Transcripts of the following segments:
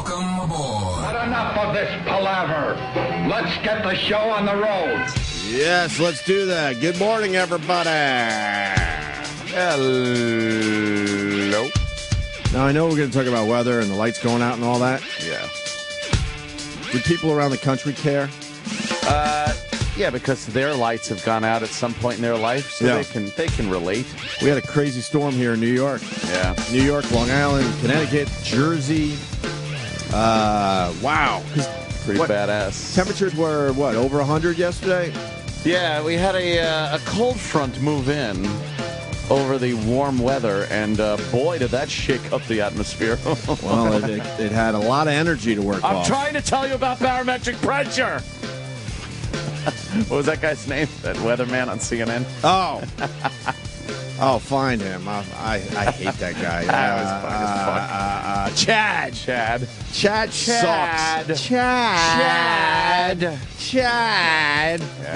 Welcome aboard. But enough of this palaver. Let's get the show on the road. Yes, let's do that. Good morning, everybody. Hello. Now, I know we're going to talk about weather and the lights going out and all that. Yeah. Do people around the country care? Yeah, because their lights have gone out at some point in their life, so Yeah. they can relate. We had a crazy storm here in New York. Yeah. New York, Long Island, Connecticut, Jersey. Wow. Pretty badass. Temperatures were, what, over 100 yesterday? Yeah, we had a cold front move in over the warm weather, and boy, did that shake up the atmosphere. Well, it had a lot of energy to work I'm off. trying to tell you about barometric pressure. What was that guy's name? That weatherman on CNN? Oh. Oh, find him. I hate that guy. That was fun as fuck. Chad. Chad. Chad sucks. Chad.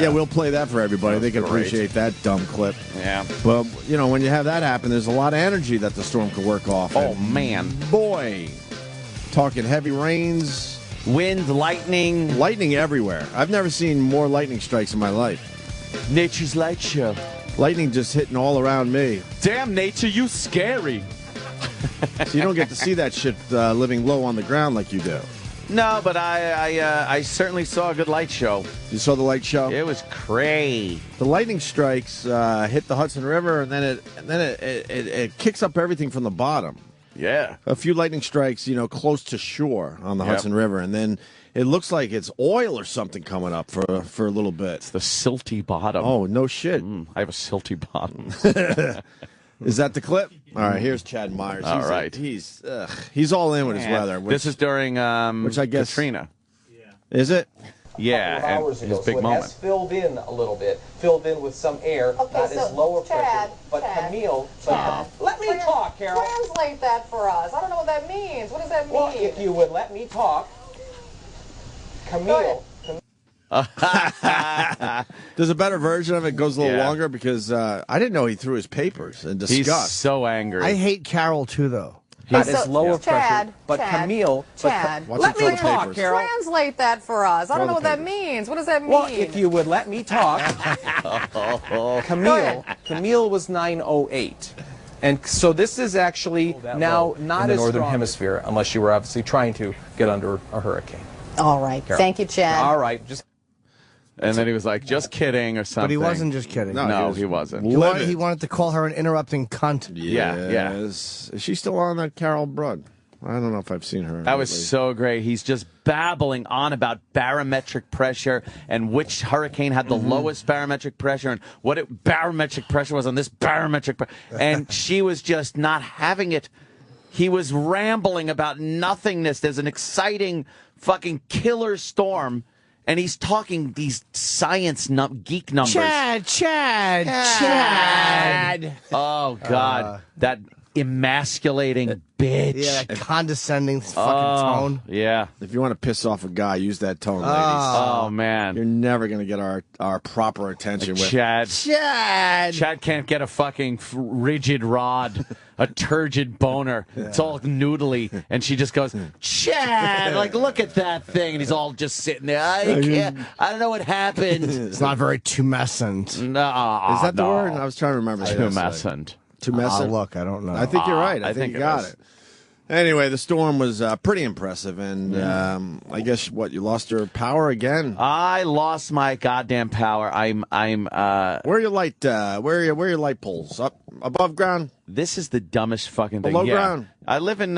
Yeah, we'll play that for everybody. They can Great. appreciate that dumb clip. Yeah. Well, you know, when you have that happen, there's a lot of energy that the storm could work off. Oh, And man. boy. Talking heavy rains. Wind, lightning. Lightning everywhere. I've never seen more lightning strikes in my life. Nature's light show. Lightning just hitting all around me. Damn, nature, you scary. So you don't get to see that shit living low on the ground like you do. No, but I certainly saw a good light show. You saw the light show? It was cray. The lightning strikes hit the Hudson River, and then it kicks up everything from the bottom. Yeah. A few lightning strikes, you know, close to shore on the Yep. Hudson River, and then it looks like it's oil or something coming up for a little bit. The silty bottom. Oh, no shit. I have a silty bottom. Is that the clip? All right, here's Chad Myers. All right. He's all in with his weather. This is during which I guess Katrina. Is it? Yeah, and hours ago, his big so it moment. has filled in a little bit, filled in with some air, Okay, not so as lower Chad, pressure, but Chad, Camille. Chad. Let me talk, Carol. Translate that for us. I don't know what that means. What does that mean? Well, if you would let me talk, Camille. There's a better version of it. Goes a little Yeah. longer because I didn't know he threw his papers in He's disgust. so angry. I hate Carol, too, though. Not So, as lower Chad, pressure, but Chad, Camille. Chad. Watch Let him throw me the talk, papers. Carol. Translate that for us. I Throw don't know the what that papers. means. What does that mean? Well, if you would let me talk, Camille was 908. And so this is actually now not in the as northern strong. hemisphere, unless you were obviously trying to get under a hurricane. All right. Carol. Thank you, Chad. All right, just And then he was like, just kidding or something. But he wasn't just kidding. No, he wasn't. He wanted to call her an interrupting cunt. Yeah. Yes. Is she still on that Carol Brudd? I don't know if I've seen her. That was lately. so great. He's just babbling on about barometric pressure and which hurricane had the lowest barometric pressure and what barometric pressure was on this barometric pressure. And she was just not having it. He was rambling about nothingness. There's an exciting fucking killer storm, and he's talking these science geek numbers. Chad. Oh, God. That emasculating bitch. Yeah, that condescending fucking tone. Yeah. If you want to piss off a guy, use that tone, ladies. Oh, man. You're never going to get our proper attention with Chad can't get a fucking rigid rod, a turgid boner. It's all noodly, and she just goes, Chad, like, look at that thing, and he's all just sitting there. I don't know what happened. It's not very tumescent. No, Is that the word? I was trying to remember. Tumescent. Tumescent. Look, I don't know. I think you're right. I think you got is. it. Anyway, the storm was pretty impressive, and I guess you lost your power again. I lost my goddamn power. I'm. Where are your light? Where are your light poles? Up above ground? This is the dumbest fucking thing. Below Yeah. ground? I live in,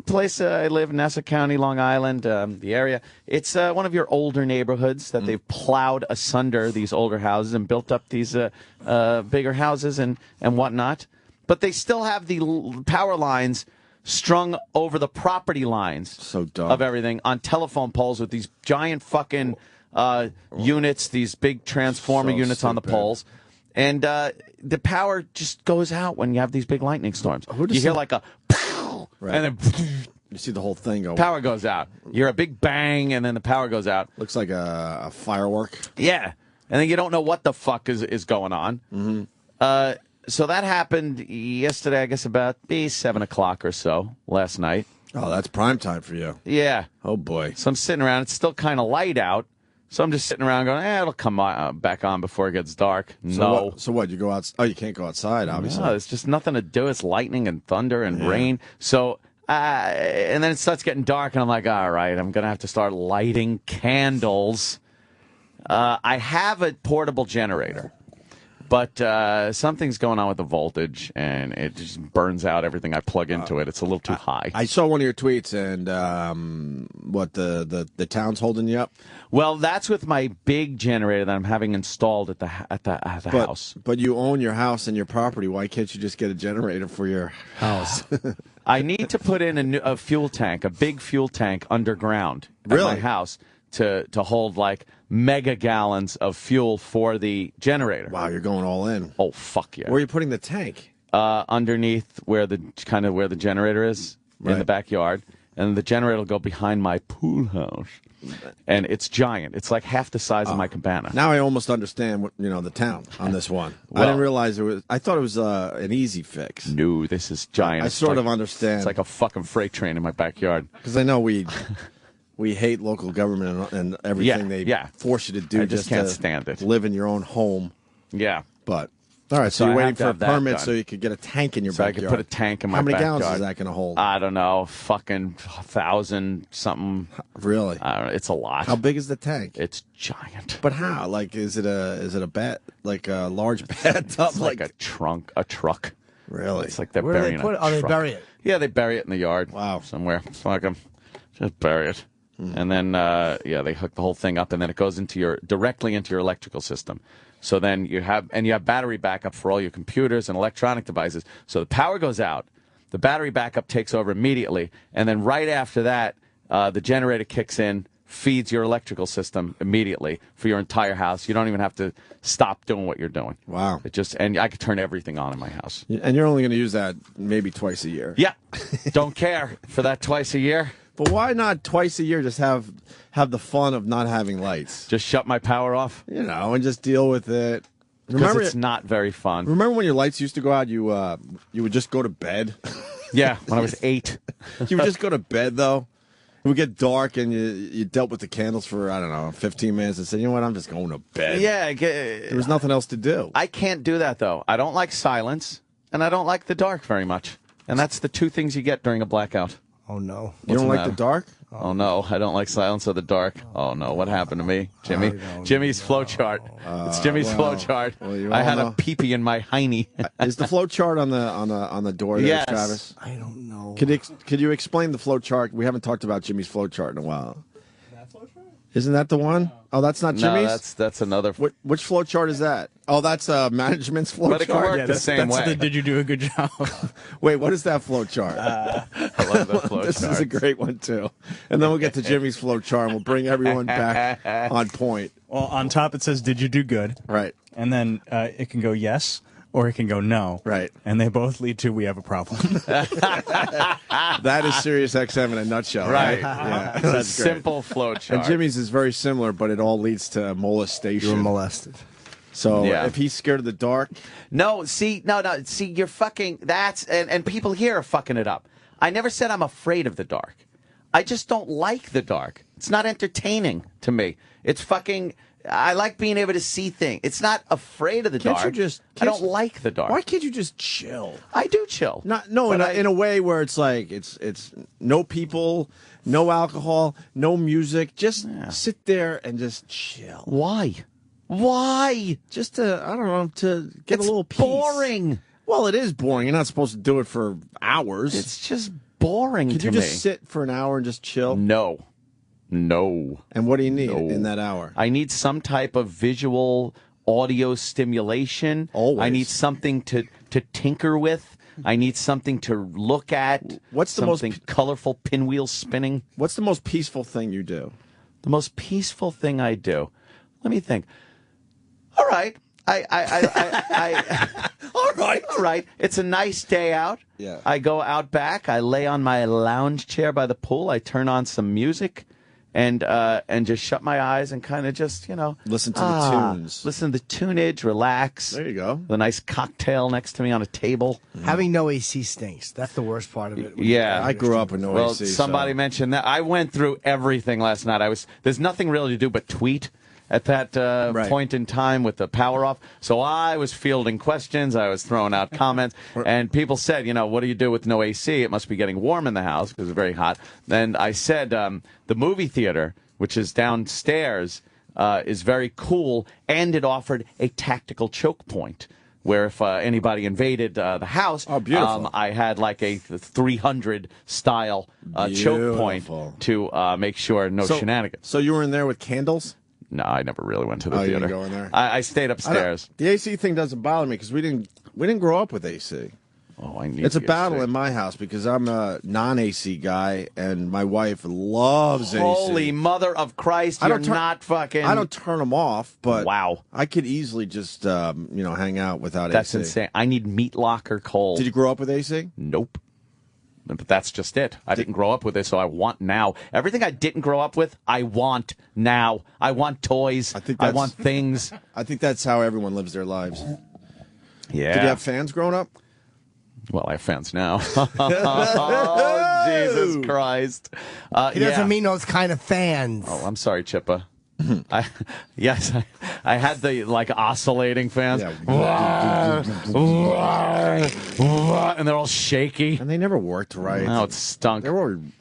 place I live in Nassau County, Long Island, the area. It's one of your older neighborhoods that they've plowed asunder, these older houses, and built up these bigger houses and whatnot. But they still have the power lines strung over the property lines So dumb. of everything on telephone poles with these giant fucking units, these big transformer So units on the stupid. poles. And the power just goes out when you have these big lightning storms. Who does You hear that- like a pow, Right. and then You see the whole thing go. power goes out. You hear a big bang, and then the power goes out. Looks like a firework. Yeah. And then you don't know what the fuck is going on. Mm-hmm. So that happened yesterday, I guess about 7 o'clock or so last night. Oh, that's prime time for you. Yeah. Oh, boy. So I'm sitting around. It's still kind of light out. So I'm just sitting around going, it'll come back on before it gets dark. So what? You go out? Oh, you can't go outside, obviously. No, there's just nothing to do. It's lightning and thunder and rain. So, and then it starts getting dark, and I'm like, all right, I'm going to have to start lighting candles. I have a portable generator. But something's going on with the voltage, and it just burns out everything I plug into it. It's a little too high. I saw one of your tweets, and what, the town's holding you up? Well, that's with my big generator that I'm having installed at the house. But you own your house and your property. Why can't you just get a generator for your house? I need to put in a fuel tank, a big fuel tank underground at Really? my house to hold like mega gallons of fuel for the generator. Wow, you're going all in. Oh, fuck yeah. Where are you putting the tank? Underneath where the generator is in the backyard. And the generator will go behind my pool house. And it's giant. It's like half the size of my cabana. Now I almost understand the town on this one. Well, I didn't realize it was. I thought it was an easy fix. No, this is giant. I sort of understand. It's like a fucking freight train in my backyard. Because I know we hate local government and everything they force you to do. I just can't to stand it. Live in your own home. Yeah. But all right, so So you're I waiting have to for a have that permit done. so you could get a tank in your So I backyard. could put a tank in my How many backyard. gallons is that going to hold? I don't know. Fucking 1,000 something. Really? I don't know. It's a lot. How big is the tank? It's giant. But how? Like, is it a like a large bathtub? It's like a truck. Really? It's like they're Where do burying they put it? a Oh, they truck. bury it. Yeah, they bury it in the yard. Wow. Somewhere. Fuck them. Just bury it. And then, they hook the whole thing up, and then it goes directly into your electrical system. So then you have battery backup for all your computers and electronic devices. So the power goes out, the battery backup takes over immediately, and then right after that, the generator kicks in, feeds your electrical system immediately for your entire house. You don't even have to stop doing what you're doing. Wow. And I could turn everything on in my house. And you're only going to use that maybe twice a year. Yeah. Don't care for that twice a year. But why not twice a year just have the fun of not having lights? Just shut my power off. And just deal with it. Because it's not very fun. Remember when your lights used to go out, you would just go to bed? Yeah, when I was 8. You would just go to bed, though? It would get dark, and you dealt with the candles for, 15 minutes and said, you know what, I'm just going to bed. Yeah. There was nothing else to do. I can't do that, though. I don't like silence, and I don't like the dark very much. And that's the two things you get during a blackout. Oh, no. You What's don't the like matter? the dark? Oh, no, I don't like silence or the dark. Oh, no, what happened to me? Jimmy's flowchart. It's Jimmy's flowchart. Well, I had all a know. pee-pee in my hiney. Is the flow chart on the door there, Yes. Travis? I don't know. Could you explain the flow chart? We haven't talked about Jimmy's flow chart in a while. Isn't that the one? Oh, that's not No, Jimmy's? that's another. Which flow chart is that? Oh, that's management's flow But it can chart. work the same way. Did you do a good job? Wait, what is that flow chart? I love the flow This chart. is a great one, too. And then we'll get to Jimmy's flow chart, and we'll bring everyone back on point. Well, on top it says, "Did you do good?" Right. And then it can go yes or it can go no. Right. And they both lead to we have a problem. That is Sirius XM in a nutshell. Right. Yeah, It's a that's great. simple flow chart. And Jimmy's is very similar, but it all leads to molestation. You were molested. So Yeah. if he's scared of the dark, No, see, you're fucking, and people here are fucking it up. I never said I'm afraid of the dark. I just don't like the dark. It's not entertaining to me. It's fucking, I like being able to see things. It's not afraid of the Can't dark. you just- I don't like the dark. why can't you just chill? I do chill. In a way where it's like it's no people, no alcohol, no music. Just sit there and just chill. Why? Why? Just to get It's a little peace. boring. Well, it is boring. You're not supposed to do it for hours. It's just boring Could to you me. just sit for an hour and just chill? No. And what do you need No. in that hour? I need some type of visual audio stimulation. Always. I need something to tinker with. I need something to look at. What's the most something colorful pinwheel spinning? What's the most peaceful thing you do? The most peaceful thing I do. Let me think. All right. All right. It's a nice day out. Yeah. I go out back. I lay on my lounge chair by the pool. I turn on some music. and just shut my eyes and kind of just, Listen to the tunes. Listen to the tunage, relax. There you go. With a nice cocktail next to me on a table. Having no AC stinks. That's the worst part of it. Yeah. I grew up with no Well, AC. somebody mentioned that. I went through everything last night. There's nothing really to do but tweet at that point in time with the power off. So I was fielding questions. I was throwing out comments. And people said, what do you do with no AC? It must be getting warm in the house because it's very hot. Then I said the movie theater, which is downstairs, is very cool, and it offered a tactical choke point where if anybody invaded the house, I had like a 300 style choke point to make sure no shenanigans. So you were in there with candles? No, I never really went to the You theater. didn't go in there? I stayed upstairs. The AC thing doesn't bother me because we didn't grow up with AC. Oh, I need It's to a get battle sick. in my house because I'm a non-AC guy and my wife loves AC. Holy mother of Christ! You're not fucking. I don't turn them off, but wow, I could easily just hang out without AC. That's insane. I need meat locker cold. Did you grow up with AC? Nope. But that's just it. I didn't grow up with it, so I want now. Everything I didn't grow up with, I want now. I want toys. I want things. I think that's how everyone lives their lives. Yeah. Did you have fans growing up? Well, I have fans now. Oh, Jesus Christ. He doesn't mean those kind of fans. Oh, I'm sorry, Chippa. I had the oscillating fans. And they're all shaky. And they never worked right. No, it stunk.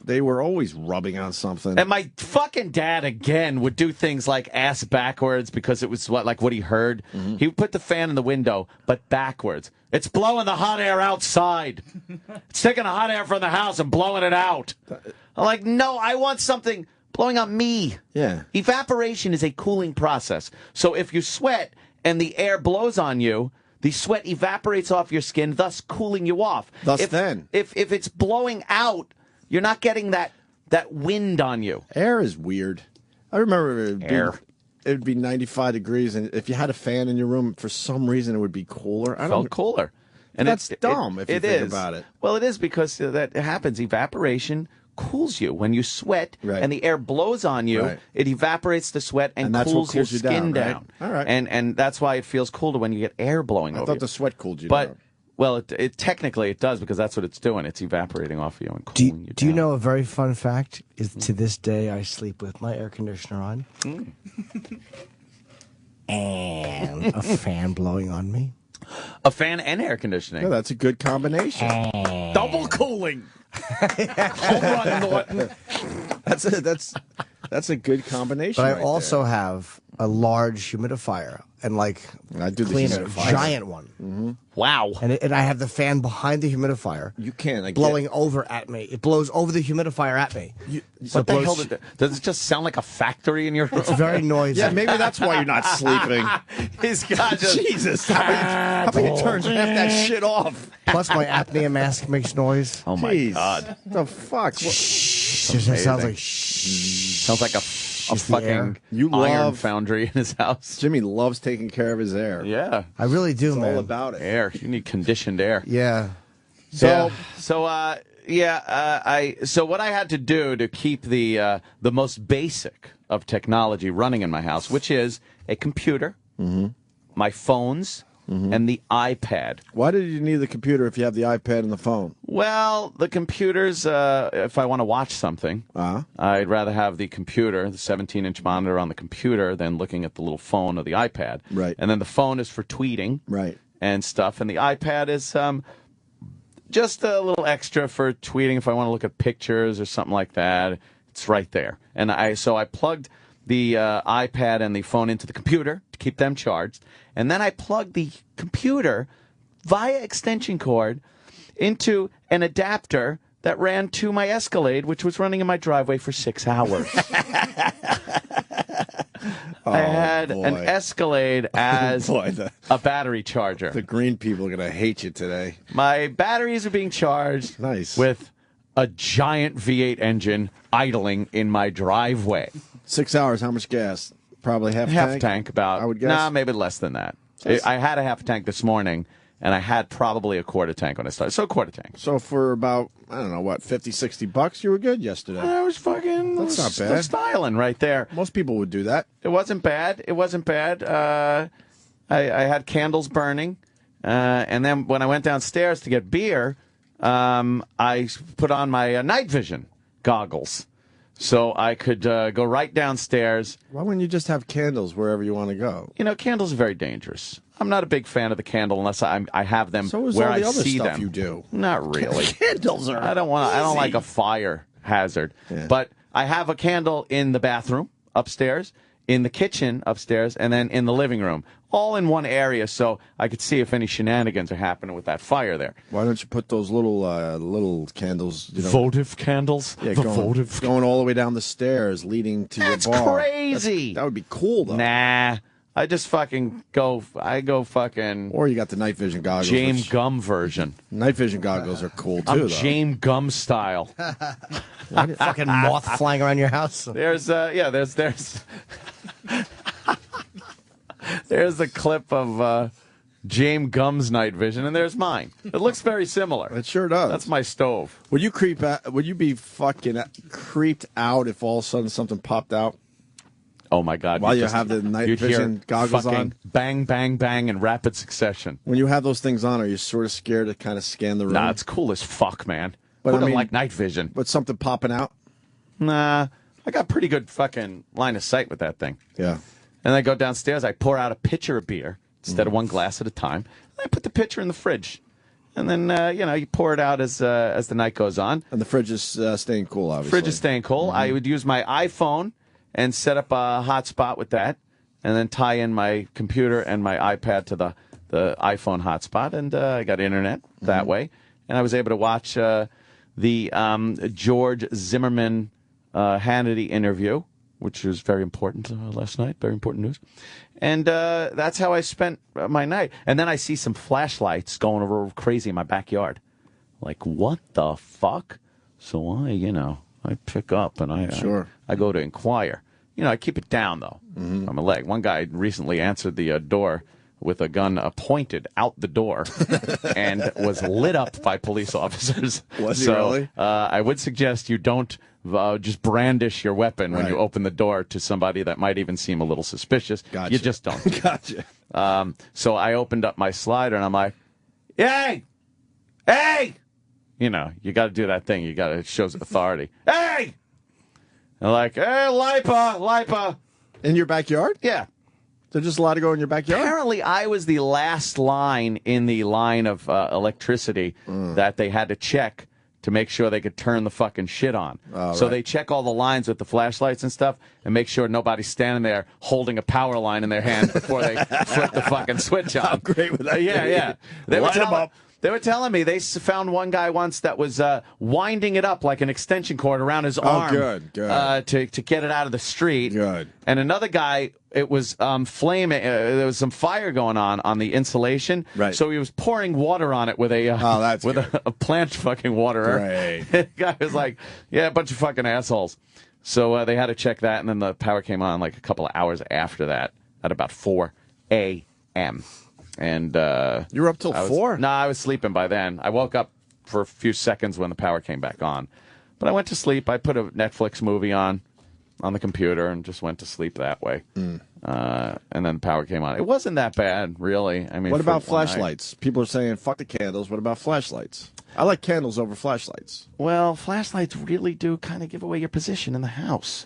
They were always rubbing on something. And my fucking dad, again, would do things like ass backwards because it was what he heard. Mm-hmm. He would put the fan in the window, but backwards. It's blowing the hot air outside. It's taking the hot air from the house and blowing it out. I'm like, no, I want something blowing on me. Yeah. Evaporation is a cooling process. So if you sweat and the air blows on you, the sweat evaporates off your skin, thus cooling you off. If it's blowing out, you're not getting that wind on you. Air is weird. I remember it would be 95 degrees, and if you had a fan in your room, for some reason it would be cooler. It felt cooler. And that's dumb if you think about it. Well, it is because that happens. Evaporation cools you. When you sweat and the air blows on you, it evaporates the sweat and cools your skin down. All right. And that's why it feels colder when you get air blowing over you. I thought the sweat cooled you down. Well, it technically it does because that's what it's doing. It's evaporating off you and cooling you down. Do you know a very fun fact? Is to this day I sleep with my air conditioner on and a fan blowing on me. A fan and air conditioning. Yeah, that's a good combination. Double cooling. Homerun Norton. That's a good combination. But I also have a large humidifier and I do the cleaner, humidifier. giant one. Mm-hmm. Wow. And I have the fan behind the humidifier. You can't blowing over at me. It blows over the humidifier at me. What the hell does it just sound like a factory in your room? It's very noisy. Yeah, maybe that's why you're not sleeping. He's got just Jesus. How about you turn half that shit off? Plus my apnea mask makes noise. Oh my God. The fuck? Sounds like Sounds like a fucking iron foundry in his house. Jimmy loves taking care of his air. Yeah. I really do, man. All about it. Air. You need conditioned air. Yeah. So what I had to do to keep the most basic of technology running in my house, which is a computer, my phones, and the iPad. Why did you need the computer if you have the iPad and the phone? Well, the computers, if I want to watch something, I'd rather have the computer, the 17-inch monitor on the computer, than looking at the little phone or the iPad. Right. And then the phone is for tweeting. Right. And stuff. And the iPad is just a little extra for tweeting if I want to look at pictures or something like that. It's right there. And so I plugged the iPad and the phone into the computer to keep them charged. And then I plugged the computer via extension cord into an adapter that ran to my Escalade, which was running in my driveway for 6 hours. I had an Escalade as a battery charger. The green people are going to hate you today. My batteries are being charged with a giant V8 engine idling in my driveway. 6 hours, how much gas? Probably half tank about. I would guess. Nah, maybe less than that. I had a half tank this morning, and I had probably a quarter tank when I started. So a quarter tank. So for about, I don't know, what, $50, $60 you were good yesterday? I was fucking That's not Still bad. styling right there. Most people would do that. It wasn't bad. It wasn't bad. I had candles burning, and then when I went downstairs to get beer, I put on my night vision goggles, so I could go right downstairs. Why wouldn't you just have candles wherever you want to go? You know, candles are very dangerous. I'm not a big fan of the candle unless I have them So is where all the I other see stuff them. you do. Not really. Candles are. I don't like a fire hazard. Yeah. But I have a candle in the bathroom upstairs, in the kitchen upstairs, and then in the living room, all in one area, so I could see if any shenanigans are happening with that fire there. Why don't you put those little candles? You know, Votive candles. yeah, The going, votive. going all the way down the stairs leading to That's your bar. crazy. That would be cool though. Nah, I just fucking go. I go fucking Or you got the night vision goggles. James which- Gum version. Night vision goggles are cool too. I'm though. James Gum style. Fucking moth flying around your house. There's there's a clip of James Gum's night vision, and there's mine. It looks very similar. It sure does. That's my stove. Would you creep out? Would you be fucking creeped out if all of a sudden something popped out? Oh my God! While you have the night you'd vision hear goggles fucking on? bang, bang, bang in rapid succession. When you have those things on, are you sort of scared to kind of scan the room? Nah, it's cool as fuck, man. But Who I don't mean- like night vision? But something popping out? Nah, I got pretty good fucking line of sight with that thing. Yeah. And I go downstairs, I pour out a pitcher of beer instead of one glass at a time. And I put the pitcher in the fridge. And then, you pour it out as the night goes on. And the fridge is staying cool, obviously. Fridge is staying cool. I would use my iPhone and set up a hotspot with that. And then tie in my computer and my iPad to the iPhone hotspot. And I got internet that way. And I was able to watch the George Zimmerman Hannity interview, which was very important last night, very important news. And that's how I spent my night. And then I see some flashlights going over crazy in my backyard. Like, what the fuck? So I pick up and I go to inquire. I keep it down, though, on my leg. One guy recently answered the door with a gun pointed out the door and was lit up by police officers. Was he really? I would suggest you don't just brandish your weapon when you open the door to somebody that might even seem a little suspicious. Gotcha. You just don't. Gotcha. So I opened up my slider and I'm like, hey! Hey! You got to do that thing. It shows authority. Hey! And like, hey, Lipa! In your backyard? Yeah. They're just allowed to go in your backyard? Apparently, I was the last line in the line of electricity that they had to check to make sure they could turn the fucking shit on. So they check all the lines with the flashlights and stuff and make sure nobody's standing there holding a power line in their hand before they flip the fucking switch on. How great would that be? Yeah. Light 'em up. They were telling me they found one guy once that was winding it up like an extension cord around his arm. Good. To get it out of the street. Good. And another guy, it was flaming. There was some fire going on the insulation. Right. So he was pouring water on it with a that's with good. a plant fucking waterer. Right. The guy was like, yeah, a bunch of fucking assholes. So they had to check that, and then the power came on like a couple of hours after that at about 4 a.m. And you were up till 4? No, I was sleeping by then. I woke up for a few seconds when the power came back on. But I went to sleep. I put a Netflix movie on the computer and just went to sleep that way. And then the power came on. It wasn't that bad, really. I mean, What about for one night. flashlights? People are saying, fuck the candles. What about flashlights? I like candles over flashlights. Well, flashlights really do kind of give away your position in the house.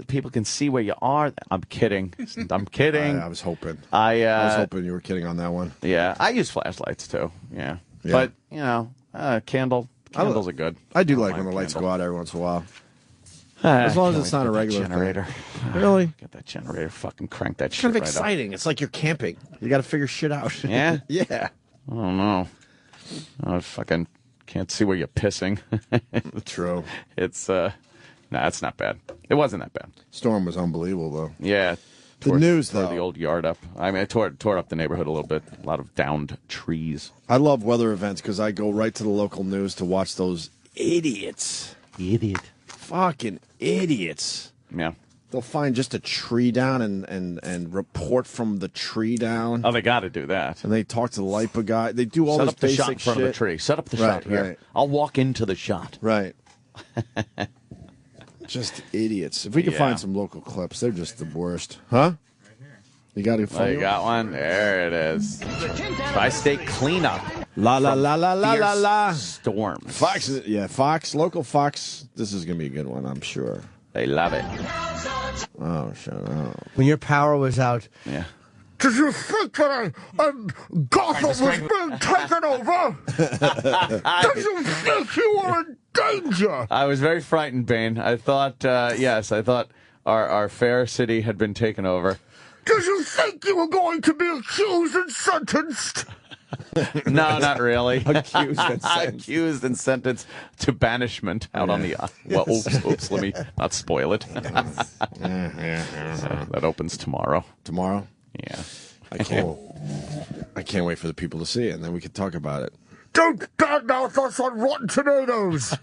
People can see where you are. I'm kidding. I was hoping. I was hoping you were kidding on that one. Yeah, I use flashlights too. Yeah. But candles are good. I do like when the lights go out every once in a while. As long as it's not a regular generator. Really? Get that generator. Fucking crank that shit Kind of right exciting. It's like you're camping. You got to figure shit out. Yeah? Yeah. I don't know. I fucking can't see where you're pissing. True. It's it's not bad. It wasn't that bad. Storm was unbelievable, though. Yeah. The news, tore though. the old yard up. I mean, I tore up the neighborhood a little bit. A lot of downed trees. I love weather events because I go right to the local news to watch those idiots. Idiot. Fucking idiots. Yeah. They'll find just a tree down and report from the tree down. Oh, they got to do that. And they talk to the LIPA guy. They do all Set this up the basic shot in front shit. of the tree. Set up the Right, shot here. right. I'll walk into the shot. Right. Just idiots. If we could Yeah. find some local clips, they're just the worst. Huh? You got it. Oh, you got one? There it is. Tri-state cleanup. La la la la la la la. Storms. Fox, yeah, Fox, local Fox. This is gonna be a good one, I'm sure. They love it. Oh, shut up. When your power was out, Yeah. Did you think that Gotham was being taken over? Did you think you were in danger? I was very frightened, Bane. I thought, yes, I thought our fair city had been taken over. Did you think you were going to be accused and sentenced? No, not really. Accused and sentenced. Accused and sentenced to banishment out on the. Well, oops. Let me not spoil it. That opens tomorrow. Tomorrow? Yeah. I can't wait for the people to see it, and then we can talk about it. Don't badmouth us on Rotten Tomatoes.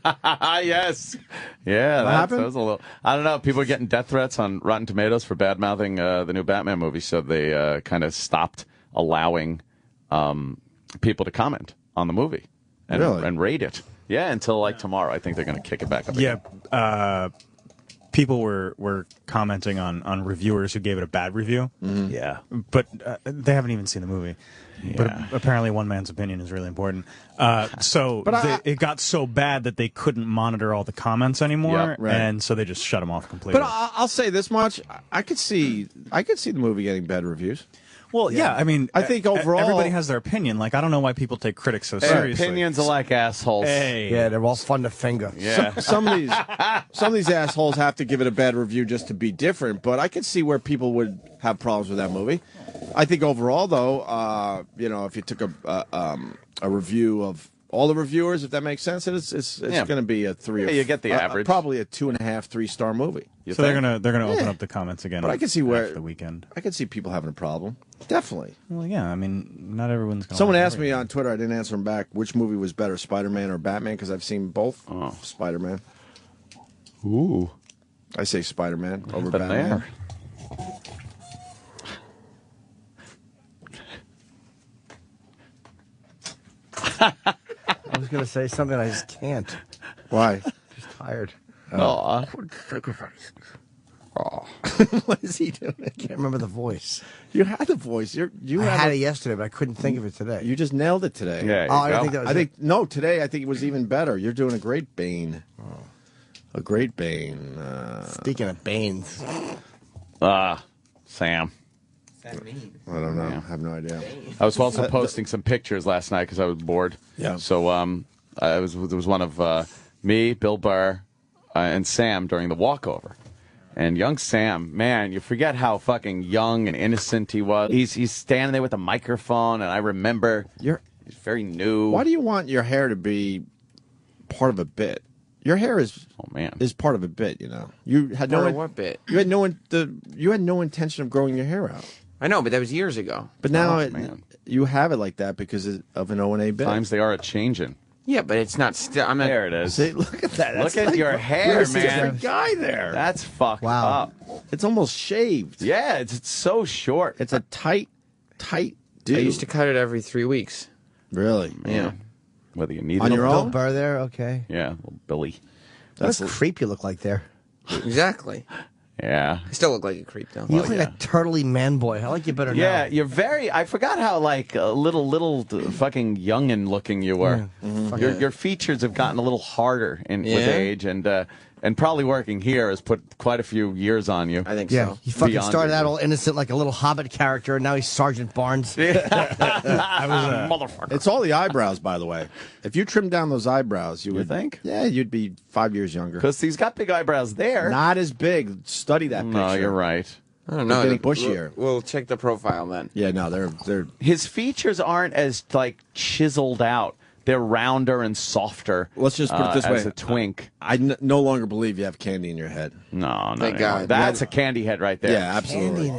Yes. Yeah. That happened? was a little. I don't know. People are getting death threats on Rotten Tomatoes for bad mouthing the new Batman movie, so they kind of stopped allowing people to comment on the movie and, Really? and rate it. Yeah, until like tomorrow. I think they're going to kick it back up. Yeah, again. people were commenting on reviewers who gave it a bad review. Yeah. But they haven't even seen the movie. But apparently one man's opinion is really important. It got so bad that they couldn't monitor all the comments anymore, Yep, right. and so they just shut them off completely. But I'll say this much: I could see the movie getting bad reviews. well, yeah, I mean, I think overall- everybody has their opinion. Like, I don't know why people take critics so seriously. Opinions are like assholes. Hey, yeah, they're all fun to finger. Yeah. Some of these assholes have to give it a bad review just to be different. But I could see where people would have problems with that movie. I think overall, though, if you took a review of all the reviewers, if that makes sense, it's going to be a 3. Yeah, you get the average. Probably a 2.5, 3-star movie. so they're gonna open up the comments again. But I can see where after the weekend. I can see people having a problem. Definitely. Well, yeah, I mean, not everyone's going. Someone asked me on Twitter, I didn't answer him back, which movie was better, Spider-Man or Batman? Because I've seen both. Spider-Man. Ooh. I say Spider-Man over But Batman. there. I was going to say something, I just can't. Why? Just tired. Aw. What is he doing? I can't remember the voice. You had the voice. You I had had it yesterday, but I couldn't think of it today. You just nailed it today. Yeah. Oh, I you don't go. think that was I it. think no. Today, I think it was even better. You're doing a great Bane. A great Bane. Speaking of Banes. Sam. I don't know. I have no idea. I was also posting some pictures last night because I was bored. Yeah. So there was one of me, Bill Burr, and Sam during the walkover. And young Sam, man, you forget how fucking young and innocent he was. He's standing there with a microphone, and I remember he's very new. Why do you want your hair to be part of a bit? Your hair is part of a bit. You know. You had Part of what bit? You had no intention of growing your hair out. I know, but that was years ago. But now man. you have it like that because of an O&A bit. Times they are a changing. Yeah, but it's not still. I'm not. There it is. See, look at that. Look at your hair, You're a man. different guy there. That's fucked Wow. up. It's almost shaved. Yeah, it's so short. It's a tight dude. I used to cut it every 3 weeks. Really? Yeah. Whether you need On it your or Bill own? Burr there, okay. Yeah, little Billy. What a creep you look like there. Exactly. Yeah. I still look like a creep, though. You look like a turtly man boy. I like you better Yeah, now. you're very. I forgot how like little fucking youngin looking you were. Your features have gotten a little harder with Yeah? age, and probably working here has put quite a few years on you. I think Yeah, so. he fucking Beyond started it. out all innocent like a little Hobbit character, and now he's Sergeant Barnes. Motherfucker. It's all the eyebrows, by the way. If you trim down those eyebrows, you would think? Yeah, you'd be 5 years younger. Because he's got big eyebrows there. Not as big. Study that picture. No, you're right. I don't know. They're getting bushier. We'll check the profile then. Yeah, no, they're. His features aren't as like chiseled out. They're rounder and softer. Let's just put it this way: as a twink. I no longer believe you have candy in your head. No, not Thank anymore. God. That's a candy head right there. Yeah, absolutely.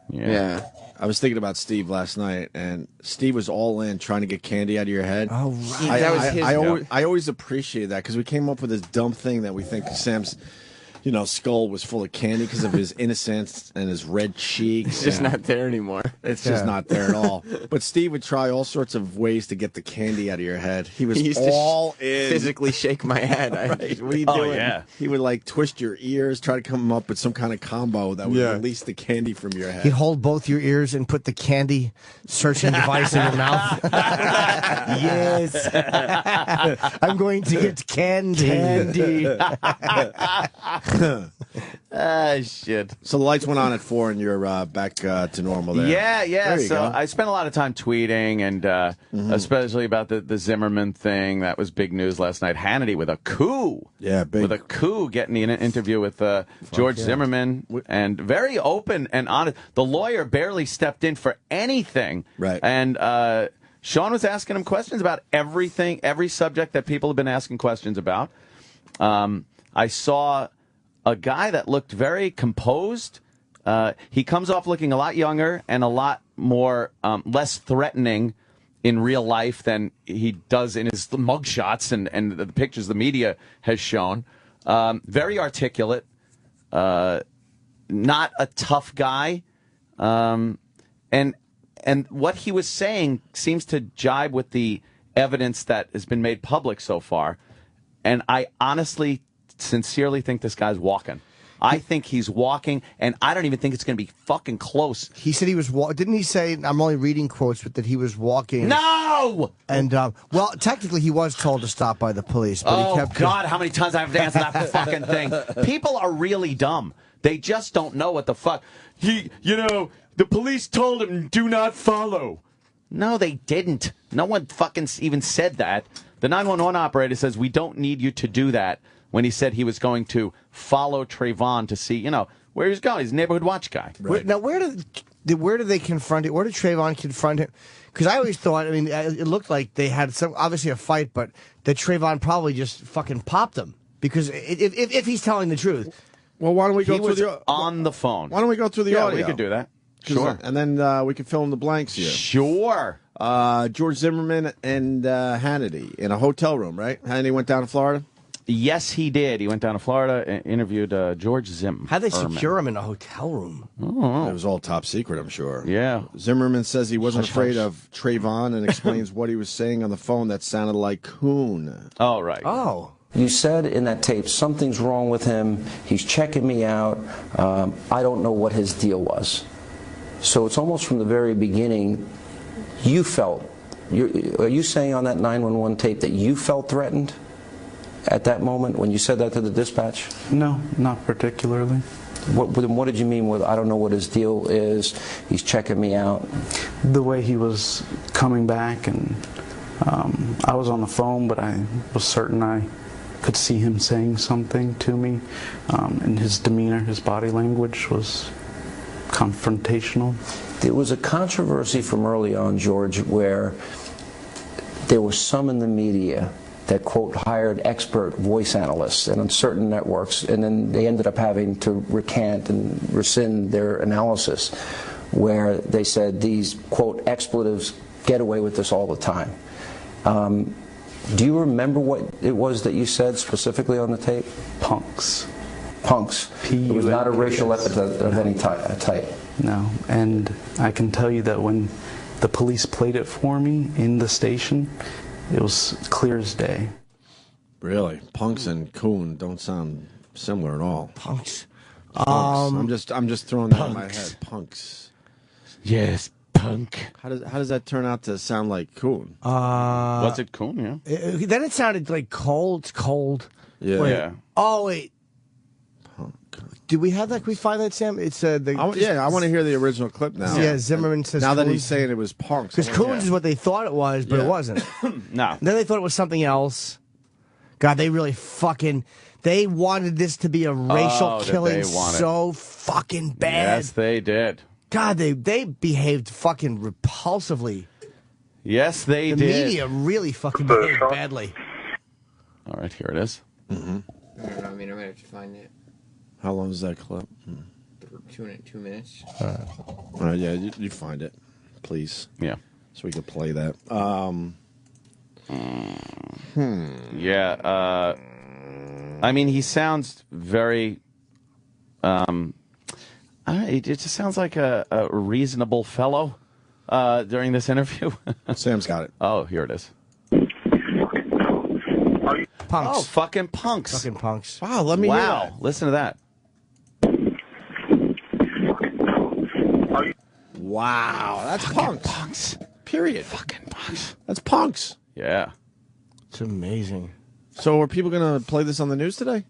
Yeah. I was thinking about Steve last night, and Steve was all in trying to get candy out of your head. Oh, right. That was his. I always appreciate that because we came up with this dumb thing that we think Sam's skull was full of candy because of his innocence and his red cheeks. It's just not there anymore. It's just not there at all. But Steve would try all sorts of ways to get the candy out of your head. He was all in. Physically shake my head. Right. What are you doing? Yeah. He would like twist your ears, try to come up with some kind of combo that would release the candy from your head. He'd hold both your ears and put the candy searching device in your mouth. Yes. I'm going to get candy. Shit. So the lights went on at 4 and you're back to normal there. Yeah. There you So go. I spent a lot of time tweeting, and especially about the Zimmerman thing. That was big news last night. Hannity with a coup. Yeah, big. With a coup, getting an interview with George Zimmerman, and very open and honest. The lawyer barely stepped in for anything. Right. And Sean was asking him questions about everything, every subject that people have been asking questions about. I saw a guy that looked very composed. He comes off looking a lot younger and a lot more less threatening in real life than he does in his mugshots and the pictures the media has shown. Very articulate, not a tough guy, and what he was saying seems to jibe with the evidence that has been made public so far. And I honestly, sincerely think this guy's walking. I think he's walking, and I don't even think it's going to be fucking close. He said he was didn't he say, I'm only reading quotes, but that he was walking? No! And, well, technically he was told to stop by the police, but he kept... God, how many times I have to answer that fucking thing. People are really dumb. They just don't know what the fuck. The police told him, do not follow. No, they didn't. No one fucking even said that. The 911 operator says, we don't need you to do that, when he said he was going to follow Trayvon to see, where he's going. He's a neighborhood watch guy. Right. Now, where did they confront it? Where did Trayvon confront him? Because I always thought, it looked like they had obviously a fight, but that Trayvon probably just fucking popped him. Because if he's telling the truth. Well, why don't we go through on the phone. Why don't we go through the audio? We could do that. Sure. And then we can fill in the blanks here. Sure. George Zimmerman and Hannity in a hotel room, right? Hannity went down to Florida? Yes, he did. He went down to Florida and interviewed George Zimm. How'd they secure him in a hotel room? Oh. It was all top secret, I'm sure. Yeah. Zimmerman says he wasn't afraid of Trayvon and explains what he was saying on the phone that sounded like coon. Oh, right. Oh. You said in that tape, something's wrong with him. He's checking me out. I don't know what his deal was. So it's almost from the very beginning, you felt. Are you saying on that 911 tape that you felt threatened at that moment when you said that to the dispatch? No, not particularly. What did you mean with, I don't know what his deal is, he's checking me out? The way he was coming back, and I was on the phone, but I was certain I could see him saying something to me, and his demeanor, his body language was confrontational. There was a controversy from early on, George, where there was some in the media that, quote, hired expert voice analysts and on certain networks, and then they ended up having to recant and rescind their analysis, where they said these, quote, expletives get away with this all the time. Do you remember what it was that you said specifically on the tape? Punks. Punks. It was not a racial epithet of any type. No, and I can tell you that when the police played it for me in the station, it was clear as day. Really? Punks and coon don't sound similar at all. Punks. I'm just throwing that in my head. Punks. Yes, punk. How does that turn out to sound like coon? Was it coon? Yeah. Then it sounded like cold. It's cold. Yeah. Wait. Yeah. Oh wait. Did we have that? Can we find that, Sam? It's I want to hear the original clip now. Yeah, Zimmerman says. Now that he's saying it was punks. Because coons is what they thought it was, but it wasn't. No. Then they thought it was something else. God, they really fucking. They wanted this to be a racial killing so fucking bad. Yes, they did. God, they behaved fucking repulsively. Yes, they did. The media really fucking behaved badly. All right, here it is. Mm-hmm. I mean, I'm going to have to find it. How long is that clip? 2 minutes. All right, yeah, you find it, please. Yeah. So we can play that. Yeah. I mean, he sounds very It just sounds like a reasonable fellow during this interview. Sam's got it. Oh, here it is. Punks. Oh, fucking punks. Fucking punks. Wow, let me hear that. Listen to that. Wow, that's fucking punks. Punks. Period. Fucking punks. That's punks. Yeah. It's amazing. So are people going to play this on the news today?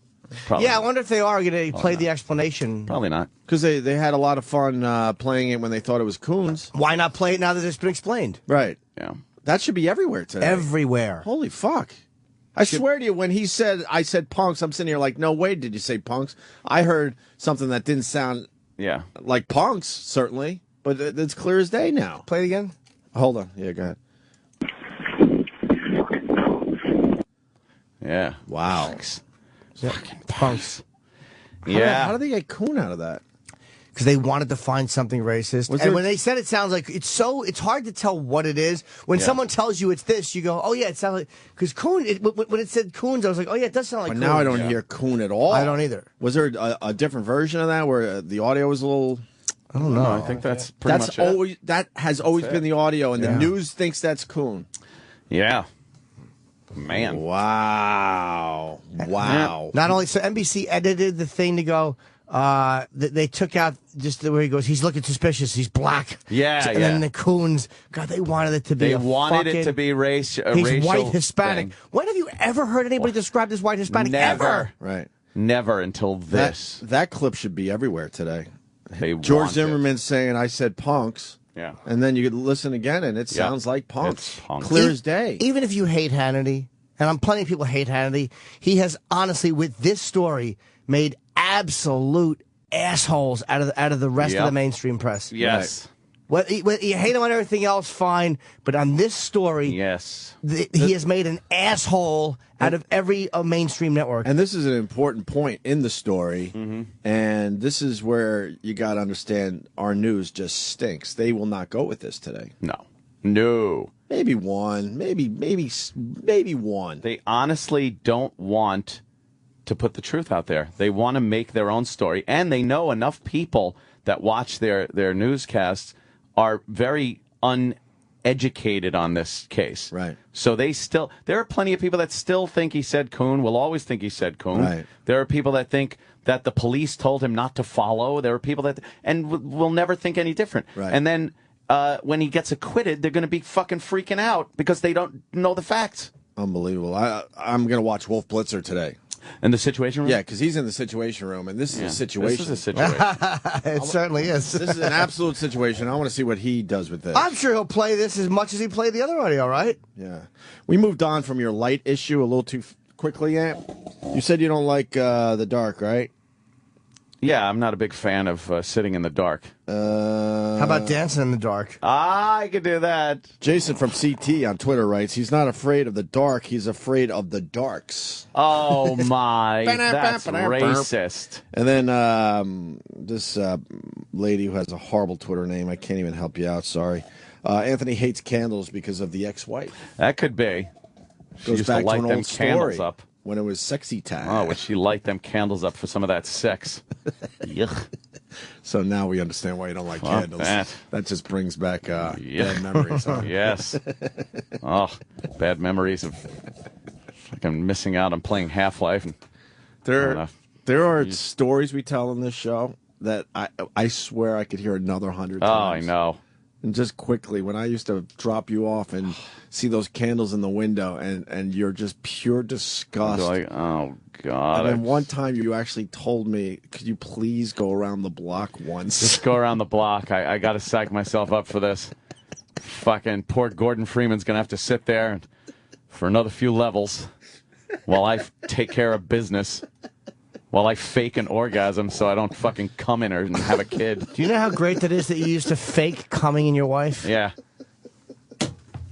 Probably. Yeah, I wonder if they are going to play the explanation. Probably not. Because they had a lot of fun playing it when they thought it was Coons. Why not play it now that it's been explained? Right. Yeah. That should be everywhere today. Everywhere. Holy fuck. I swear to you, when I said punks, I'm sitting here like, no way did you say punks. I heard something that didn't sound like punks, certainly. But it's clear as day now. Play it again? Hold on. Yeah, go ahead. Yeah. Wow. Fucking punks. Yeah. How do they get coon out of that? Because they wanted to find something racist. And when they said it sounds like, it's hard to tell what it is. When someone tells you it's this, you go, oh yeah, it sounds like, because coon, when it said coons, I was like, oh yeah, it does sound like But coons. now I don't hear coon at all. I don't either. Was there a different version of that where the audio was a little... I don't know. I think that's pretty much it. That has always been the audio, and the news thinks that's coon. Yeah. Man. Wow. Wow. Not only, so NBC edited the thing to go, they took out just the way he goes, he's looking suspicious, he's black. Yeah, and then the coons, God, they wanted it to be it to be he's racial white Hispanic. thing. When have you ever heard anybody described as white Hispanic? Never. Ever. Right. Never until this. That clip should be everywhere today. George Zimmerman saying, I said punks. Yeah. And then you could listen again, and it sounds like punks. It's punks. Clear as day. Even if you hate Hannity, and plenty of people hate Hannity, he has honestly, with this story, made absolute assholes out of the rest of the mainstream press. Yes. Well, you hate him on everything else, fine, but on this story, yes, he has made an asshole out of every mainstream network. And this is an important point in the story, and this is where you got to understand our news just stinks. They will not go with this today. No. Maybe one, maybe one. They honestly don't want to put the truth out there. They want to make their own story, and they know enough people that watch their newscasts are very uneducated on this case. Right. So there are plenty of people that still think he said coon, will always think he said coon. Right. There are people that think that the police told him not to follow. There are people that, and will never think any different. Right. And then when he gets acquitted, they're going to be fucking freaking out because they don't know the facts. Unbelievable. I'm going to watch Wolf Blitzer today. In the Situation Room? Yeah, because he's in the Situation Room, and this is a situation. This is a situation. It certainly is. This is an absolute situation. I want to see what he does with this. I'm sure he'll play this as much as he played the other audio, right? Yeah. We moved on from your light issue a little too quickly, Ant. You said you don't like the dark, right? Yeah, I'm not a big fan of sitting in the dark. How about dancing in the dark? I could do that. Jason from CT on Twitter writes, he's not afraid of the dark, he's afraid of the darks. Oh, my. That's racist. And then this lady who has a horrible Twitter name, I can't even help you out, sorry. Anthony hates candles because of the ex-wife. That could be. She Goes used back to light to an them old candles story up. When it was sexy time. Oh, would she light them candles up for some of that sex? Yuck. So now we understand why you don't like candles. That just brings back bad memories. Huh? Yes. Oh, bad memories of fucking missing out on playing Half-Life. There are stories we tell on this show that I swear I could hear another 100 times. Oh, I know. And just quickly, when I used to drop you off and see those candles in the window, and you're just pure disgust. Like, oh, God. And then one time you actually told me, could you please go around the block once? Just go around the block. I got to psych myself up for this. Fucking poor Gordon Freeman's going to have to sit there for another few levels while I take care of business. While I fake an orgasm so I don't fucking come in her and have a kid. Do you know how great that is that you used to fake coming in your wife? Yeah.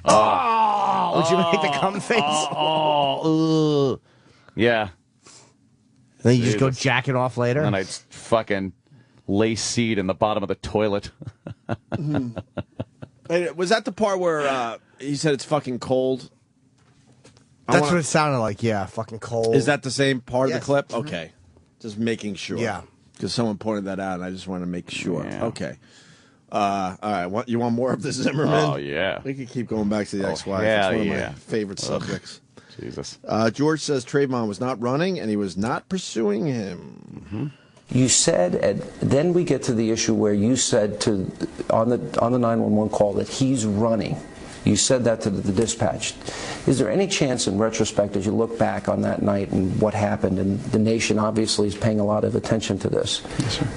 Oh! Would you make the cum face? Yeah. Then you just go jacking off later? And I'd fucking lay seed in the bottom of the toilet. Was that the part where he said it's fucking cold? That's what it sounded like, yeah. Fucking cold. Is that the same part of the clip? Okay. Just making sure. Yeah. Because someone pointed that out, and I just want to make sure. Yeah. Okay. All right. You want more of the Zimmerman? Oh, yeah. We could keep going back to the ex-wife. Yeah, it's one of my favorite subjects. Jesus. George says Trayvon was not running, and he was not pursuing him. Mm-hmm. You said, and then we get to the issue where you said on the 911 call that he's running. You said that to the dispatch. Is there any chance in retrospect, as you look back on that night and what happened, and the nation obviously is paying a lot of attention to this, yes, sir,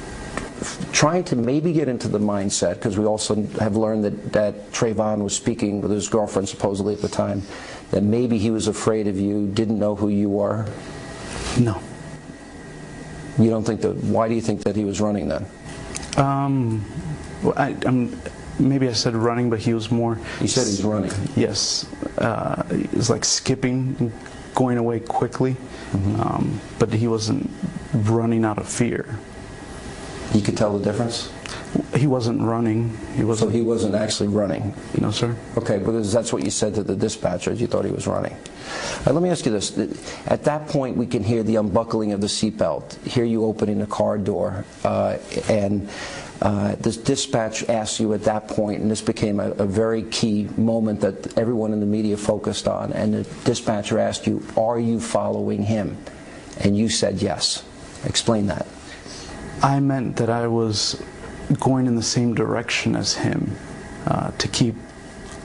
trying to maybe get into the mindset, because we also have learned that Trayvon was speaking with his girlfriend supposedly at the time, that maybe he was afraid of you, didn't know who you were? No. You don't think that? Why do you think that he was running then? Well, maybe I said running, but he was more. You said he's running. Yes, it was like skipping, going away quickly, but he wasn't running out of fear. You could tell the difference? He wasn't running. So he wasn't actually running? No, sir. Okay, because that's what you said to the dispatchers. You thought he was running. Let me ask you this. At that point, we can hear the unbuckling of the seatbelt, hear you opening the car door, and this dispatch asked you at that point, and this became a very key moment that everyone in the media focused on, and the dispatcher asked you, are you following him? And you said yes. Explain that. I meant that I was going in the same direction as him, to keep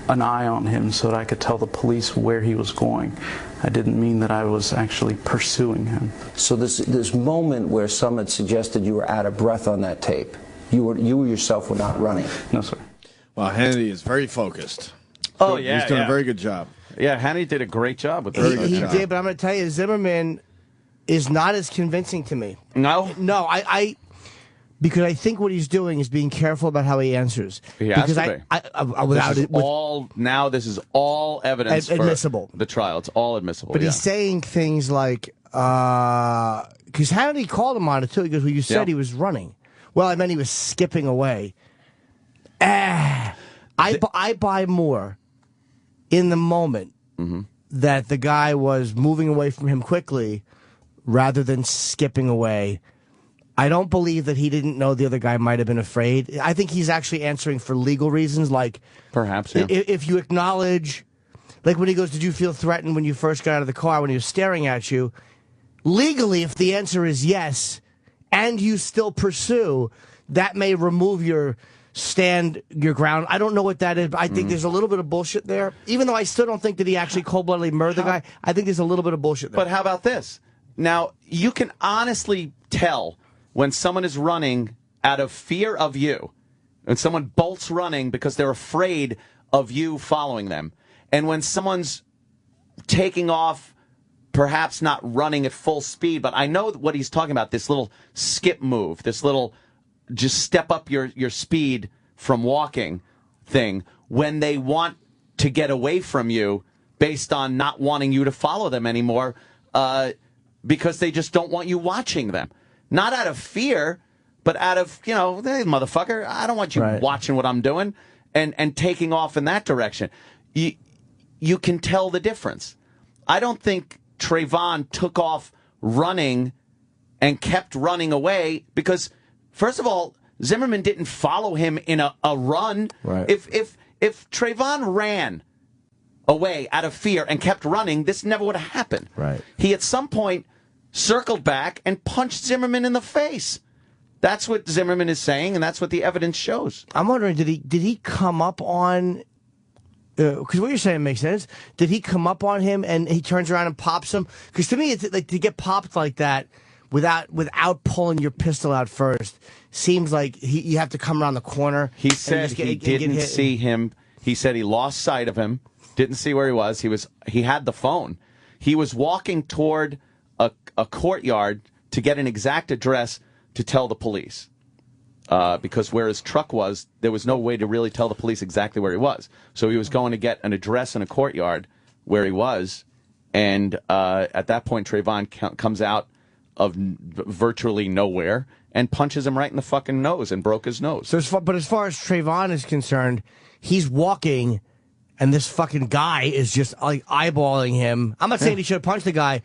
an eye on him so that I could tell the police where he was going. I didn't mean that I was actually pursuing him. So this moment where some had suggested you were out of breath on that tape, you yourself were not running? No, sir. Well, Hannity is very focused. Oh, yeah. He's doing a very good job. Yeah, Hannity did a great job with this. He did, but I'm going to tell you, Zimmerman is not as convincing to me. No? No, because I think what he's doing is being careful about how he answers. He has because to be. Now this is all evidence admissible for the trial. It's all admissible. But he's saying things like, because Hannity called him on it too. He goes, well, you said he was running. Well, I meant he was skipping away. I buy more in the moment that the guy was moving away from him quickly rather than skipping away. I don't believe that he didn't know the other guy might have been afraid. I think he's actually answering for legal reasons, like perhaps if you acknowledge, like when he goes, did you feel threatened when you first got out of the car when he was staring at you? Legally, if the answer is yes, and you still pursue, that may remove your ground. I don't know what that is, but I think there's a little bit of bullshit there. Even though I still don't think that he actually cold-bloodedly murdered the guy, I think there's a little bit of bullshit there. But how about this? Now, you can honestly tell when someone is running out of fear of you, and someone bolts running because they're afraid of you following them, and when someone's taking off, perhaps not running at full speed, but I know what he's talking about, this little skip move, this little just step up your speed from walking thing, when they want to get away from you based on not wanting you to follow them anymore, because they just don't want you watching them. Not out of fear, but out of, hey, motherfucker, I don't want you watching what I'm doing and taking off in that direction. You can tell the difference. I don't think Trayvon took off running and kept running away because, first of all, Zimmerman didn't follow him in a run. Right. If Trayvon ran away out of fear and kept running, this never would have happened. Right. He, at some point, circled back and punched Zimmerman in the face. That's what Zimmerman is saying, and that's what the evidence shows. I'm wondering, did he come up on? Because what you're saying makes sense. Did he come up on him and he turns around and pops him? Because to me, it's like to get popped like that without pulling your pistol out first seems like you have to come around the corner. He said he didn't see him. He said he lost sight of him. Didn't see where he was. He had the phone. He was walking toward a courtyard to get an exact address to tell the police. Because where his truck was, there was no way to really tell the police exactly where he was. So he was going to get an address in a courtyard where he was. And at that point, Trayvon comes out of virtually nowhere and punches him right in the fucking nose and broke his nose. But as far as Trayvon is concerned, he's walking, and this fucking guy is just like eyeballing him. I'm not saying he should have punched the guy,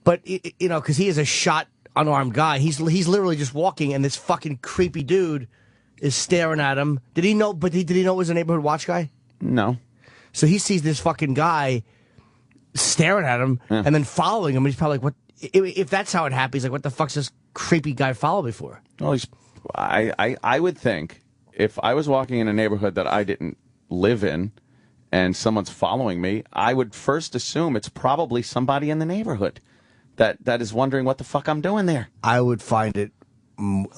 but because he is a shot unarmed guy. He's literally just walking, and this fucking creepy dude is staring at him. Did he know? But did he know it was a neighborhood watch guy? No. So he sees this fucking guy staring at him and then following him. And he's probably like, "What?" If that's how it happened, he's like, "What the fuck's this creepy guy follow me for?" Well, I would think if I was walking in a neighborhood that I didn't live in, and someone's following me, I would first assume it's probably somebody in the neighborhood that is wondering what the fuck I'm doing there. I would find it,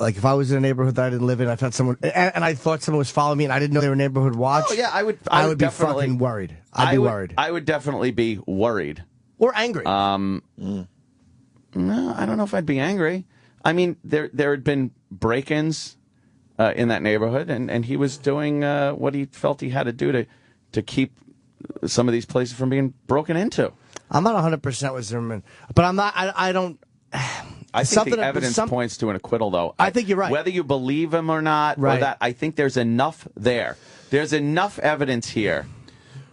like, if I was in a neighborhood that I didn't live in, I thought someone, and I thought someone was following me, and I didn't know they were neighborhood watch. Oh yeah, I would be definitely fucking worried. I'd be worried. I would definitely be worried or angry. No, I don't know if I'd be angry. I mean, there had been break-ins in that neighborhood, and he was doing what he felt he had to do to keep some of these places from being broken into. I'm not 100% with Zimmerman, but I'm not. I don't. I think the evidence points to an acquittal, though. I think you're right. Whether you believe him or not, right. or that, I think there's enough there. There's enough evidence here,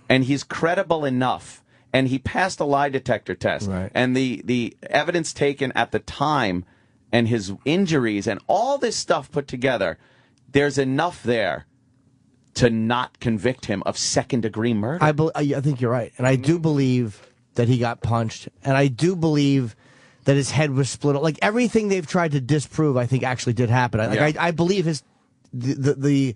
and he's credible enough, and he passed a lie detector test, right. and the evidence taken at the time, and his injuries, and all this stuff put together, there's enough there to not convict him of second-degree murder. I think you're right, and I do believe that he got punched, and I do believe that his head was split. Like everything they've tried to disprove, I think actually did happen. I believe the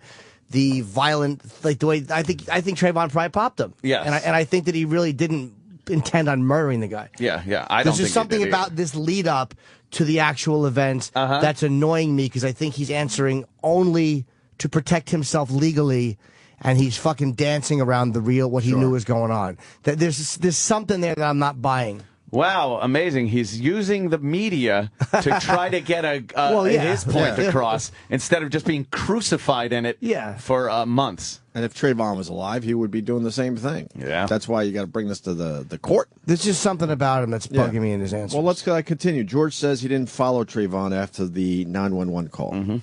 violent, like the way I think Trayvon probably popped him. Yes, and I think that he really didn't intend on murdering the guy. Yeah. There's just something about this lead up to the actual event that's annoying me because I think he's answering only to protect himself legally. And he's fucking dancing around what he knew was going on. There's something there that I'm not buying. Wow, amazing. He's using the media to try to get his point across instead of just being crucified in it for months. And if Trayvon was alive, he would be doing the same thing. Yeah. That's why you got to bring this to the court. There's just something about him that's bugging me in his answers. Well, let's continue. George says he didn't follow Trayvon after the 911 call. Mm-hmm.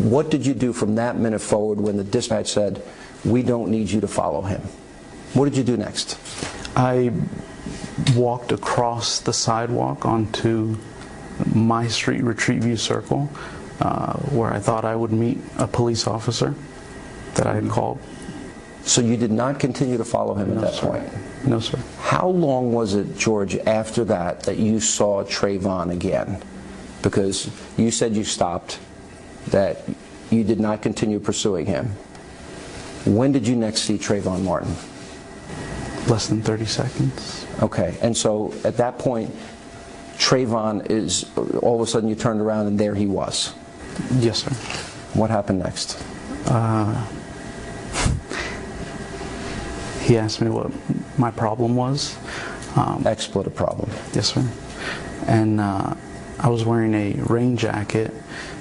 What did you do from that minute forward when the dispatch said, "We don't need you to follow him"? What did you do next? I walked across the sidewalk onto my street, Retreat View Circle, where I thought I would meet a police officer that I had called. So you did not continue to follow him at that point? No, sir. How long was it, George, after that you saw Trayvon again? Because you said you stopped, that you did not continue pursuing him. When did you next see Trayvon Martin? Less than 30 seconds. Okay, and so at that point, Trayvon is, all of a sudden you turned around and there he was? Yes, sir. What happened next? He asked me what my problem was. Expletive problem. Yes, sir. And I was wearing a rain jacket,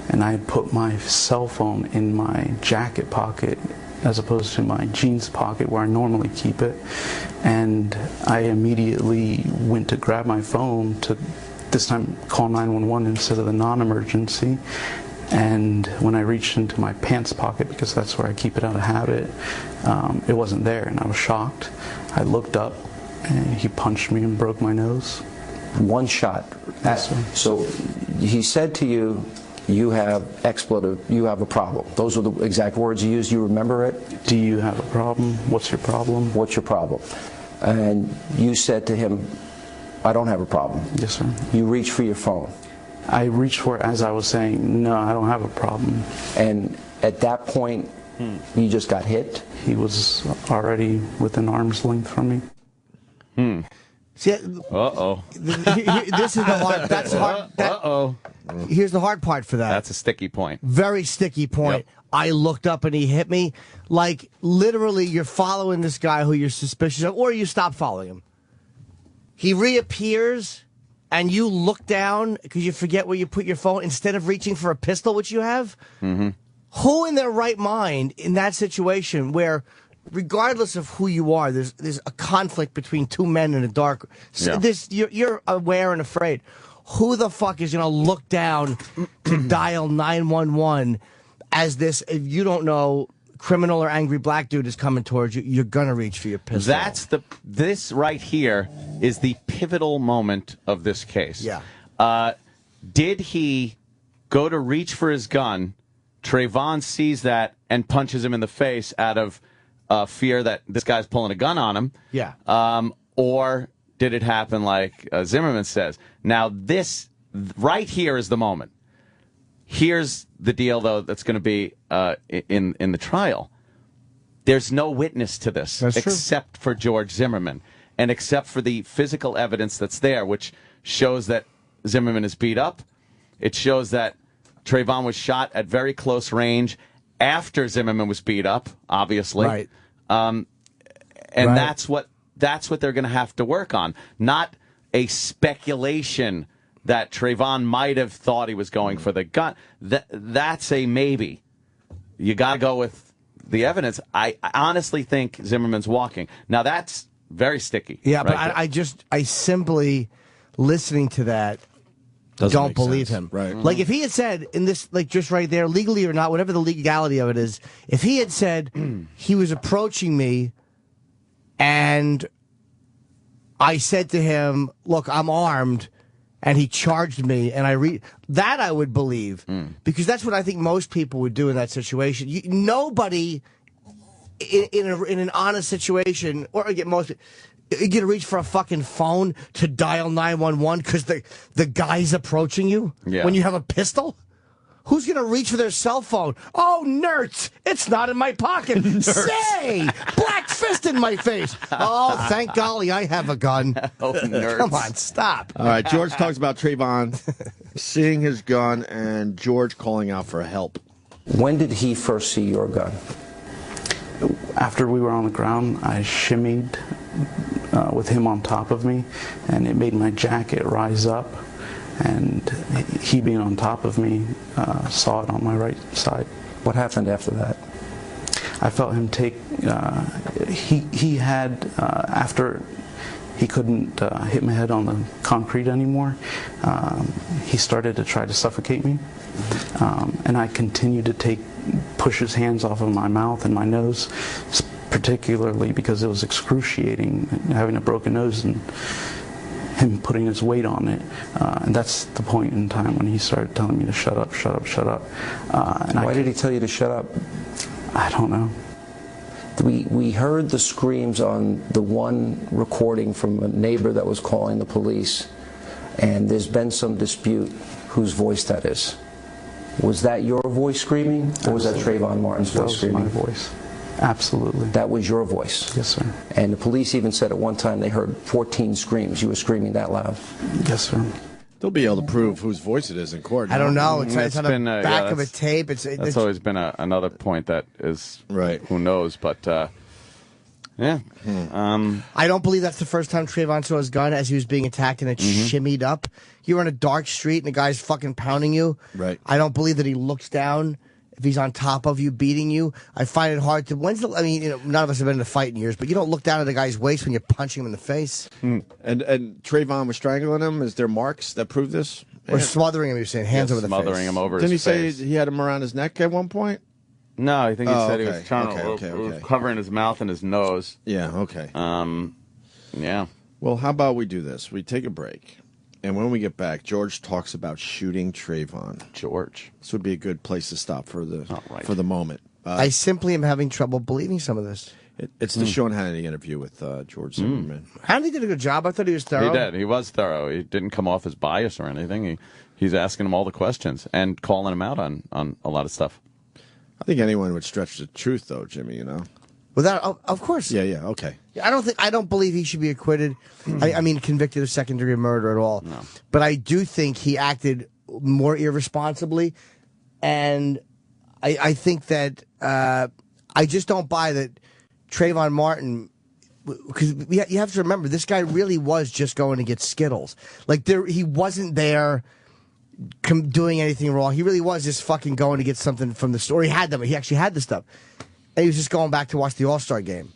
and I had put my cell phone in my jacket pocket as opposed to my jeans pocket where I normally keep it. And I immediately went to grab my phone to this time call 911 instead of the non-emergency. And when I reached into my pants pocket, because that's where I keep it out of habit, it wasn't there, and I was shocked. I looked up, and he punched me and broke my nose. One shot. Yes, sir. So he said to you, "You have expletive, you have a problem." Those were the exact words you used. You remember it? Do you have a problem? What's your problem? What's your problem? And you said to him, "I don't have a problem." Yes, sir. You reached for your phone. I reached for it as I was saying, "No, I don't have a problem." And at that point, you just got hit? He was already within arm's length from me. See, uh-oh. This is the hard. That's hard. Uh-oh. Here's the hard part for that. That's a sticky point. Very sticky point. Yep. I looked up and he hit me. Like, literally, you're following this guy who you're suspicious of, or you stop following him. He reappears, and you look down because you forget where you put your phone instead of reaching for a pistol, which you have. Mm-hmm. Who in their right mind in that situation where, regardless of who you are, there's a conflict between two men in a dark. So you're aware and afraid. Who the fuck is going to look down to dial 911 as this? If you don't know, criminal or angry black dude is coming towards you, you're going to reach for your pistol. This right here is the pivotal moment of this case. Yeah. Did he go to reach for his gun? Trayvon sees that and punches him in the face out of fear that this guy's pulling a gun on him. Yeah. Or did it happen like Zimmerman says? Now, this right here is the moment. Here's the deal, though, that's going to be in the trial. There's no witness to this except for George Zimmerman and except for the physical evidence that's there, which shows that Zimmerman is beat up. It shows that Trayvon was shot at very close range after Zimmerman was beat up, obviously. Right. And that's what they're going to have to work on, not a speculation that Trayvon might have thought he was going for the gun. That's a maybe. You got to go with the evidence. I honestly think Zimmerman's walking. Now, that's very sticky. Yeah, but right I simply, listening to that, don't believe him. Right. Like, if he had said, in this, like, just right there, legally or not, whatever the legality of it is, if he had said he was approaching me and I said to him, look, I'm armed, and he charged me, and that I would believe, because that's what I think most people would do in that situation. Nobody in an honest situation, or again, most you get to reach for a fucking phone to dial 911 because the guy's approaching you when you have a pistol. Who's going to reach for their cell phone? Oh, nerds! It's not in my pocket. Say! Black fist in my face. Oh, thank golly, I have a gun. Oh, nerds. Come on, stop. All right, George talks about Trayvon seeing his gun and George calling out for help. When did he first see your gun? After we were on the ground, I shimmied with him on top of me, and it made my jacket rise up. And he, being on top of me, saw it on my right side. What happened after that? I felt him take. He had after he couldn't hit my head on the concrete anymore. He started to try to suffocate me, and I continued to push his hands off of my mouth and my nose, particularly because it was excruciating having a broken nose and him putting his weight on it. And that's the point in time when he started telling me to shut up, shut up, shut up. Why did he tell you to shut up? I don't know. We heard the screams on the one recording from a neighbor that was calling the police, and there's been some dispute whose voice that is. Was that your voice screaming, or was that Trayvon Martin's voice screaming? That was my voice. Absolutely. That was your voice? Yes, sir. And the police even said at one time they heard 14 screams. You were screaming that loud? Yes, sir. They'll be able to prove whose voice it is in court. I don't know. It's It's on been, the yeah, back of a that's- tape. That's always been another point that is right. Who knows? But yeah. I don't believe that's the first time Trayvon saw his gun as he was being attacked and it shimmied up. You're on a dark street and the guy's fucking pounding you. Right. I don't believe that he looks down if he's on top of you, beating you. I find it hard to. I mean, none of us have been in a fight in years, but you don't look down at the guy's waist when you're punching him in the face. And Trayvon was strangling him. Is there marks that prove this? Or smothering him, you're saying, hands over the face. Smothering him over Didn't his he face. say he had him around his neck at one point? No, I think he said he was okay, trying okay, to okay. covering his mouth and his nose. Yeah, okay. Yeah. Well, how about we do this? We take a break, and when we get back, George talks about shooting Trayvon. George. This would be a good place to stop for the right. for the moment. I simply am having trouble believing some of this. It's the Sean Hannity interview with George Zimmerman. Hannity did a good job. I thought he was thorough. He did. He was thorough. He didn't come off as biased or anything. He's asking him all the questions and calling him out on a lot of stuff. I think anyone would stretch the truth, though, Jimmy. You know. Without, of course. Yeah. Okay. I don't believe he should be acquitted. I mean, convicted of second-degree murder at all. No. But I do think he acted more irresponsibly, and I think that I just don't buy that Trayvon Martin. Because you have to remember, this guy really was just going to get Skittles. Like he wasn't there doing anything wrong. He really was just fucking going to get something from the store. He had them. He actually had the stuff. And he was just going back to watch the All-Star game.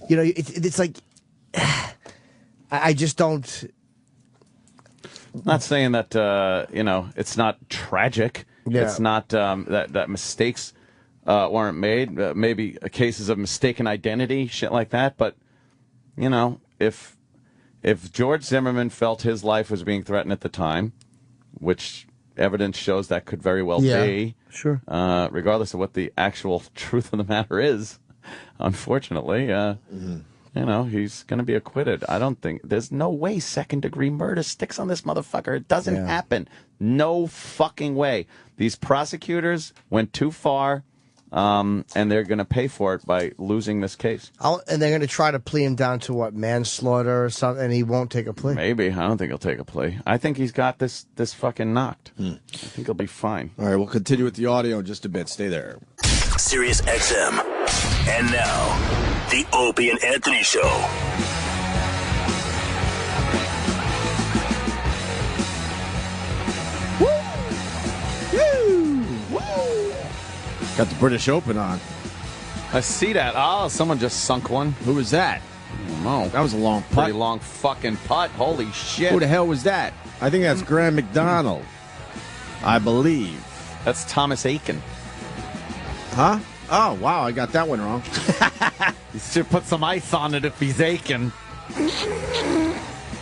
You know, it's like, I just don't. I'm not saying that, it's not tragic. Yeah. It's not that mistakes weren't made. Maybe cases of mistaken identity, shit like that. But, if George Zimmerman felt his life was being threatened at the time, which evidence shows that could very well Yeah, be. sure. Regardless of what the actual truth of the matter is, unfortunately, he's going to be acquitted. I don't think there's no way second-degree murder sticks on this motherfucker. It doesn't happen. No fucking way. These prosecutors went too far. And they're going to pay for it by losing this case. And they're going to try to plea him down to what, manslaughter or something, and he won't take a plea. Maybe. I don't think he'll take a plea. I think he's got this fucking knocked. I think he'll be fine. All right, we'll continue with the audio in just a bit. Stay there. Sirius XM. And now, the Opie and Anthony Show. Got the British Open on. I see that. Oh, someone just sunk one. Who was that? I don't know. That was a long putt. Pretty long fucking putt. Holy shit. Who the hell was that? I think that's Graham McDonald. I believe. That's Thomas Aiken. Huh? Oh, wow. I got that one wrong. You should put some ice on it if he's aching.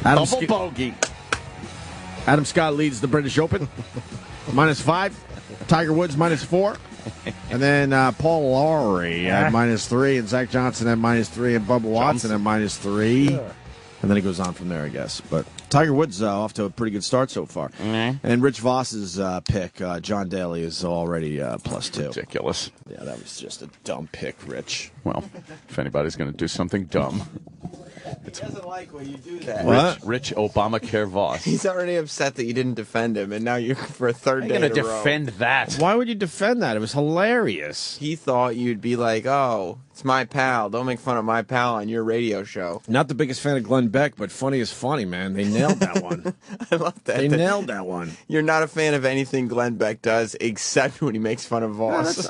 Double bogey. Adam Scott leads the British Open. -5. Tiger Woods -4. And then Paul Lawrie at -3, and Zach Johnson at -3, and Bubba Watson at -3. And then it goes on from there, I guess. But Tiger Woods off to a pretty good start so far. And Rich Voss's pick, John Daly, is already +2. Ridiculous. Yeah, that was just a dumb pick, Rich. Well, if anybody's going to do something dumb. He doesn't like when you do that. What? Rich Obamacare Voss. He's already upset that you didn't defend him, and now you're for a third day in a row. I'm going to defend that. Why would you defend that? It was hilarious. He thought you'd be like, oh, it's my pal. Don't make fun of my pal on your radio show. Not the biggest fan of Glenn Beck, but funny is funny, man. They nailed that one. I love that. They nailed that one. You're not a fan of anything Glenn Beck does, except when he makes fun of Voss.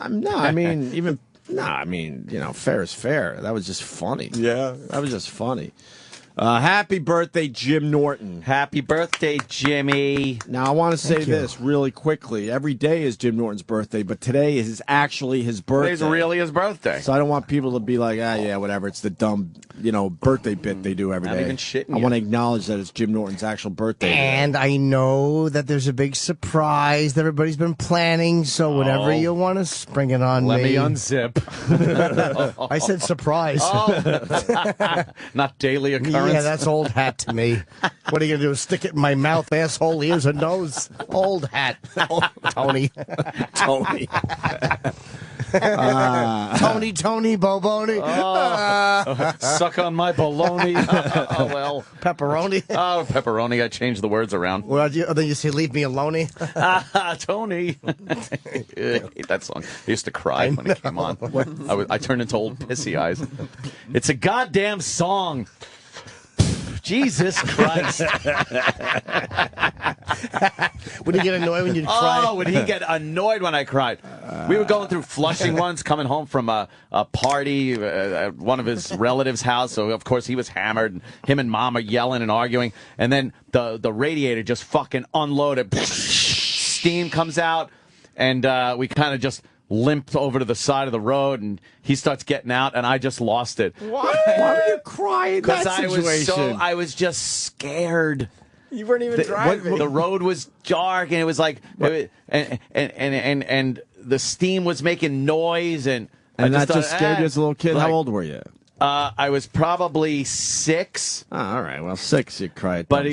Fair is fair. That was just funny. Yeah. That was just funny. Happy birthday, Jim Norton. Happy birthday, Jimmy. Now, I want to say this really quickly. Every day is Jim Norton's birthday, but today is actually his birthday. Today's really his birthday. So I don't want people to be like, yeah, whatever. It's the dumb, birthday bit they do every day. Not even shitting I you. want to acknowledge that it's Jim Norton's actual birthday. And I know that there's a big surprise that everybody's been planning, so whatever you want to spring it on Let me me. unzip. I said surprise. Not daily occurrence. Yeah, that's old hat to me. What are you going to do? Stick it in my mouth, asshole, ears, and nose? Old hat. Tony. Tony. Tony, Boboni. Suck on my bologna. Oh, well. Pepperoni. Oh, pepperoni. I changed the words around. Well, then you say, leave me alone. Tony. I hate that song. I used to cry when it came on. I turned into old pissy eyes. It's a goddamn song. Jesus Christ. Would he get annoyed when you cried? Oh, would he get annoyed when I cried? We were going through Flushing once, coming home from a party at one of his relatives' house. So, of course, he was hammered. And him and Mom are yelling and arguing. And then the radiator just fucking unloaded. Steam comes out. And we kind of just limped over to the side of the road, and he starts getting out, and I just lost it. Why were you crying in that situation? I was just scared. You weren't even driving. The road was dark, and it was like, and the steam was making noise, and that just scared you as a little kid. How old were you? I was probably 6. Oh, all right. Well, 6, you cried. But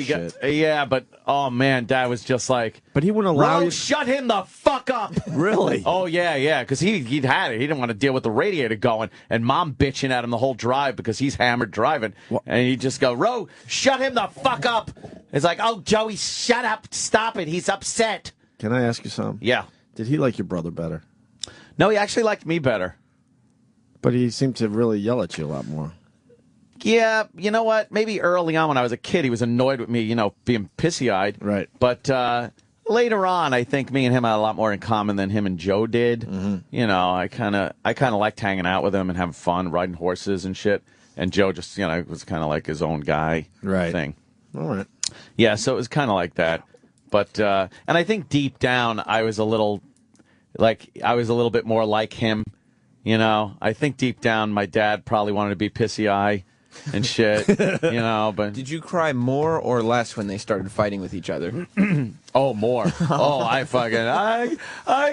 but oh man, Dad was just like. But he wouldn't allow you. Shut him the fuck up. Really? Oh yeah, because he'd had it. He didn't want to deal with the radiator going, and Mom bitching at him the whole drive because he's hammered driving, and he'd just go, "Ro, shut him the fuck up." It's like, "Oh, Joey, shut up, stop it. He's upset." Can I ask you something? Yeah. Did he like your brother better? No, he actually liked me better. But he seemed to really yell at you a lot more. Yeah, you know what? Maybe early on when I was a kid, he was annoyed with me, being pissy-eyed. Right. But later on, I think me and him had a lot more in common than him and Joe did. Mm-hmm. I kind of liked hanging out with him and having fun, riding horses and shit. And Joe just, was kind of like his own guy thing. All right. Yeah, so it was kind of like that. But and I think deep down, I was a little bit more like him. I think deep down, my dad probably wanted to be pissy eye. and shit, you know. But did you cry more or less when they started fighting with each other? Oh, more. Oh, I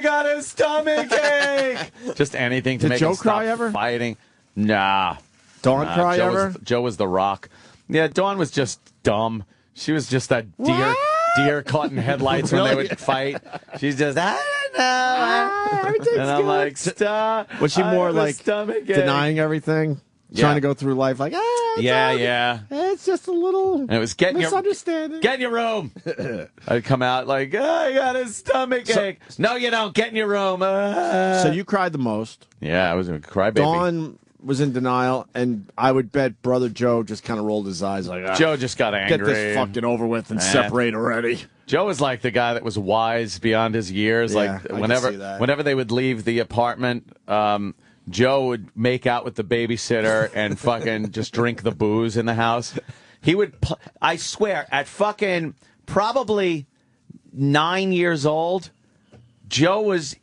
got a stomach ache. Just anything to Did make Joe him stop cry ever? fighting. Nah. Dawn cry Joe ever? Joe was the rock. Yeah, Dawn was just dumb. She was just that deer caught in headlights when they would fight. She's just, I don't know. And I'm like, stop. Was she more like stomach ache. denying everything? Yeah. Trying to go through life like, Yeah. It's just a little And it was get in your room. I'd come out like, I got a stomach ache. No, you don't. Get in your room. So you cried the most. Yeah, I was going to cry, baby. Dawn was in denial, and I would bet Brother Joe just kind of rolled his eyes like, Joe just got angry. Get this fucking over with and separate already. Joe was like the guy that was wise beyond his years. Yeah, like I can see that. whenever they would leave the apartment, Joe would make out with the babysitter and fucking just drink the booze in the house. He would, I swear, at fucking probably 9 years old, Joe was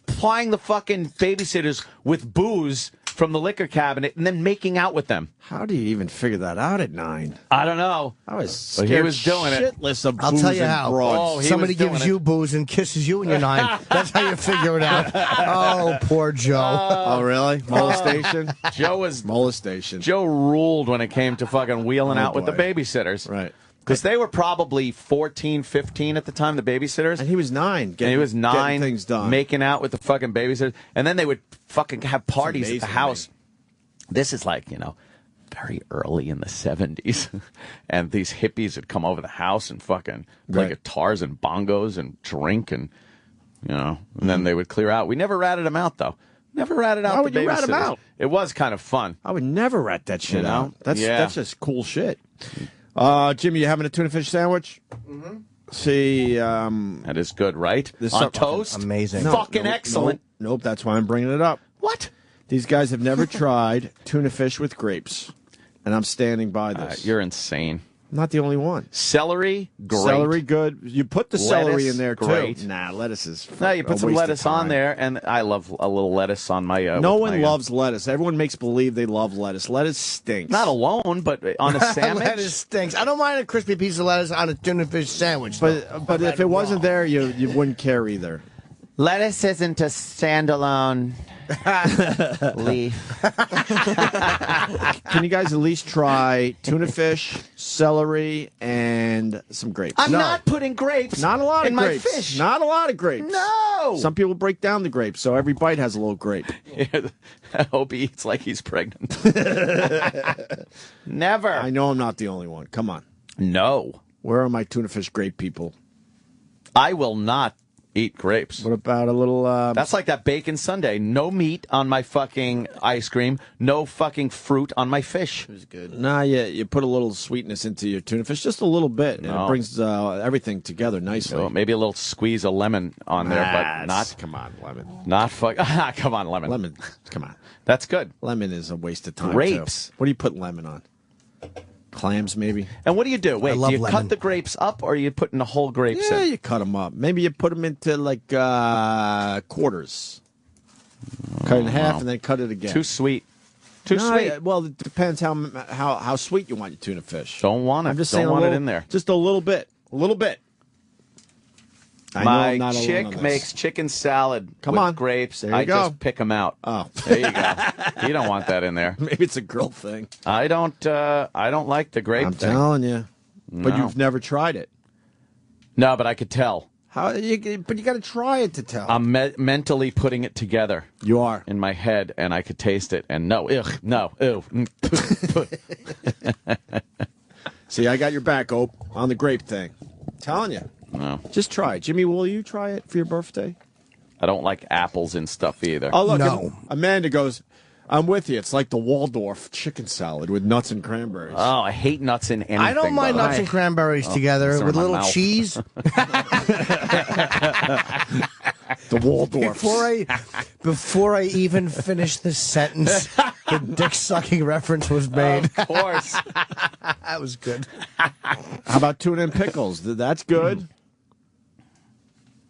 plying the fucking babysitters with booze from the liquor cabinet and then making out with them. How do you even figure that out at 9? I don't know. I was scared he was doing shitless of I'll booze tell you and how. broads. Somebody gives you booze and kisses you when you're 9. That's how you figure it out. Oh, poor Joe. Oh, really? Molestation? Joe was molestation. Joe ruled when it came to fucking wheeling out with the babysitters. Right. Because they were probably 14, 15 at the time, the babysitters. And he was 9. And he was 9, getting things done. making out with the fucking babysitters. And then they would fucking have parties at the house. This is like, very early in the 70s. And these hippies would come over the house and fucking play guitars and bongos and drink and, and then they would clear out. We never ratted them out, though. Never ratted out Why the would you rat them babysitters. out? It was kind of fun. I would never rat that shit out. That's just cool shit. Jimmy, you having a tuna fish sandwich? Mm-hmm. See, that is good, right? On toast? Amazing. Fucking excellent. Nope, that's why I'm bringing it up. What? These guys have never tried tuna fish with grapes, and I'm standing by this. You're insane. I'm not the only one. Celery, great. Celery, good. You put the celery in there, too. Great. Nah, lettuce is No, you put some lettuce on there, and I love a little lettuce on my... no one loves lettuce. Everyone makes believe they love lettuce. Lettuce stinks. Not alone, but on a sandwich. Lettuce stinks. I don't mind a crispy piece of lettuce on a tuna fish sandwich. But if it wasn't there, you wouldn't care either. Lettuce isn't a standalone leaf. Can you guys at least try tuna fish, celery, and some grapes? I'm not putting grapes Not a lot in of grapes. my fish. Not a lot of grapes. No. Some people break down the grapes, so every bite has a little grape. I hope he eats like he's pregnant. Never. I know I'm not the only one. Come on. No. Where are my tuna fish grape people? I will not eat grapes. What about a little... That's like that bacon sundae. No meat on my fucking ice cream. No fucking fruit on my fish. It was good. Nah, you put a little sweetness into your tuna fish, just a little bit, and it brings everything together nicely. So maybe a little squeeze of lemon on there, but not... Come on, lemon. Not come on, lemon. Lemon. Come on. That's good. Lemon is a waste of time, Grapes. too. What do you put lemon on? Clams, maybe? And what do you do? Wait, do you lemon. cut the grapes up, or are you putting the whole grapes Yeah, in? you cut them up. Maybe you put them into, like, quarters. Cut it in half and then cut it again. Too sweet. Too sweet. Well, it depends how sweet you want your tuna fish. Don't want it. I'm just Don't saying want a it little, in there. Just a little bit. A little bit. I know I'm My not alone on chick this. makes chicken salad Come with on. grapes. There you I go. just pick them out. Oh. There you go. You don't want that in there. Maybe it's a girl thing. I don't like the grape I'm thing. telling you. But No. you've never tried it. No, but I could tell. But you got to try it to tell. I'm mentally putting it together. You are. In my head, and I could taste it. And no, ew. See, I got your back, Ope, on the grape thing. I'm telling you. No. Just try it. Jimmy, will you try it for your birthday? I don't like apples and stuff either. Oh, look. No. Amanda goes, I'm with you. It's like the Waldorf chicken salad with nuts and cranberries. Oh, I hate nuts in anything. I don't mind though. nuts and cranberries together they're in with a my little mouth. cheese. The Waldorf. Before I even finished the sentence, the dick sucking reference was made. Of course. That was good. How about tuna and pickles? That's good.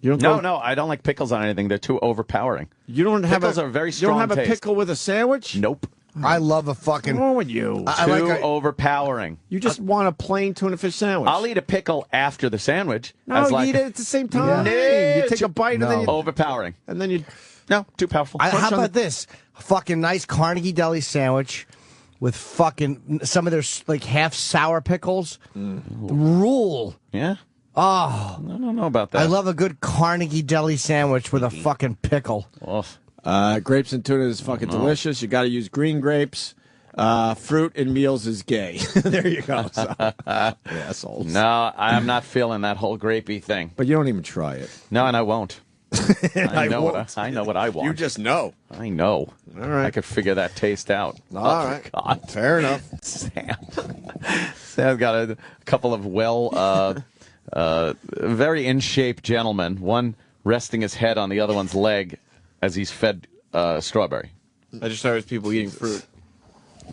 You don't No, go- no, I don't like pickles on anything. They're too overpowering. You don't have Pickles a, are very You strong don't have taste. a pickle with a sandwich? Nope. I love a fucking. What's wrong with you? Too overpowering. You just want a plain tuna fish sandwich. I'll eat a pickle after the sandwich. No, like you eat it at the same time. No, You take a bite and then you... Overpowering. And then you... No, too powerful. How about this? A fucking nice Carnegie Deli sandwich with fucking some of their like half sour pickles. Rule. Yeah. Oh. I don't know about that. I love a good Carnegie Deli sandwich with a fucking pickle. Grapes and tuna is fucking delicious. You got to use green grapes. Fruit in meals is gay. There you go. So, assholes. No, I'm not feeling that whole grapey thing. But you don't even try it. No, and I won't. I know what I want. You just know. I know. All right. I could figure that taste out. All right. God. Fair enough. Sam's got a couple of very in shape gentlemen. One resting his head on the other one's leg as he's fed strawberry. I just started people eating fruit.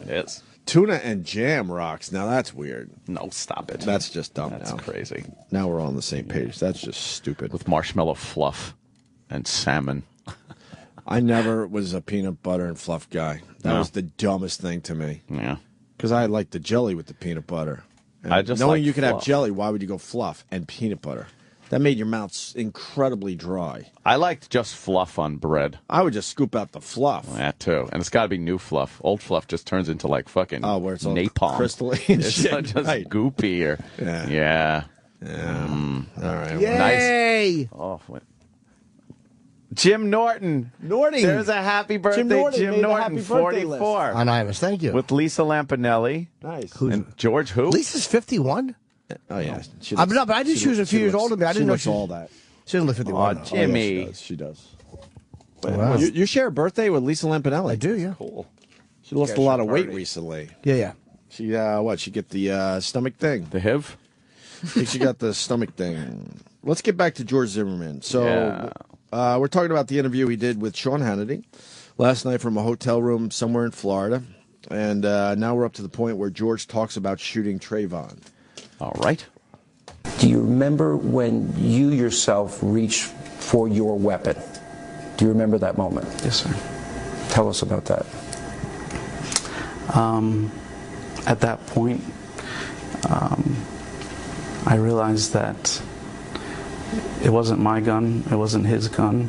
It is. Tuna and jam rocks. Now that's weird. No, stop it. That's just dumb. That's crazy. Now we're all on the same page. That's just stupid. With marshmallow fluff and salmon. I never was a peanut butter and fluff guy. That was the dumbest thing to me. Yeah. Because I like the jelly with the peanut butter. And I just knowing like you could have fluff. jelly, why would you go fluff and peanut butter? That made your mouth incredibly dry. I liked just fluff on bread. I would just scoop out the fluff. That too. And it's got to be new fluff. Old fluff just turns into like fucking where it's all napalm. crystalline It's shit. just Right. goopy. Or, yeah. All right. Yay! Nice. Oh, what? Jim Norton. There's a happy birthday, Jim made a Norton, happy birthday list. 44. Anonymous, thank you. With Lisa Lampanelli. Nice. And George who? Lisa's 51? Oh, yeah. But I did choose a few years older than me. I didn't know she all that. She doesn't look 51. Oh, Jimmy. Oh, yeah, she does. Wow. You share a birthday with Lisa Lampanelli? I do, yeah. Cool. She lost a lot of weight recently. Yeah. She, she get the stomach thing? The HIV? I think she got the stomach thing. Let's get back to George Zimmerman. So, we're talking about the interview he did with Sean Hannity last night from a hotel room somewhere in Florida. And now we're up to the point where George talks about shooting Trayvon. All right. Do you remember when you yourself reached for your weapon? Do you remember that moment? Yes, sir. Tell us about that. At that point, I realized that it wasn't my gun, it wasn't his gun,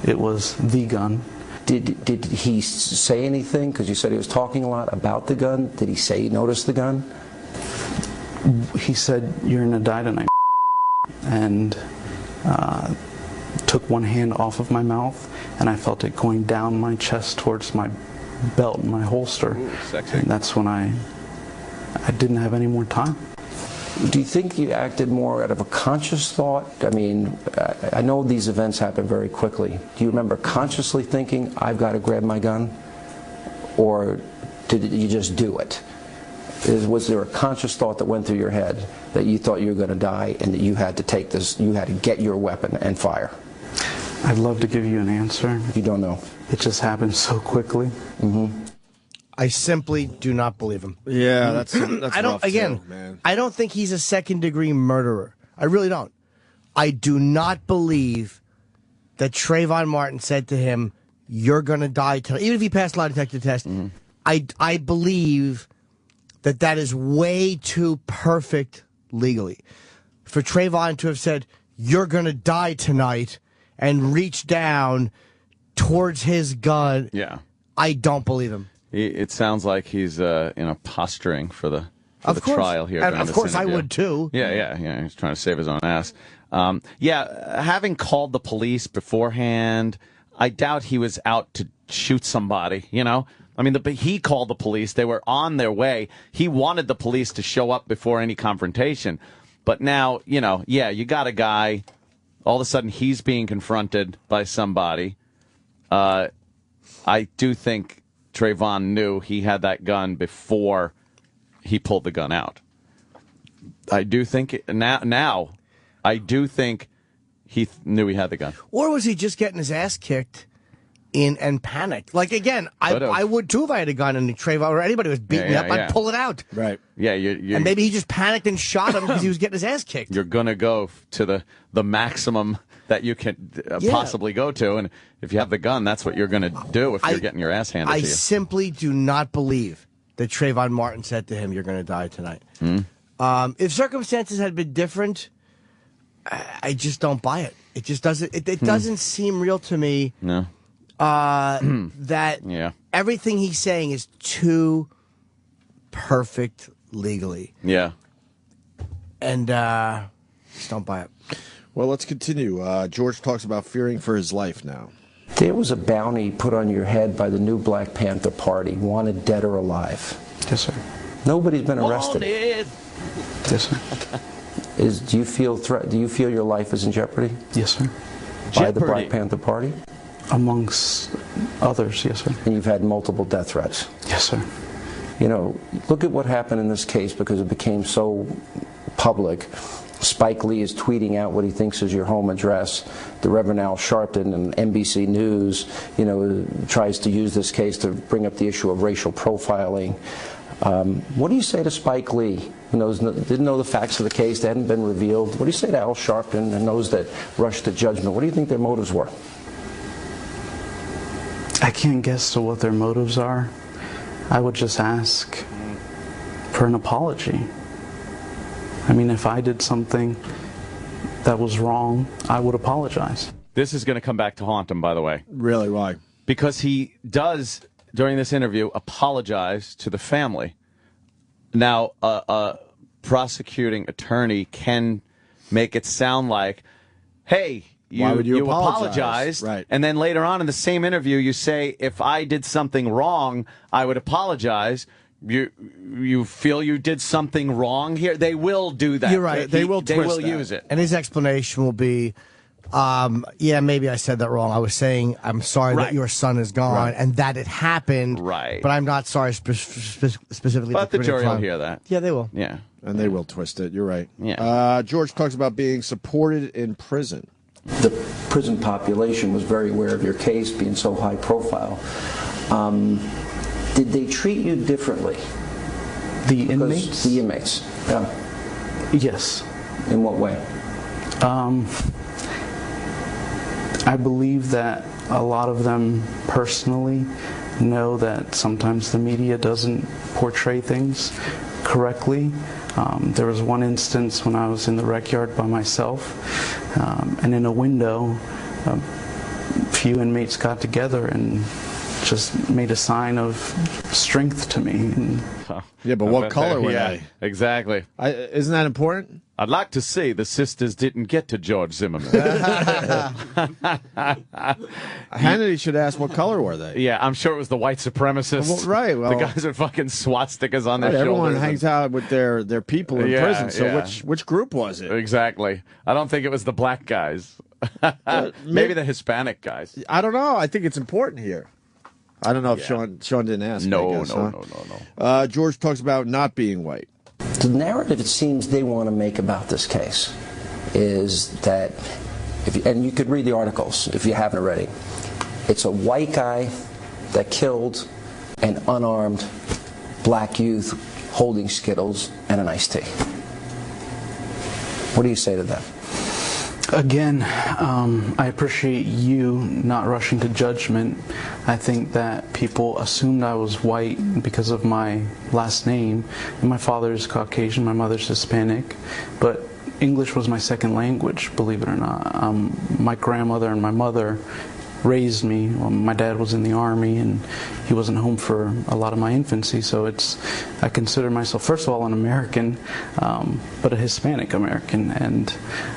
it was the gun. Did he say anything? Because you said he was talking a lot about the gun. Did he say he noticed the gun? He said, "You're gonna die tonight," and took one hand off of my mouth, and I felt it going down my chest towards my belt, my holster. Ooh, sexy. And that's when I didn't have any more time. Do you think you acted more out of a conscious thought? I mean, I know these events happen very quickly. Do you remember consciously thinking, I've got to grab my gun? Or did you just do it? Was there a conscious thought that went through your head that you thought you were going to die and that you had to take this, you had to get your weapon and fire? I'd love to give you an answer. You don't know. It just happened so quickly. Mm-hmm. I simply do not believe him. Yeah, that's I don't. rough Again, too, man. I don't think he's a second-degree murderer. I really don't. I do not believe that Trayvon Martin said to him, "You're going to die tonight." Even if he passed a lie detector test, I believe that is way too perfect legally for Trayvon to have said, "You're going to die tonight," and reach down towards his gun. Yeah. I don't believe him. It sounds like he's posturing for the trial here. And during of this course, interview. I would too. Yeah. He's trying to save his own ass. Having called the police beforehand, I doubt he was out to shoot somebody. You know, I mean, he called the police. They were on their way. He wanted the police to show up before any confrontation. But now, you got a guy. All of a sudden, he's being confronted by somebody. I do think Trayvon knew he had that gun before he pulled the gun out. I do think now I do think he knew he had the gun. Or was he just getting his ass kicked and panicked? Like, again, I would too if I had a gun and Trayvon or anybody was beating me up. I'd pull it out. Right. Yeah. And maybe he just panicked and shot him because he was getting his ass kicked. You're going to go to the maximum that you can possibly go to. And if you have the gun, that's what you're going to do if you're getting your ass handed to you. I simply do not believe that Trayvon Martin said to him, "You're going to die tonight." If circumstances had been different, I just don't buy it. It just doesn't. It doesn't seem real to me. No. That everything he's saying is too perfect legally. Yeah. And just don't buy it. Well, let's continue. George talks about fearing for his life now. There was a bounty put on your head by the new Black Panther Party, wanted dead or alive. Yes, sir. Nobody's been arrested. Wanted. Yes, sir. Do you feel your life is in jeopardy? Yes, sir. By the Black Panther Party? Amongst others, yes, sir. And you've had multiple death threats? Yes, sir. You know, look at what happened in this case because it became so public. Spike Lee is tweeting out what he thinks is your home address. The Reverend Al Sharpton and NBC News, tries to use this case to bring up the issue of racial profiling. What do you say to Spike Lee, who didn't know the facts of the case, they hadn't been revealed? What do you say to Al Sharpton and those that rushed to judgment? What do you think their motives were? I can't guess to what their motives are. I would just ask for an apology. I mean, if I did something that was wrong, I would apologize. This is going to come back to haunt him, by the way. Really? Why? Because he does, during this interview, apologize to the family. Now, a prosecuting attorney can make it sound like, hey, why would you apologize? Right. And then later on in the same interview, you say, if I did something wrong, I would apologize. You feel you did something wrong here? They will do that. You're right. They will use it. And his explanation will be, maybe I said that wrong. I was saying I'm sorry that your son is gone and that it happened. Right. But I'm not sorry specifically. But the jury will hear that. Yeah, they will. Yeah. And they will twist it. You're right. Yeah. George talks about being supported in prison. The prison population was very aware of your case being so high profile. Did they treat you differently? The inmates? The inmates, yeah. Yes. In what way? I believe that a lot of them personally know that sometimes the media doesn't portray things correctly. There was one instance when I was in the rec yard by myself, and in a window, a few inmates got together and just made a sign of strength to me. Yeah, but what color were they? Exactly. Isn't that important? I'd like to say the sisters didn't get to George Zimmerman. Hannity should ask what color were they? Yeah, I'm sure it was the white supremacists. Well, right. Well, the guys with fucking SWAT stickers on their shoulders. Everyone hangs out with their people in prison, so which group was it? Exactly. I don't think it was the black guys. Maybe the Hispanic guys. I don't know. I think it's important here. I don't know if Sean didn't ask. No. George talks about not being white. The narrative it seems they want to make about this case is that, and you could read the articles if you haven't already, it's a white guy that killed an unarmed black youth holding Skittles and an iced tea. What do you say to that? Again, I appreciate you not rushing to judgment. I think that people assumed I was white because of my last name. And my father is Caucasian, my mother's Hispanic, but English was my second language, believe it or not. My grandmother and my mother raised me. My dad was in the Army and he wasn't home for a lot of my infancy, so I consider myself first of all an American, but a Hispanic American, and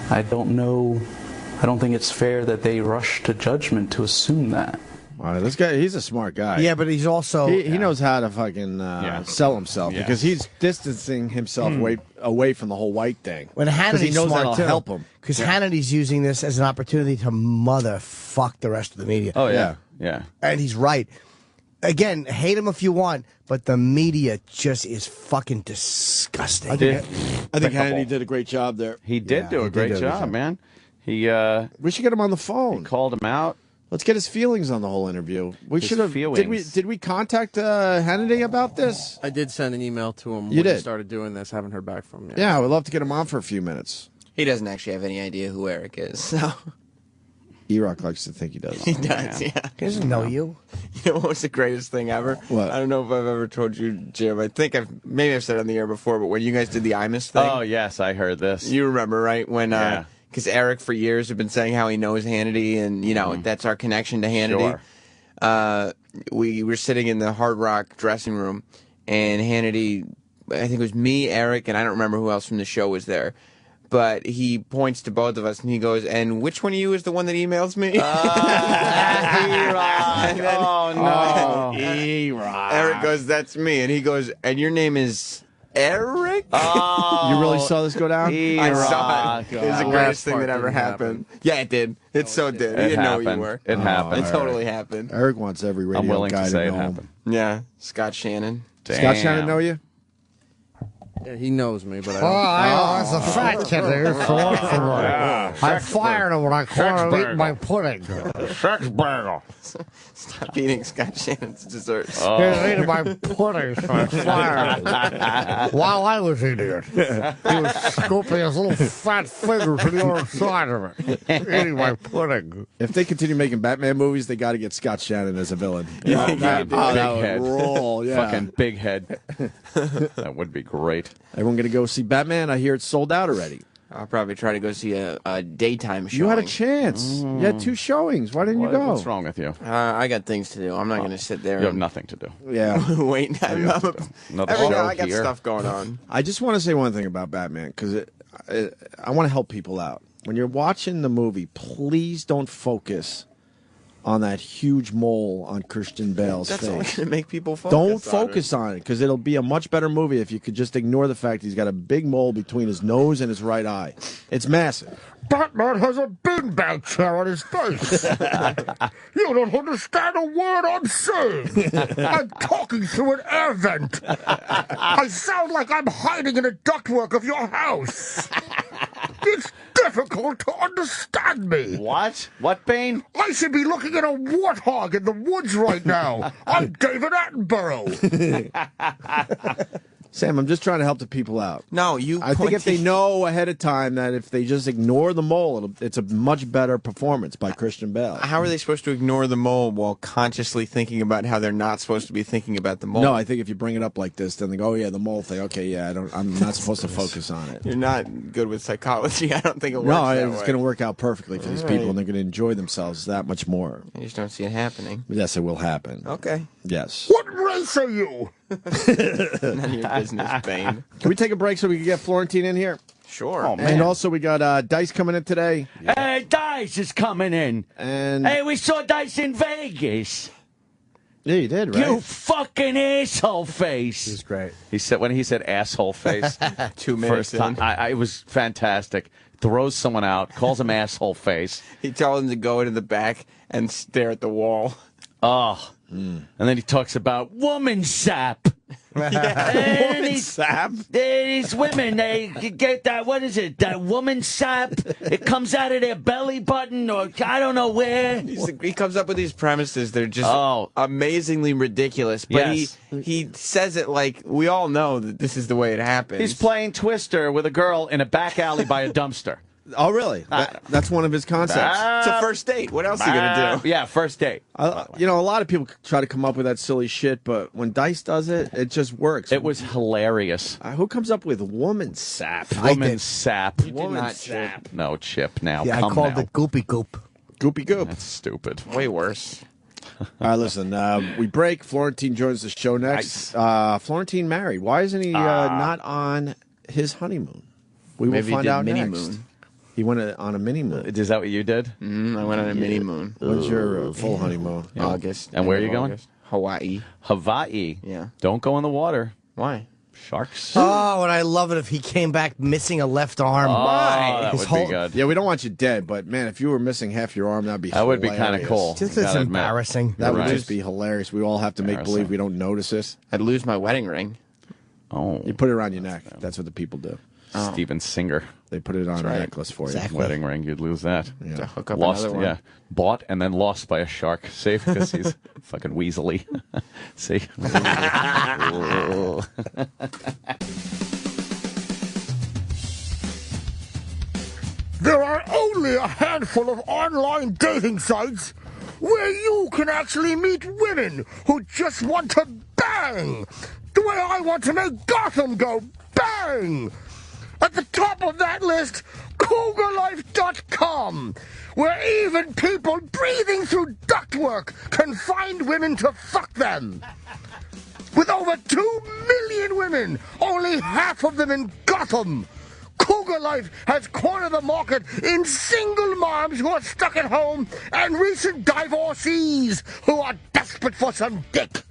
I don't think it's fair that they rush to judgment to assume that. All right, this guy, he's a smart guy. Yeah, but he's also... He knows how to fucking sell himself because he's distancing himself away from the whole white thing. When Hannity's he knows smart that'll too, help him. Because Hannity's using this as an opportunity to motherfuck the rest of the media. Oh, yeah. And he's right. Again, hate him if you want, but the media just is fucking disgusting. I think Hannity did a great job there. He did do a great job, man. We should get him on the phone. He called him out. Let's get his feelings on the whole interview. We should have. Did we contact Hannity about this? I did send an email to him when he started doing this. Haven't heard back from him yet. Yeah, we'd love to get him on for a few minutes. He doesn't actually have any idea who Eric is. So E-Rock likes to think he does. He does, yeah. He doesn't know you. You know what was the greatest thing ever? What? I don't know if I've ever told you, Jim. I think maybe I've said it on the air before, but when you guys did the Imus thing. Oh, yes, I heard this. You remember, right? When, because Eric for years had been saying how he knows Hannity, and, you know, that's our connection to Hannity. Sure. We were sitting in the Hard Rock dressing room, and Hannity, I think it was me, Eric, and I don't remember who else from the show was there. But he points to both of us, and he goes, "And which one of you is the one that emails me?" Oh, no. E-Rock. Eric goes, "That's me." And he goes, "And your name is Eric?" Oh, you really saw this go down? I saw it. It was the greatest thing that ever happened. Yeah, it did. It so did. He didn't know who you were. It happened. It totally happened. Eric wants every radio I'm willing guy to say know it him. happened. Yeah, Scott Shannon. Damn. Scott Shannon know you? Yeah, he knows me, but I Oh, don't. it's a fat kid there. I fired him when I caught him eating my pudding. Sex bagel. Stop eating Scott Shannon's desserts. He was eating my pudding, so I fired him. While I was eating it, he was scooping his little fat finger to the other side of it, eating my pudding. If they continue making Batman movies, they got to get Scott Shannon as a villain. Yeah, that big would head. roll, yeah. Fucking big head. That would be great. Everyone going to go see Batman? I hear it's sold out already. I'll probably try to go see a daytime show. You had a chance. You had 2 showings. Why didn't you go? What's wrong with you? I got things to do. I'm not going to sit there. You have nothing to do. Yeah. Wait, every now I got stuff going on. I just want to say one thing about Batman, because I want to help people out. When you're watching the movie, please don't focus on that huge mole on Christian Bale's That's face. only going to make people focus Don't focus on it, because it'll be a much better movie if you could just ignore the fact he's got a big mole between his nose and his right eye. It's massive. Batman has a beanbag chair on his face. You don't understand a word I'm saying. I'm talking through an air vent. I sound like I'm hiding in a ductwork of your house. It's difficult to understand me. What? What, Bane? I should be looking at a warthog in the woods right now. I'm David Attenborough. Sam, I'm just trying to help the people out. No, I think if they know ahead of time that if they just ignore the mole, it's a much better performance by Christian Bale. How are they supposed to ignore the mole while consciously thinking about how they're not supposed to be thinking about the mole? No, I think if you bring it up like this, then they go, "Oh yeah, the mole thing. Okay, yeah, I'm not supposed to focus on it." You're not good with psychology. I don't think it works. No, that it's way. going to work out perfectly for these All people, right. and they're going to enjoy themselves that much more. I just don't see it happening. Yes, it will happen. Okay. Yes. What race are you? None of your business, Bane. Can we take a break so we can get Florentine in here? Sure. Oh, man. And also, we got Dice coming in today. Hey, Dice is coming in. And hey, we saw Dice in Vegas. Yeah, you did, right? You fucking asshole face. He's great. He said when he said asshole face 2 minutes first time, in. it was fantastic. Throws someone out, calls him asshole face. He told him to go into the back and stare at the wall. Oh. And then he talks about woman sap. And these women, they get that, what is it, that woman sap? It comes out of their belly button or I don't know where. He comes up with these premises. They're just amazingly ridiculous. But Yes. he says it like we all know that this is the way it happens. He's playing Twister with a girl in a back alley by a dumpster. Oh, really? That's one of his concepts. It's a first date. What else are you going to do? Yeah, first date. You know, a lot of people try to come up with that silly shit, but when Dice does it, it just works. It was hilarious. Who comes up with woman sap? Woman sap. Woman sap. No, Chip, now. Yeah, I come called now. it Goopy Goop. Goopy Goop. That's stupid. Way worse. All right, listen. We break. Florentine joins the show next. Florentine married. Why isn't he not on his honeymoon? We Maybe will find he did out mini next. moon. He went on a mini moon. Is that what you did? I went on a mini moon. When's your full honeymoon? August. And where are end you of going? August. Hawaii. Hawaii. Yeah. Don't go in the water. Why? Sharks. Oh, and I love it if he came back missing a left arm. Oh, that His would whole- be good. Yeah, we don't want you dead, but man, if you were missing half your arm, that'd be That would be hilarious. kind of cool. Just Gotta it's admit. embarrassing. That would Right. just be hilarious. We all have to make believe we don't notice it. I'd lose my wedding ring. Oh. You put it around your neck. That's what the people do. Steven Singer. They put it on a right. necklace for you. Exactly. Wedding ring, you'd lose that. Yeah. To hook up Lost, another one. yeah. Bought and then lost by a shark. Safe because he's fucking weaselly. See? There are only only a handful of online dating sites where you can actually meet women who just want to bang the way I want to make Gotham go bang. At the top of that list, cougarlife.com, where even people breathing through ductwork can find women to fuck them. With over 2 million women, only half of them in Gotham, Cougar Life has cornered the market in single moms who are stuck at home and recent divorcees who are desperate for some dick.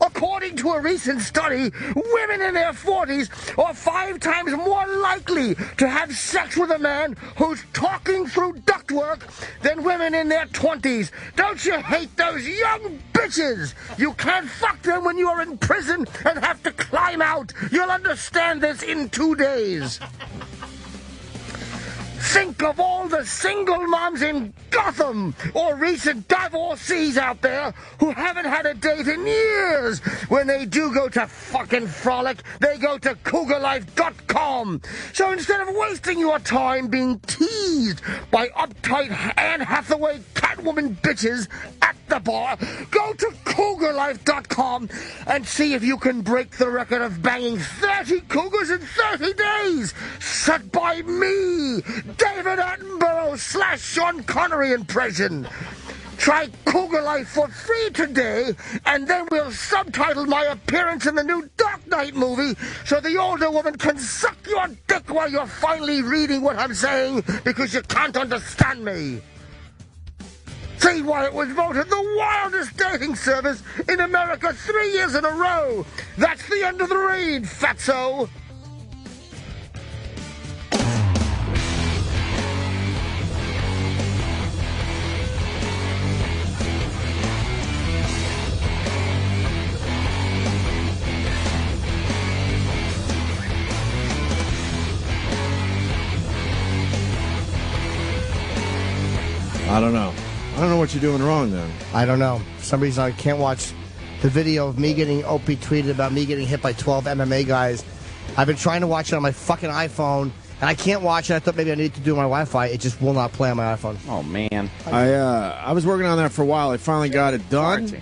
According to a recent study, women in their 40s are 5 times more likely to have sex with a man who's talking through ductwork than women in their 20s. Don't you hate those young bitches? You can't fuck them when you're in prison and have to climb out. You'll understand this in 2 days. Think of all the single moms in Gotham or recent divorcees out there who haven't had a date in years. When they do go to fucking frolic, they go to cougarlife.com. So instead of wasting your time being teased by uptight Anne Hathaway Catwoman bitches at the bar, go to cougarlife.com and see if you can break the record of banging 30 cougars in 30 days. Set by me, David Attenborough / Sean Connery impression. Try Cougar Life for free today, and then we'll subtitle my appearance in the new Dark Knight movie so the older woman can suck your dick while you're finally reading what I'm saying because you can't understand me. See why it was voted the wildest dating service in America 3 years in a row. That's the end of the read, fatso. I don't know. I don't know what you're doing wrong then. I don't know. For some reason, I can't watch the video of me getting Opie tweeted about me getting hit by 12 MMA guys. I've been trying to watch it on my fucking iPhone, and I can't watch it. I thought maybe I needed to do my Wi-Fi. It just will not play on my iPhone. Oh, man. I was working on that for a while. I finally got it done.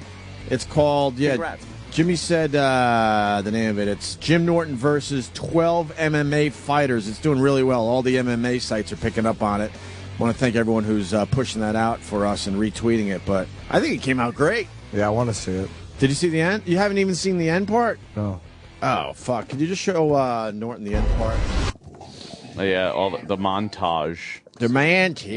It's called, Congrats. Jimmy said the name of it. It's Jim Norton versus 12 MMA fighters. It's doing really well. All the MMA sites are picking up on it. I want to thank everyone who's pushing that out for us and retweeting it, but I think it came out great. Yeah, I want to see it. Did you see the end? You haven't even seen the end part? No. Oh, fuck. Could you just show Norton the end part? Yeah, all the montage. The montage.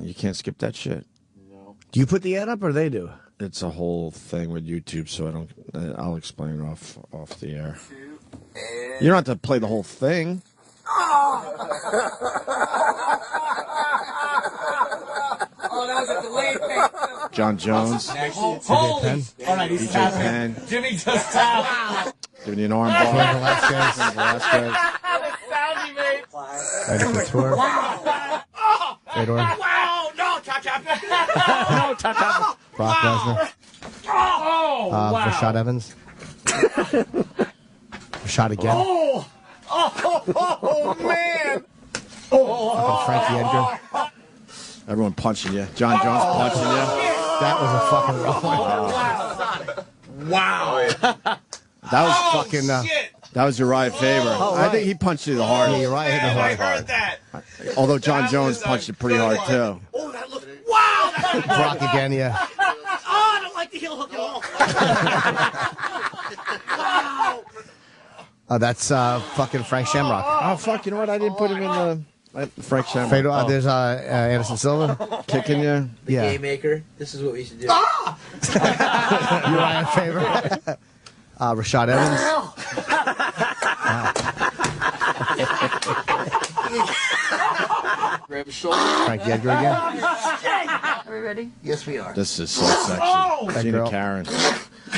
You can't skip that shit. No. Do you put the ad up or they do? It's a whole thing with YouTube, so I'll explain it off the air. You don't have to play the whole thing. Oh, that was a delayed thing. John Jones. Holy! All right, he's Penn. Jimmy just tapped. Giving you an arm ball. Velasquez. Ready for tour. Fedor. Wow! No, Cha-Cha! No, Cha-Cha! Brock Lesnar. Oh, wow. Rashad Evans. Rashad again. Oh, man! Frankie Edgar. Everyone punching you. John Jones punching you. That was a fucking rough one. Wow. That was fucking. That was Uriah Faber. Oh, I right. think he punched you the hardest. Yeah, Uriah hit the hard. I heard that. Although John Jones punched it pretty hard too. Oh, that looked. Wow! Brock again, yeah. Oh, I don't like the heel hook at all. Wow! That's fucking Frank Shamrock. Oh fuck! You know what? I didn't put him in the Frank Shamrock. Fedor, there's Anderson Silva kicking you. Yeah. Game maker. This is what we should do. Uriah Faber. Rashad Evans. Grab his shoulder. Frankie Edgar again. Are we ready? Yes, we are. This is so sexy. Gina Karen.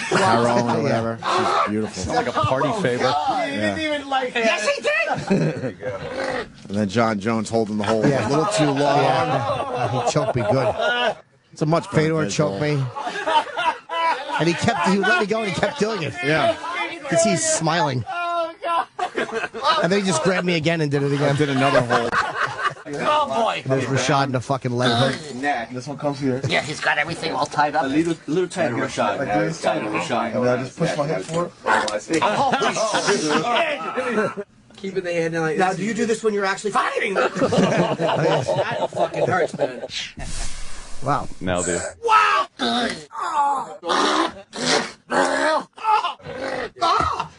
Carol or whatever. She's beautiful. It's like a party favor. He didn't even like it. Yes, he did! There you go. And then John Jones holding the hole a little too long. Yeah. He choked me good. It's a much better Fedor visual. choked me. And he let me go and he kept doing it. Yeah. Because he's smiling. Oh, God. And then he just grabbed me again and did it again. Did another hole. Oh, boy. There's Rashad in the fucking leg hook. This one comes here. Yeah, he's got everything all tied up. A little tighter, Rashad. Like this. Tighter, Rashad. And then I just push my hip forward. Keeping the hand in like Now, do you do this when you're actually fighting? That fucking hurts, man. Wow. Now, dude. Wow!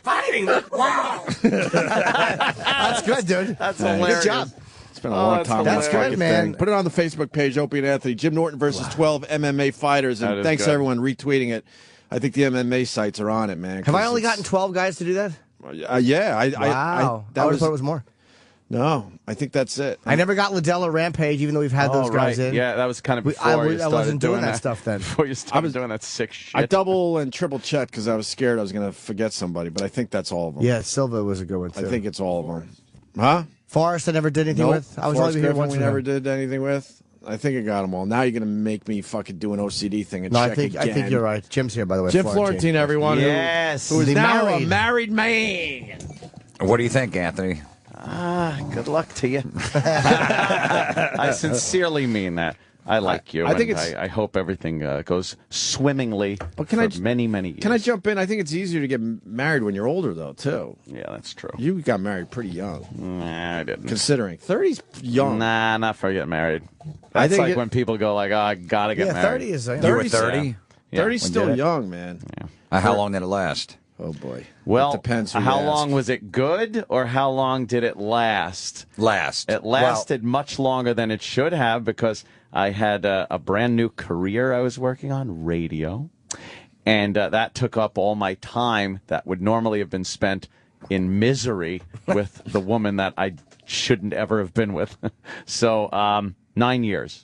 Fighting! Wow! That's good, dude. That's hilarious. Good job. It's been a long time. That's good, man. Put it on the Facebook page, Opie and Anthony. Jim Norton versus 12 MMA fighters. And thanks to everyone retweeting it. I think the MMA sites are on it, man. Have I only gotten 12 guys to do that? Yeah. Wow. I would have thought it was more. No, I think that's it. I never got Liddell or Rampage, even though we've had those guys in. Yeah, that was kind of before I wasn't doing that stuff then. Before you started doing that sick shit. I double and triple checked because I was scared I was going to forget somebody, but I think that's all of them. Yeah, Silva was a good one, too. I think it's all of them. Huh? Forrest I never did anything with. I was Forrest only here Griffin once we with never him. did anything with. I think I got them all. Now you're going to make me fucking do an OCD thing and No, check I think again. you're right. Jim's here, by the way. Jim Florentine, everyone. Yes. Who is The now married. a married man. What do you think, Anthony? Good luck to you. I sincerely mean that. I like you. I think I hope everything goes swimmingly for many, many years. Can I jump in? I think it's easier to get married when you're older, though, too. Yeah, that's true. You got married pretty young. Nah, I didn't. Considering 30's young. Nah, not for getting married. I That's think like when people go like, "Oh, I gotta get married." 30 is. You were 30? Yeah. 30's still young, man. Yeah. How long did it last? Oh, boy. Well, it depends who how you long ask. was it good, or how long did it last? It lasted much longer than it should have because I had a brand new career I was working on, radio, and that took up all my time that would normally have been spent in misery with the woman that I shouldn't ever have been with. So 9 years.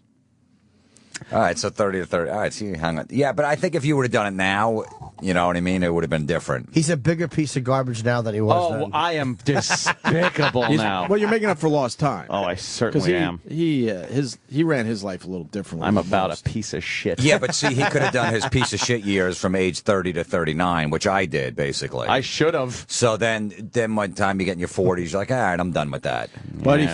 All right, so 30 to 30. All right, so you hung on. Yeah, but I think if you would have done it now, you know what I mean, it would have been different. He's a bigger piece of garbage now than he was then. I am despicable now. Well, you're making up for lost time. Oh, I certainly am. He ran his life a little differently. I'm about a piece of shit. Yeah, but see, he could have done his piece of shit years from age 30 to 39, which I did, basically. I should have. So then one time you get in your 40s, you're like, all right, I'm done with that. But he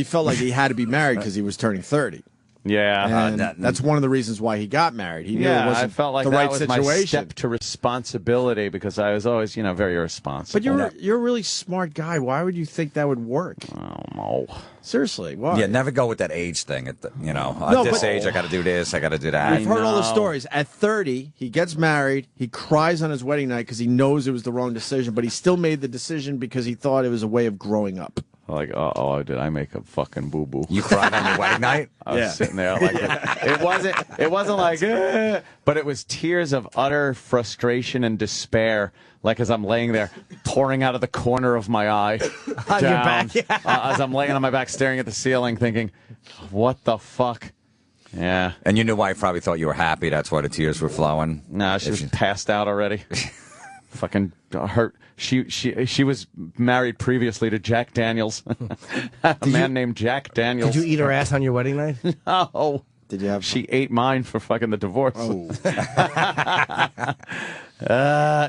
felt like he had to be married because he was turning 30. Yeah, and that's one of the reasons why he got married. He knew it wasn't I felt like the that right was situation. my step to responsibility because I was always, very irresponsible. But you're a really smart guy. Why would you think that would work? Oh no, seriously, why? Yeah, never go with that age thing. At this age, I got to do this, I got to do that. I've heard all the stories. At 30, he gets married. He cries on his wedding night because he knows it was the wrong decision, but he still made the decision because he thought it was a way of growing up. Like, did I make a fucking boo boo? You cried on your wedding night? I was sitting there like it wasn't like, but it was tears of utter frustration and despair. Like as I'm laying there, pouring out of the corner of my eye, On your back, as I'm laying on my back, staring at the ceiling, thinking, "What the fuck?" Yeah. And your new wife probably thought you were happy. That's why the tears were flowing. Nah, she was passed out already. Fucking hurt. She was married previously to Jack Daniels, a man named Jack Daniels. Did you eat her ass on your wedding night? No. Did you have? She ate mine for fucking the divorce. Oh.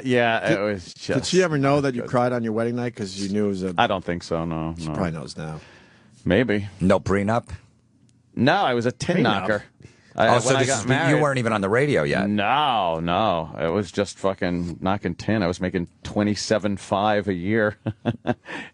Yeah, it was just. Did she ever know that you cried on your wedding night because you knew it was a? I don't think so. No. She probably knows now. Maybe. No prenup? No, I was a tin knocker. So you weren't even on the radio yet? No. It was just fucking knocking tin. I was making $27,500 a year.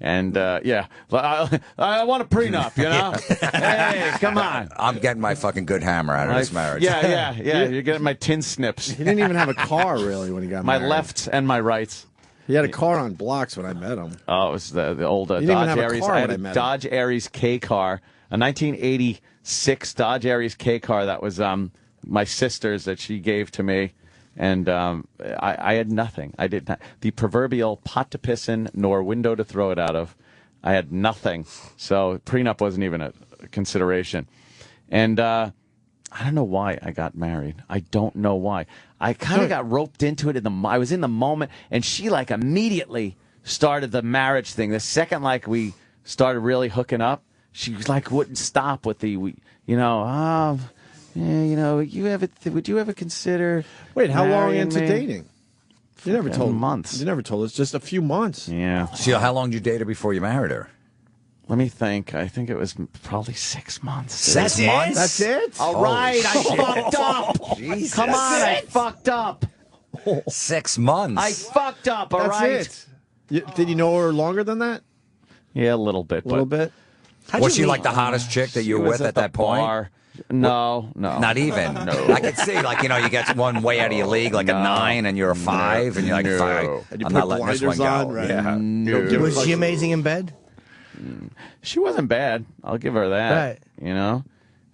And, I want a prenup, Hey, come on. I'm getting my fucking good hammer out of this marriage. Yeah. You're getting my tin snips. He didn't even have a car, really, when he got my married. My lefts and my rights. He had a car on blocks when I met him. Oh, it was the old He didn't even Dodge have a Aries. car I had when a I met him. Dodge Aries K car, a 1986 Dodge Aries K car that was my sister's that she gave to me, and I had nothing. I did not the proverbial pot to piss in nor window to throw it out of. I had nothing, so prenup wasn't even a consideration. And I don't know why I got married. I don't know why. I kind of got roped into it I was in the moment, and she like immediately started the marriage thing. The second like we started really hooking up, she like wouldn't stop with the would you ever consider? Wait, how long marrying into me? dating? You never told months. You never told us. Just a few months. Yeah. So how long did you date her before you married her? Let me think. I think it was probably 6 months. 6 months? That's it? All right, I fucked up. Jesus. Come on, I fucked up. 6 months. I fucked up, all right? That's it. Did you know her longer than that? Yeah, a little bit. A little bit? Was she like the hottest chick that you were with at that point? Bar. No. Not even. No. I could see, like, you get one way out of your league, like a 9, and you're a 5, and you're like, "Fine, And you I'm put not letting this one blinders go." on, right? Yeah. No. Was she amazing in bed? She wasn't bad. I'll give her that. Right. You know?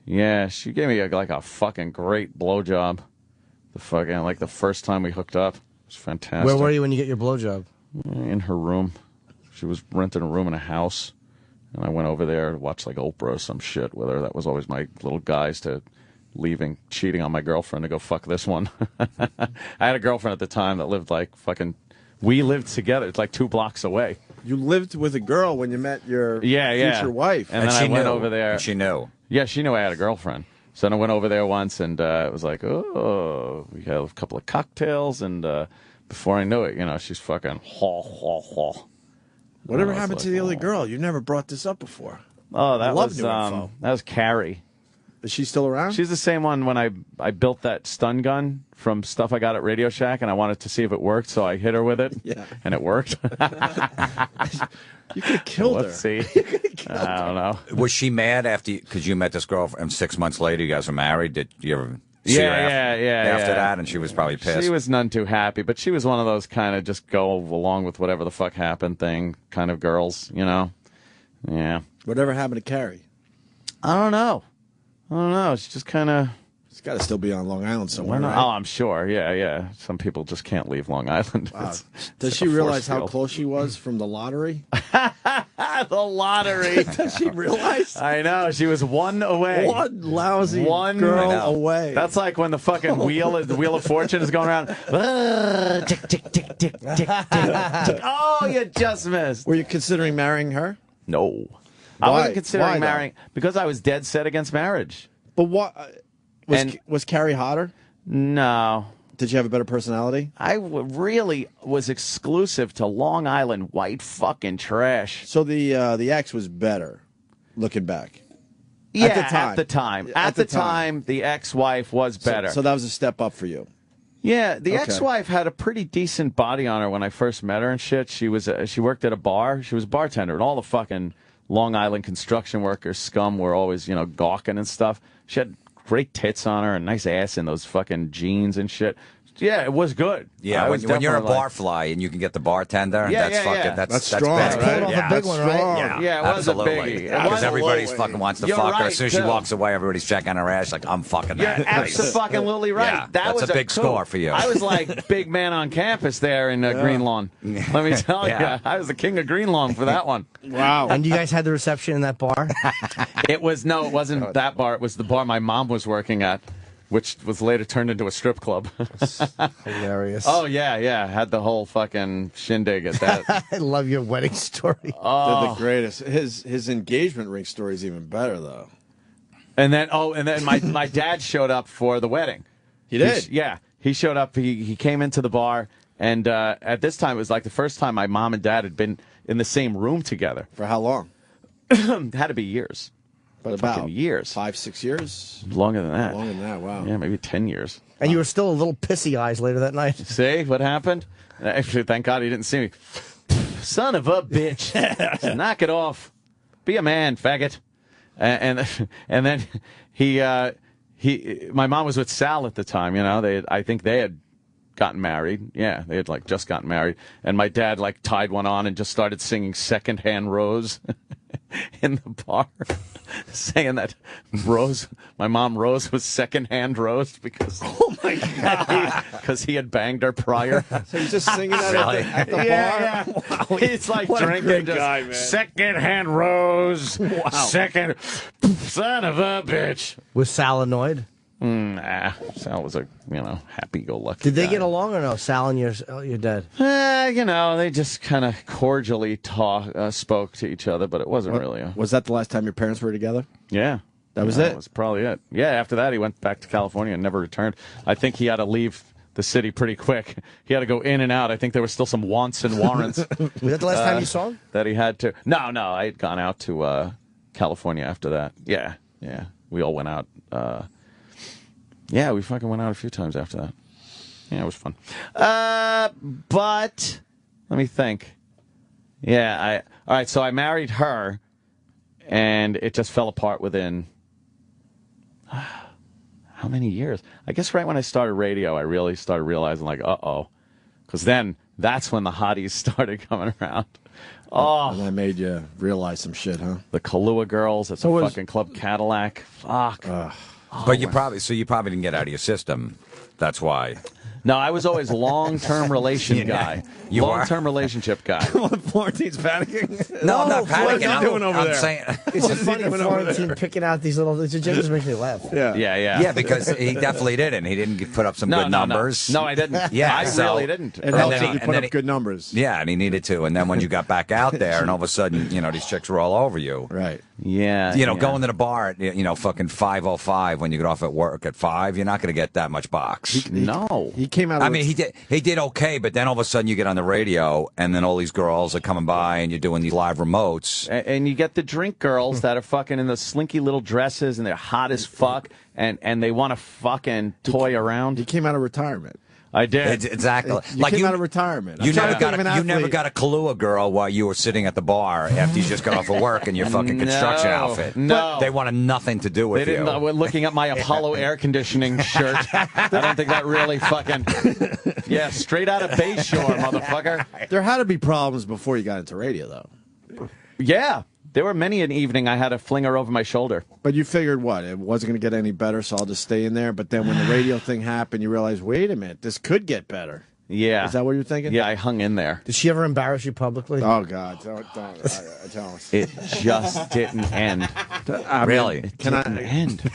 Yeah, she gave me like a fucking great blowjob. The first time we hooked up. It was fantastic. Where were you when you get your blowjob? In her room. She was renting a room in a house. And I went over there to watch like Oprah or some shit with her. That was always my little guise to cheating on my girlfriend to go fuck this one. I had a girlfriend at the time that lived we lived together. It's like 2 blocks away. You lived with a girl when you met your Yeah. future wife. And then she I went knew. over there. And she knew. Yeah, she knew I had a girlfriend. So then I went over there once, and it was like, oh, we had a couple of cocktails, and before I knew it, she's fucking Whatever happened to the other girl? You never brought this up before. Oh, that Love was new info. that was Carrie. Is she still around? She's the same one when I built that stun gun from stuff I got at Radio Shack, and I wanted to see if it worked, so I hit her with it, and it worked. You could have killed her. Let's see. I don't know. Was she mad because you met this girl, and 6 months later you guys were married? Did you ever see her after that? And she was probably pissed. She was none too happy, but she was one of those kind of just go along with whatever the fuck happened thing kind of girls, Yeah. Whatever happened to Carrie? I don't know. She just kind of... She's got to still be on Long Island somewhere, right? Oh, I'm sure. Yeah. Some people just can't leave Long Island. Wow. It's Does like she a realize force how field. close she was from the lottery? The lottery. Does she realize? I know. She was one away. One lousy One girl away. That's like when the fucking the wheel of fortune is going around. Tick, tick, tick, tick, tick, tick, tick. Oh, you just missed. Were you considering marrying her? No. Why? I wasn't considering Why, though? marrying because I was dead set against marriage. But what? Was Carrie hotter? No. Did you have a better personality? I really was exclusive to Long Island white fucking trash. So the ex was better, looking back. Yeah, at the time. At the time, the ex-wife was better. So that was a step up for you. Yeah, the Okay. ex-wife had a pretty decent body on her when I first met her and shit. She worked at a bar. She was a bartender, and all the fucking Long Island construction workers scum were always, gawking and stuff. She had great tits on her and nice ass in those fucking jeans and shit. Yeah, it was good. Yeah, when you're a barfly and you can get the bartender, that's strong, big. right? Pulled off a big one, right? Yeah, it was a absolutely. biggie. It Because was- everybody's fucking wants to You're fuck her. right, As soon as she too. walks away, everybody's checking her ass like, I'm fucking You're that. absolutely right. Yeah, that that's was a big coup. score for you. I was like big man on campus there in Green Lawn. Let me tell Yeah. you, I was the king of Green Lawn for that one. Wow. And you guys had the reception in that bar? It wasn't that bar. It was the bar my mom was working at, which was later turned into a strip club. Hilarious. Oh, yeah. Had the whole fucking shindig at that. I love your wedding story. They're Oh. the greatest. His engagement ring story is even better, though. And then my dad showed up for the wedding. He did? He showed up. He came into the bar, and at this time, it was like the first time my mom and dad had been in the same room together. For how long? Had to be years. But Fucking about years. 5-6 years? Longer than that. Longer than that, wow. Yeah, maybe 10 years. And you were still a little pissy eyes later that night. See what happened? Actually, thank God he didn't see me. Son of a bitch. Knock it off. Be a man, faggot. And then my mom was with Sal at the time, I think they had gotten married. Yeah, they had just gotten married. And my dad tied one on and just started singing Secondhand Rose in the bar. Saying that my mom Rose was secondhand Rose because because he had banged her prior. So he's just singing that at the bar? Yeah. Wow. He's like What a drinking great just guy, man. secondhand Rose. Wow. Second son of a bitch. Was Sal annoyed? Nah, Sal was a happy-go-lucky. Did they guy. get along or no? Sal and your dad? They just kind of cordially spoke to each other, but it wasn't really a... Was that the last time your parents were together? Yeah. That was it? That was probably it. Yeah, after that, he went back to California and never returned. I think he had to leave the city pretty quick. He had to go in and out. I think there were still some wants and warrants. Was that the last time you saw him? That he had to. No, I had gone out to California after that. Yeah. We all went out. We fucking went out a few times after that. Yeah, it was fun. But let me think. Yeah, all right, so I married her, and it just fell apart within how many years? I guess right when I started radio, I really started realizing, like, uh-oh. Because then that's when the hotties started coming around. Oh. And that made you realize some shit, huh? The Kahlua girls at the fucking Club Cadillac. Fuck. But you probably didn't get out of your system. That's why. No, I was always long-term relation guy. You long-term relationship guy. Florentine's panicking. No, I'm not panicking. What's he doing over there? Saying, it's just funny Florentine picking out these little. It just makes me laugh. Yeah, because he definitely didn't. He didn't put up some good numbers. No, I didn't. Yeah, I really didn't. It helps if you put up good numbers. Yeah, and he needed to. And then when you got back out there, and all of a sudden, these chicks were all over you. Right. Yeah. Going to the bar at fucking 5:05 when you get off at work at 5, you're not going to get that much box. No. He came out. I mean, he did okay, but then all of a sudden you get on the radio, and then all these girls are coming by, and you're doing these live remotes, and you get the drink girls that are fucking in the slinky little dresses, and they're hot as fuck, and they want to fucking toy around. He came out of retirement. I did. Exactly. You came out of retirement. You never got a Kahlua girl while you were sitting at the bar after you just got off of work in your fucking construction outfit. No. They wanted nothing to do with they you. We're looking at my Apollo air conditioning shirt. I don't think that really fucking... Yeah, straight out of Bayshore, motherfucker. There had to be problems before you got into radio, though. Yeah. There were many an evening I had to fling her over my shoulder. But you figured, what, it wasn't going to get any better, so I'll just stay in there. But then when the radio thing happened, you realized, wait a minute, this could get better. Yeah. Is that what you're thinking? Yeah, I hung in there. Did she ever embarrass you publicly? Oh, God. Don't tell us. It just didn't end. Really? Can I end?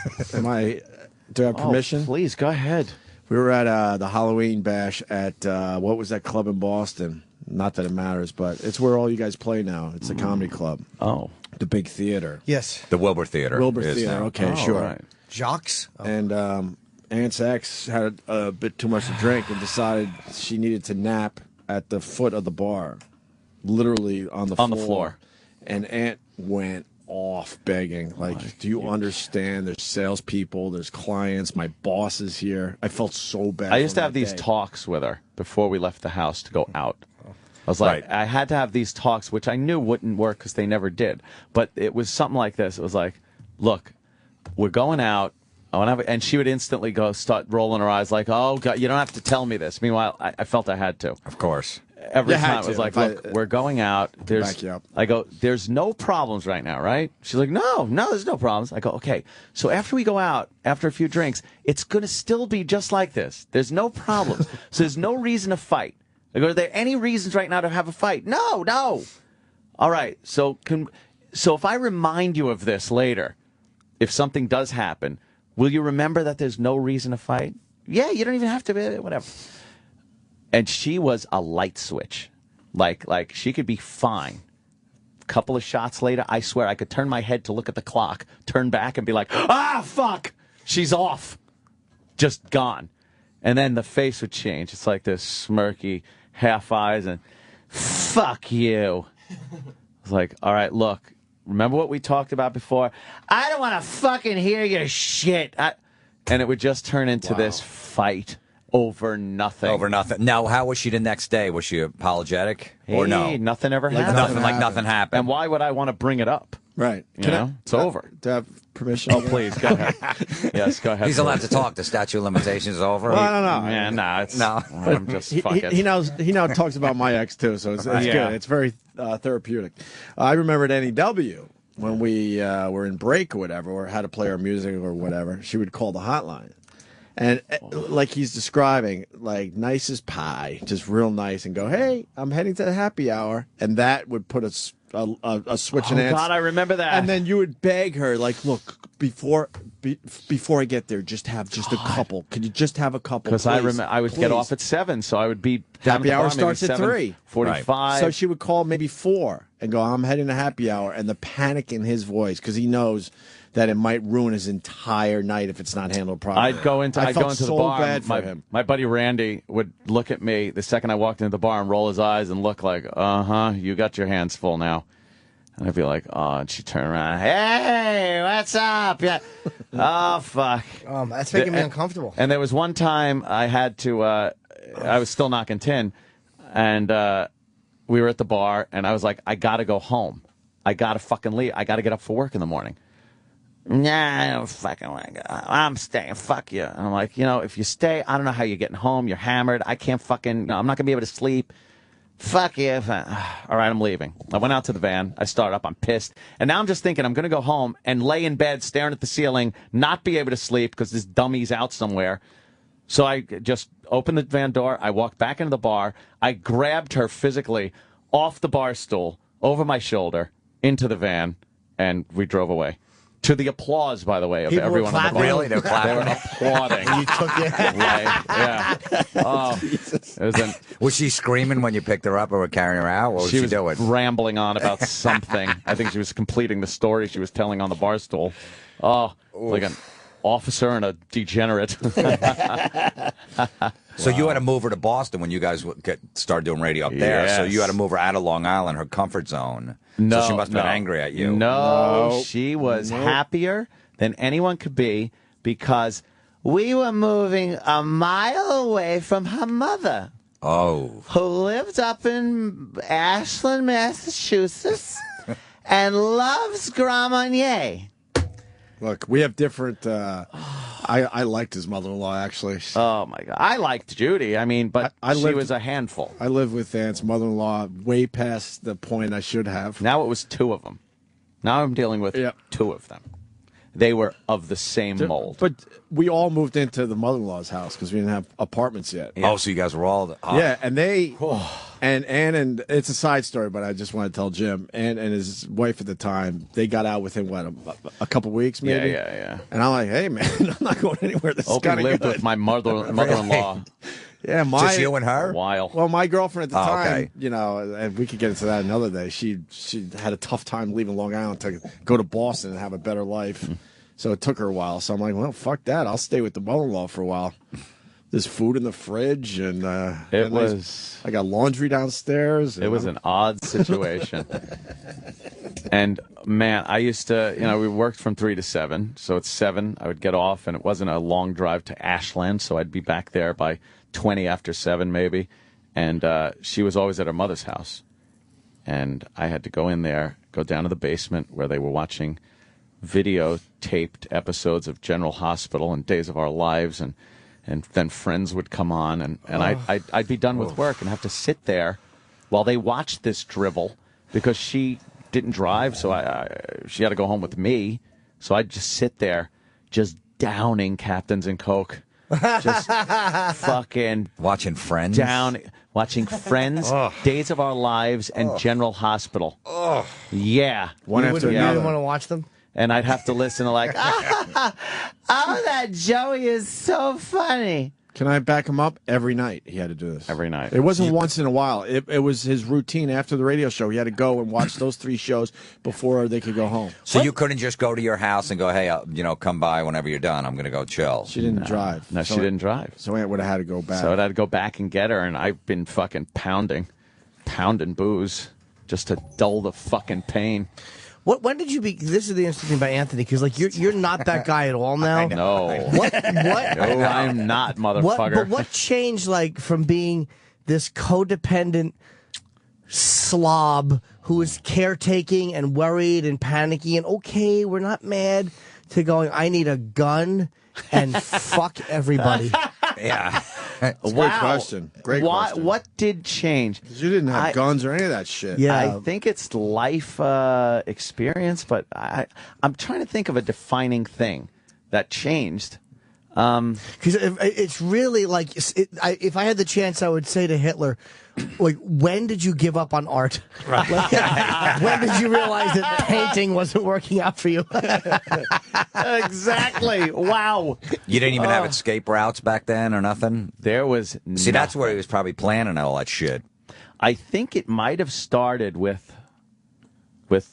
Do I have permission? Oh, please, go ahead. We were at the Halloween bash at, what was that club in Boston? Not that it matters, but it's where all you guys play now. It's a comedy club. Oh. The big theater. Yes. The Wilbur Theater. Wilbur Theater, okay, sure. Right. Jocks? Oh. And Aunt's ex had a bit too much to drink and decided she needed to nap at the foot of the bar. Literally on the floor. And Aunt went off begging. Like, do you understand? There's salespeople, there's clients, my boss is here. I felt so bad. I used to have these talks with her before we left the house to go out. I was like, I had to have these talks, which I knew wouldn't work because they never did. But it was something like this. It was like, look, we're going out. And she would instantly start rolling her eyes like, oh, God, you don't have to tell me this. Meanwhile, I felt I had to. Of course. Every time it was like, look, we're going out. I go, there's no problems right now, right? She's like, no, there's no problems. I go, okay, so after we go out, after a few drinks, it's going to still be just like this. There's no problems. So there's no reason to fight. I go, are there any reasons right now to have a fight? No. All right, so if I remind you of this later, if something does happen, will you remember that there's no reason to fight? Yeah, you don't even have to, whatever. And she was a light switch. Like she could be fine. A couple of shots later, I swear I could turn my head to look at the clock, turn back and be like, fuck, she's off. Just gone. And then the face would change. It's like this smirky half eyes and fuck you. It's like, all right, look, remember what we talked about before? I don't want to fucking hear your shit. And it would just turn into this fight. Over nothing. Now, how was she the next day? Was she apologetic or no? Nothing ever happened. Nothing happened. And why would I want to bring it up? Right. It's over. Do I have permission? Oh, please, go ahead. Yes, go ahead. He's allowed to talk. The statute of limitations is over. Well, I don't know. Yeah, no. I'm just fucking. He now talks about my ex, too, so it's good. It's very therapeutic. I remember at NEW, when we were in break or whatever, or had to play our music or whatever, she would call the hotline. And like he's describing, like nice as pie, just real nice, and go, hey, I'm heading to the happy hour. And that would put a a switch and Oh, ants. God, I remember that. And then you would beg her, like, look, before I get there, just have just a couple. Could you just have a couple? Because I would get off at 7, so I would be down Happy at the hour bar starts maybe at 3. 7:45. So she would call maybe 4 and go, I'm heading to happy hour. And the panic in his voice, because he knows that it might ruin his entire night if it's not handled properly. I'd go into so the bar. Bad for him. My buddy Randy would look at me the second I walked into the bar and roll his eyes and look like, you got your hands full now. And I'd be like, oh, and she'd turn around, hey, what's up? Yeah. Oh, fuck. That's making me uncomfortable. And there was one time I had to, I was still knocking tin, and we were at the bar, and I was like, I got to go home. I got to fucking leave. I got to get up for work in the morning. Nah, I don't fucking want to go. I'm staying. Fuck you. And I'm like, if you stay, I don't know how you're getting home. You're hammered. I can't fucking, I'm not going to be able to sleep. Fuck you. All right, I'm leaving. I went out to the van. I started up. I'm pissed. And now I'm just thinking I'm going to go home and lay in bed staring at the ceiling, not be able to sleep because this dummy's out somewhere. So I just opened the van door. I walked back into the bar. I grabbed her physically off the bar stool, over my shoulder, into the van, and we drove away. To the applause, by the way, of People everyone were on the bar. clapping? Really? They're clapping? They were applauding. You took it. Yeah. Oh, it was Was she screaming when you picked her up or were carrying her out? What was she doing? Rambling on about something. I think she was completing the story she was telling on the bar stool. Oh, like an officer and a degenerate. So you had to move her to Boston when you guys started doing radio up there. Yes. So you had to move her out of Long Island, her comfort zone. No, so she must have been angry at you. No, she was happier than anyone could be because we were moving a mile away from her mother. Oh. Who lived up in Ashland, Massachusetts, and loves Grand Marnier. Look, we have different. I liked his mother-in-law actually. Oh my God, I liked Judy. I mean, but she was a handful. I lived with Aunt's mother-in-law way past the point I should have. Now it was 2 of them. Now I'm dealing with 2 of them. They were of the same mold. But we all moved into the mother-in-law's house because we didn't have apartments yet. Yeah. Oh, so you guys were all... Oh. Yeah, and they... And Ann and... It's a side story, but I just want to tell Jim. Ann and his wife at the time, they got out within, what, a couple weeks, maybe? Yeah. And I'm like, hey, man, I'm not going anywhere. This is kind of lived good. with my mother-in-law. Yeah, just you and her? A while. Well, my girlfriend at the time, okay. And we could get into that another day. She had a tough time leaving Long Island to go to Boston and have a better life. So it took her a while. So I'm like, well, fuck that. I'll stay with the mother-in-law for a while. There's food in the fridge, and I got laundry downstairs. It was an odd situation. And man, I used to, we worked from 3 to 7. So at 7, I would get off, and it wasn't a long drive to Ashland, so I'd be back there by 20 after 7 maybe. And she was always at her mother's house, and I had to go in there, go down to the basement where they were watching videotaped episodes of General Hospital and Days of Our Lives, and then Friends would come on, and I'd be done with work and have to sit there while they watched this drivel because she didn't drive, so she had to go home with me. So I'd just sit there, just downing Captains and Coke, just fucking watching Friends, watching Friends, Days of Our Lives, and General Hospital. Yeah, You didn't want to watch them? And I'd have to listen to like, oh, that Joey is so funny. Can I back him up? Every night he had to do this. Every night. It wasn't once in a while. It was his routine after the radio show. He had to go and watch those 3 shows before they could go home. So you couldn't just go to your house and go, hey, come by whenever you're done. I'm going to go chill. She didn't drive. No, she didn't drive. So Aunt would have had to go back. So I'd had to go back and get her, and I've been fucking pounding booze just to dull the fucking pain. When did you be? This is the interesting thing about Anthony, because like you're not that guy at all now. No. What? No, I'm not, motherfucker. But what changed, like, from being this codependent slob who is caretaking and worried and panicky and okay, we're not mad, to going, I need a gun and fuck everybody? Yeah. That's a great question. Great question. What did change? You didn't have guns or any of that shit. Yeah. I think it's life experience, but I'm trying to think of a defining thing that changed. Because it's really like, if I had the chance, I would say to Hitler, like, when did you give up on art? Like, when did you realize that painting wasn't working out for you? Exactly. Wow. You didn't even have escape routes back then or nothing? There was See, that's where he was probably planning all that shit. I think it might have started with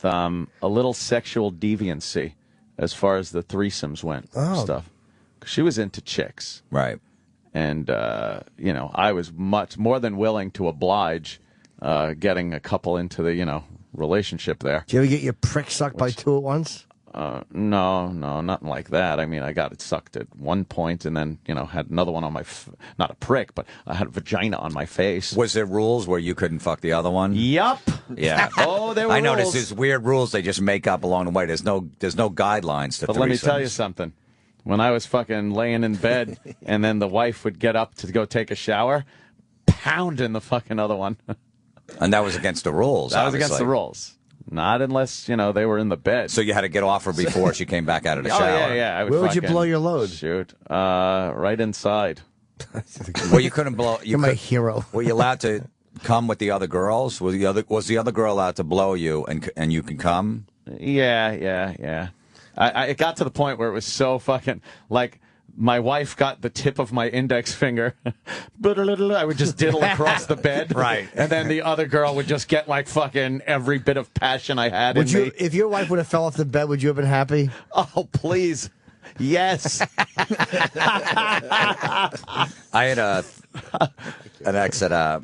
a little sexual deviancy as far as the threesomes went and stuff. 'Cause she was into chicks. Right. And, you know, I was much more than willing to oblige getting a couple into the, relationship there. Did you ever get your prick sucked by two at once? No, nothing like that. I mean, I got it sucked at one point and then, had another one on my, not a prick, but I had a vagina on my face. Was there rules where you couldn't fuck the other one? Yup. Yeah. Oh, there were I noticed rules. there's weird rules they just make up along the way. There's no guidelines to But threesomes. let me tell you something. When I was fucking laying in bed and then the wife would get up to go take a shower, pounding the fucking other one. And that was against the rules, That was against the rules. Not unless, they were in the bed. So you had to get off her before she came back out of the Oh, shower. yeah. I Where would you blow your load? Shoot. Right inside. Well, you couldn't blow. You're my hero. Were you allowed to come with the other girls? Was the other girl allowed to blow you and you can come? Yeah. It got to the point where it was so fucking, like, my wife got the tip of my index finger. I would just diddle across the bed. Right. And then the other girl would just get, like, fucking every bit of passion I had in me. If your wife would have fell off the bed, would you have been happy? Oh, please. Yes. I had an ex that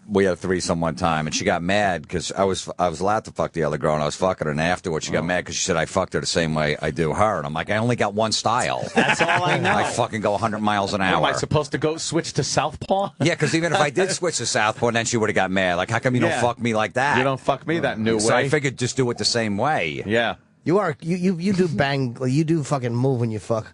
we had a threesome one time, and she got mad because I was allowed to fuck the other girl, and I was fucking her, and afterwards she got mad because she said I fucked her the same way I do her, and I'm like, I only got one style. That's all I know. I fucking go 100 miles an hour. Am I supposed to go switch to southpaw? Yeah, because even if I did switch to southpaw, then she would have got mad. Like, how come you don't fuck me like that? You don't fuck me that new way. So I figured just do it the same way. Yeah. You do bang, you do fucking move when you fuck.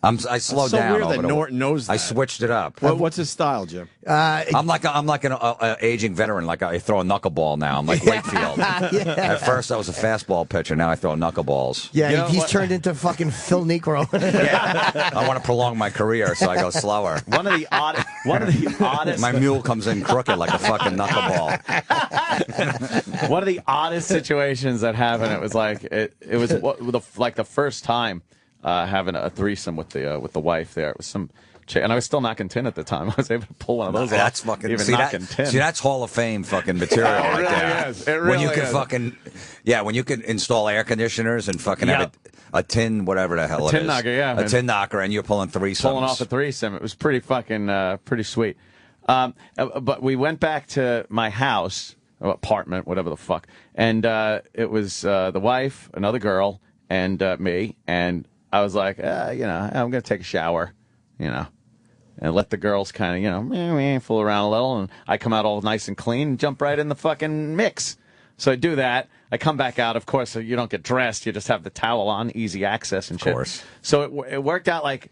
I slowed so down. weird over that the- Norton knows that. I switched it up. What's his style, Jim? I'm like an aging veteran. Like I throw a knuckleball now. I'm like Wakefield. At first I was a fastball pitcher. Now I throw knuckleballs. Yeah, he's turned into fucking Phil Negro. I want to prolong my career, so I go slower. One of the oddest. My mule comes in crooked like a fucking knuckleball. One of the oddest situations that happened. It was like it was the first time having a threesome with the wife. There, it was some chick, and I was still knocking tin at the time. I was able to pull one of those off. That's fucking. Even See, knocking tin. that's Hall of Fame fucking material right really there. is. It really when you can is. fucking when you can install air conditioners and fucking have a tin, whatever the hell it is. Tin knocker, yeah. A tin knocker, and you're pulling threesomes. Pulling off a threesome. It was pretty fucking pretty sweet. But we went back to my house, or apartment, whatever the fuck, and it was the wife, another girl, and me, and I was like, I'm going to take a shower, and let the girls kind of, fool around a little, and I come out all nice and clean and jump right in the fucking mix. So I do that. I come back out. Of course, you don't get dressed. You just have the towel on, easy access and shit. Of course. So it worked out like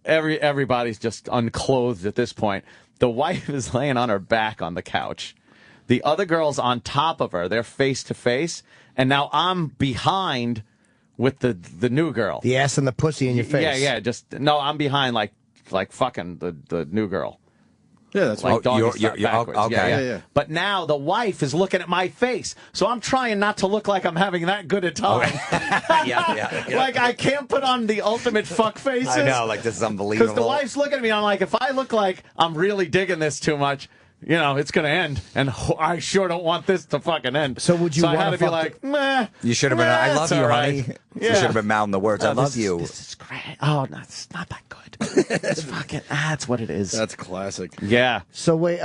everybody's just unclothed at this point. The wife is laying on her back on the couch. The other girl's on top of her. They're face to face. And now I'm behind with the new girl. The ass and the pussy in your face. Yeah. I'm behind like fucking the new girl. Yeah, that's like doggy you're backwards. okay. Yeah. But now the wife is looking at my face, so I'm trying not to look like I'm having that good a time. Yeah. Like I can't put on the ultimate fuck faces. I know, like this is unbelievable. Because the wife's looking at me, I'm like, if I look like I'm really digging this too much, it's going to end, and I sure don't want this to fucking end. So would you So I wanna had to be fuck like, meh. You should have been. I love it's you, all honey. right. You should have been mouthing the words. I love you. This is great. Oh, no, it's not that good. It's fucking. That's what it is. That's classic. Yeah. So wait,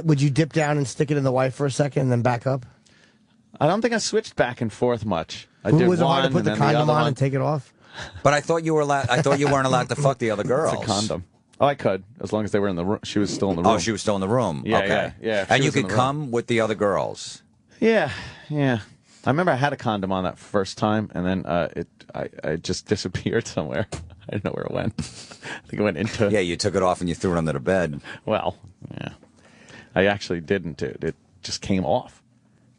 would you dip down and stick it in the wife for a second and then back up? I don't think I switched back and forth much. I Who did was it hard to one, put and the then condom other on one. and take it off? But I thought you were allowed. I thought you weren't allowed to fuck the other girls. It's a condom. Oh, I could, as long as they were in the room. She was still in the room. Oh, she was still in the room. Yeah, okay. yeah. And She you was in could the room. come with the other girls. Yeah. I remember I had a condom on that first time, and then I just disappeared somewhere. I didn't know where it went. I think it went into. Yeah, you took it off and you threw it under the bed. Well, yeah. I actually didn't. It just came off.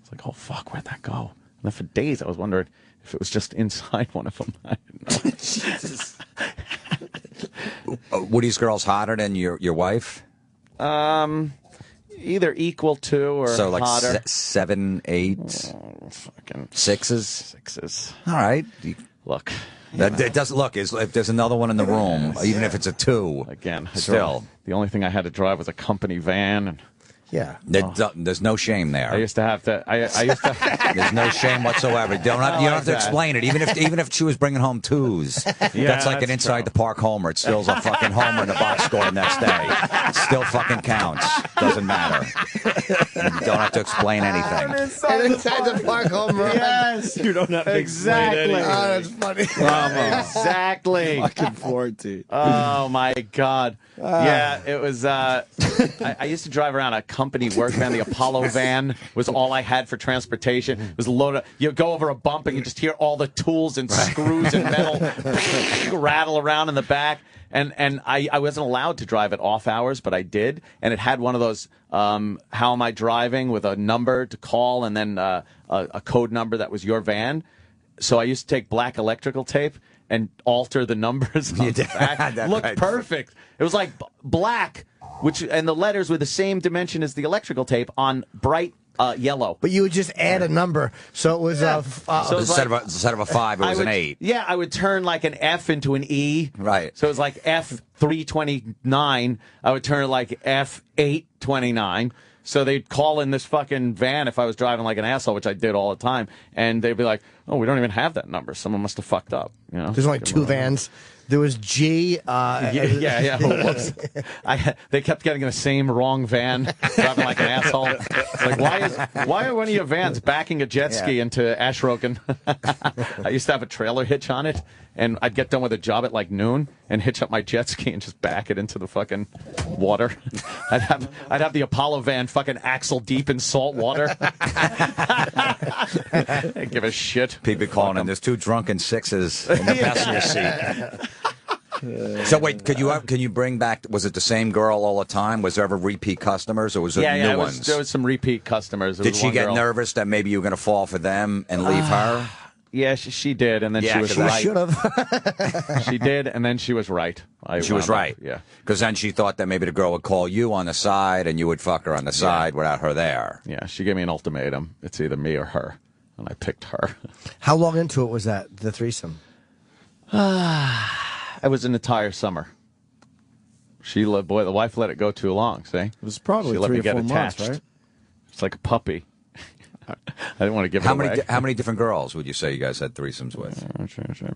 It's like, oh fuck, where'd that go? And then for days I was wondering if it was just inside one of them. I didn't know. Jesus. Were these girls hotter than your wife? either equal to or So like hotter. 7, 8, Fucking 6s. All right. Look. It doesn't look. If there's another one in the room, even if it's a 2, Again, still. the only thing I had to drive was a company van. And Yeah. There's no shame there. I used to have to. I used to. There's no shame whatsoever. You don't have to explain it. Even if she was bringing home 2s, that's like an inside the park homer. It still's a fucking homer in the box score the next day. It still fucking counts. Doesn't matter. You don't have to explain anything. Inside the park home run. Yes, you don't have to exactly. explain Oh, that's funny. Exactly. Fucking Florentine. Oh my God. Yeah, it was. I used to drive around a company work van. The Apollo van was all I had for transportation. It was loaded. You go over a bump and you just hear all the tools and screws and metal rattle around in the back. And I wasn't allowed to drive it off hours, but I did. And it had one of those, how am I driving, with a number to call and then a code number that was your van. So I used to take black electrical tape and alter the numbers on the back. Looked perfect. It was like black, and the letters were the same dimension as the electrical tape on bright yellow. But you would just add a number, so it was So instead of a 5, it was an 8. Yeah, I would turn like an F into an E. Right. So it was like F329. I would turn it like F829. So they'd call in this fucking van if I was driving like an asshole, which I did all the time, and they'd be like, "Oh, we don't even have that number. Someone must have fucked up." You know, there's only 2 vans. There was G. Yeah. Whoops. They kept getting the same wrong van, driving like an asshole. It's like, why are one of your vans backing a jet ski into Ashroken? I used to have a trailer hitch on it, and I'd get done with a job at like noon and hitch up my jet ski and just back it into the fucking water. I'd have the Apollo van fucking axle deep in salt water. I give a shit. People calling in. There's 2 drunken 6s in the passenger seat. So wait, can you bring back? Was it the same girl all the time? Was there ever repeat customers, or was it new ones? There was some repeat customers. Did she get nervous that maybe you were going to fall for them and leave her? Yeah, she did, and then she was right. Should have. She did, and then she was right. She was right. Yeah, because then she thought that maybe the girl would call you on the side, and you would fuck her on the side without her there. Yeah, she gave me an ultimatum. It's either me or her, and I picked her. How long into it was that, the threesome? It was an entire summer. The wife let it go too long. See, it was probably she let 3 me or get 4 attached. months, right? It's like a puppy. I didn't want to give it away. How many different girls would you say you guys had threesomes with?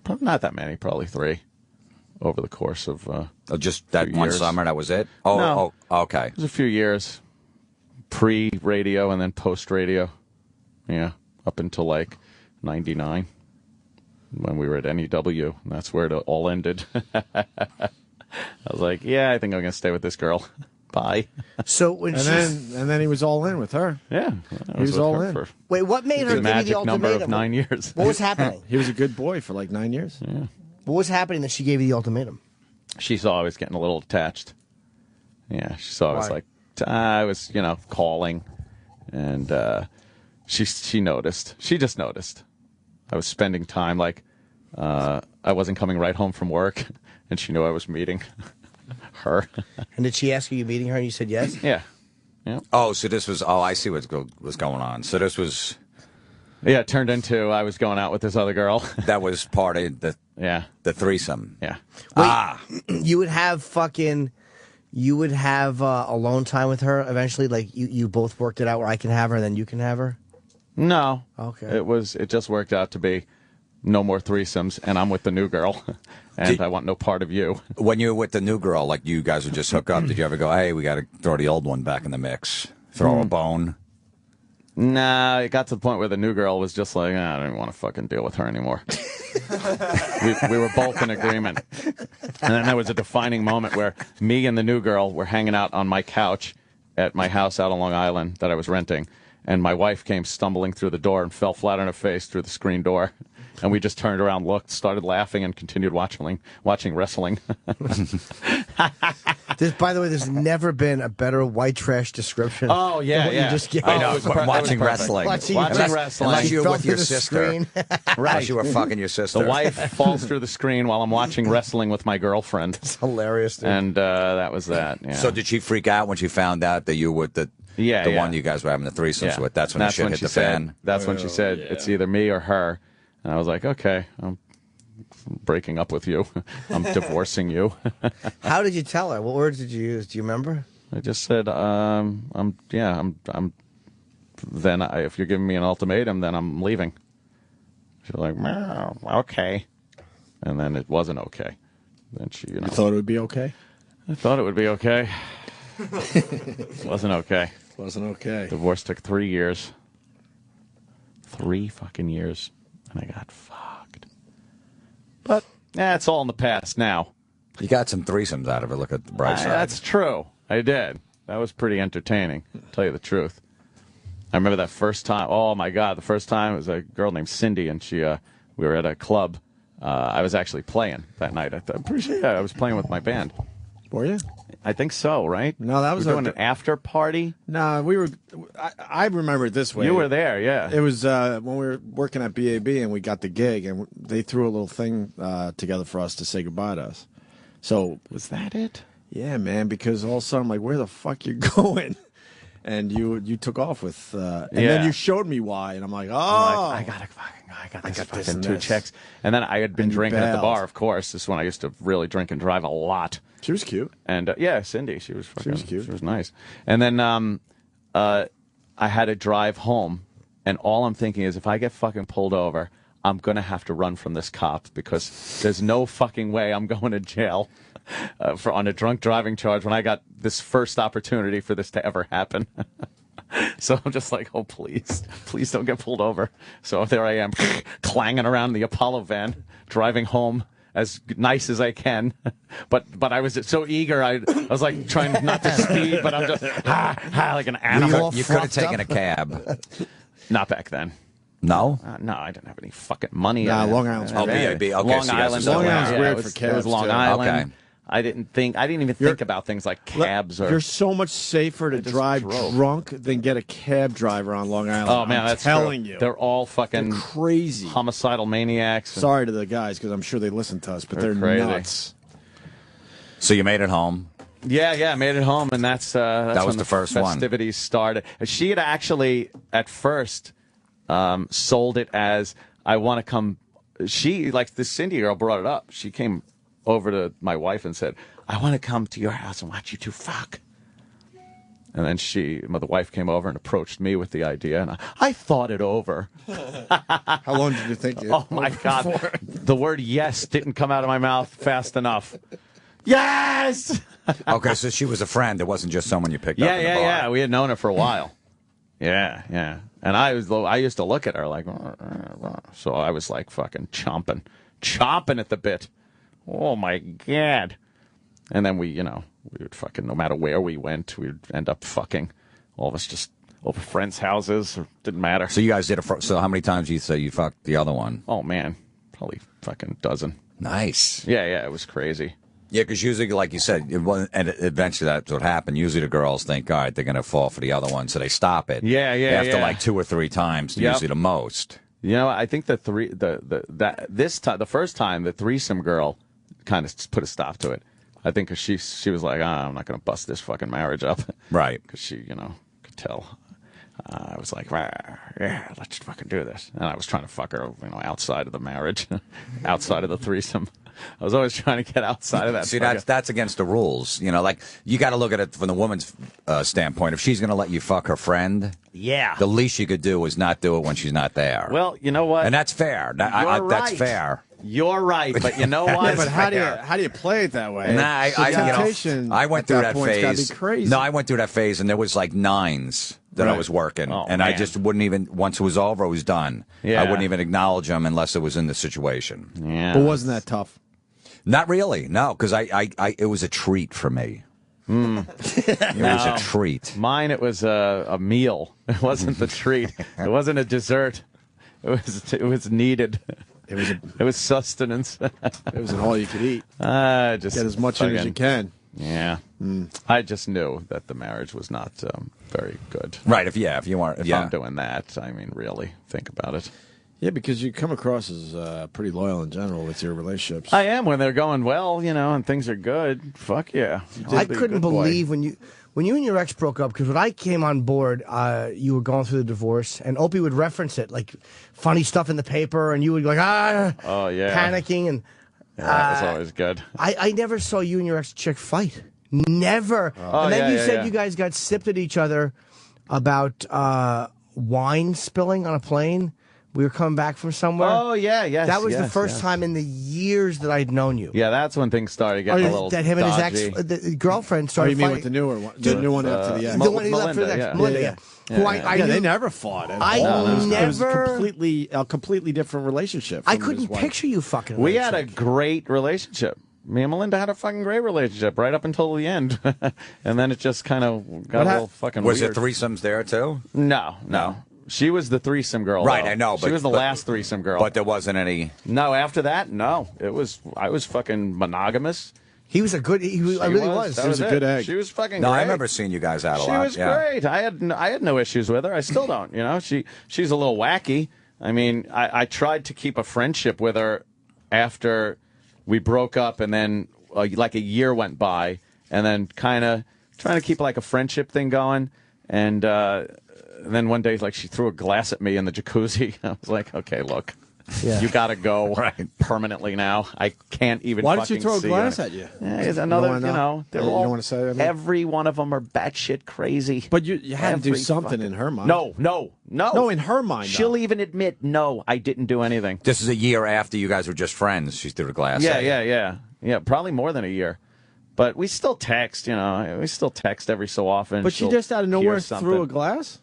Probably not that many. Probably 3 over the course of just that one years. summer. That was it. No. Okay. It was a few years, pre-radio and then post-radio. Yeah, up until like '99 when we were at NEW, and that's where it all ended. I was like, yeah, I think I'm gonna stay with this girl. Bye. So when then he was all in with her. Yeah, he was all in. Wait, what made her give you the magic ultimatum? number of 9 years. What was happening? He was a good boy for like 9 years. Yeah. What was happening that she gave you the ultimatum? She saw I was getting a little attached. Yeah, she saw I was like, I was, calling, and she noticed. She just noticed. I was spending time like I wasn't coming right home from work, and she knew I was meeting her. And did she ask you meeting her, and you said yes? Yeah. Yeah. Oh, so this was. Oh, I see what was going on. So this was. Yeah, it turned into I was going out with this other girl. That was part of the threesome. Yeah. Wait, you would have alone time with her eventually? Like, you both worked it out where I can have her and then you can have her? No. Okay. It just worked out to be no more threesomes, and I'm with the new girl, and I want no part of you. When you were with the new girl, like you guys would just hook up, did you ever go, hey, we got to throw the old one back in the mix? Throw a bone? Nah, it got to the point where the new girl was just like, I don't even want to fucking deal with her anymore. we were both in agreement. And then there was a defining moment where me and the new girl were hanging out on my couch at my house out on Long Island that I was renting, and my wife came stumbling through the door and fell flat on her face through the screen door. And we just turned around, looked, started laughing, and continued watching wrestling. By the way, there's never been a better white trash description. Oh, yeah, than what yeah. You just gave. I know, watching wrestling. Watching wrestling. Unless you were with your sister. Right. Unless you were fucking your sister. The wife falls through the screen while I'm watching wrestling with my girlfriend. It's hilarious, dude. And that was that. Yeah. So did she freak out when she found out that you were Yeah, the yeah. one you guys were having the threesomes with. That's when the shit hit she the said, fan. That's when she said, it's either me or her. And I was like, okay, I'm breaking up with you. I'm divorcing you. How did you tell her? What words did you use? Do you remember? I just said, if you're giving me an ultimatum, then I'm leaving. She's like, "Meow, okay." And then it wasn't okay. Then she, You thought it would be okay? I thought it would be okay. It wasn't okay. Wasn't okay. Divorce took 3 years. 3 fucking years. And I got fucked. But, it's all in the past now. You got some threesomes out of it. Look at the bright side. That's true. I did. That was pretty entertaining, to tell you the truth. I remember that first time. Oh, my God. The first time it was a girl named Cindy, and we were at a club. I was actually playing that night. I'm pretty sure I was playing with my band. Were you? I think so, right? No, that was we were doing an after party. No, we were. I remember it this way. You were there, yeah. It was when we were working at BAB and we got the gig, and they threw a little thing together for us to say goodbye to us. So was that it? Yeah, man. Because all of a sudden, I'm like, where the fuck you going? And you took off with, and then you showed me why, and I'm like, I got this fucking 2 checks. And then I had been drinking at the bar, of course. This is when I used to really drink and drive a lot. She was cute. And, Cindy, she was cute. She was nice. And then I had to drive home, and all I'm thinking is if I get fucking pulled over, I'm going to have to run from this cop because there's no fucking way I'm going to jail on a drunk driving charge when I got this first opportunity for this to ever happen. So I'm just like, oh, please don't get pulled over. So there I am clanging around the Apollo van, driving home as nice as I can. But I was so eager. I was like trying not to speed, but I'm just like an animal. You could have taken a cab. Not back then. No? No, I didn't have any fucking money. Nah, Long Island's BAB. Okay, Long so Island. Long Island's weird it was, for cabs. It was Long too. Island. Okay. I didn't even think about things like cabs or. You're so much safer to drive drunk than get a cab driver on Long Island. Oh man, that's telling true. you, they're all fucking they're crazy, homicidal maniacs. Sorry to the guys because I'm sure they listen to us, but they're crazy. nuts. So you made it home. Yeah, I made it home, and that's that was when the first festivities started. She had actually at first sold it as I want to come. She like the Cindy girl brought it up. She came over to my wife and said, I want to come to your house and watch you two fuck. And then the wife came over and approached me with the idea, and I thought it over. How long did you think? Oh, my God. The word yes didn't come out of my mouth fast enough. Yes! Okay, so she was a friend. It wasn't just someone you picked up in the bar. Yeah. We had known her for a while. Yeah. And I used to look at her like, so I was like fucking chomping at the bit. Oh, my God. And then we would fucking, no matter where we went, we would end up fucking. All of us just over friends' houses. Didn't matter. So you guys did so how many times did you say you fucked the other one? Oh, man. Probably fucking dozen. Nice. Yeah, it was crazy. Yeah, because usually, like you said, and eventually that's what happened. Usually the girls think, all right, they're going to fall for the other one, so they stop it. Yeah. After like 2 or 3 times, usually the most. I think the first time the threesome girl kind of put a stop to it. I think 'cause she was like, I'm not going to bust this fucking marriage up. Right. Because she, could tell. I was like, yeah, let's fucking do this. And I was trying to fuck her, outside of the marriage, outside of the threesome. I was always trying to get outside of that. See, that's against the rules. Like, you got to look at it from the woman's standpoint. If she's going to let you fuck her friend, the least you could do is not do it when she's not there. Well, you know what? And that's fair. That's fair. You're right, but you know what? But how do you play it that way? Nah, I went through that phase. Be crazy. No, I went through that phase, and there was like 9s that I was working, and I just wouldn't even. Once it was over, it was done. Yeah. I wouldn't even acknowledge them unless it was in the situation. Yeah, but wasn't that tough? Not really, no, because it was a treat for me. It was a treat. Mine, it was a meal. It wasn't the treat. It wasn't a dessert. It was needed. It was sustenance. It was an all you could eat. Just get as much in as you can. Yeah. I just knew that the marriage was not very good. Right. If you aren't, if I'm doing that, I mean, really think about it. Yeah, because you come across as pretty loyal in general with your relationships. I am when they're going well, and things are good. Fuck yeah. I couldn't believe when when you and your ex broke up, because when I came on board, you were going through the divorce, and Opie would reference it, like funny stuff in the paper, and you would be like, oh, yeah. panicking. And that was always good. I never saw you and your ex chick fight. Never. Oh, and then yeah, you yeah, said yeah. you guys got sipped at each other about wine spilling on a plane. We were coming back from somewhere. Oh, yeah, yes. That was the yes, first yes. time in the years that I'd known you. Yeah, that's when things started getting a little that him and his dodgy. ex, the girlfriend Oh, started you mean fighting. with the newer one? The new one after the ex. The one he left for the ex. yeah. Melinda, Yeah. Who I Yeah, knew, they never fought. At I all. It was never- a completely different relationship. I from couldn't his wife. picture you fucking. We with had a chick. great relationship. Me and Melinda had a fucking great relationship right up until the end. And then it just kind of got a little fucking Was weird. it threesomes there too? No. She was the threesome girl. Right, though. I know. She was the last threesome girl. But there wasn't any. No, after that, no. I was fucking monogamous. He was a good. I really was. That He was a it. good egg. She was fucking No, great. I remember seeing you guys out a She lot. was great. I had no issues with her. I still don't. You know, she's a little wacky. I mean, I tried to keep a friendship with her after we broke up, and then like a year went by, and then kind of trying to keep like a friendship thing going, and then one day like she threw a glass at me in the jacuzzi. I was like, okay, look. Yeah. You gotta go permanently now. I can't even. Why did you fucking throw a see glass you. at you? It's another, they're You all, don't want to say that? every one of them are batshit crazy. But you had to do Every something fucking- in her mind. No. No, in her mind. She'll even admit, no, I didn't do anything. This is a year after you guys were just friends. She threw the glass at you. Yeah, probably more than a year. But we still text, we still text every so often. But she She'll just out of hear nowhere something. threw a glass?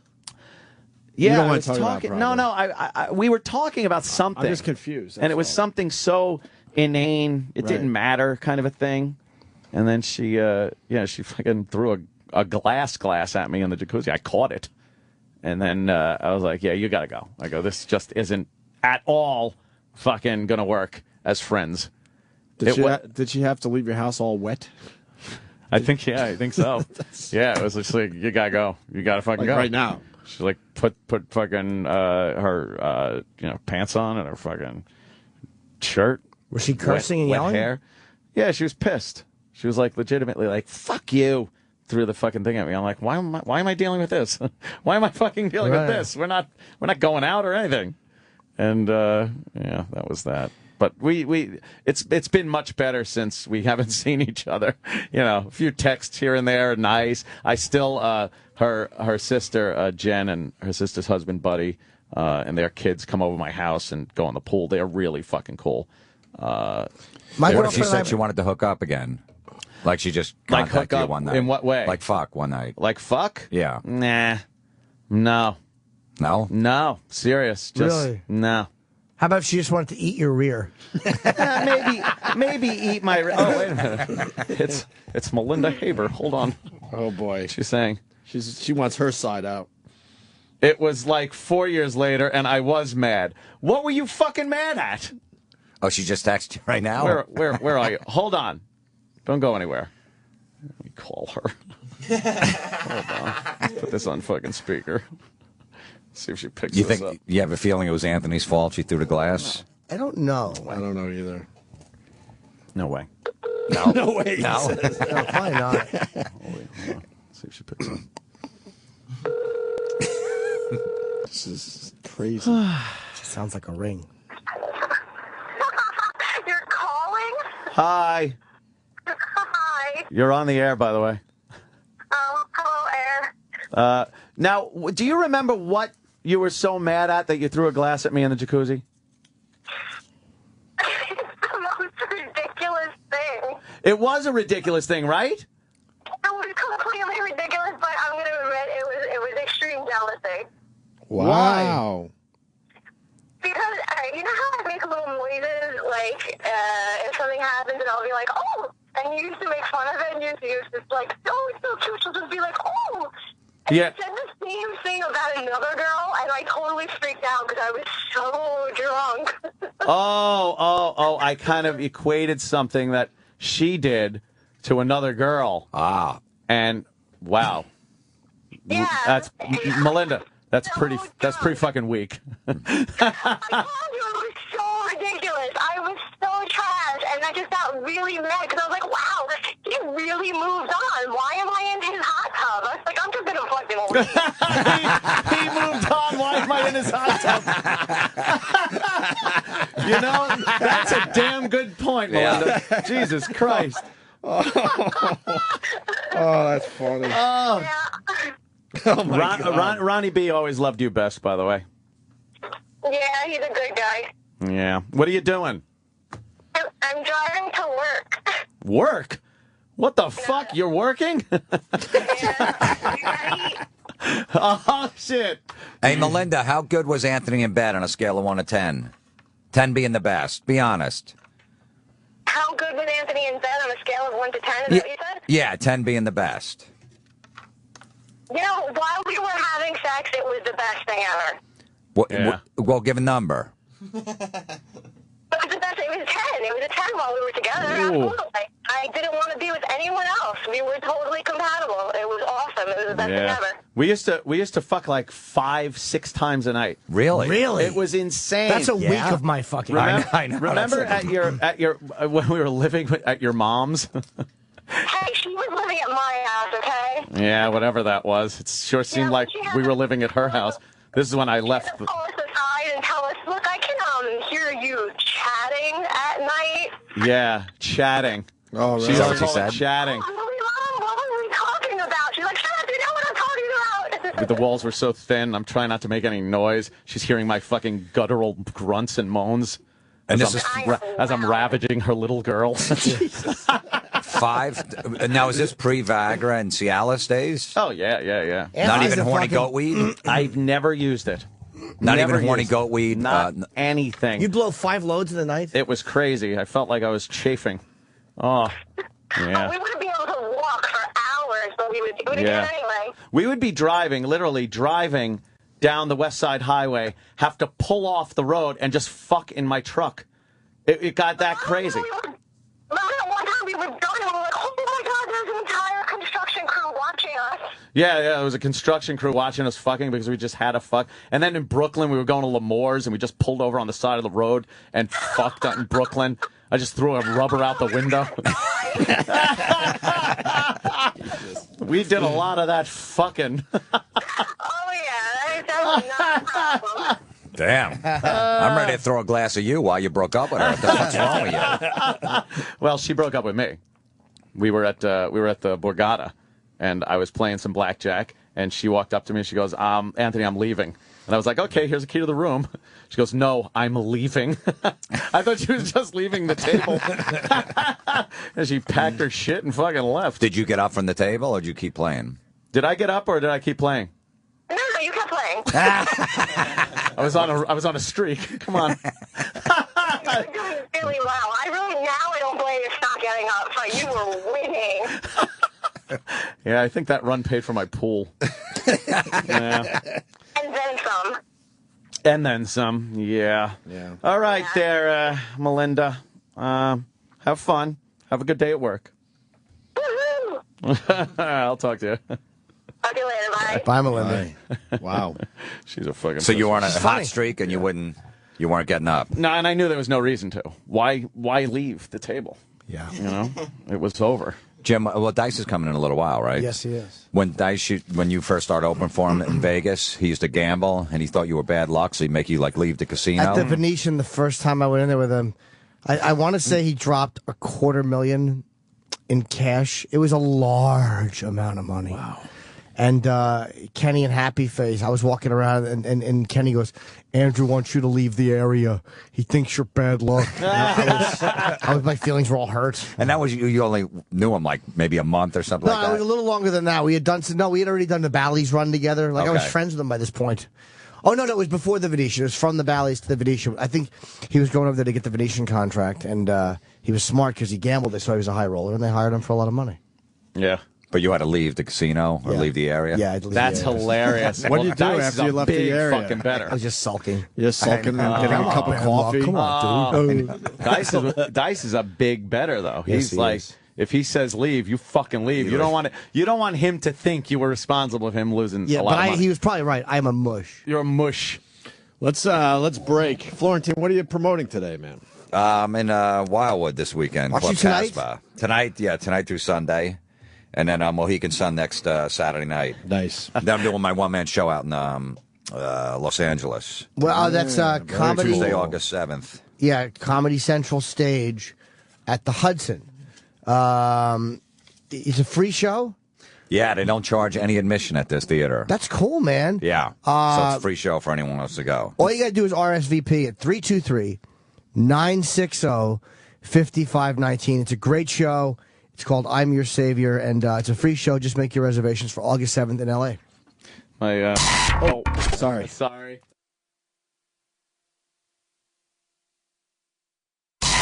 Yeah, You don't I wanna was talk about talking. it, No, probably. we were talking about something. I'm just confused. And it was something so inane, it didn't matter, kind of a thing. And then she fucking threw a glass at me in the jacuzzi. I caught it. And then I was like, yeah, you got to go. I go, this just isn't at all fucking going to work as friends. Did she have to leave your house all wet? I think so. Yeah, it was just like, you got to go. You got to fucking Like go. right now. She like put fucking her pants on and her fucking shirt. Was she cursing and wet yelling? hair. Yeah, she was pissed. She was like legitimately like, fuck you. Threw the fucking thing at me. I'm like, why am I dealing with this? Why am I fucking dealing with this? We're not going out or anything. And yeah, that was that. But it's been much better since we haven't seen each other. A few texts here and there, nice. I still her sister Jen and her sister's husband Buddy and their kids come over my house and go in the pool. They're really fucking cool. What if she said she wanted to hook up again? Like she just Like contacted hook you up one night. in what way? Like fuck one night. Like fuck? Yeah. Nah. No. No? No. Serious. Just Really? no. How about if she just wanted to eat your rear? Maybe eat my. Oh wait a minute. It's Melinda Haber. Hold on. Oh boy. She's saying she wants her side out. it was like 4 years later, and I was mad. What were you fucking mad at? Oh, she just texted you right now? Where are you? Hold on. Don't go anywhere. Let me call her. Hold on. Let's put this on fucking speaker. See if she picks You this think up. you have a feeling it was Anthony's fault she threw the glass? I don't know. I don't know either. No way. No. No way. No. No, probably not. Hold on. See if she picks up. This is crazy. Sounds like a ring. You're calling? Hi. Hi. You're on the air, by the way. Hello, Air. Now, do you remember what you were so mad at that you threw a glass at me in the jacuzzi? It's the most ridiculous thing. It was a ridiculous thing, right? It was completely ridiculous, but I'm going to admit it was extreme jealousy. Wow. Because, you know how I make little noises, like, if something happens, and I'll be like, oh, and you used to make fun of it, and you used to, like, oh, it's so cute, she'll just be like, oh. And Yeah. you said the same thing about another girl, and I totally freaked out because I was so drunk. Oh, I kind of equated something that she did to another girl. Ah. And, wow. Yeah. That's, Melinda, that's pretty fucking weak. I told you it was so ridiculous. I was so trash, and I just got really mad because I was like, wow, he really moved on. Why am I in his hot tub? I was like, I'm just going to fucking leave. He moved on. Why am I in his hot tub? You know, that's a damn good point, Melinda. Yeah. Jesus Christ. Oh, that's funny. Oh, Oh my God. Ronnie B always loved you best, by the way. Yeah, he's a good guy. Yeah. What are you doing? I'm driving to work. Work? What the fuck? You're working? Oh, shit. Hey, Melinda, how good was Anthony in bed on a scale of 1 to 10? 10 being the best. Be honest. How good was Anthony in bed on a scale of 1 to 10? Is that what you said? Yeah, 10 being the best. You know, while we were having sex, it was the best thing ever. Well, give a number. It was the best. It was a 10. It was a 10 while we were together. Ooh. Absolutely. I didn't want to be with anyone else. We were totally compatible. It was awesome. It was the best thing ever. We used to fuck like 5-6 times a night. Really? Really? It was insane. That's a week of my fucking. Remember, I know. remember at your when we were living at your mom's? Hey, she was living at my house, okay? Yeah, whatever that was. It sure seemed like we were living at her house. This is when I left. Pull us aside and tell us, look, I can hear you chatting at night. Yeah, chatting. Oh, really? She's what she said? Chatting. Mom, what were we talking about? She's like, shut up, you know what I'm talking about. The walls were so thin, I'm trying not to make any noise. She's hearing my fucking guttural grunts and moans. And as this as I'm ravaging her little girl. 5. Now, is this pre-Viagra and Cialis days? Oh, yeah. Not even horny goat weed? I've never used it. Not Never even horny used goat weed? Not anything. You blow 5 loads in the night? It was crazy. I felt like I was chafing. Oh, yeah. We wouldn't be able to walk for hours, but we would do it again anyway. We would be literally driving down the West Side Highway, have to pull off the road and just fuck in my truck. It got that crazy. Remember that one time we were done and we were like, oh my God, there's an entire construction crew watching us. Yeah, there was a construction crew watching us fucking because we just had to fuck. And then in Brooklyn, we were going to L'Amour's and we just pulled over on the side of the road and fucked in Brooklyn. I just threw a rubber out the window. We did a lot of that fucking. Oh, yeah, that was not a problem. Damn. I'm ready to throw a glass of you while you broke up with her. What the fuck's wrong with you? Well, she broke up with me. We were at the Borgata, and I was playing some blackjack, and she walked up to me and she goes, Anthony, I'm leaving. And I was like, okay, here's the key to the room. She goes, no, I'm leaving. I thought she was just leaving the table. And she packed her shit and fucking left. Did you get up from the table or did you keep playing? Did I get up or did I keep playing? No, you kept playing. I was on a streak. Come on. You were doing really well. Now I don't blame you for not getting up, but you were winning. Yeah, I think that run paid for my pool. Yeah. And then some. And then some, yeah. All right there, Melinda. Have fun. Have a good day at work. I'll talk to you. Talk to you later, bye. Bye, Melinda. Wow. She's a fucking So you were on a She's hot funny. streak and you weren't getting up. No, and I knew there was no reason to. Why leave the table? Yeah. You know? It was over. Jim, well, Dice is coming in a little while, right? Yes, he is. When you first started opening for him in Vegas, he used to gamble, and he thought you were bad luck, so he'd make you, like, leave the casino. At the Venetian, the first time I went in there with him, I want to say he dropped $250,000 in cash. It was a large amount of money. Wow. And Kenny and Happy Face, I was walking around, and Kenny goes, Andrew wants you to leave the area. He thinks you're bad luck. My feelings were all hurt. And that was, you only knew him, like, maybe a month or something like No, it was that? a little longer than that. We had already done the Bally's run together. Like, I was Okay. friends with him by this point. Oh, no, it was before the Venetian. It was from the Bally's to the Venetian. I think he was going over there to get the Venetian contract, and he was smart because he gambled. They saw he was a high roller, and they hired him for a lot of money. Yeah. But you had to leave the casino or leave the area? Yeah, I'd leave That's the area. hilarious. What did you do Dice after is you a left the big area? fucking better. I was just sulking. You're sulking and getting a cup of coffee. Come on, dude. Dice is a big better though. Yes, He's he like, is. if he says leave, you fucking leave. You don't want him to think you were responsible for him losing Yeah, a lot of money. he was probably right. I'm a mush. You're a mush. Let's break. Florentine, what are you promoting today, man? I'm in Wildwood this weekend. Watching Club tonight? Tonight? Tonight through Sunday. And then Mohegan Sun next Saturday night. Nice. Then I'm doing my one-man show out in Los Angeles. Well, that's comedy. Tuesday, August 7th. Yeah, Comedy Central stage at the Hudson. It's a free show? Yeah, they don't charge any admission at this theater. That's cool, man. Yeah. So it's a free show for anyone else to go. All you got to do is RSVP at 323-960-5519. It's a great show. It's called I'm Your Savior, and it's a free show. Just make your reservations for August 7th in L.A. Sorry. Sorry.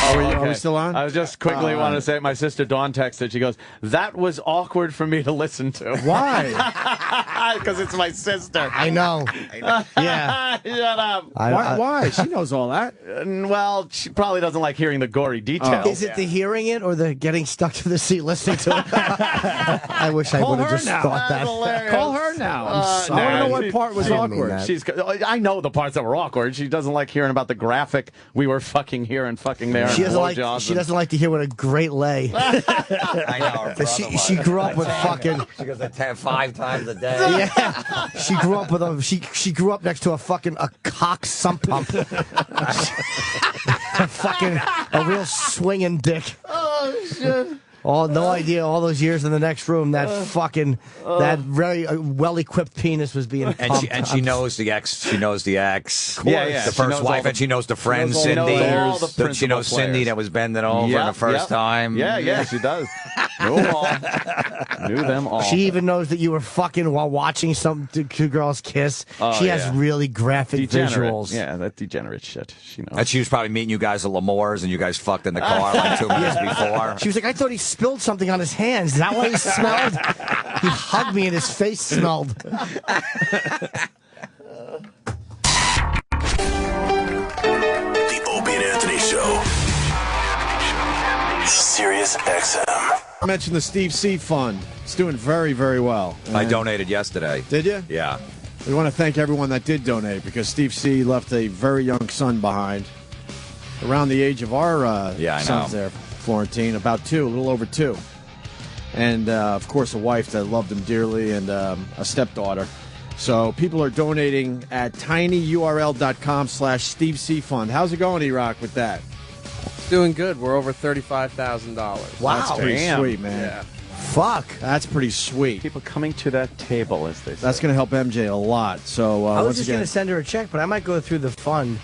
Are we still on? I was just quickly wanted to say, my sister Dawn texted. She goes, "That was awkward for me to listen to." Why? Because it's my sister. I know. Yeah. Shut up. Why? She knows all that. Well, she probably doesn't like hearing the gory details. Is it the hearing it or the getting stuck to the seat listening to it? I wish I would have just thought that. Call her now. I want to know what part was awkward. I know the parts that were awkward. She doesn't like hearing about the graphic we were fucking here and fucking there. She doesn't like to hear what a great lay. I know. Her she grew up with fucking. She goes to 5 times a day. Yeah, she grew up with a. She grew up next to a cock sump pump. a real swinging dick. Oh shit. Oh, no idea. All those years in the next room, that very well-equipped penis was being pumped. And she knows the ex. She knows the ex. Yeah. The first wife, and she knows the friend Cindy. She knows Cindy that was bending over the first time. Yeah, she does. Knew them all. Knew them all. She even knows that you were fucking while watching two girls kiss. She has really graphic visuals. Yeah, that degenerate shit. She knows. And she was probably meeting you guys at L'Amour's, and you guys fucked in the car like 2 minutes before. She was like, I thought he spilled something on his hands. Is that why he smelled? He hugged me and his face smelled. The Opie and Anthony Show. Sirius XM. I mentioned the Steve C Fund. It's doing very, very well. I donated yesterday. Did you? Yeah. We want to thank everyone that did donate because Steve C left a very young son behind, around the age of our sons there, Florentine, about 2, a little over 2. And, of course, a wife that loved him dearly and a stepdaughter. So people are donating at tinyurl.com/Steve C Fund. How's it going, E-Rock, with that? It's doing good. We're over $35,000. Wow. That's pretty sweet, man. Yeah. Fuck. That's pretty sweet. People coming to that table, as they say. That's going to help MJ a lot. So I was once just again, going to send her a check, but I might go through the fund.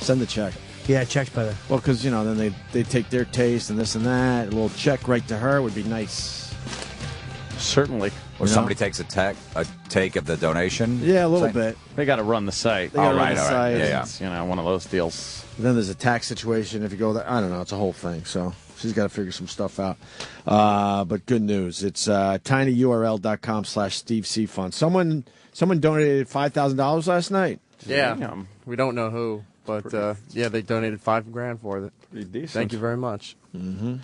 send the check. Yeah, check's better. Well, because, then they take their taste and this and that. A little check right to her would be nice. Certainly. Or somebody takes a take of the donation. Yeah, a little bit. They got to run the site. They gotta run the all site. right. Yeah. It's, one of those deals. Then there's a tax situation if you go there. I don't know. It's a whole thing. So she's got to figure some stuff out. But good news. It's tinyurl.com/Steve C Fund. Someone donated $5,000 last night. Yeah. We don't know who, but they donated $5,000 for it. Pretty decent. Thank you very much. Mm-hmm.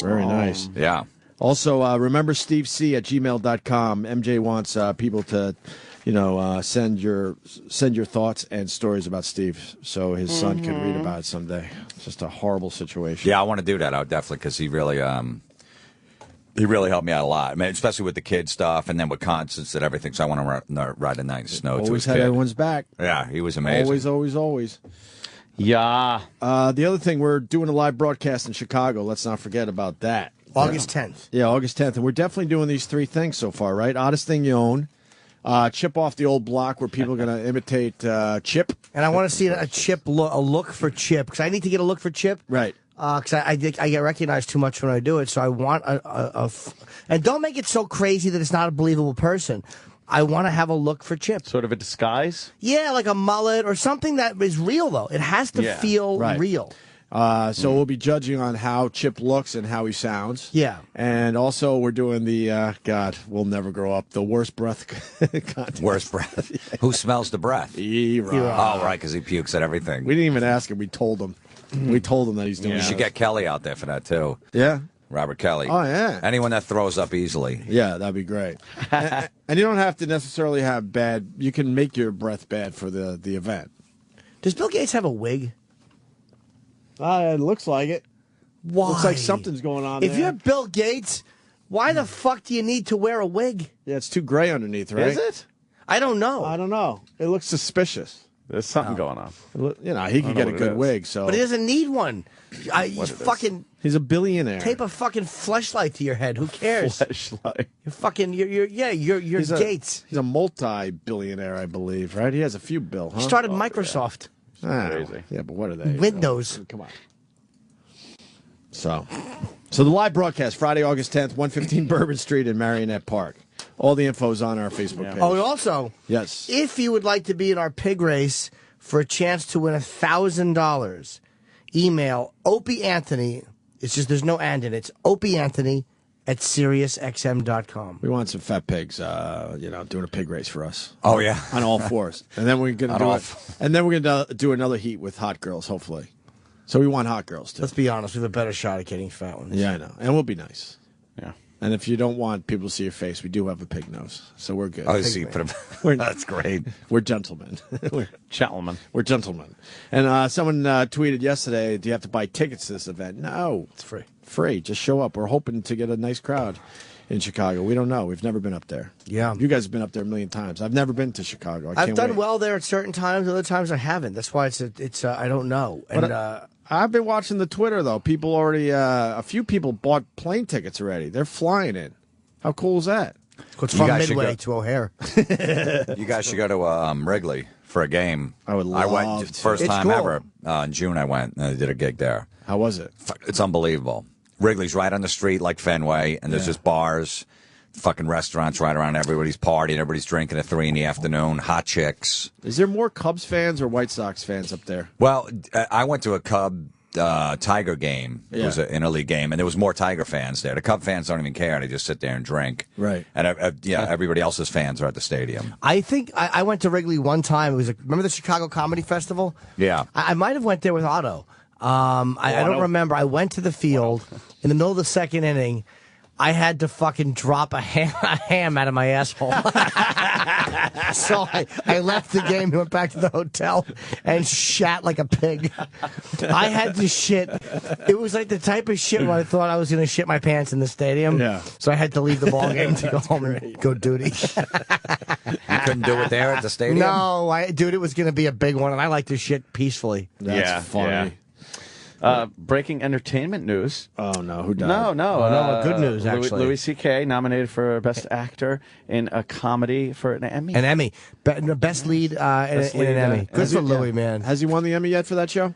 Very nice. Yeah. Also, remember stevec@gmail.com. MJ wants people to, send your thoughts and stories about Steve so his son can read about it someday. It's just a horrible situation. Yeah, I want to do that. I would definitely, because he really helped me out a lot. I mean, especially with the kid stuff and then with concerts and everything. So I want to ride a night in the snow to his Always had kid. everyone's back. Yeah, he was amazing. Always, always, always. Yeah. The other thing, we're doing a live broadcast in Chicago. Let's not forget about that. August 10th. Yeah, August 10th. And we're definitely doing these 3 things so far, right? Oddest Thing You Own. Chip off the old block where people are going to imitate Chip. And I want to see a look for Chip, because I need to get a look for Chip. Right. Because I get recognized too much when I do it, so I want and don't make it so crazy that it's not a believable person. I want to have a look for Chip. Sort of a disguise? Yeah, like a mullet or something that is real, though. It has to feel real. So we'll be judging on how Chip looks and how he sounds. Yeah. And also we're doing the, God, we'll never grow up, the worst breath contest. Worst breath. Who smells the breath? E-Rock. Oh, right, because he pukes at everything. We didn't even ask him. We told him. We told him that he's doing You should get Kelly out there for that, too. Yeah? Robert Kelly. Oh, yeah. Anyone that throws up easily. Yeah, that'd be great. and you don't have to necessarily have bad, you can make your breath bad for the event. Does Bill Gates have a wig? It looks like it. Why? Looks like something's going on If there. you're Bill Gates, why the fuck do you need to wear a wig? Yeah, it's too gray underneath, right? Is it? I don't know. I don't know. It looks suspicious. There's something going on. You know, he could get a good wig, so. But he doesn't need one. He's a billionaire. Tape a fucking fleshlight to your head. Who cares? Fleshlight. You're fucking. You're Gates. He's a multi-billionaire, I believe, right? He has a few bill, huh? He started Microsoft. Crazy. Yeah, but what are they? Windows. Come on. So the live broadcast, Friday, August 10th, 115 Bourbon Street in Marionette Park. All the info's on our Facebook page. Oh, and also, yes, if you would like to be in our pig race for a chance to win $1,000, email Opie Anthony. It's just there's no and in it. It's Opie Anthony at SiriusXM.com. We want some fat pigs, doing a pig race for us. Oh, yeah. On all fours. And then we're going to do another heat with hot girls, hopefully. So we want hot girls, too. Let's be honest. We have a better shot at getting fat ones. Yeah, I know. And we'll be nice. Yeah. And if you don't want people to see your face, we do have a pig nose. So we're good. Oh, so you put them. That's great. We're gentlemen. Gentlemen. We're gentlemen. And someone tweeted yesterday, do you have to buy tickets to this event? No. It's free. Free. Just show up. We're hoping to get a nice crowd in Chicago. We don't know. We've never been up there. Yeah. You guys have been up there a million times. I've never been to Chicago. I've done well there at certain times. Other times I haven't. That's why it's I don't know. And I've been watching the Twitter, though. People already, a few people bought plane tickets already. They're flying in. How cool is that? It's from Midway to O'Hare. You guys should go to Wrigley for a game. I would love I went to. first It's time cool. ever. In June I went and I did a gig there. How was it? It's unbelievable. Wrigley's right on the street like Fenway, and there's just bars, fucking restaurants right around. Everybody's partying, everybody's drinking at 3 PM, hot chicks. Is there more Cubs fans or White Sox fans up there? Well, I went to a Cub Tiger game. It was an interleague game, and there was more Tiger fans there. The Cub fans don't even care; they just sit there and drink. Right. And everybody else's fans are at the stadium. I think I went to Wrigley one time. It was remember the Chicago Comedy Festival? Yeah. I might have went there with Otto. I don't remember. I went to the field in the middle of the second inning. I had to fucking drop a ham out of my asshole. So I left the game and went back to the hotel and shat like a pig. I had to shit. It was like the type of shit where I thought I was going to shit my pants in the stadium. Yeah. So I had to leave the ball game to go home and go duty. You couldn't do it there at the stadium? No, dude, it was going to be a big one, and I like to shit peacefully. That's funny. Breaking entertainment news. Oh, no. Who died? No. Good news, actually. Louis C.K. nominated for Best Actor in a Comedy for an Emmy. An Emmy. Best lead in an Emmy. Good for Louis, man. Has he won the Emmy yet for that show?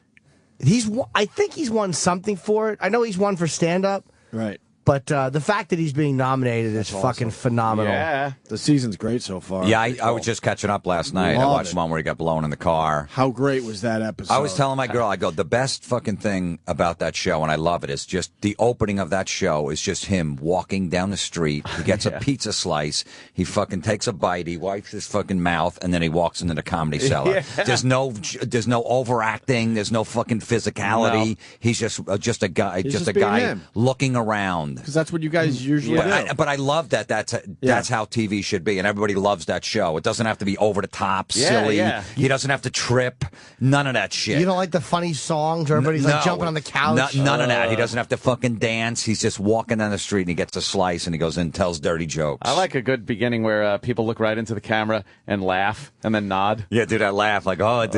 I think he's won something for it. I know he's won for stand-up. Right. But the fact that he's being nominated is fucking phenomenal. Yeah. The season's great so far. Yeah, I was just catching up last night. I watched one where he got blown in the car. How great was that episode? I was telling my girl, I go, the best fucking thing about that show, and I love it, is just the opening of that show is just him walking down the street. He gets a pizza slice. He fucking takes a bite. He wipes his fucking mouth, and then he walks into the Comedy Cellar. Yeah. There's no overacting. There's no fucking physicality. No. He's just a guy, He's just a just being guy him. looking around. Because that's what you guys usually do. But I love that. That's how TV should be, and everybody loves that show. It doesn't have to be over the top, silly. Yeah. He doesn't have to trip. None of that shit. You don't like the funny songs where everybody's like jumping on the couch? None of that. He doesn't have to fucking dance. He's just walking down the street and he gets a slice and he goes in and tells dirty jokes. I like a good beginning where people look right into the camera and laugh and then nod. Yeah, do that laugh like, oh,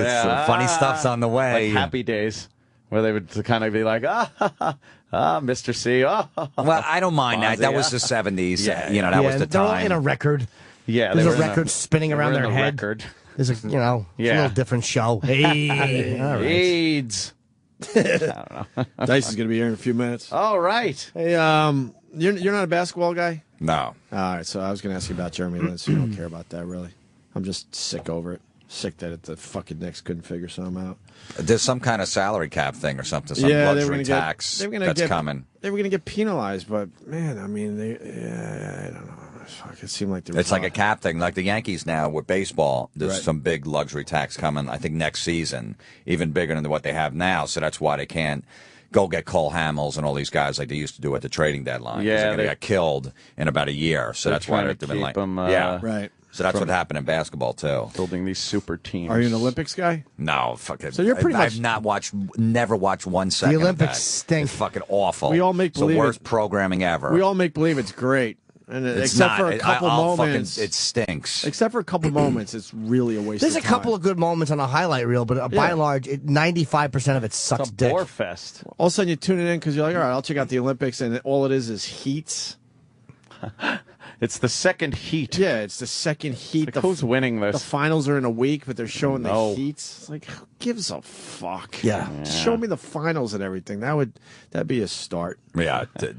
funny stuff's on the way. Like Happy Days, where they would kind of be like, Mr. C. Well, I don't mind that. That was the 70s. Yeah. That was the they're all time. in a record. Yeah, There's a record spinning around their head. Record. There's it's a little different show. Hey, all right. AIDS. I don't know. Dice is going to be here in a few minutes. All right. Hey, you're not a basketball guy? No. All right, so I was going to ask you about Jeremy Lin, so you don't care about that, really. I'm just sick over it. Sick that the fucking Knicks couldn't figure something out. There's some kind of salary cap thing or something, some luxury tax that's coming. They were going to get penalized, but, man, I mean, I don't know. It seemed like it's like a cap thing, like the Yankees now with baseball. There's Right. some big luxury tax coming, I think, next season, even bigger than what they have now. So that's why they can't go get Cole Hamels and all these guys like they used to do at the trading deadline. 'cause Yeah, they're going to get killed in about a year. So that's why trying they've to been keep like, them, Right. So that's what happened in basketball too. Building these super teams. Are you an Olympics guy? No, fuck it. So you're pretty much. I've never watched 1 second. The Olympics of that. stink. It's fucking awful. We all make it's the believe worst it. programming ever. We all make believe it's great. And It's except not. for a couple moments, it stinks. Except for a couple moments, it's really a waste. There's of a couple time. of good moments on a highlight reel, but by and large, 95% of it sucks dick. Bore fest. All of a sudden, you tune it in because you're like, all right, I'll check out the Olympics, and all it is heats. It's the second heat. Yeah, it's the second heat. Like, who's winning this? The finals are in a week, but they're showing No. the heats. It's like, who gives a fuck? Yeah. Show me the finals and everything. That'd be a start. Yeah, it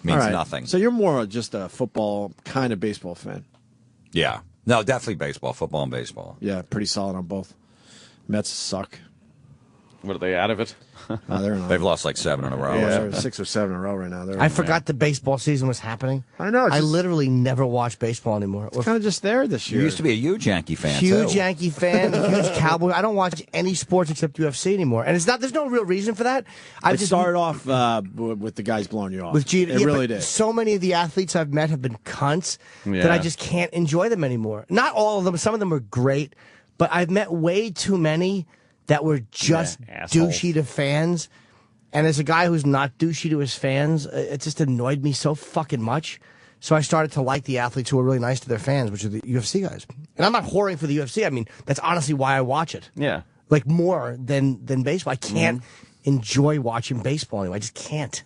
means All right. nothing. So you're more just a football kind of baseball fan. Yeah. No, definitely baseball, football, and baseball. Yeah, pretty solid on both. Mets suck. What are they out of it? They're not. They've lost like 7 in a row. Yeah, they're 6 or 7 in a row right now. I forgot the baseball season was happening. I know. I literally never watch baseball anymore. It's kind of just there this year. You used to be a huge Yankee fan, Huge too. Yankee fan, huge Cowboy. I don't watch any sports except UFC anymore, and it's not. There's no real reason for that. I It started off with the guys blowing you off. with Jeter. It Yeah, really but did. So many of the athletes I've met have been cunts that Yeah. I just can't enjoy them anymore. Not all of them. Some of them are great, but I've met way too many that were just assholes. douchey to fans. And as a guy who's not douchey to his fans, it just annoyed me so fucking much. So I started to like the athletes who are really nice to their fans, which are the UFC guys. And I'm not whoring for the UFC. I mean, that's honestly why I watch it. Yeah. Like more than baseball. I can't enjoy watching baseball anymore. I just can't.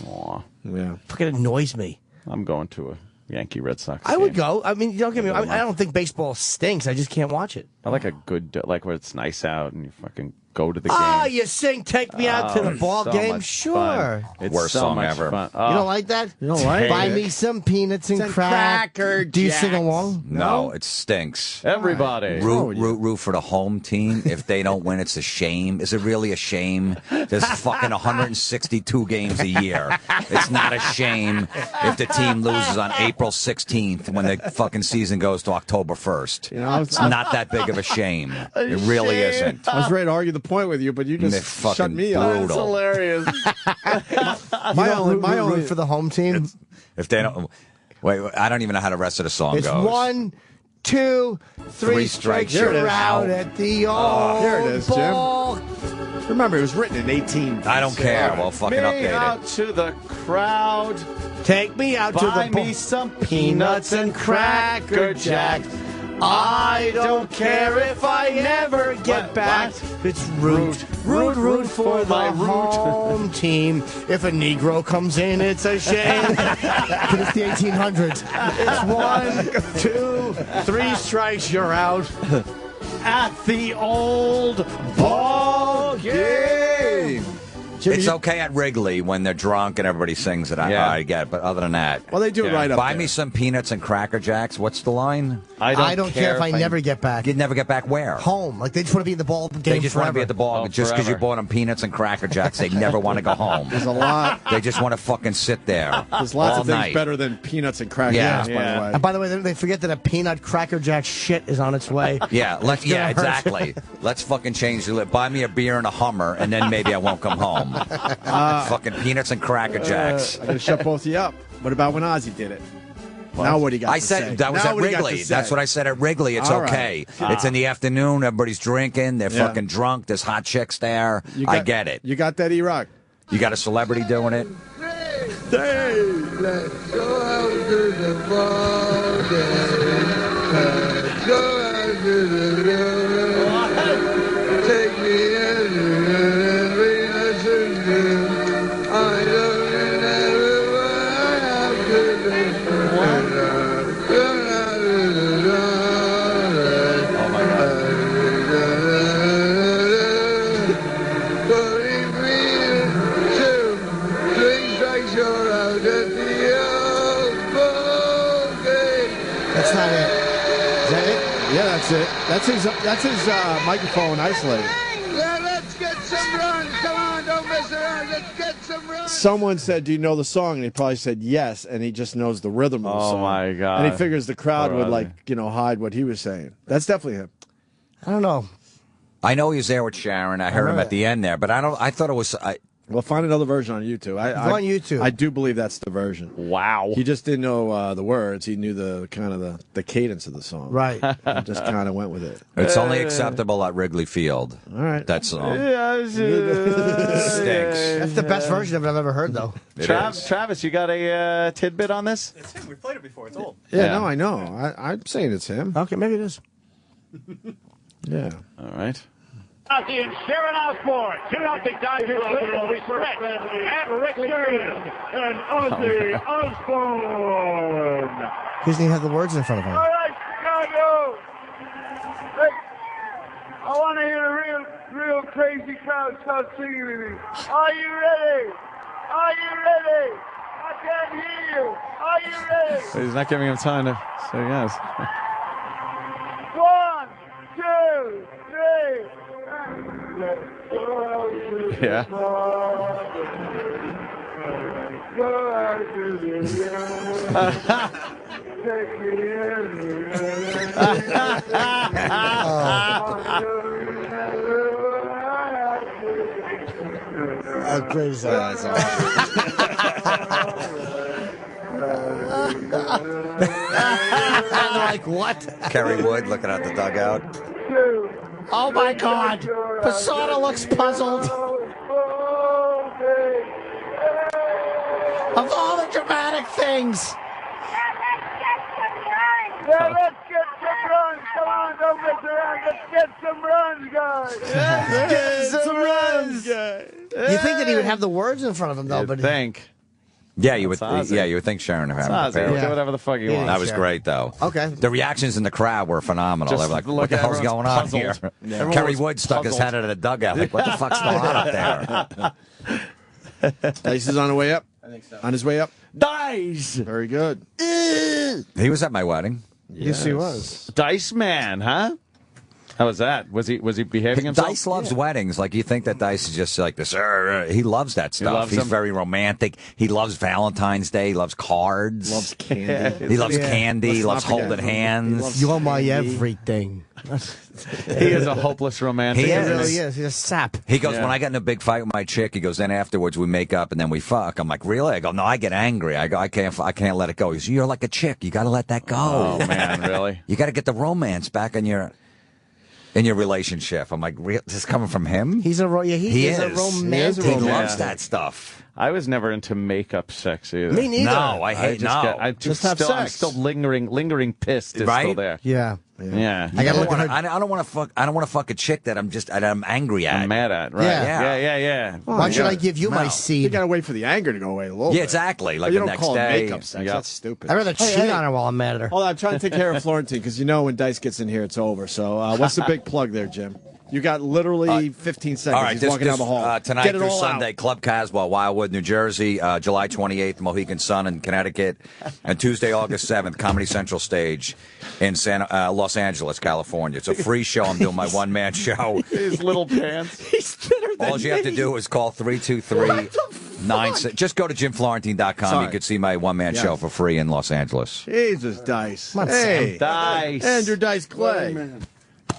Aw. Yeah. Fucking annoys me. I'm going to a Yankee Red Sox I would game. go. I mean, don't get me. I don't think baseball stinks. I just can't watch it. I like a good, like where it's nice out and you fucking go to the game. Ah, you sing "Take Me Out to the it's Ball so Game"? much Sure. fun. It's Worst so song much ever. Fun. You don't like that? You don't like Buy it? me some peanuts and Cracker Do you sing Jacks. along? No, it stinks. Everybody. Root for the home team. If they don't win, it's a shame. Is it really a shame? There's fucking 162 games a year. It's not a shame if the team loses on April 16th when the fucking season goes to October 1st. You know, It's not that big of a shame. It really isn't. I was ready to argue the point with you, but you They're just fucking shut me up. brutal. That's hilarious. My only root for the home team. If they don't, wait, I don't even know how the rest of the song It's goes. 1, 2, 3 strikes. There it You're is. out at the old There it is, Jim. ball. Remember, it was written in 18. I don't care. Well, fucking Me update out it. to the crowd. Take me out to Buy the ball. me some peanuts and Cracker Jacks. I don't care if I never get back. It's root for the home team. If a Negro comes in, it's a shame. Because it's the 1800s. It's 1, 2, 3 strikes, you're out. At the old ball game. It's okay at Wrigley when they're drunk and everybody sings it. I get it. But other than that, Well, they do it right up buy there. me some peanuts and Cracker Jacks. What's the line? I don't care if I never get back. You'd never get back where? Home. Like, they just want to be in the ball game They just forever. want to be at the ball. Oh, Just because you forever. bought them peanuts and Cracker Jacks, they never want to go home. There's a lot. They just want to fucking sit there. There's lots all of things night. better than peanuts and Cracker Yeah. Jacks, by the way. And by the way, they forget that a peanut Cracker Jack shit is on its way. Yeah, It's gonna hurt. exactly. Let's fucking change the list. Buy me a beer and a Hummer, and then maybe I won't come home. Fucking peanuts and Cracker Jacks. I'm going to shut both of you up. What about when Ozzy did it? Now what do you got I to said say? that was Now at what do you got Wrigley. to say? That's what I said at Wrigley. It's All okay. right. It's in the afternoon. Everybody's drinking. They're Yeah. fucking drunk. There's hot chicks there. You I got- get it. You got that, E-Rock? You got a celebrity doing it. Hey! Let's go out to the ball game. Let's go out to the road. Take me in peanuts and cream. I don't remember what I have to do. Oh my God. That's not it. Is that it? Yeah, that's it. That's his microphone isolated. Let's get some runs. Come on, don't mess around. Let's get some runs. Someone said, "Do you know the song?" And he probably said yes, and he just knows the rhythm of the Oh, song. my God. And he figures the crowd Poor would Ozzy. hide what he was saying. That's definitely him. I don't know. I know he was there with Sharon. I heard him at the end there, but I thought it was. Well, find another version on YouTube. On YouTube. I do believe that's the version. Wow. He just didn't know the words. He knew the kind of the cadence of the song. Right. And just kind of went with it. It's only acceptable at Wrigley Field. All right. That song. Stinks. That's the best version of it I've ever heard, though. Travis, you got a tidbit on this? It's him. We played it before. It's old. Yeah, no, I know. I'm saying it's him. Okay, maybe it is. Yeah. All right. In Sharon Osbourne, 2-0 Dodgers with respect at Wrigley Field and Ozzy Osbourne. He doesn't even have the words in front of him. All right, Chicago. Hey, I want to hear a real crazy crowd start singing with me. Are you ready? Are you ready? I can't hear you. Are you ready? He's not giving him time to say yes. 1, 2, 3. Yeah. How great is that? I'm like, what? Kerry Wood looking at the dugout. Oh my God! Posada looks puzzled. Of all the dramatic things. Yeah, let's get some runs. Come on, don't mess around. Let's get some runs, guys. Let's get some runs, guys. You think that he would have the words in front of him, though? You'd but think. Yeah, you would. Yeah, you would think Sharon would have Ozzy. prepared. Do whatever the fuck you want. That was great, though. Okay. The reactions in the crowd were phenomenal. Just They were like, look, "What the hell's everyone's going on puzzled. here?" Yeah. Kerry Wood stuck his head out of the dugout. Like, what the fuck's going on up there? Dice is on the way up. I think so. On his way up. Dice. Very good. He was at my wedding. Yes, he was. Dice man, huh? How was that? Was he behaving himself? Dice loves weddings. Like, you think that Dice is just like this. He loves that stuff. loves He's them. very romantic. He loves Valentine's Day. He loves cards. Loves candy. He loves candy. He loves holding hands. You're my everything. He is a hopeless romantic. He He is. really is. He's a sap. He goes, Yeah. when I get in a big fight with my chick, he goes, then afterwards we make up and then we fuck. I'm like, really? I go, no, I get angry. I go, I can't let it go. He goes, you're like a chick. You got to let that go. Oh man, really? You got to get the romance back in your relationship. I'm like, this is coming from him? He's a he is a romantic. He loves that stuff. I was never into makeup sex either. Me neither. No, I hate I'm still lingering pissed. Is Right? still there. Yeah. Yeah. I don't want to fuck a chick that I'm angry at. I'm mad at. Right. Yeah. Why should I give you my You seed? got to wait for the anger to go away a little bit. Yeah, exactly. Like you the don't next call day. it makeup sex. Yep. That's stupid. I'd rather cheat on her while I'm mad at her. Hold on, I'm trying to take care of Florentine because you know when Dice gets in here, it's over. So what's the big plug there, Jim? You got literally 15 seconds. All right, He's walking down the hall. Tonight Get it through all Sunday, out. Club Caswell, Wildwood, New Jersey. July 28th, Mohegan Sun in Connecticut. And Tuesday, August 7th, Comedy Central Stage in Los Angeles, California. It's a free show. I'm doing my one-man show. His little pants. All you have to do is call 323-96. Just go to JimFlorentine.com. Sorry. You can see my one-man show for free in Los Angeles. Jesus, Dice. Come on, hey, Dice. Andrew Dice Clay.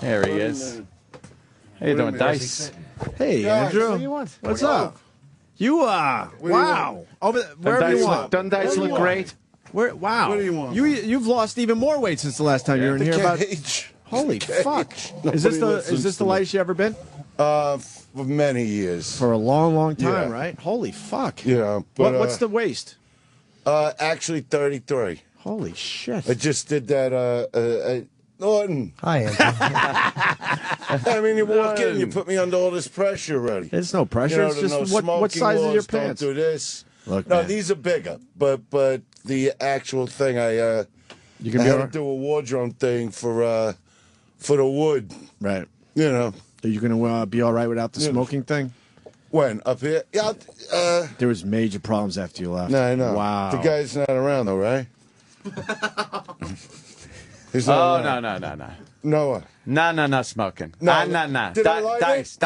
There he is. How you doing, Dice? Hey, Andrew. What do you want? What's up? You wow. Over wherever you want. Doesn't Dice look great? Wow. What do you want? You've lost even more weight since the last time you were in here. Holy fuck! Is this the lightest you ever been? For many years. For a long time, Yeah. right? Holy fuck! Yeah. But, What's the waist? Actually, 33. Holy shit! I just did that. Norton. Hi, Andrew. I mean, you walk in, you put me under all this pressure already. There's no pressure. You know, It's just no what smoking size is your laws, pants? Don't do this. Look, no, man. these are bigger, but the actual thing I You can I be had all to right. do a wardrobe thing for the wood. Right. You know. Are you gonna be all right without the smoking thing? When up here? Yeah. There was major problems after you left. No, I know. Wow. The guy's not around though, right? He's Oh, not around. no. Noah. No, smoking. No. No. Did I like Dice.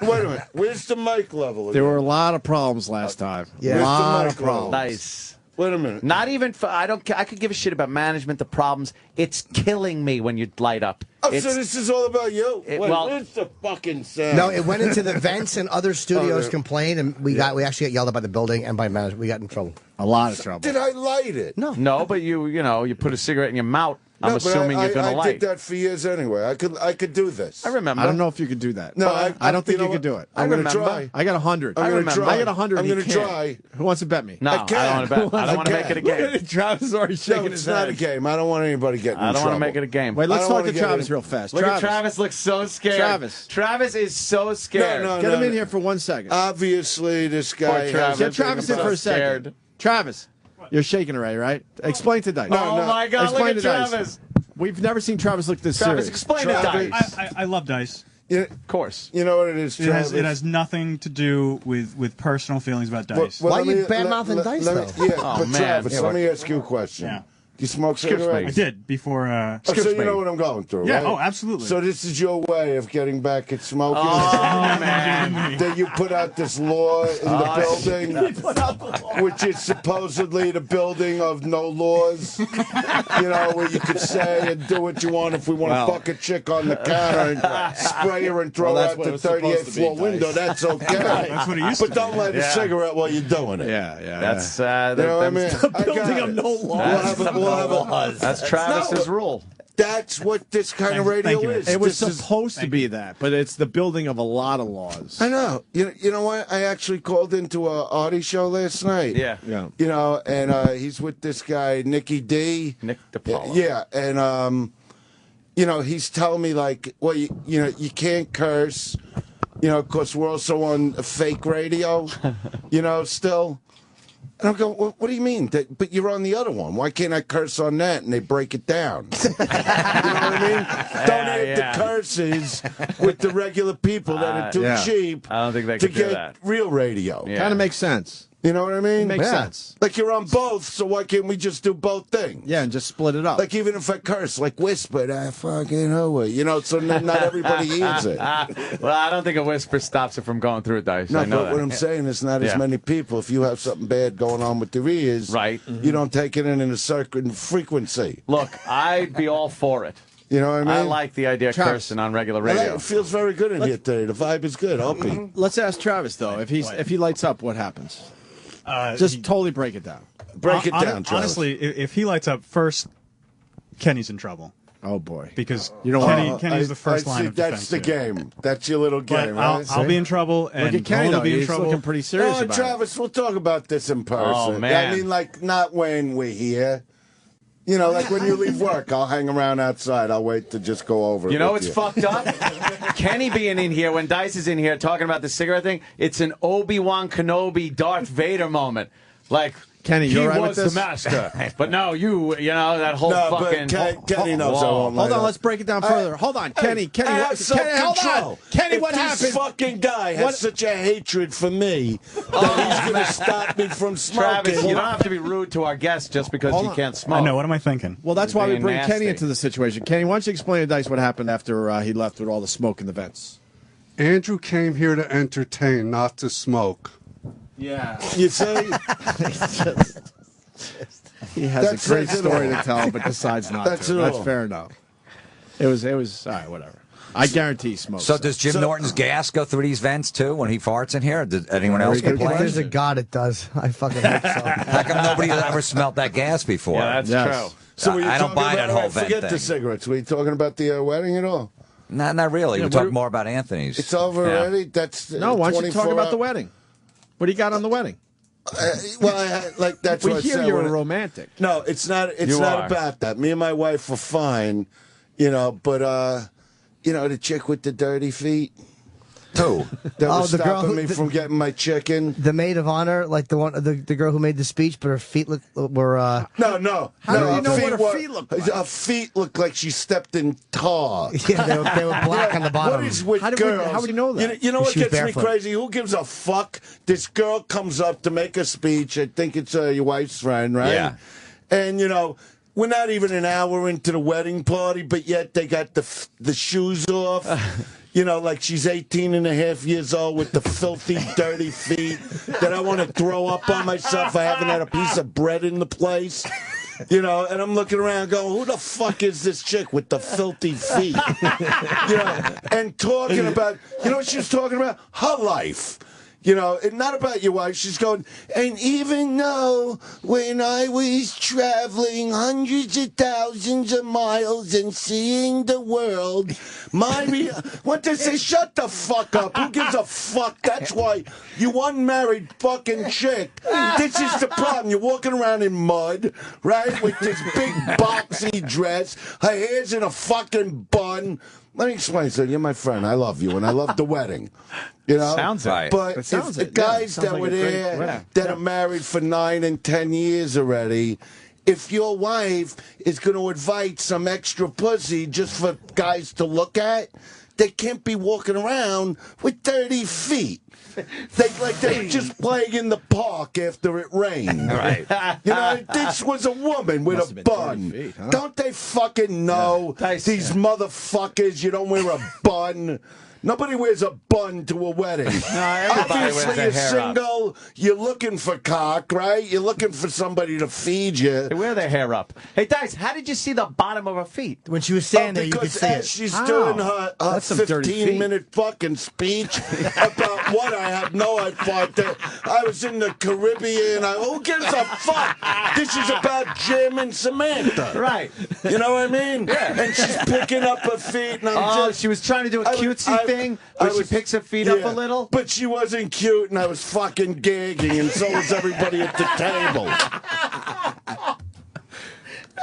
Wait a minute. Where's the mic level? There were a lot of problems last time. Yeah. A lot Where's of the mic level? problems. Dice. Wait a minute. Not even for, I could give a shit about management, the problems. It's killing me when you light up. Oh, so this is all about you? Where's the fucking sound? No, it went into the vents, and other studios complained, and we actually got yelled at by the building and by management. We got in trouble. A lot of trouble. Did I light it? No, but you put a cigarette in your mouth. I'm No, assuming but you're going to I light. did that for years anyway. I could do this. I remember. I don't know if you could do that. No, I don't think you could do it. I'm going to try. I got 100. I'm gonna try. I got 100. I'm going gonna to try. Who wants to bet me? No, I don't want to bet. I don't want to make it a game. Travis is already shaking No, his it's not a head. game. I don't want anybody getting in trouble. I don't want to make it a game. Wait, let's I don't talk wanna to get Travis in- real fast. Look at Travis. Looks so scared. Travis is so scared. No, Get him in here for 1 second. Obviously, this guy. Get Travis in for a second. Travis, you're shaking already, right? Explain to Dice. Oh my God! Explain Look to at Dice. Travis. We've never seen Travis look this Travis, serious. explain to Dice. I love Dice. Yeah, of course. You know what it is, It Travis? has nothing to do with personal feelings about Dice. Well, Why are you let me- bad-mouthing let- Dice, let me- though? Yeah, Oh, but man. Travis, Yeah, let me ask you a question. Yeah. Do you smoke Excuse me. cigarettes? I did before. Oh, so you know what I'm going through, Yeah. right? Oh, absolutely. So this is your way of getting back at smoking? Oh man! That you put out this law in the building, which is supposedly the building of no laws. Where you could say and do what you want. If we want to fuck a chick on the counter and spray her and throw her out the 38th floor window, that's okay. That's what it used But to don't be. light a cigarette while you're doing it. Yeah. That's You know what I mean? The building of no laws. That's Travis's rule. That's what this kind of radio Thank you. is. It was This is- supposed to be that, but it's the building of a lot of laws. I know. You know what? I actually called into a Artie show last night. Yeah. And he's with this guy Nicky D. Nick DiPaolo. Yeah, and he's telling me like, well, you can't curse, because we're also on a fake radio, still. And I go, what do you mean? But you're on the other one. Why can't I curse on that? And they break it down. You know what I mean? Don't add the curses with the regular people that are too cheap I don't think they to could do get that. real radio. Yeah. Kind of makes sense. You know what I mean? Makes sense. Like you're on both, so why can't we just do both things? Yeah, and just split it up. Like even if I curse, like whisper, I fucking know it. So not everybody hears it. Well, I don't think a whisper stops it from going through, Dice. No, I know but that. what I'm saying is not as Yeah. many people. If you have something bad going on with your ears, Right. you don't take it in a certain frequency. Look, I'd be all for it. You know what I mean? I like the idea of Travis. cursing on regular I like- radio. it feels very good in here today. The vibe is good. Opie. Let's ask Travis though. If he lights up, what happens? Just totally break it down. Break it down, Travis. Honestly, if he lights up first, Kenny's in trouble. Oh boy, because You know what? Kenny's the first line of defense. That's the game. That's your little game, But right? I'll be in trouble, and Look at Kenny Roland though. will be in He's trouble. looking pretty serious No, about Travis, we'll talk about this in person. Oh, man. I mean, like, not when we're here. Like when you leave work, I'll hang around outside. I'll wait to just go over it. You know with what's fucked up? Kenny being in here when Dice is in here talking about the cigarette thing, it's an Obi-Wan Kenobi Darth Vader moment. Like, Kenny, he you all right was with this? the master. But no, that whole No, fucking... but Kenny knows I won't Hold light on, up. let's break it down further. Hold on, Kenny. I have Hold self-control. on. Kenny, If what this happened? fucking guy has What- such a hatred for me that he's going to stop me from smoking. Travis, you don't have to be rude to our guest just because Hold he on. can't smoke. I know. What am I thinking? Well, that's You're why we being bring nasty. Kenny into the situation. Kenny, why don't you explain to Dice what happened after he left with all the smoke in the vents? Andrew came here to entertain, not to smoke. Yeah. You say? He has That a great says it story all. to tell, but decides not That's to. it That's all. fair enough. It was all right, whatever. I guarantee he smokes. So does Jim Norton's gas go through these vents too when he farts in here? Did anyone else If complain? there's a God, it does. I fucking hope so. How come nobody has ever smelled that gas before? Yeah, that's true. So were you I don't talking buy that about, whole vent forget thing. the cigarettes. Were you talking about the wedding at all? Not really. We're talking more about Anthony's. It's over Yeah. already? That's No, why don't you talk 24 about the hour- wedding? What do you got on the wedding? That's We what I hear said you're when a it- romantic. No, it's not. It's You not are. about that. Me and my wife were fine, but the chick with the dirty feet. Who? That Oh, was the girl stopping who- me from getting my chicken. The maid of honor, like the girl who made the speech, but her feet were. No. How do you her know what her were- feet look like? Her feet looked like she stepped in tar. Yeah, they were black on the bottom. What is with How girls? would you know that? You know what She was gets me barefoot. crazy? Who gives a fuck? This girl comes up to make a speech. I think it's your wife's friend, right? Yeah. And, we're not even an hour into the wedding party, but yet they got the shoes off. Like she's 18 and a half years old with the filthy, dirty feet that I want to throw up on myself. I haven't had a piece of bread in the place. You know, and I'm looking around going, who the fuck is this chick with the filthy feet? You know, and talking about, you know what she was talking about? Her life. You know, and not about your wife. She's going, and even though when I was traveling hundreds of thousands of miles and seeing the world, what they say, shut the fuck up. Who gives a fuck? That's why you unmarried fucking chick. This is the problem. You're walking around in mud, right, with this big boxy dress. Her hair's in a fucking bun. Let me explain something. You're my friend. I love you, and I love the wedding. You know, sounds right. But if the guys that were there that are married for 9 and 10 years already, if your wife is going to invite some extra pussy just for guys to look at, they can't be walking around with 30 feet. They're just playing in the park after it rained. Right. You know, this was a woman with a bun. Feet, huh? Don't they fucking know, these motherfuckers, you don't wear a bun? Nobody wears a bun to a wedding. Obviously, you're single. You're looking for cock, right? You're looking for somebody to feed you. They wear their hair up. Hey, Dice, how did you see the bottom of her feet? When she was standing there, you could see it. She's doing her 15-minute fucking speech about what I had no idea. I was in the Caribbean. Who gives a fuck? This is about Jim and Samantha. Right. You know what I mean? Yeah. And she's picking up her feet. And she was trying to do a cutesy thing where she picks her feet up a little. But she wasn't cute, and I was fucking gagging, and so was everybody at the table.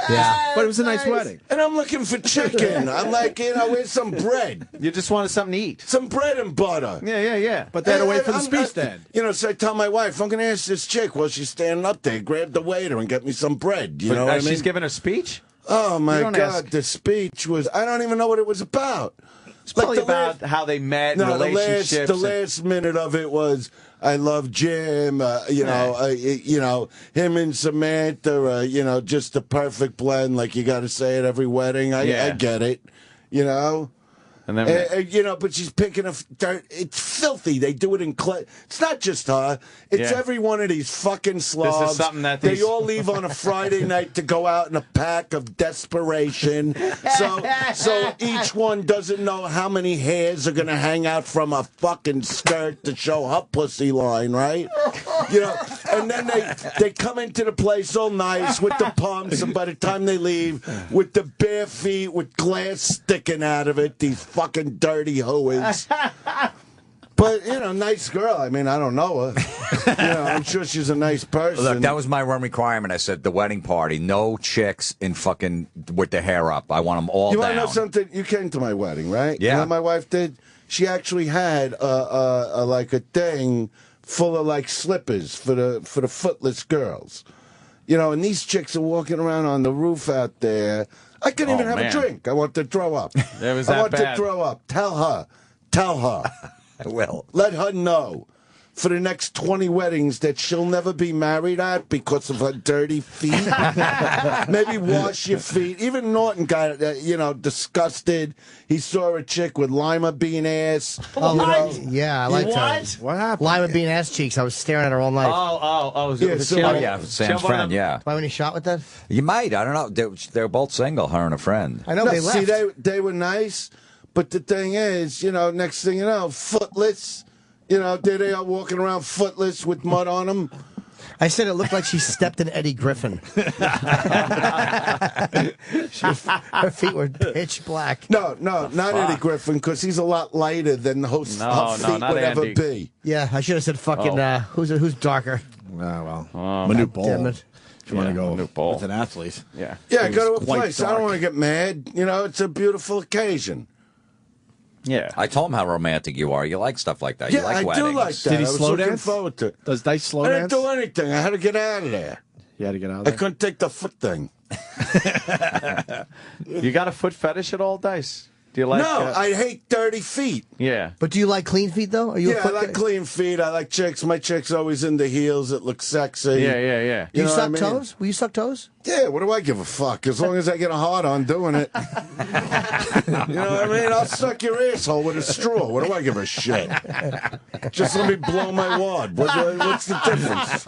Yeah, but it was a nice wedding. And I'm looking for chicken. I'm like, where's some bread? You just wanted something to eat. Some bread and butter. Yeah. But they had to wait for the speech then. You know, so I tell my wife, I'm going to ask this chick while she's standing up there, grab the waiter and get me some bread. You know what I mean? She's giving a speech? Oh, my God. The speech was, I don't even know what it was about. It's probably about how they met, relationships. The last minute of it was, I love Jim, him and Samantha, just the perfect blend, like you got to say at every wedding. I get it, you know. And then, but she's picking dirt. It's filthy. They do it in It's not just her. It's every one of these fucking slobs. This is something that they all leave on a Friday night to go out in a pack of desperation. So each one doesn't know how many hairs are going to hang out from a fucking skirt to show her pussy line, right? You know, and then they come into the place all nice with the pumps, and by the time they leave, with the bare feet with glass sticking out of it, these fucking dirty hoes. But, nice girl. I mean, I don't know her. I'm sure she's a nice person. Look, that was my one requirement. I said, the wedding party, no chicks in fucking with their hair up. I want them all down. You want to know something? You came to my wedding, right? Yeah. You know what my wife did? She actually had a thing full of slippers for the footless girls. And these chicks are walking around on the roof out there. I couldn't even have a drink. I want to throw up. It was that I want bad. to throw up. Tell her. I will. Let her know for the next 20 weddings that she'll never be married at because of her dirty feet. Maybe wash your feet. Even Norton got, disgusted. He saw a chick with lima bean ass. Yeah, I like that. What happened? Lima bean ass cheeks. I was staring at her all night. Sam's friend, yeah. Why, when he shot with that? You might. I don't know. They're both single, her and a friend. I know they left. See, they were nice, but the thing is, next thing you know, footless. There they are walking around footless with mud on them. I said it looked like she stepped in Eddie Griffin. Her feet were pitch black. No, not Eddie Griffin, because he's a lot lighter than her feet would ever be. Yeah, I should have said fucking, who's darker? Manute Bol. Damn it. If you want to go with an athlete. Yeah, go to a place. I don't want to get mad. It's a beautiful occasion. Yeah. I told him how romantic you are. You like stuff like that. Yeah, you like I weddings. do like that. Did he I was slow looking dance? forward to it. Does Dice slow I dance? didn't do anything. I had to get out of there. You had to get out of there? I couldn't take the foot thing. You got a foot fetish at all, Dice? Do you like? No, I hate dirty feet. Yeah. But do you like clean feet, though? Are you I like clean feet. I like chicks. My chick's always in the heels. It looks sexy. Yeah. Do you suck toes? Will you suck toes? Yeah, what do I give a fuck? As long as I get a hard on doing it. You know what I mean? I'll suck your asshole with a straw. What do I give a shit? Just let me blow my wad. What's the difference?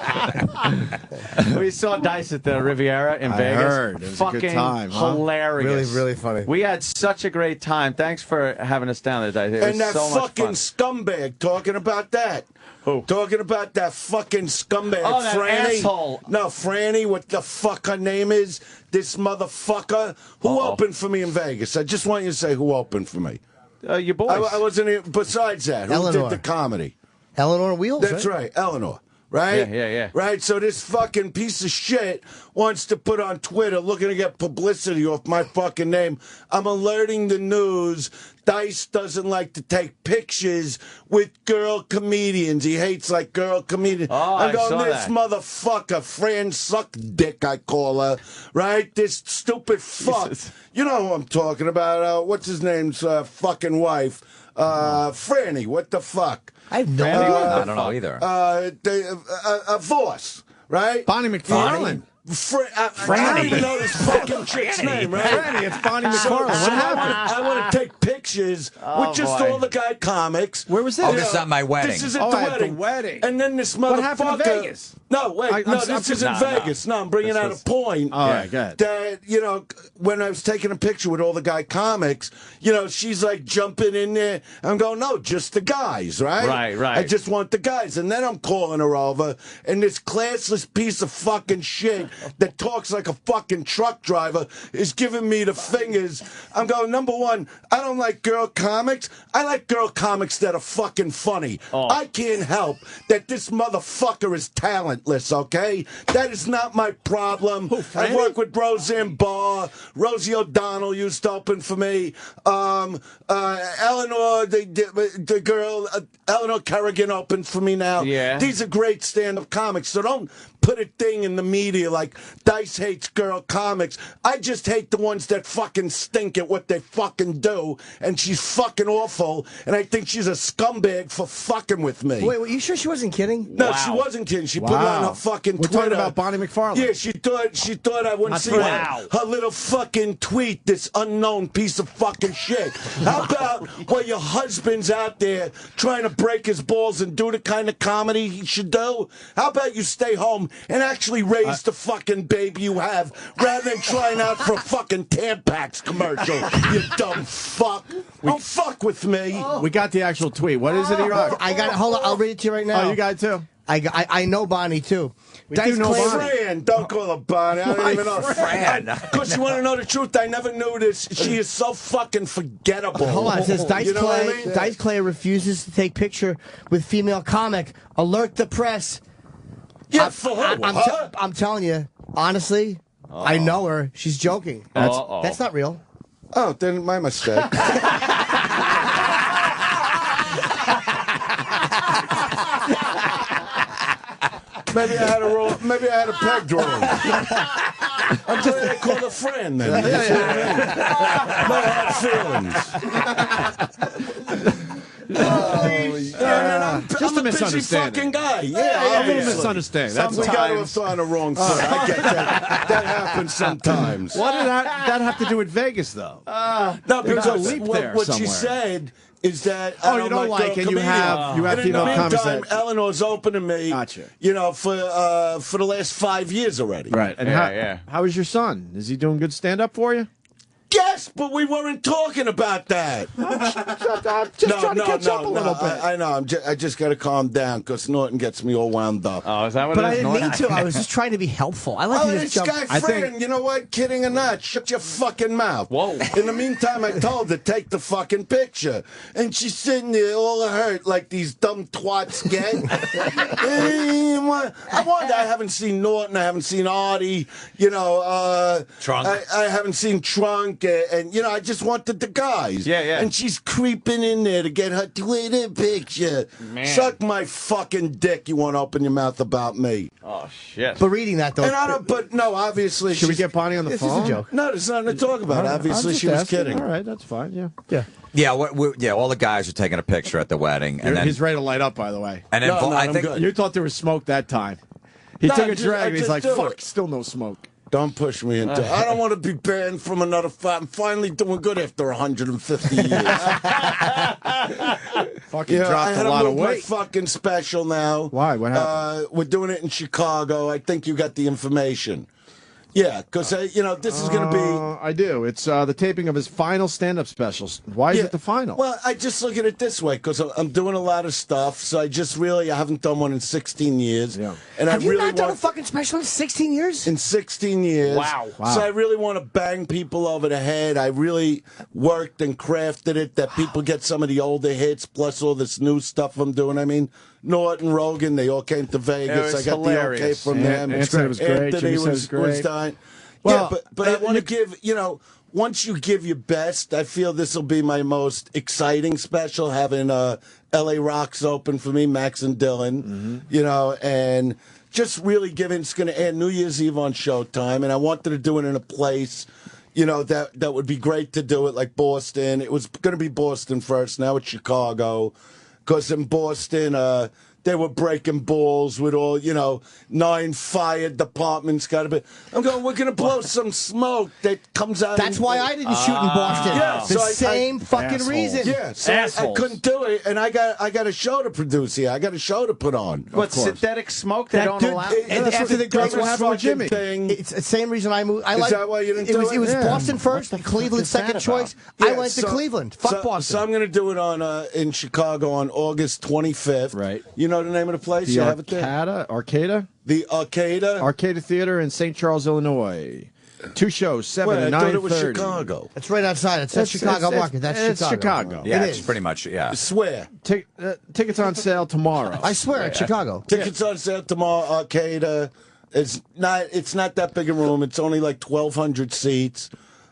We saw Dice at the Riviera in I Vegas. heard. It was a good Fucking time, huh? hilarious. Really, really funny. We had such a great time. Thanks for having us down there, Dice. It And was that so much fucking fun. scumbag talking about that. Who? Talking about that fucking scumbag. Oh, that Franny. asshole. No, Franny, what the fuck her name is. This motherfucker. Who opened for me in Vegas? I just want you to say who opened for me. Your boys. I wasn't even, besides that, who Eleanor. did the comedy? Eleanor Wheels. That's right, Eleanor. Right? Yeah. Right? So this fucking piece of shit wants to put on Twitter looking to get publicity off my fucking name. I'm alerting the news. Dice doesn't like to take pictures with girl comedians. He hates like girl comedians. Oh, I'm I going, saw this that. motherfucker, Fran Suck Dick, I call her. Right? This stupid fuck. You know who I'm talking about. What's his name's fucking wife? Franny, what the fuck? I have no I idea. don't know either. Voss, right? Bonnie McFarlane. I don't even know this fucking chick's name, right? Franny, it's Bonnie McFarlane. What happened? I want to take pictures with just boy. all the guy comics. Where was this? Oh, this is at my wedding. This is at Oh, the at wedding. the wedding. And then this motherfucker. What happened in Vegas? No, wait. This is in Vegas. No, I'm bringing out a point. All right, go ahead. That, you know, when I was taking a picture with all the guy comics, you know, she's like jumping in there. I'm going, no, just the guys, right? Right. I just want the guys. And then I'm calling her over, and this classless piece of fucking shit that talks like a fucking truck driver is giving me the fingers. I'm going, number one, I don't like girl comics. I like girl comics that are fucking funny. I can't help that this motherfucker is talentless, okay? That is not my problem. I work with Roseanne Barr. Rosie O'Donnell used to open for me. Eleanor, the girl, Eleanor Kerrigan opened for me now. Yeah. These are great stand-up comics, so don't put a thing in the media like Dice hates girl comics. I just hate the ones that fucking stink at what they fucking do, and she's fucking awful, and I think she's a scumbag for fucking with me. Wait, were you sure she wasn't kidding? No, she wasn't kidding. She put it on her fucking We're Twitter. talking about Bonnie McFarlane. Yeah, she thought I wouldn't see her little fucking tweet, this unknown piece of fucking shit. How about while your husband's out there trying to break his balls and do the kind of comedy he should do, how about you stay home and actually raise the fucking baby you have rather than trying out for a fucking Tampax commercial, you dumb fuck. Don't fuck with me. We got the actual tweet. What is it, E-Rock? I got it. Hold on. I'll read it to you right now. Oh, you got it too? I know Bonnie, too. do know Bonnie. Fran, don't call her Bonnie. I don't even know. Fran. Because you want to know the truth, I never knew this. She is so fucking forgettable. Hold on. It says Dice You know Clay. what I mean? Dice Clay refuses to take picture with female comic. Alert the press. Yeah, for who? I'm telling you, honestly, I know her. She's joking. That's not real. Oh, then my mistake. Maybe I had a peg wrong. I'm just gonna call a friend then. No hard feelings. Just I'm a a busy misunderstanding. fucking guy. A Yeah, little misunderstanding. That's We got to have thought on the wrong foot. I get that. That happens sometimes. What did that have to do with Vegas, though? No, There's a because leap there what she somewhere. said is that Oh, I you don't like girl and you have comedians. female And in the comics meantime, that- Eleanor's opening me. Gotcha. You know, for the last 5 years already. Right. And how is your son? Is he doing good stand-up for you? Yes, but we weren't talking about that. Just trying to catch up a little bit. I know. I just got to calm down because Norton gets me all wound up. Oh, is that what But it I is? didn't mean Norton? to. I was just trying to be helpful. I like to This just jump. guy, Fran, you know what? Kidding or not, shut your fucking mouth. Whoa. In the meantime, I told her to take the fucking picture. And she's sitting there all hurt like these dumb twats get. I haven't seen Norton. I haven't seen Artie. You know, Trunk. I haven't seen Trunk. And, you know, I just wanted the guys. Yeah. And she's creeping in there to get her Twitter picture. Man. Suck my fucking dick. You want to open your mouth about me. Oh, shit. But reading that, though. And I don't, but no, obviously. Should we she's- get Bonnie on the This phone? is a joke. No, there's nothing to talk about. Obviously, I'm just she was asking. kidding. All right, that's fine. Yeah. Yeah, all the guys are taking a picture at the wedding, and then He's ready to light up, by the way. and then No, I I'm think good. You thought there was smoke that time. He No, took I a just- drag I and he's just like, do fuck, it. still no smoke. Don't push me into. I don't want to be banned from another fight. I'm finally doing good after 150 years. Fucking dropped a lot of weight. My fucking special now. Why? What happened? We're doing it in Chicago. I think you got the information. Yeah, because this is going to be. I do. It's the taping of his final stand-up specials. Why is it the final? Well, I just look at it this way because I'm doing a lot of stuff. So I haven't done one in 16 years. Yeah. And Have you not done a fucking special in 16 years? In 16 years. Wow. So I really want to bang people over the head. I really worked and crafted it that people get some of the older hits plus all this new stuff I'm doing. I mean, Norton, Rogan, they all came to Vegas. I got hilarious. the okay from them. Anthony was great. Anthony was great. dying. Well, yeah, but I want to give, once you give your best, I feel this will be my most exciting special, having L.A. Rocks open for me, Max and Dylan, and just really giving, it's going to air New Year's Eve on Showtime, and I wanted to do it in a place, that would be great to do it, like Boston. It was going to be Boston first, now it's Chicago, because in Boston, they were breaking balls with all, 9 fire departments got to be. I'm going, we're going to blow some smoke that comes out. That's why I didn't shoot in Boston. Yeah, the same fucking reason. Yeah, so I couldn't do it, and I got a show to produce here. I got a show to put on. What, synthetic smoke they don't allow? After the That's what happened with Jimmy. It's the same reason I moved. Is that why you didn't do it? It was Boston first, Cleveland second choice. I went to Cleveland. Fuck Boston. So I'm going to do it on in Chicago on August 25th. Right. You know the name of the place? The You have it there? Arcada? The Arcada? Arcada Theater in St. Charles, Illinois. 2 shows, 7 and 9:30. I thought it was Chicago. It's right outside. It's at Chicago Market. That's Chicago. Yeah, It it's is. pretty much, yeah. I swear. Tickets on sale tomorrow. I swear, it's Chicago. Tickets on sale tomorrow, Arcada. It's not that big a room. It's only like 1,200 seats.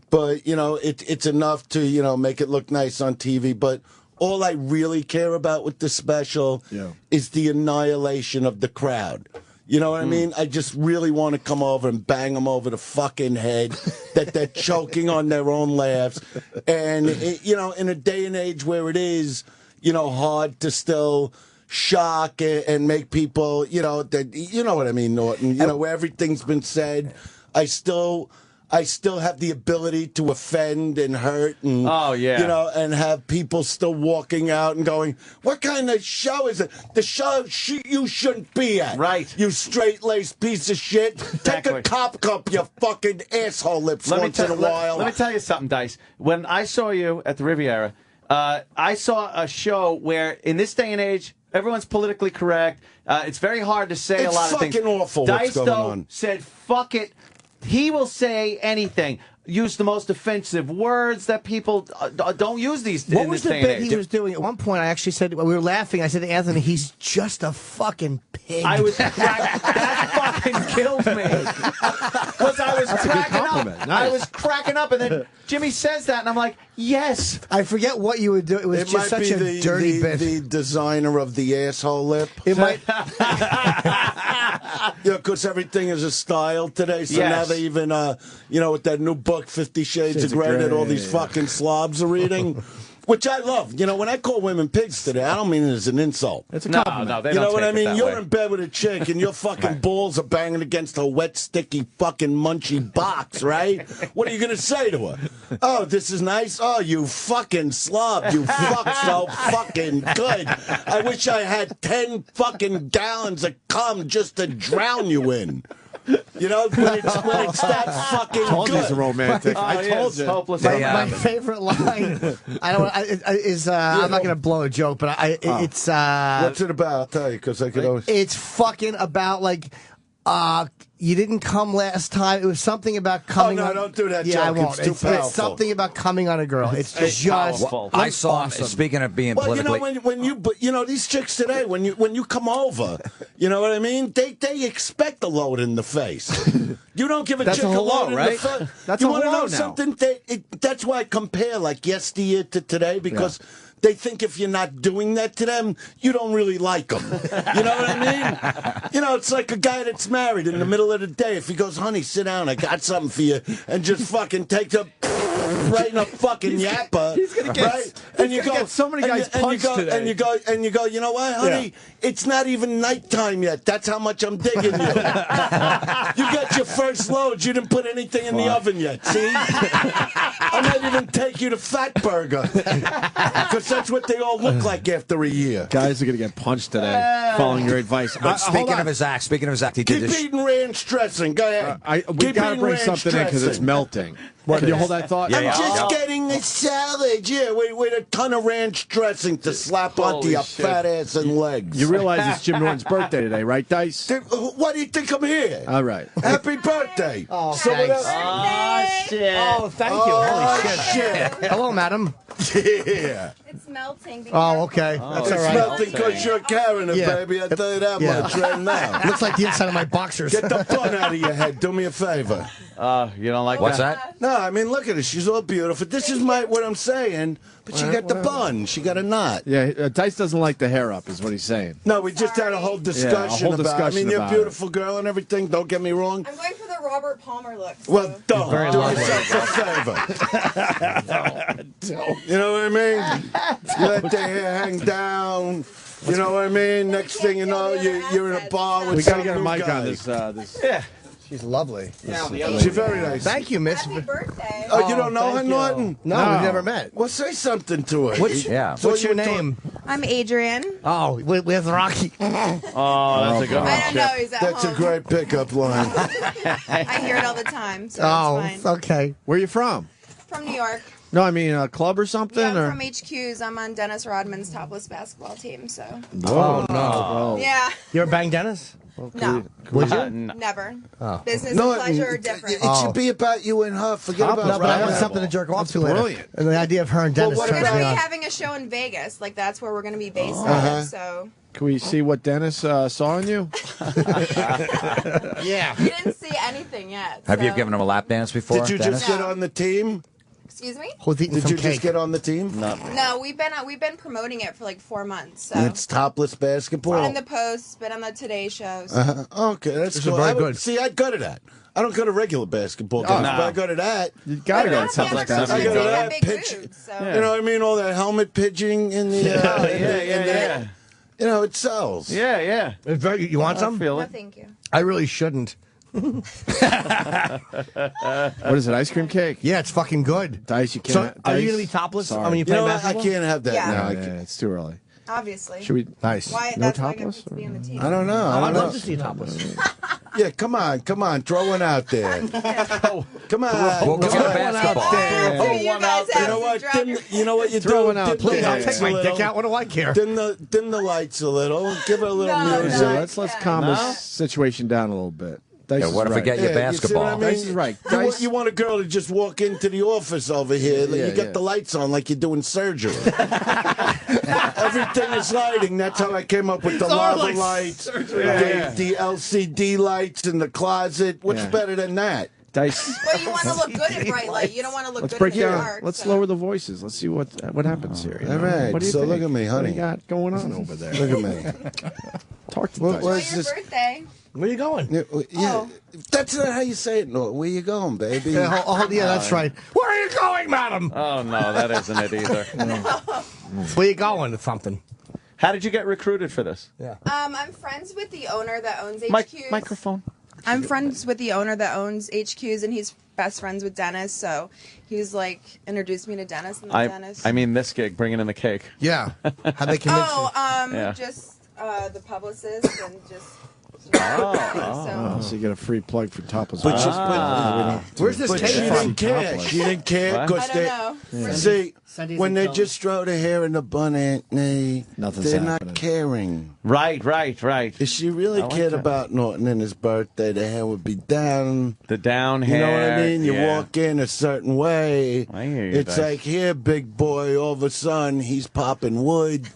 But, it's enough to, make it look nice on TV. But all I really care about with the special is the annihilation of the crowd. You know what I mean? I just really want to come over and bang them over the fucking head that they're choking on their own laughs. And, in a day and age where it is, hard to still shock and make people, that, you know what I mean, Norton, where everything's been said, I still have the ability to offend and hurt and, and have people still walking out and going, what kind of show is it? The show you shouldn't be at. Right. You straight-laced piece of shit. Exactly. Take a cop cup, you fucking asshole lips once in a while. Let me tell you something, Dice. When I saw you at the Riviera, I saw a show where, in this day and age, everyone's politically correct. It's very hard to say a lot of things. It's fucking awful Dice, what's going on. Said, fuck it. He will say anything. Use the most offensive words that people don't use these. What in was this the day and bit age. he was doing? At one point, I actually said, we were laughing. I said to Anthony, he's just a fucking pig. I was that fucking killed me. Because I was cracking up. Nice. I was cracking up, and then Jimmy says that, and I'm like, yes. I forget what you would do. It was It just might such be a dirty bit. the designer of the asshole lip. It might. Because everything is a style today. So Yes. now they even, with that new book, 50 Shades of Grey, that all these fucking slobs are reading. Which I love. When I call women pigs today, I don't mean it as an insult. It's a compliment. No, they You don't know what take I it mean? that You're way. in bed with a chick and your fucking balls are banging against her wet, sticky, fucking munchy box, right? What are you going to say to her? Oh, this is nice? Oh, you fucking slob. You fuck so fucking good. I wish I had 10 fucking gallons of cum just to drown you in. When it's that fucking told you good. he's a romantic. I told you. Hopeless. My favorite line is I'm not going to blow a joke, but it's What's it about? I'll tell you, because I could always... it's fucking about you didn't come last time. It was something about coming. no, don't do that Yeah, joke. I won't. It's too powerful. It's something about coming on a girl. It's just powerful. I saw, speaking of being politically... when you these chicks today, when you come over, you know what I mean? They expect a load in the face. You don't give a That's chick a a hello, load in right? the face. That's you a want to hello know now. something? That's why I compare yesteryear to today, because they think if you're not doing that to them, you don't really like them. You know what I mean? It's like a guy that's married in the middle of the day. If he goes, honey, sit down, I got something for you, and just fucking takes a... celebrating a fucking yapper. He's gonna get, right? And you go, get so many guys punched today. And you go, you know what, honey? It's not even nighttime yet. That's how much I'm digging you. You got your first load. You didn't put anything in the oven yet. See? I might even take you to Fat Burger. Because that's what they all look like after a year. Guys are going to get punched today, following your advice. But speaking of his act, he Keep did this. eating ranch dressing. Go ahead. We got to bring something in because it's melting. What, can you hold that thought? I'm just getting a salad, with a ton of ranch dressing to slap onto your fat ass and legs. You realize it's Jim Norton's birthday today, right, Dice? Why do you think I'm here? All right. Happy birthday. Oh, Someone thanks. else- Oh, thank you. Holy shit. Hello, madam. Yeah. It's melting. Oh, okay. That's all It's right. melting because you're carrying it, baby. I'll tell you that much right now. Looks like the inside of my boxers. Get the bun out of your head. Do me a favor. You don't like What's that? No, I mean, look at her. She's all beautiful. This is what I'm saying. But she got the bun. She got a knot. Yeah, Dice doesn't like the hair up, is what he's saying. No, we just had a whole discussion about. I mean, you're a beautiful girl and everything. Don't get me wrong. I'm going for the Robert Palmer look. So. Well, don't Very do lovely. yourself a favor. You know what I mean? You let the hair hang down. You know what I mean? Next thing you know, you're in a bar with We got to some get a new mic guy. on this. Yeah. She's lovely. She's very nice. Thank you, miss. Happy birthday. Oh, you don't know her, thank you. Norton? No, we've never met. Well, say something to her. What's your name? I'm Adrian. Oh, with Rocky. Oh, that's a good one. I don't know. He's at That's home. a great pickup line. I hear it all the time, so it's fine. Okay. Where are you from? From New York. No, I mean a club or something? Yeah, I'm or? from HQs. I'm on Dennis Rodman's topless basketball team, so. Oh, no. Yeah. You ever bang Dennis? No. Would you? Never. Oh. Business No, and pleasure are different. It should be about you and her. Forget about No, but I want Ryan. something to jerk off to later. brilliant. And the idea of her and Dennis what We're turns going me to be on. having a show in Vegas. Like, that's where we're going to be based out of, so. Can we see what Dennis saw in you? Yeah. You didn't see anything yet. Have you so- given him a lap dance before? Did you Dennis? just get on the team? Excuse me? Who's eating Did some you cake? just get on the team? No, we've been promoting it for like 4 months. So. It's topless basketball. Been in the Post, been on the Today Show. So. Okay, that's This is cool. very I would- good. See, I'd go to that. I don't go to regular basketball games, but I go to that. You got to go to sounds like something. something I you go to go that big pitch. boots, so. You know what I mean? All that helmet pitching in the. Yeah. You know, it sells. Yeah. It's very, you want some? Feel No, it. thank you. I really shouldn't. What is it, ice cream cake? Yeah, it's fucking good. Dice, you So, can't. are you Dice? going to be topless? Sorry. I mean, you You play know what? I basketball? can't have that Yeah. now. Yeah, it's too early. Obviously. Should we? Nice. Why? No That's why I get topless? to be on the team. I don't know. I I'd don't love know. to see you topless. Yeah, come on. Throw one out there. Come on. We'll go Throw to one basketball. out there. Do you guys have You know what? to drop You know what you Throw do? one out Dim the there. I'll lights take a my little. dick out. What do I care? Dim the lights a little. Give it a little No, music. no. Let's calm this situation down a little bit. Dice Yeah, is what if we right. get you Yeah, you see what I basketball? mean? Dice is right. You want, Dice- you want a girl to just walk into the office over here. Yeah, you got yeah. the lights on like you're doing surgery. Everything is lighting. That's how I came up with the lava lights, the LCD lights in the closet. What's Yeah. better than that? Dice. Well, you want to look good in bright light. You don't want to look Let's good break in the down. dark. Let's so. lower the voices. Let's see what happens here. you All know? right, What do you so think? look at me, honey. What do you got going on over there? Look at me. Talk to What- Dice. what- Enjoy your birthday. Where you going? Yeah, that's not how you say it. No, where you going, baby? Yeah, that's right. Where are you going, madam? Oh, no, that isn't it either. Where you going? It's something. How did you get recruited for this? Yeah. I'm friends with the owner that owns HQs. Microphone. I'm friends with the owner that owns HQs, and he's best friends with Dennis. So he's like introduced me to Dennis, and then Dennis. I mean this gig, bringing in the cake. Yeah. How they convince you? Yeah. Just the publicist and just. Oh, so you get a free plug for topless. But just Where's this But tape she from? didn't care. She didn't care What? because I don't know. see Sundays when and they Jones. just throw the hair in the bun, Anthony. Nothing's they're happening. not caring. Right. If she really like cared that. about Norton and his birthday, the hair would be down. The down You hair. know what I mean? You yeah. walk in a certain way. I hear you, It's Dice. like, here, big boy, all of a sudden, he's popping wood.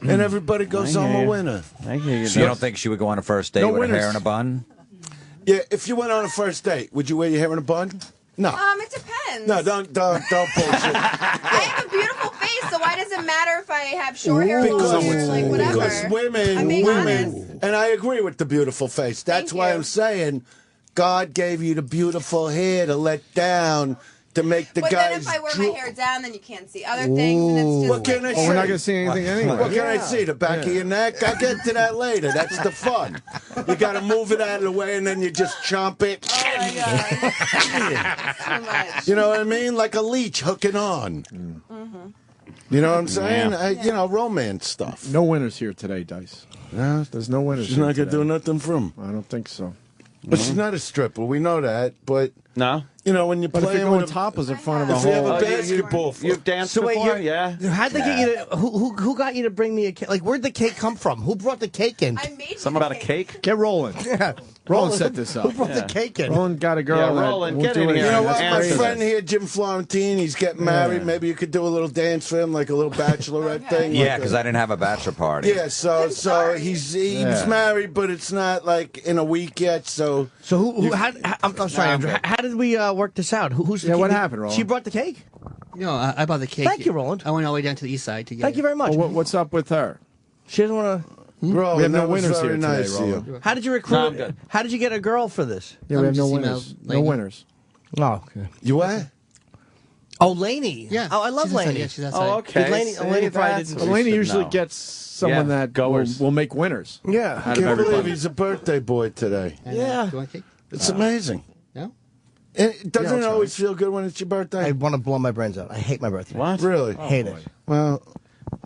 And everybody goes, I I'm hear a you. winner. I hear you. So you don't think she would go on a first date No with her winners. hair in a bun? Yeah, if you went on a first date, would you wear your hair in a bun? No. It depends. No, don't bullshit. I have a beautiful face, so why does it matter if I have short hair, long hair, like whatever? Because I'm women, being honest. and I agree with the beautiful face. That's Thank why you. I'm saying God gave you the beautiful hair to let down. to make the But guys. then if I wear my hair down, then you can't see other things, and it's just What can I like, see? we're not going to see anything anyway. What can I see? The back of your neck? I'll get to that later. That's the fun. You got to move it out of the way, and then you just chomp it. oh my god, too much. You know what I mean? Like a leech hooking on. You know what I'm saying? You know, romance stuff. No winners here today, Dice. No, There's no winners. she's here not going to today. do nothing for him. I don't think so. But she's not a stripper. We know that. But, No? you know, when you're But if playing you're going with a, topless in front of a if you have whole... a basketball You've danced So wait, before? you're- Yeah. How'd they get you to? Who got you to bring me a cake? Like, where'd the cake come from? Who brought the cake in? I made Something about a cake? Get rolling. Yeah, Roland set this up. Who brought the cake in? Roland got a girl Yeah, that Roland, won't get do in anything. here. You know what? That's My Answer friend this. here, Jim Florentine, he's getting married. Maybe you could do a little dance for him, like a little bachelorette thing. Yeah, like because I didn't have a bachelor party. Yeah, so he's married, but it's not like in a week yet. So I'm sorry, Andrew. How did we work this out? Who's the what kid? happened, Roland? She brought the cake. No, I bought the cake. Thank you, Roland. I went all the way down to the east side to get Thank you very much. Well, what's up with her? She doesn't want to. Bro, We have no that was winners very here today, nice of Roland. you. How did you No, recruit? I'm good. How did you get a girl for this? Yeah, we have no just winners. emailed No Lainey. winners. Oh, okay. You what? Oh, Laney. Yeah. Oh, I love she's inside. Laney. Yeah, she's outside. Oh, okay. Did Laney- See, Laney probably that's didn't- what we Elena should usually know. gets someone Yeah, that goers. will make winners. Yeah. Out I of can't believe everybody. he's a birthday boy today. And, Yeah. do you want cake? It's amazing. No? And doesn't I'll it try. always feel good when it's your birthday? I want to blow my brains out. I hate my birthday. What? Really? Hate it. Well,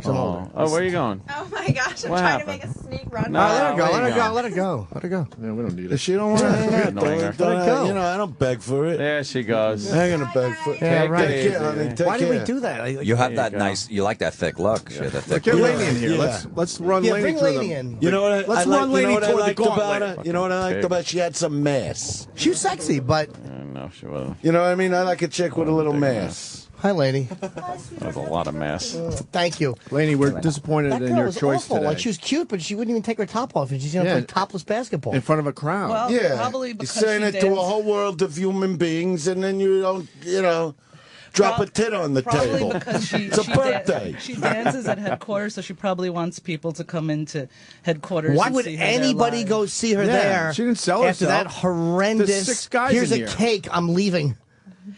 Oh, where are you going? Oh my gosh, I'm What trying happened? to make a sneak run. No, Let her go. there Let her you go. go. Let her go. Let her go. Yeah, we don't need if it. she don't want to hang out, Annoying her. don't Let it go. you know, I don't beg for it. There she goes. I ain't gonna beg for it. Yeah, right. Take care, honey. Take Why did we care. do that? You have There that you go. nice. You like that thick look. Yeah. That thick. Get look. Laney in here. Yeah. Let's run Yeah, Laney bring through Laney them. in. You know what? Let's I run like, you know Laney what I toward the liked about gauntlet. her? You know what I liked Cake. about? She had some mass. She was sexy, but No, she wasn't. You know what I mean? I like a chick with a little mass. hi, Laney. That was a lot of mess. Thank you. Laney, we're disappointed That in girl your was choice awful. today. Like she was cute, but she wouldn't even take her top off, and she's Yeah. play topless basketball in front of a crowd. Well, Yeah, probably you're because saying she it to a danced- whole world of human beings, and then you don't, drop a tit on the Probably table. because it's a birthday. She dances at headquarters, so she probably wants people to come into headquarters. Why and would see her there anybody live. go see her Yeah, there? she didn't sell after herself. that horrendous. There's 6 guys Here's in a here. cake. I'm leaving.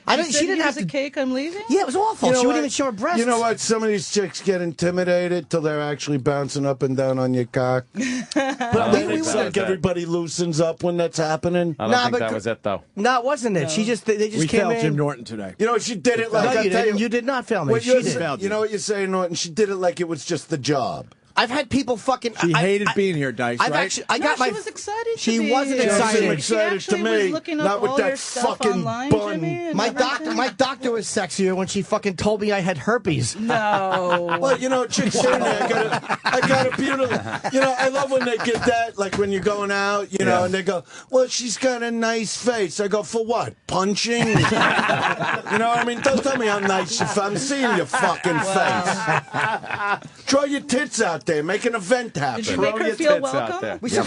I didn't. Said, She didn't have "Here's to. a cake. I'm leaving." Yeah, it was awful. You know She wouldn't what? even show her breasts. You know what? Some of these chicks get intimidated till they're actually bouncing up and down on your cock. But then we it's were- like everybody loosens up when that's happening. I don't Nah, think but that cr- was it, though. No, it wasn't it. She just. They just We came failed in. Jim Norton today. You know, she did it like No, I you tell didn't. You did not fail me. What She you're did. saying- you know what you're saying, Norton? She did it like it was just the job. I've had people fucking. She hated being here, Dice, I've right? actually. I No, got she my. was excited. She to be wasn't here. excited. She actually to was me, looking up not with all that your stuff fucking online, bun. Jimmy, and My everything. doctor was sexier when she fucking told me I had herpes. No. Well, chicks saying that. I got a beautiful. I love when they get that, like when you're going out, and they go, well, she's got a nice face. I go, for what? Punching? You know what I mean? Don't tell me how nice you I'm seeing your fucking face. Draw your tits out there. Make an event happen. Did you make her feel welcome? We said,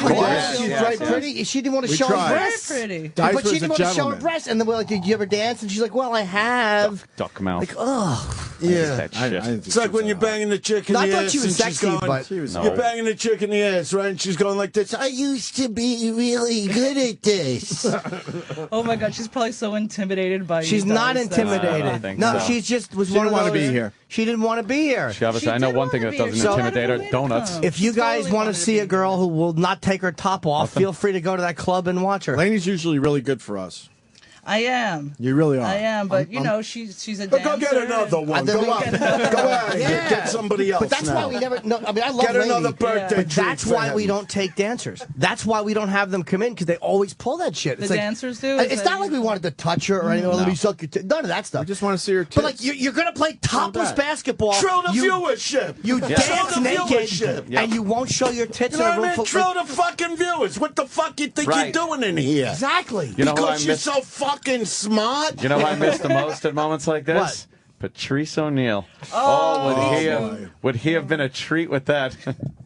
she's very pretty. She didn't want to We show tried. her breasts. Very pretty. Dice But she was a didn't want to show her gentleman. breasts. And then we're like, did you ever dance? And she's like, well, I have. Duck mouth. Like, ugh. Yeah. That I shit. didn't think It's like she when was you're hot. banging the chick in No, I the thought ass she was and sexy, she's going, but- She was you're banging the chick in the ass, right? And she's going like this. I used to be really good at this. Oh my God, she's probably so intimidated by you. She's not Dice. That's- I don't intimidated. think No, so. she just was She one didn't of want to those. be here. She didn't want to be here. She obviously, She I know did one wanna thing that be doesn't here. She intimidate her: wanted to donuts. come. If you She guys totally want wanted to to see be a girl who will not take her top off, feel free to go to that club and watch her. Laney's usually really good for us. I am. You really are. I am, but she's a But dancer. go get another one. then Go we out. get Go out and Yeah. get somebody else But that's now. why we never. No, I mean, I love Get another Laney, birthday but treat that's for why him. we don't take dancers. That's why we don't have them come in because they always pull that shit. The It's like, dancers do? It's Is not that- like we wanted to touch her or anything. Let me suck your none of that stuff. We just want to see her tits. But like you're gonna play topless basketball. Trill the you, viewership. You Trill dance the naked viewership. and you won't show your tits You know in a what I room mean? full- Trill the fucking viewers. What the fuck you think Right. you're doing in here? Exactly. You know who I Because you're miss? so fucking smart. You know what I miss the most at moments like this? What? Patrice O'Neill. Would he have been a treat with that?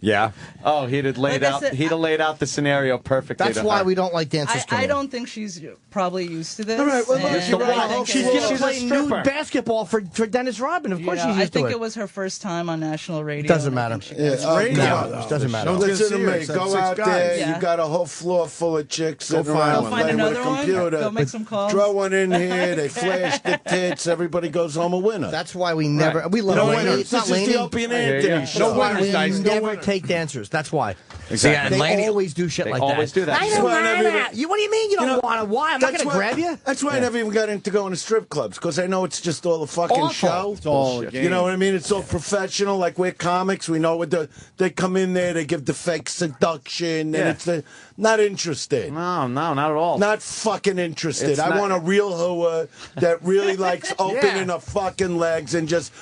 Yeah. Oh, he'd have laid Like I out. said, He'd have laid out the scenario perfectly. That's to why her. we don't like dancers. I don't think she's probably used to this. All right, well, and she's I think she's it- going to play nude basketball for Dennis Rodman. Of course she's used I think to it was her first time on national radio. Doesn't matter. It's radio. It doesn't matter. Listen to me. Go out there. Yeah. You got a whole floor full of chicks Go sitting find around one. Go find playing with a another one. computer. Go make some calls. Throw one in here. They flash the tits. Everybody goes home a winner. That's why we never. We love No Laney. winners. It's not This is Laney. the Opie and Anthony show. No winners. We never take dancers. That's why. Exactly. They always do shit They like always that. do that. I That's don't why I want never that. What do you mean you don't want to? Why? I'm not going to grab you. That's why I never even got into going to strip clubs, because I know it's just all a fucking Awful. show. It's all a game. You know what I mean? It's all professional. Like we're comics, we know what they come in there, they give the fake seduction, and it's not interested. No, not at all. Not fucking interested. It's I not- want a real hooah that really likes opening her fucking legs and just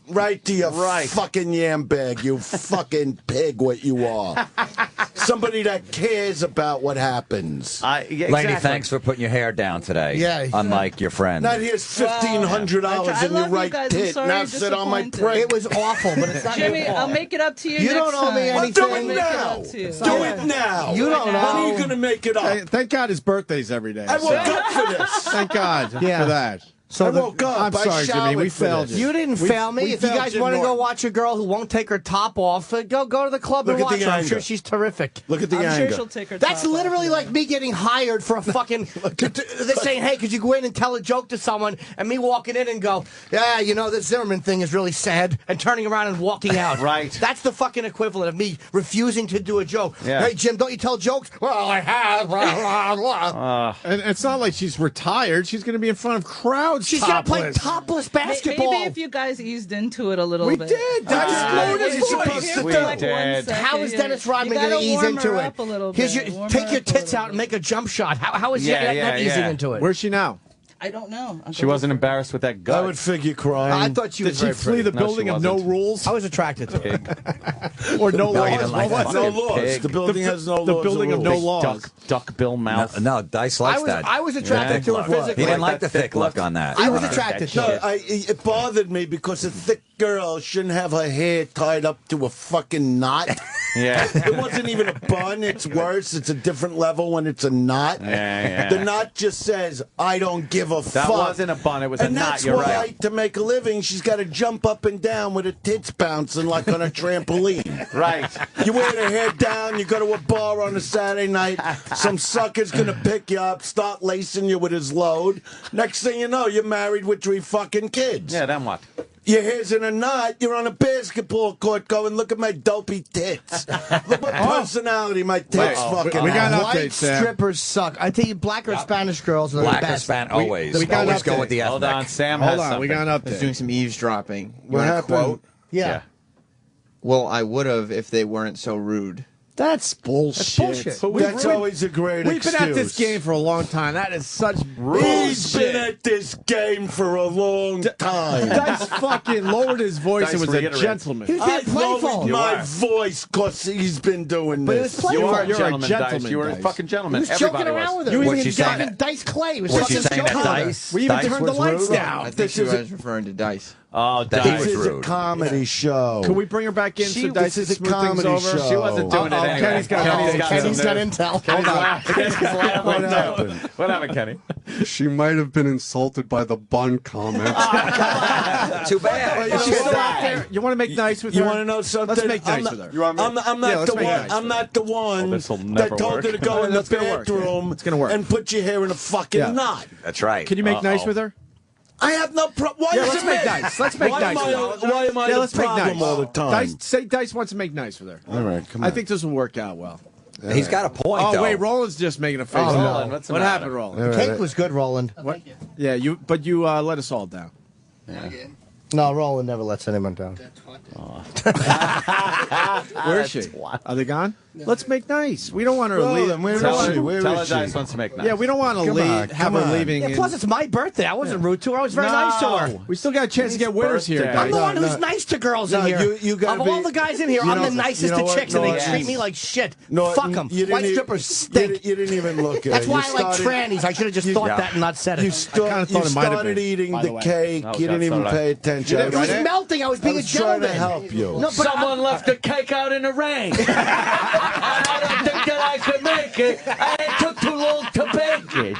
right to your fucking yam bag, you fucking pig, what you are. Somebody that cares about what happens. Laney, thanks for putting your hair down today. Yeah. Unlike your friend. Not here's $1,500 in your right tit. Now sit on my prey. It was awful, but it's not Jimmy, your fault. I'll make it up to you. You next don't owe me time. anything. Do it now. Do it now. You don't know. When are you going to make it up? Hey, thank God his birthday's every day. I woke up for this. Thank God for that. So I woke up. I'm sorry, Jimmy. We showered for failed this. you. You didn't fail me. If you guys want to go watch a girl who won't take her top off, go to the club Look and at the watch her. I'm anger. sure she's terrific. Look at the I'm anger. sure she'll take her. That's top literally off. like me getting hired for a fucking. They're saying, "Hey, could you go in and tell a joke to someone?" And me walking in and go, "Yeah, you know, this Zimmerman thing is really sad," and turning around and walking out. Right. That's the fucking equivalent of me refusing to do a joke. Yeah. Hey, Jim, don't you tell jokes? Well, I have. Blah, blah, blah. And it's not like she's retired. She's going to be in front of crowds. She's gonna play topless basketball. Maybe if you guys eased into it a little We bit. did. That's lowered his voice. We did. How is Dennis Rodman going to ease into it? Here's your, take your tits out and make a jump shot. How is he not easing into it? Where's she now? I don't know. She wasn't embarrassed with that gut. I would figure crying. I thought she Did was she very flee the pretty. building she of no wasn't. rules? I was attracted to her. Or no No, you laws? didn't like What that. was No it? laws. Pig. The building has no laws. The building or of no rules. laws. Duck bill mouth. No, Dice likes that. I was attracted to her physically. He didn't like the thick look on that. I was attracted to No, her. it bothered me because a thick girl shouldn't have her hair tied up to a fucking knot. Yeah. It wasn't even a bun. It's worse. It's a different level when it's a knot. Yeah. The knot just says, I don't give a That fuck. wasn't a bun. It was a And knot. that's You're why, right. to make a living, she's got to jump up and down with her tits bouncing like on a trampoline. Right. You wear the head down, you go to a bar on a Saturday night, some sucker's going to pick you up, start lacing you with his load. Next thing you know, you're married with 3 fucking kids. Yeah, then what? Your hair's in a knot, you're on a basketball court going, look at my dopey tits. Look what personality my tits fucking we got an have. update, White Sam. strippers suck. I tell you, black or Spanish girls are the Black or best. Span, always. we got an always go update. with the Hold ethnic. on, Sam Hold has on, something. we got an I was doing update. some eavesdropping. You What want a happened? quote? Yeah. Well, I would have if they weren't so rude. That's bullshit. That's always a great We've excuse. been at this game for a long time. That is such He's bullshit. been at this game for a long time. Dice fucking lowered his voice and was a reiterate. gentleman. He was being I playful. lowered my voice because he's been doing But it this. was playful. You are a You're a gentleman, gentleman, Dice. You were a Dice. fucking He gentleman. was Everybody joking around was. with her. You Was even she got saying Dice Clay. He was Was she fucking saying that joking with her. Dice? We even Dice turned the was lights rude? down. I think This she is a- was referring to Dice. Oh, That Dice. he was This is a rude. comedy show. Can we bring her back in She- so Dice this is a can smooth things comedy over? show. She wasn't doing it Uh-oh, anyway. Kenny's got Kenny's an got update. Kenny's got intel. Kenny's laughing. What happened? What happened, Kenny? She might have been insulted by the bun comment. Too bad. She's still out there. You want to make nice with her? You want to know something? Let's make nice I'm with her. not, I'm not the one. I'm not the one this'll that never told her to work. go in the That's gonna work. bathroom It's gonna work. and put your hair in a fucking knot. That's right. Can you make nice with her? I have no problem. Why Yeah, is let's it make me? nice. Let's make why nice. Why am I Yeah, the let's make problem nice. all the time? Dice, say Dice wants to make nice with her. All right, come on. I think this will work out well. He's got a point, Oh though. wait, Roland's just making a face. Oh, no. Roland, what's the What matter? happened, Roland? All The right. cake was good, Roland. What? Yeah, you let us all down. No, Roland never lets anyone down. Where is she? Are they gone? Let's make nice. We don't want her Well, leave. then, where Tell is her, she? Where tell is her she? Dice wants to make nice. Yeah, we don't want to Come leave. on, Have come her on. leaving. Yeah, in- plus, it's my birthday. I wasn't rude to her. I was very nice to her. We still got a chance to get winners here, birthday. I'm the guys. one who's nice to girls in No, here. you gotta of all be- the guys in here, you I'm know- the nicest you know to what? chicks, and they No, treat yes. me like shit. No, Fuck them. you didn't White e- strippers stink. You didn't even look at That's it. why You I like started- trannies. I should have just thought that and not said it. You, kinda thought it might have started been, eating by the the way. cake. Oh, You God, didn't even so did I. pay attention. You did, It was right? melting. I was being I was a trying gentleman. to help you. No, but Someone left the cake out in the rain. I don't think that I could make it. And it took too long to bake it.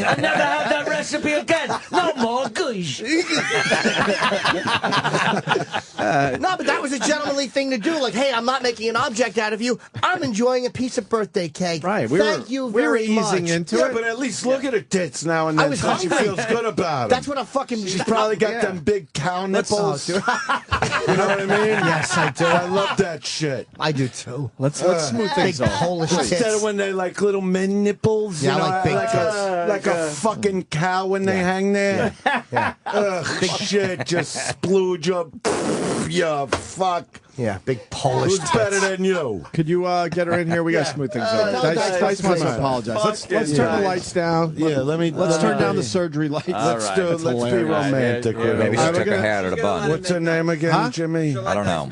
I never have that recipe again. No more goose. No, but that was a gentlemanly thing to do. Like, hey, I'm not making an object out of you. I'm enjoying a piece of birthday cake. Right. Thank you very easing much. into Yeah, it. but at least look at her tits now and I then, was so she hungry. feels good about it. That's what a fucking. She's probably got Yeah. them big cow nipples. Oh, You know what I mean? Yes, I do. I love that shit. I do too. Let's smooth Big things over. Polish Instead tits. of when they like little men nipples, Yeah, you I know, like big like a fucking cow when they hang there. Yeah. Ugh, shit, just splooge up. Yeah, fuck. Yeah, big Polish Who's tits. better than you? Could you get her in here? We got to smooth things over. no, Dice wants to Dice. apologize. Let's Fucking turn the Dice. lights down. Yeah, Let's turn down the surgery lights. Let's right. do. That's Let's be hilarious. romantic Yeah, with Maybe her. she we're took her gonna- hair out of the bun. What's her name again, Huh? Jimmy? I don't know.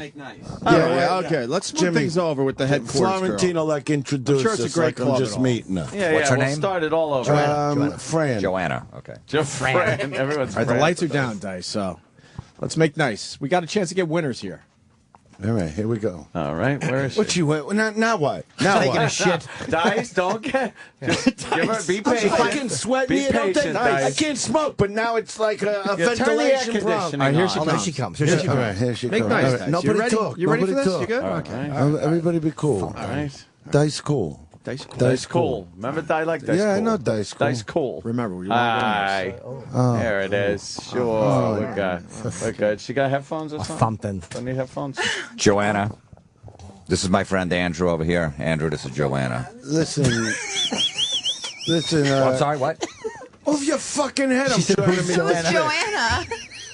Okay. Let's smooth Jimmy. things over with the headquarters girl. Florentine will introduce I'm sure it's a us great like club I'm and just all. meeting her. Yeah, What's her we'll name? start it all over. Fran. Joanna. Okay. Just Fran. Everyone's All right, the Fran. lights are down, Dice. So let's make nice. We got a chance to get winners here. All right, here we go. All right, where is she? What you went? Now what? Now Taking a what? shit. Dice, don't get. Just give her. Be I'm patient. fucking sweating Be here. Don't patient, take, I Dice. can't smoke, but now it's like a Yeah, turn the air ventilation conditioning problem. All right, here she Oh, comes. there she comes. Here Here she she comes. All right, here she Make comes. nice, All right, Dice. nobody You ready? talk. You ready for Nobody this? You good? All Okay. right. Everybody be cool. All right. Dice cool. Dice cool. Dice cool. Remember, I like Dice Yeah, cool. I know Dice cool. Dice cool. Remember, we want Aye. There it is. Sure. We're good. We're good. She got headphones or something? Don't need headphones? Joanna. This is my friend Andrew over here. Andrew, this is Joanna. Listen. I'm sorry, what? Off your fucking head, I'm trying to Who's Joanna?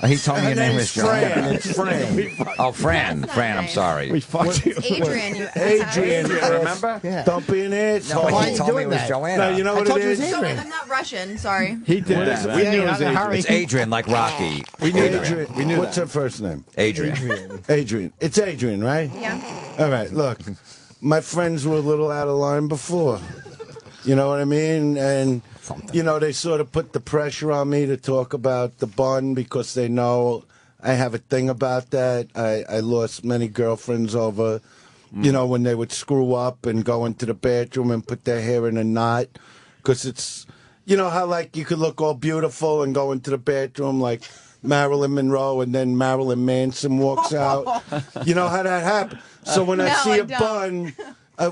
He told me Her your name name's was Joanna. Fran. It's Fran. Oh, Fran. Fran, I'm sorry. We fucked you. Adrian, you Adrian, remember? Yeah. don't be an asshole. No, Why he are you told me doing it was that? Joanna. No, you know I what told it you it is? was Adrian. I'm not Russian, sorry. He did that. We knew it was Adrian. It's Adrian, like Rocky. We knew Adrian. that. We knew What's that. her first name? Adrian. Adrian. It's Adrian, right? Yeah. All right, look. My friends were a little out of line before. You know what I mean? And, you know, they sort of put the pressure on me to talk about the bun because they know I have a thing about that. I lost many girlfriends over, you know, when they would screw up and go into the bathroom and put their hair in a knot. Because it's, you know how, like, you could look all beautiful and go into the bathroom like Marilyn Monroe and then Marilyn Manson walks out. You know how that happened? So when I No, see I a don't. bun...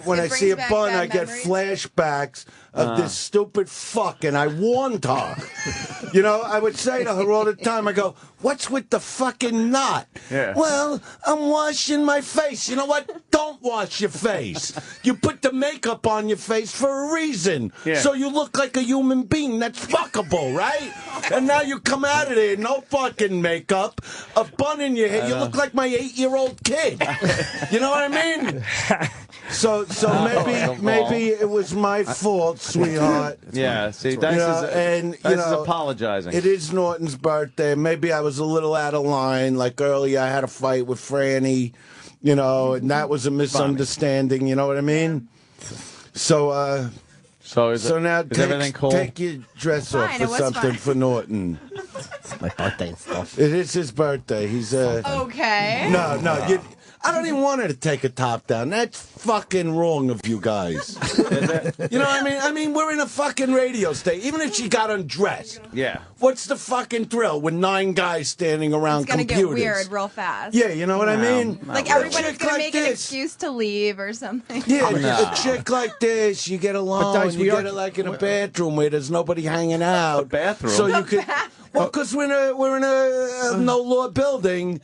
when It I see a brings back bun, bad I get memories. flashbacks of this stupid fuck, and I warned her. You know, I would say to her all the time, I go, what's with the fucking knot? Yeah. Well, I'm washing my face. You know what? Don't wash your face. You put the makeup on your face for a reason. Yeah. So you look like a human being that's fuckable, right? And now you come out of there, no fucking makeup, a bun in your head. You look like my 8-year-old kid. You know what I mean? So maybe it was my fault, sweetheart. Yeah, see, You Dice know, is, and Dice you is know, apologizing. it is Norton's birthday. Maybe I was a little out of line. Like earlier, I had a fight with Franny, you know, and that was a misunderstanding. You know what I mean? So, So now is everything cool? take your dress off Fine, for it was something fine. for Norton. It's my birthday and stuff. It is his birthday. He's Okay. No, I don't even want her to take a top down. That's fucking wrong of you guys. You know what I mean? I mean, we're in a fucking radio station. Even if she got undressed, Yeah. what's the fucking thrill with 9 guys standing around It's gonna computers? get weird real fast. Yeah, you know what I mean? Like A everybody's chick gonna like make an this. excuse to leave or something. Yeah, No. a chick like this, you get alone. Dice, You we get are- it like in a bathroom where there's nobody hanging out. A bathroom? So you A could. Well, because we're in a no law building.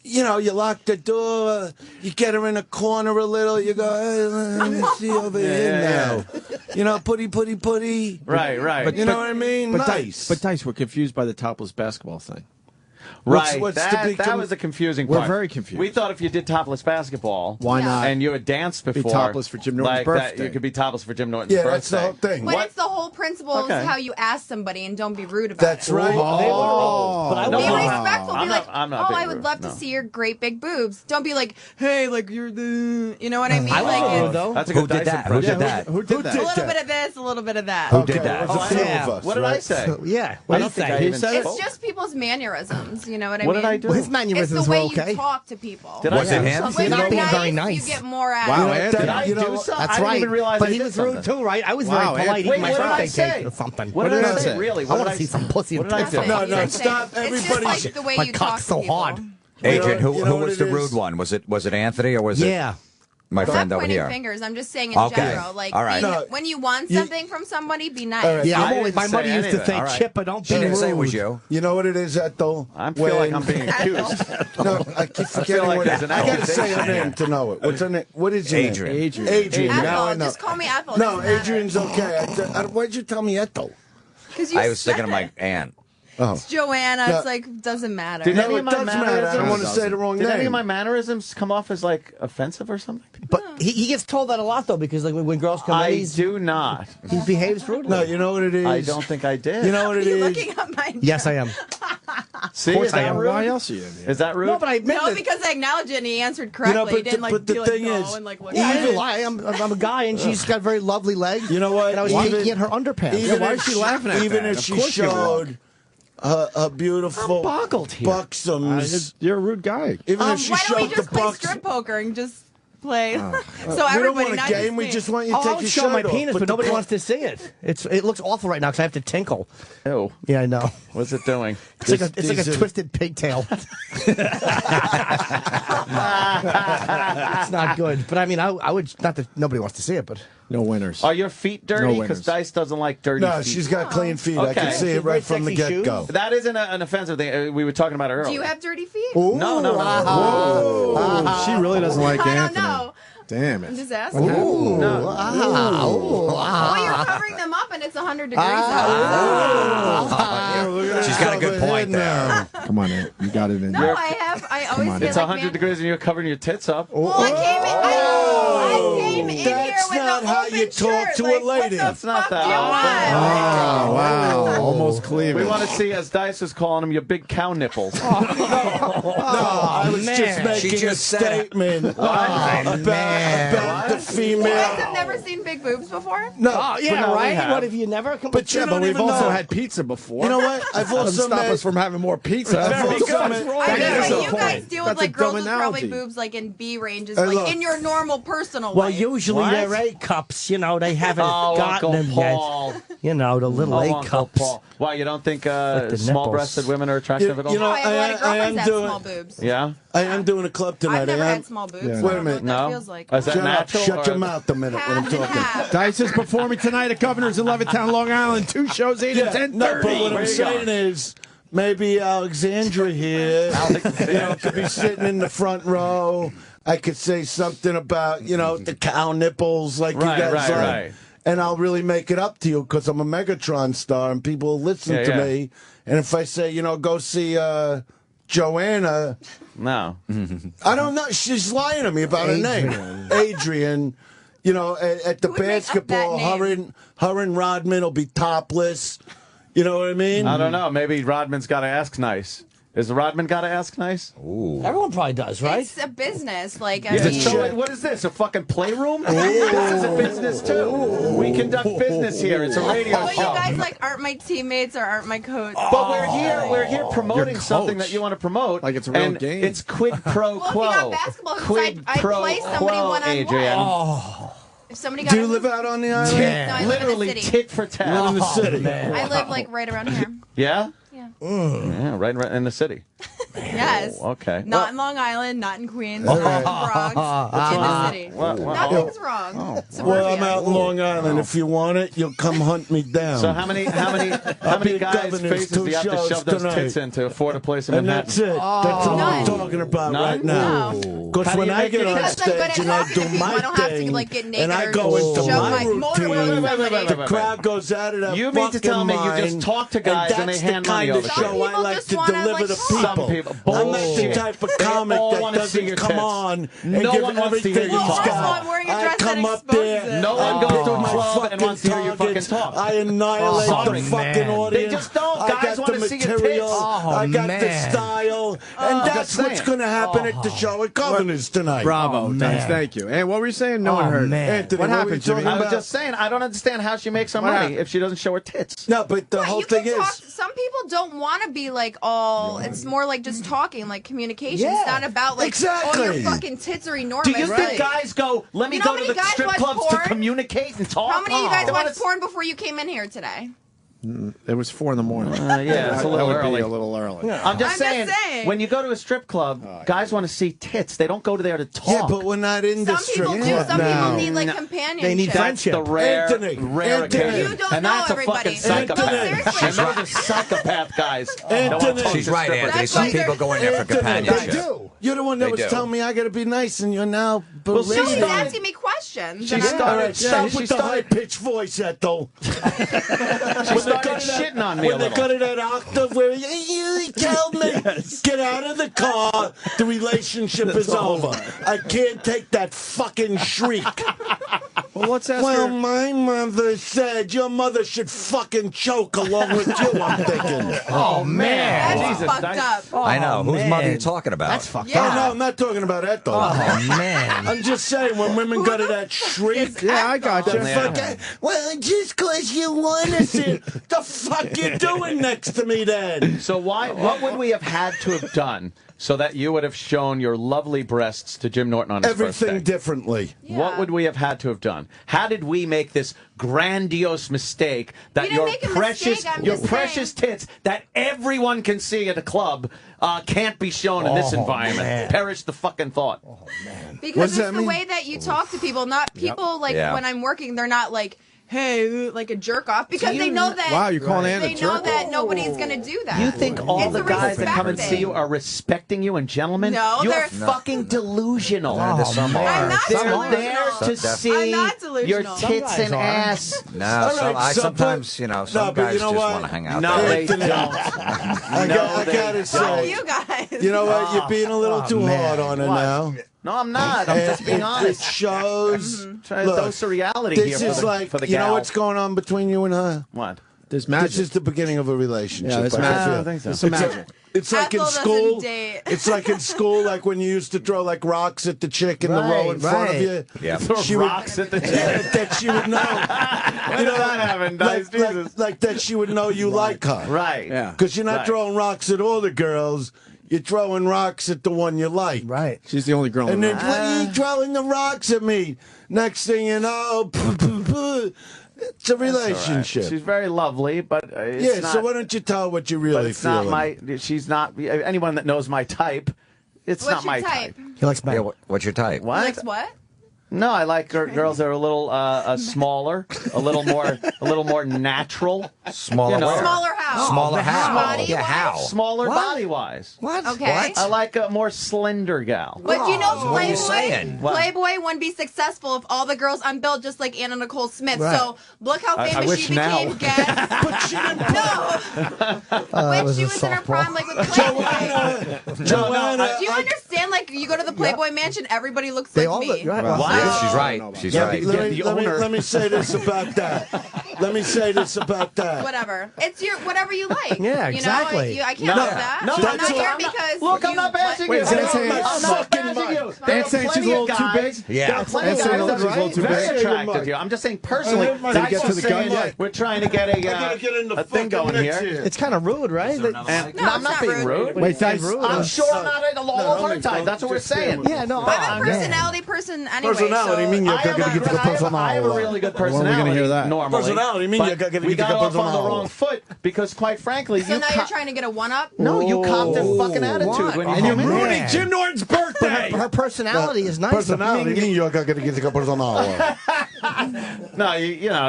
You know, you lock the door, you get her in a corner a little, you go, hey, let me see over here now. You know, putty. Right. You know what I mean? But Nice. Dice, we're confused by the topless basketball thing. Right. What's the that big that was a confusing We're part. very confused. We thought if you did topless basketball, Why not? and you had danced Be before, topless for Jim Norton's like birthday. That, you could be topless for Jim Norton's Yeah, birthday. that's the whole thing. But What? it's the whole principle Okay. of how you ask somebody and don't be rude about That's it. right. But I No, Be no, respectful. I'm Be not- like, I'm not oh, being I would rude, love no. to see your great big boobs. Don't be like, hey, like you're the, you know what I mean? I like was it's rude, though. That's a Who good did Dyson that? Who impression. did that? Who did that? a little bit of this, a little bit of that. Who did that? It was a few of us, What did I right? say? Yeah. I don't think I even said it? It's spoke. just people's mannerisms. You know what I What mean? did I do? Well, his It's mannerisms the way were okay. you talk to people. Did Was I it do him? something? When You're you're being nice, very nice. you get more out Wow, of it. Anthony. Did I You know, do something? That's I didn't right. even realize But I he did was rude something. too, right? I was Wow, very polite Wait, eating my what did I birthday say? cake or something. What did I say? say? Really? I What want did to see some pussy What and did I tits. say? No, It's no, just stop. like- It's just Everybody. like the way My you cock's talk so to people. hard. Adrian, You know who what was it the is? rude one? Was it Anthony or was Yeah. it my I'm friend not over pointing here? fingers. I'm just saying in Okay. general. Like, All right. No, when you want you- something from somebody, be nice. All right. Yeah, I I'm always, didn't my mother say used to anything. say, All right. Chipper, don't be She didn't rude. say it was you. You know what it is, Ethel? I feel like I'm being accused. No, I keep forgetting like what there's an I gotta say her accusation name to know it. What's her name? What is your Adrian. name? Adrian. Adrian. Now I Ethel, know. just call me Ethel. No, doesn't matter. Adrian's okay. Why'd you tell me Ethel? 'Cause you I was thinking said of my it. aunt. Oh. It's Joanna. No. It's like, doesn't matter. Did No, any it of my does matter. I don't mannerisms- want to say the wrong Did name. any of my mannerisms come off as like offensive or something? But he gets told that a lot, though, because like when girls come I in, do not. he behaves rudely. No, you know what it is? I don't think I did. You know what it Are you is? looking up my Yes, I am. See, course is I that am. rude? Why else are you in here? Is that rude? No, but I admit No, that. because I acknowledged it and he answered correctly. but he didn't the- like but the be like, thing go is, and like look Yeah, I at didn't it. lie. I'm a guy, and she's got very lovely legs. You know what? And I was Even- taking at her underpants. Even why if is she laughing at Even that? if Of she course you're showed a beautiful I'm boggled here. buxoms. You're a rude guy. Even if she Why don't we showed the just play buxoms. strip poker and just play? So We don't everybody, want not a game. just We me. just want you to Oh, take I'll your show shirt my off. penis, Put but the nobody clo- wants to see it. It looks awful right now because I have to tinkle. Ew. Yeah, I know. What's it doing? It's like a these are- twisted pigtail. It's not good, but I mean, I would not that nobody wants to see it, but No winners. Are your feet dirty? No Because winners. Dice doesn't like dirty No, feet. she's got clean feet. I can Okay. see it right from the Sexy shoes? get-go. That isn't an offensive thing. We were talking about it earlier. Do you have dirty feet? No. She really doesn't like I don't Anthony. know. Damn I'm it. just asking. No. Well, you're covering them up and it's 100 degrees out. She's got a good point there. Come on, Ant. You got it in No, there. I always on, get It's like 100 degrees and you're covering your tits up. Well, I came in here That's with not an how open you talk shirt. to like, a lady. What the That's not fuck that. do you want? Oh, wow. Almost cleaving. We want to see, as Dice was calling them, your big cow nipples. No, I was just making She a just said it. statement about the You female. guys have never seen big boobs before? No, oh yeah, no, we right. have. What if you never? but you Yeah, don't but we've even also know. had pizza before. You know what? I've Doesn't also stop met. us from having more pizza. I've Very also good. met- I That mean, is but the you point. guys deal with That's a like girls dumb with probably analogy. boobs like in B ranges, Hey, like look. in your normal personal Well, life. usually What? they're A cups. You know, they haven't Oh, gotten Uncle them Paul. yet. You know, the little Oh, A Uncle cups. Paul. Why, you don't think the small-breasted nipples. women are attractive at all? You know, I have a lot of I am girlfriends that have doing. small boobs. Yeah? I am doing a club tonight. I've never I am. had small boobs. Yeah. So I Wait a don't know minute. what that No? feels like. Is that Shut up. natural? Shut or- your mouth a minute when I'm Half and talking. half. Dice is performing tonight at Governor's in Levittown, Long Island. 2 shows, 8 and 10:30. No, but what Where I'm you saying going? is maybe Alexandra here, you know, could be sitting in the front row. I could say something about, you know, the cow nipples like Right, you guys right, like. right. And I'll really make it up to you because I'm a Megatron star and people will listen Yeah, to yeah. me. And if I say, you know, go see Joanna, No. I don't know. She's lying to me about her name. Adrian. You know, at the Who would make up basketball, that name? her and Rodman will be topless. You know what I mean? I don't know. Maybe Rodman's got to ask nice. Is Rodman got to ask nice? Everyone probably does, right? It's a business. Like, I Yeah, mean, so what is this? A fucking playroom? This is a business too. We conduct business here. It's a radio but you show. guys like aren't my teammates or aren't my coach. But we're here promoting Your something coach. that you want to promote. Like it's a real and game. It's quid pro Well, if you quo. got basketball hoops, Quid I'd pro play somebody quo, one-on-one. Adrian. If somebody got Do you a live hoop- out on the island? No, I live in the Literally city. tit for tat. Live in the city. I live like right around here. Yeah? Yeah. Yeah, right in the city. Yes. Okay. Not in Long Island, not in Queens, All not in the right. Bronx, in the city. Nothing's wrong. Well, I'm out in Long Island. If you want it, you'll come hunt me down. So how many guys' faces do you have to shove those tits in to afford a place in and Manhattan? that's it. That's all I'm talking about right now. Because when I get on stage and I do my thing, and I go into my routine, the crowd goes out of their You mean to tell me you just talk to guys and they hand money over to you? that's the kind of show I like to deliver to people. I'm not the type of comic that doesn't come on and give everything he's got. I come up there, no one goes to a my club and wants to hear you fucking talk. I annihilate the fucking audience. They just don't. I Guys got want the to see your material. tits. I got the style, and that's what's going to happen at the show at Governors tonight. Bravo, Dennis. Thank you. And what were you saying? No one heard. Anthony, what happened to me? I was just saying, I don't understand how she makes her money if she doesn't show her tits. No, but the whole thing is, some people don't want to be like all. It's more like just talking, like communication. Yeah, It's not about like, exactly. oh, your fucking tits are enormous. Do you think guys go, let me You know go how to many the guys strip watch clubs porn? to communicate and talk? How many of you guys They wanna watched porn before you came in here today? It was 4 in the morning. Yeah, it's a little that would early. be a little early. I'm just saying, when you go to a strip club, guys want to see tits. They don't go to there to talk. yeah, but we're not in the strip Some people club do. Some now. people need like companionship. They need That's the rare occasion. You don't and know that's everybody. a fucking psychopath. Seriously. And those are psychopath guys. She's right, Anthony. Some people go in there for companionship. They do. You're the one that They was do. telling me I got to be nice, and you're now No, berating he's me. asking me questions. She and I'm- started. Stop with the high-pitched voice, Ethel. She started shitting on me a When they little. go to that octave where you tell me, get out of the car, the relationship is over. I can't take that fucking shriek. Well, let's ask Well, her. my mother said your mother should fucking choke along with you, I'm thinking. Oh, man. That's Jesus, fucked up. I know. Whose man. mother are you talking about? That's fucked Yeah. Oh, no, I'm not talking about Ethel. Oh, man. I'm just saying, when women go to that shriek, Yeah, I got you. well, just because you want to sit, the fuck you doing next to me then? So what would we have had to have done so that you would have shown your lovely breasts to Jim Norton on his first Everything day? differently. What would we have had to have done? How did we make this grandiose mistake that We didn't your make a precious, mistake, I'm your just precious tits that everyone can see at a club can't be shown in this environment? man. Perish the fucking thought. Because it's the way that you talk to people. Not people like Yeah. when I'm working, they're not like, hey, like a jerk off, because they know that. Wow, you're calling Ann a They know jerk? that nobody's gonna do that. You think all It's the a guys that come and respect see you thing. are respecting you and gentlemen? No, you're they're- fucking delusional. Some I'm are. not They're delusional. there to I'm see not your delusional. tits Some guys and are. ass. No, All right, I so sometimes, but- some no, but guys you know just what? want to hang out No, there. they don't. I got to say, You guys. you know what? You're being a little too hard on her What? now. No, I'm not. I'm just being It honest. shows. Trying to Look, dose of reality this here is for the, like, for the you know gal. what's going on between you and her? What? There's magic. This is the beginning of a relationship. Yeah, there's I magic. feel. I don't think so. It's There's some like- magic. It's like in Ethel doesn't school. date. It's like in school, like when you used to throw like rocks at the chick in the row in front of right. you. Yeah. Throw She would- rocks at the Yeah, chick. that she would know. When did that happen, Dice? Jesus. Like that she would know you like her. Right. Yeah. Because you're not Right. throwing rocks at all the girls. You're throwing rocks at the one you like. Right. She's the only girl in And the then, room. what are you throwing the rocks at me? Next thing you know, it's a relationship. She's very lovely, but it's Yeah, not, so why don't you tell what you but really it's feel? not my. She's not. Anyone that knows my type, it's What's not your my type? He likes men. Yeah, what's your type? What? Likes what? No, I like girls that are a little smaller, a little more natural. Smaller You know. where? Smaller how? Smaller how? Body-wise? Yeah, how? Smaller body wise. What? Okay. I like a more slender gal. But you know, What are you Playboy, saying? What? Playboy wouldn't be successful if all the girls. I'm built just like Anna Nicole Smith. Right. So look how I famous wish she became. now. Guess. But she didn't. No. that When was she a was in her softball. prime, like with Playboy. Joanna, Do you understand? Like you go to the Playboy Mansion, everybody looks They like all me. look right. Wow. Yeah, she's right. She's Yeah, right. let me say this about that. Let me say this about that. Whatever. It's your whatever you like. Yeah, you exactly. Know? I can't help that. No, I'm that's not all- here I'm not- because. Look, I'm you- not bashing Wait, you. is that saying- I'm not Fucking bashing mind. you. They're saying she's a little too big? Yeah. There are plenty of They're saying guys she's a little too very big? attracted to you. I'm just saying personally. Did you That's get to just the gun saying yet? We're trying to get a gotta get in the a thing fucking going mix here. here. It's kind of rude, right? And No, I'm it's not not being rude. rude. Wait, Dice. I'm sure I'm not at all of our time. That's what we're saying. Yeah, no. I'm a personality person anyway. Personality so mean you're I have gonna get to the I have a really good When are we personality. gonna hear that? Normally, Personality personality. You mean But you're going to we get got the off on the personality. wrong foot because, quite frankly, So you now you're trying to get a one-up? No, you copped a fucking attitude when you And you're came in. ruining Jim Norton's birthday. Her personality is nice. Personality. You mean you're going to get the personality. No,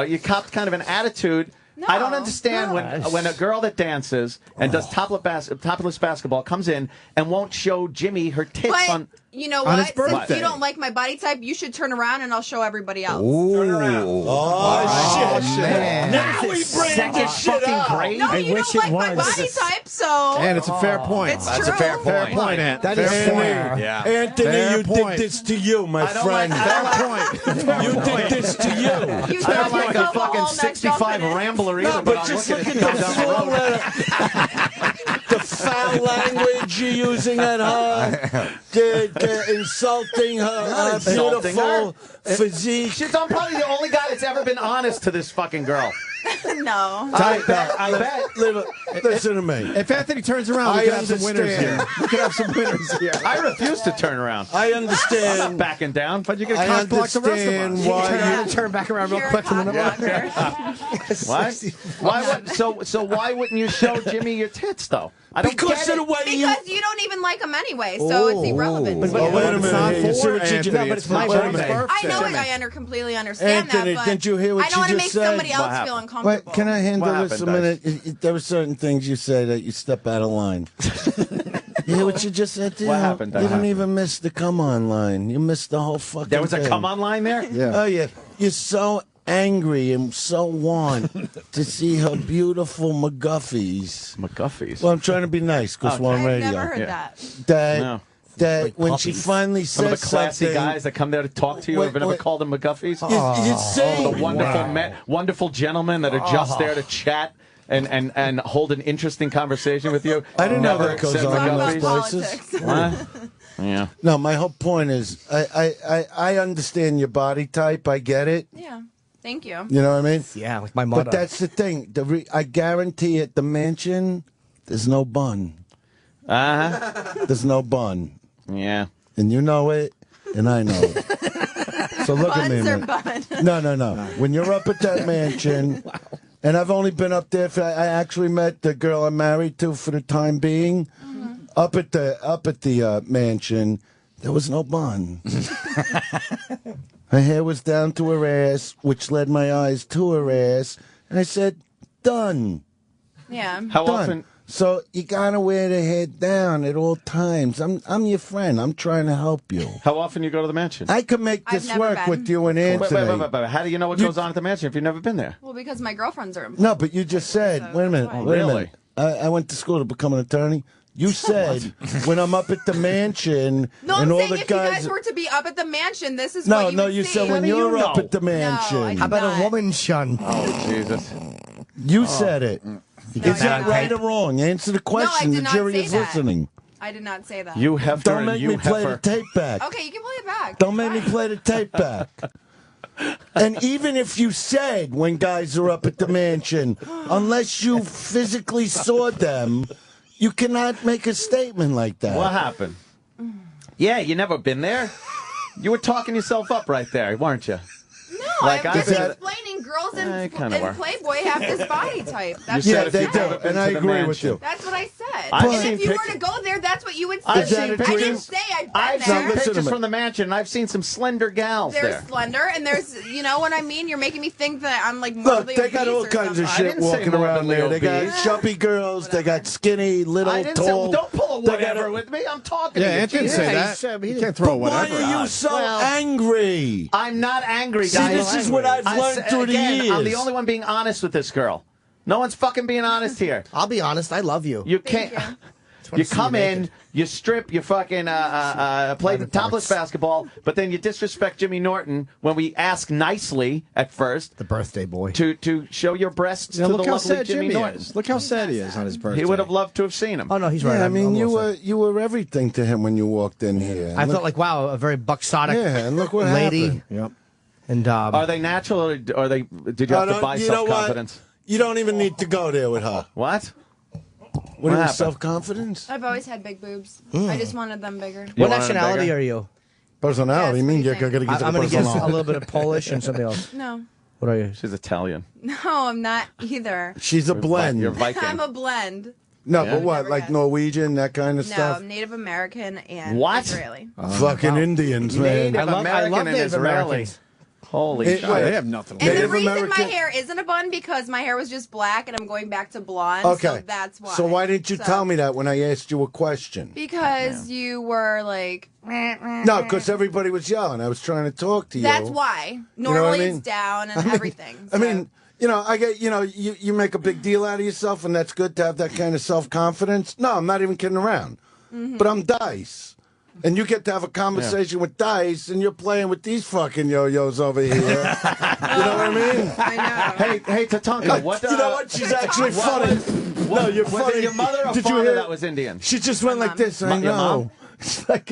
you copped kind of an attitude. I don't understand when a girl that dances and does topless basketball comes in and won't show Jimmy her tits But on. you know on his what? birthday. Since you don't like my body type, you should turn around and I'll show everybody else. Turn around. Oh, shit. Man. Now we bring the shit up. No, you don't like my body type, so. And it's a fair point. It's That's true. a fair point. Fair point, Ant. That is fair. Yeah. Anthony, Fair you point. did this to you, my friend. Fair You did this to you. You I don't don't like a go fucking home next 65 confident. Rambler either, No, but but I'm just looking look at at it the down the road. the foul language you're using at her, insulting her insulting beautiful her. physique. Shit, I'm probably the only guy that's ever been honest to this fucking girl. No. I bet. Listen to me. If Anthony turns around, we I could have some winners here. understand. We could have some winners here. I refuse to turn around. I I'm not understand. backing down. But you're going I to cock block the rest of understand us. why you. Turn back around real You're a quick. And then cockblocker. What? So why wouldn't you show Jimmy your tits though? I don't Because get of the it. way you. Because you don't even like them anyway, so it's irrelevant. Oh, wait a It's not minute. You see for what you Anthony. just- It's it's my Wait a birthday. minute. I know it. I completely understand Anthony, that, but didn't you hear what I don't want you to just make said? somebody else happened? feel uncomfortable. Wait, can I handle What this a happened, minute? There were certain things you say that you step out of line. You hear what you just said? What happened? You didn't even miss the come on line. You missed the whole fucking There was a thing. come on line there? Yeah. Oh, yeah. You're so angry and so want to see her beautiful McGuffies. McGuffies. Well, I'm trying to be nice because we're on I've radio. never heard Yeah. that. That, No. that when she puppies. finally Some of says the classy something, guys that come there to talk to you Wait, have never wait. called them McGuffies? you say, The wonderful wonderful gentlemen that are just there to chat and hold an interesting conversation with you. I didn't know Never that goes said on Talk in about those McGuffies. places. politics. What? Yeah. No, my whole point is I understand your body type. I get it. Yeah. Thank you. You know what I mean? Yeah, like my mother. But that's the thing. I guarantee at the mansion, there's no bun. Uh-huh. There's no bun. Yeah. And you know it, and I know it. So look at me a Buns or minute. bun? No. When you're up at that mansion, and I've only been up there I actually met the girl I'm married to for the time being. Up at the mansion, there was no bun. Her hair was down to her ass, which led my eyes to her ass, and I said, "Done." Yeah. How Done. often? So you gotta wear the head down at all times. I'm your friend. I'm trying to help you. How often you go to the mansion? I can make I've this never work been. with you and Anthony. Wait. How do you know what goes on at the mansion if you've never been there? Well, because my girlfriends are. No, but you just said. So Wait a minute. that's why. Wait a Really? minute. I went to school to become an attorney. You said when I'm up at the mansion No, and I'm all saying the if you guys. guys were to be up at the mansion, this is No, what you no, would you see. said when do you you're up know? at the mansion. No, I How about not. a woman shun? Oh, Jesus. You said it. No, Is I that did right not. or wrong? Answer the question. did The not jury say is that. listening. I did not say that. You heifer Don't and make you me play the heifer. tape back. Okay, you can play it back. Don't make me play the tape back. And even if you said when guys are up at the mansion, unless you physically saw them, you cannot make a statement like that. What happened? Yeah, you never been there? You were talking yourself up right there, weren't you? No, Like, I'm I just said- explaining girls I in kinda were. Playboy have this body type. That's You what said I if they you've do, ever been and to I the agree with mansion. you. That's what I said. I've and seen if you were pictures- to go there, that's what you would see. I've Is that seen a I didn't pictures. say I've been I've there. seen listen to pictures me. from the mansion, and I've seen some slender gals There's there. slender, and there's, you know what I mean? You're making me think that I'm like Look, morbidly they got obese all or kinds of something. shit didn't say walking around morbidly there. They got obese. chubby girls, they got skinny, little, I didn't tall. say, don't pull a They got whatever with me. I'm talking Yeah, to you. Ant didn't Jesus. say Yeah, that. he said- You can't throw Why whatever are you out. so Well, angry? I'm not angry, See, guys. this is what I've learned through the again, years. I'm the only one being honest with this girl. No one's fucking being honest here. I'll be honest. I love you. You can't. Thank you. You come in, you strip, you fucking play the topless basketball, but then you disrespect Jimmy Norton when we ask nicely at first The birthday boy. to show your breasts Yeah, to look the how lovely sad Jimmy Jimmy Norton. is. Look how sad he is on his birthday. He would have loved to have seen him. Oh no, he's right. Yeah, I I'm mean, you almost were everything to him when you walked in here. I Look- felt like, wow, a very buxotic Yeah, and look what lady. happened. Yep. And Are they natural, or are they? Did you have to buy you know what? self-confidence? You don't even need to go there with her. What? What is happened? self-confidence? I've always had big boobs. Hmm. I just wanted them bigger. what wanted him nationality bigger? are you? Personality. Yes, I mean, what do you're you going to think? get I'm going to guess a personality. little bit of Polish and something else. No. What are you? She's Italian. No, I'm not either. She's a blend. You're Viking. I'm a blend. No, Yeah. but what? Like Norwegian, that kind of No, stuff? I'm Native American and What? Israeli. Fucking Indians, man. Native American and Israeli. Holy It- shit. wait. They have nothing. And the Native reason American- my hair isn't a bun because my hair was just black and I'm going back to blonde. Okay. So that's why. So why didn't you So- tell me that when I asked you a question? Because you were like. No, because everybody was yelling. I was trying to talk to you. That's why. know what I Normally mean? it's down and I mean- everything. I mean, I get, you make a big deal out of yourself, and that's good to have that kind of self-confidence. No, I'm not even kidding around. Mm-hmm. But I'm Dice. And you get to have a conversation with Dice, and you're playing with these fucking yo-yos over here. You know what I mean? I know. Hey, Tatanka, what? You know what? She's actually funny. No, you're Was funny. it your mother or Did you father hear? that was Indian? She just went like this. I Your mom? know. It's like,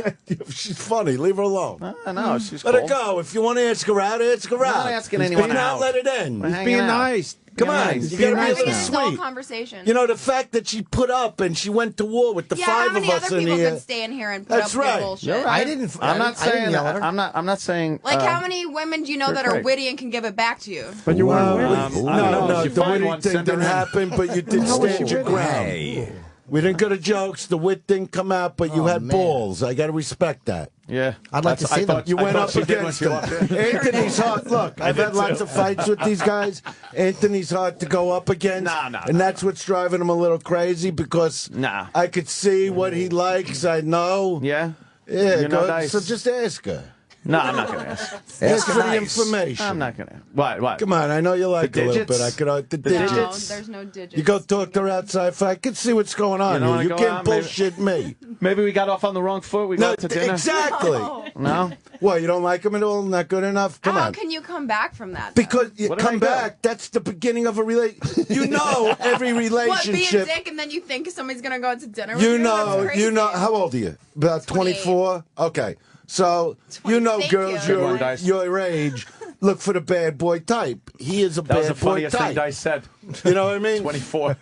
she's funny. Leave her alone. I know, she's Let cool. her go. If you want to ask her out, ask her We're out. not asking If anyone not, out. let it end. We're He's hanging being out. nice. Come on, Nice. you Being gotta be a nice little now. It's all sweet. conversation. You know, the fact that she put up and she went to war with the yeah, five how many of us other in people here. could stand here and put That's up with right. your bullshit? You're right. I'm not I didn't saying. yell at her. I'm not saying. Like, how many women do you know that are Craig. witty and can give it back to you? But you weren't winning. I don't No, know. If you the find witty one, thing send her didn't in. happen, but you did How was stand she your winning? ground. Hey. We didn't go to jokes. The wit didn't come out, but you had man. balls. I got to respect that. Yeah, I'd like to see them. You went up she did when against she him. walked in. Anthony's hard. Look, I've had lots of fights with these guys. Anthony's hard to go up against. And that's what's driving him a little crazy because I could see what he likes. I know. Yeah? Yeah, You know go, Dice. so just ask her. No, I'm not going to ask. Ask for the Nice. information. I'm not going to. What? Come on, I know you like The a little digits? bit. I could the The digits. No, digits? there's no digits. You go talk to her outside. I can see what's going on You don't here. wanna You go can't out, maybe? bullshit me. Maybe we got off on the wrong foot. We No, got to dinner. exactly. No? What, you don't like him at all? Not good enough? Come How on. can you come back from that? though? Because you What did I come do? back, that's the beginning of a relationship. You know every What, be a relationship. dick and then you think somebody's going to go out to dinner with you? You That's know, crazy. you know. How old are you? About 24? Okay. So, you know Thank girls you. Good one, your, Dice. your age look for the bad boy type. He is a That was bad the boy funniest thing type. Dice said. You know what I mean? 24.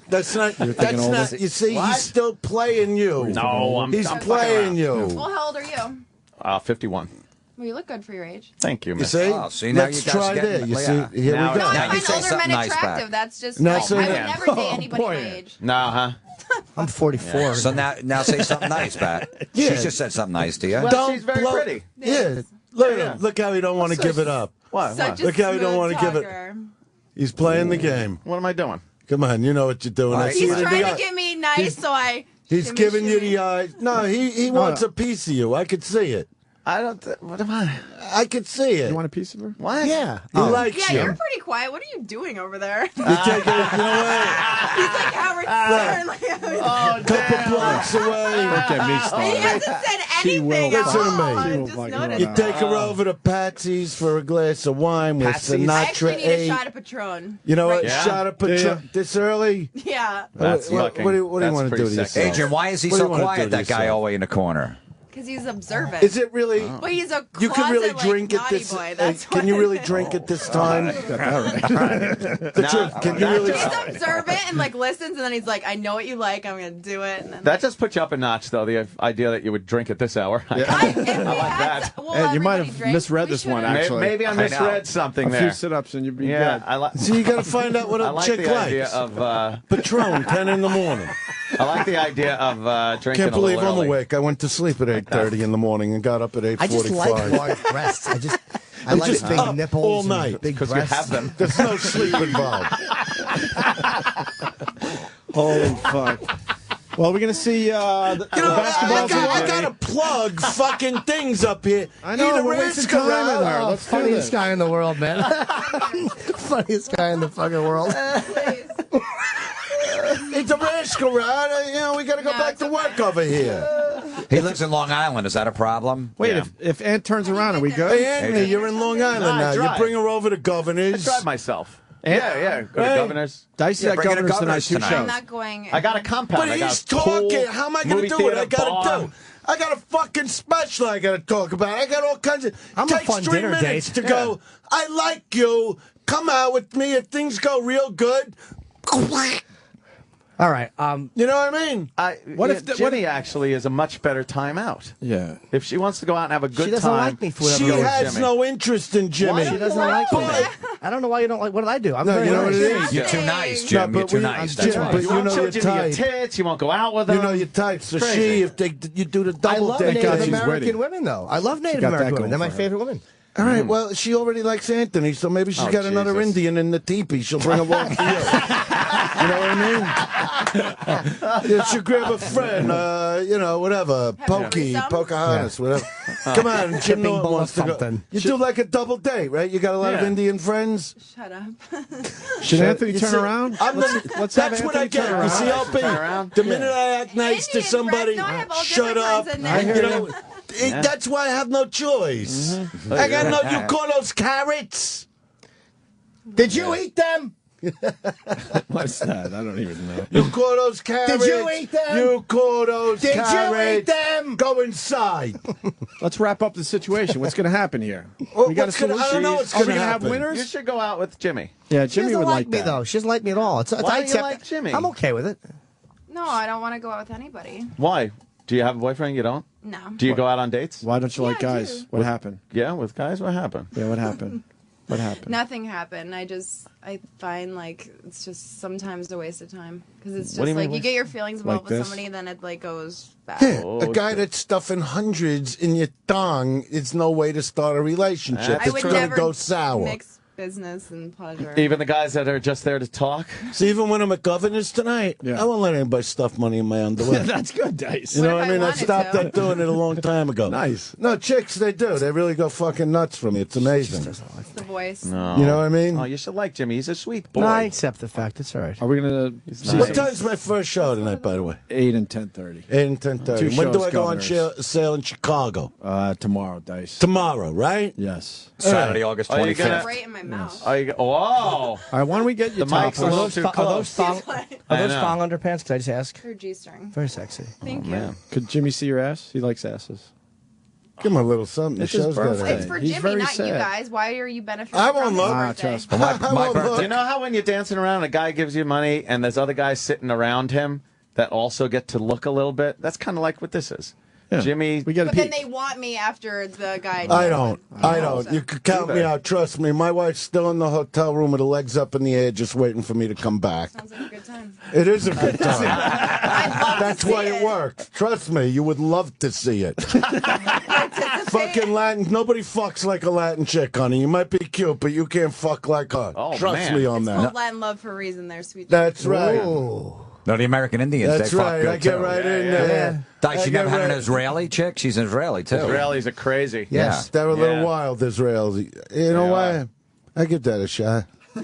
That's not. That's old. not. You see, he's still playing you. No, I'm He's I'm playing fucking you. Well, how old are you? around. 51. Well, you look good for your age. Thank you, You miss. see? Oh, see, now Let's you guys try are getting- there. You yeah. see? Here Now we No, go. I Now you find say older something men nice attractive. back. That's just. Now I say would that. never date anybody my age. No, huh? I'm 44. So now say something nice, Pat. Yeah. She just said something nice to you. Well, Don't she's very blow- pretty. Yeah. Look at him. Look how he don't want to give it up. What? Such a Look how he don't smooth want to give it. talker. He's playing the game. What am I doing? Come on, you know what you're doing. I see He's it in the trying eye. to get me nice, so I. He's shimmy, giving you shimmy. the eye. No, he wants a piece of you. I could see it. I don't. What am I? I could see it. You want a piece of her? What? Yeah, he likes Yeah, you. you're pretty quiet. What are you doing over there? He's You take it. You know what? like Howard Stern. Like, Couple blocks away. Don't get me he started. hasn't said She anything. will. Listen to at all. me. I She will just fucking noticed You run that. take her over to Patsy's for a glass of wine with Patsy's? I actually Sinatra need a 8. shot of Patron. You know what? Right Yeah. Shot of Patron. Yeah. This early? Yeah, That's what, fucking. what do you that's want to pretty do to sexy. yourself? Adrian, why is he What do so you wanna do quiet, to that guy yourself? all the way in the corner? because he's observant. Is it really? Well, he's a closet, You can really like, drink at naughty this. boy. That's can what you it really is. drink at this time? The truth, can you that really? He's observant and like listens, and then he's like, "I know what you like. I'm gonna do it." And then, That just puts you up a notch, though. The idea that you would drink at this hour. I like that. Ed, you might have misread this one, actually. Maybe I misread something a there. few sit-ups and you'd be Yeah, good. I like. So you got to find out what I a like chick the idea likes. of. Patron, 10 in the morning. I like the idea of drinking. Can't believe a I'm little early. awake. I went to sleep at 8:30 in the morning and got up at 8:45. I just like large breasts. I I'm like just big up nipples. all and night. Big Because you breasts. have them. There's no sleep involved. Holy fuck. Well, we're going to see the You know, basketball. I got to plug fucking things up here. I know, Either we're it's wasting time correct- with her. Let's do Funniest this. guy in the world, man. Funniest guy in the fucking world. It's a risk, right? You know, we got to go back to work over here. He lives in Long Island. Is that a problem? Wait, if Aunt turns around, are we good? Hey, Anthony, you're in Long Island Nah, now. You drive. bring her over to Governor's. I drive myself. And- Yeah, go to Hey. Governor's. Dicey Yeah, at bring it to Governor's tonight, Governor's 2 tonight. I'm shows. not going. I got a compound. But I got he's a pool, talking. How am I going to movie do it? theater, I got bar. to do. I got a fucking special I got to talk about. I got all kinds of. I'm a takes fun 3 dinner minutes date. to go. I like you. Come out with me if things go real good. All right. You know what I mean? What if Jimmy actually is a much better timeout? Yeah. If she wants to go out and have a good She doesn't time, like me for whatever She reason. has no interest in Jimmy. She doesn't like me. I don't know why you don't like. What did I do? I'm No, very you know what nice. it is? You're too nice, Jim. No, You're but too we- nice. Jim, That's why. but you you won't know show you're Jimmy your tight. tits. You won't go out with them. You know your type. So Crazy. she, if you do the I double love date, Native she's American witty. women, though. I love Native got that American women. going They're my for her. favorite women. All right, well, she already likes Anthony, so maybe she's Oh, got another Jesus. Indian in the teepee. She'll bring along for you. You know what I mean? Yeah, she'll grab a friend, whatever, Pokey, Pocahontas, whatever. Come on, Jim Norton wants to go. You do like a double date, right? You got a lot of Indian friends? Shut up. Should Anthony You turn see, around? Let's have that's what Anthony I get. turn You see, around. Turn around? LP, the minute I act nice to Indian somebody, friends, no, I have all shut different up. kinds in there. You know, that's why I have no choice. I got no. You call those carrots? Did you eat them? What's that? I don't even know. You call those carrots? Did you eat them? You call those Did carrots? you eat them? Go inside. Let's wrap up the situation. What's going to happen here? Well, We got a what's gonna- I solution. don't know what's Are we gonna gonna have happen. winners? You should go out with Jimmy. Yeah, She Jimmy doesn't would like like me, that. though. She doesn't like me at all. Why do you like Jimmy? I'm okay with it. No, I don't want to go out with anybody. Why? Do you have a boyfriend? You don't? No. Do you go out on dates? Why don't you like Yeah, I guys? do. What happened? Yeah, with guys. What happened? Yeah, what happened? What happened? Nothing happened. I find like it's just sometimes a waste of time because it's What do just you mean like you get your feelings Like involved with this? somebody and then it like goes bad. Yeah, a guy that's stuffing hundreds in your thong, it's no way to start a relationship. I It's would going to never go sour. mix business and pleasure. Even the guys that are just there to talk. See, even when I'm at Governor's tonight, I won't let anybody stuff money in my underwear. That's good, Dice. You know What what if I mean? I I wanted stopped to? that doing it a long time ago. Nice. No, chicks, they do. They really go fucking nuts for me. It's amazing. It's the voice. No. You know what I mean? Oh, you should like Jimmy. He's a sweet boy. No, I accept the fact. It's all right. Are we going to see What time's my first show tonight, by the way? 8 and 10:30? 8 and 10:30. Two When do shows, I go on Governors. sale in Chicago? Tomorrow, Dice. Tomorrow, right? Yes. Saturday, August Are you 25th. gonna- Right in my mouth. Are you, whoa! All right, why don't we get you The mic's a topless? little too close. Are I those know. thong underpants? Could I just ask? Her G-string. Very sexy. Thank you. Man. Could Jimmy see your ass? He likes asses. Give him a little something. The It's his show's got birthday. It's for He's Jimmy, very not you sad. guys. Why are you benefiting I from won't his look. birthday? Trust me. I won't look. You know how when you're dancing around and a guy gives you money and there's other guys sitting around him that also get to look a little bit? That's kind of like what this is. Yeah. Jimmy. We got a But then peek. they want me after the guy. I don't. I know, don't. so. You could count me out. Trust me. My wife's still in the hotel room with her legs up in the air, just waiting for me to come back. Sounds like a good time. It is a good time. I'd love That's to see why it works. Trust me, you would love to see it. Fucking Latin. Nobody fucks like a Latin chick, honey. You might be cute, but you can't fuck like her. Oh, Trust man. me on It's that. called Latin love for a reason. They're sweet. That's right. No, the American Indians, That's they fuck right. good I get too. right in there. Dice, you never had an right. Israeli chick? She's an Israeli, too. Israelis are crazy. Yes, they're a little Yeah. wild, Israelis. You know why? I give that a shot. Do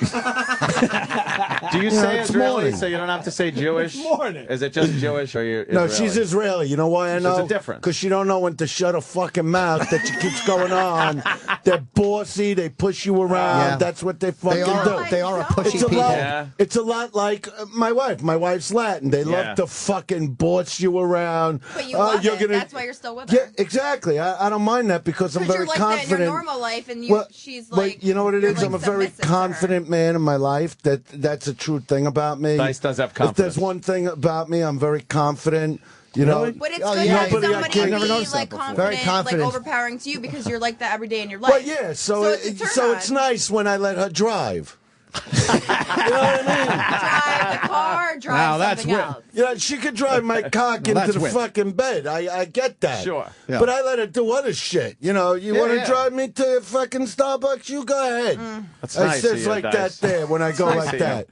you Yeah, say it's Israeli morning. so you don't have to say Jewish? Is it just Jewish or you're No, Israeli? she's Israeli. You know why I There's know? a difference. Because she don't know when to shut her fucking mouth. That she keeps going on. They're bossy. They push you around. Yeah. That's what they fucking do. They are a pushy It's a people. lot. Yeah. It's a lot like my wife. My wife's Latin. They Yeah. love to fucking boss you around. But you love you're it. gonna- That's why you're still with her. Yeah, exactly. I don't mind that because I'm Because very you're like confident. that in your normal life, and you, Well, she's but like. you know what it you're, is? like, I'm a very submissive to her. confident man in my life. That's a true thing about me. Dice does have If there's confidence. one thing about me, I'm very confident. You know, But it's Oh, good yeah. to have Nobody I somebody can't- be never noticed like that before. confident, Very confident. like overpowering to you because you're like that every day in your life. well, yeah. So it's a turn so on. it's nice when I let her drive. You know what I Drive the car, drive Now, that's something wit. else. mean? You know, she could drive my cock into that's the wit. fucking bed. I get that. Sure. Yeah. But I let her do other shit. You know, you Yeah, want to yeah. drive me to fucking Starbucks? You go ahead. That's I nice says of you, like Dice. that there when I go Nice like of you. that.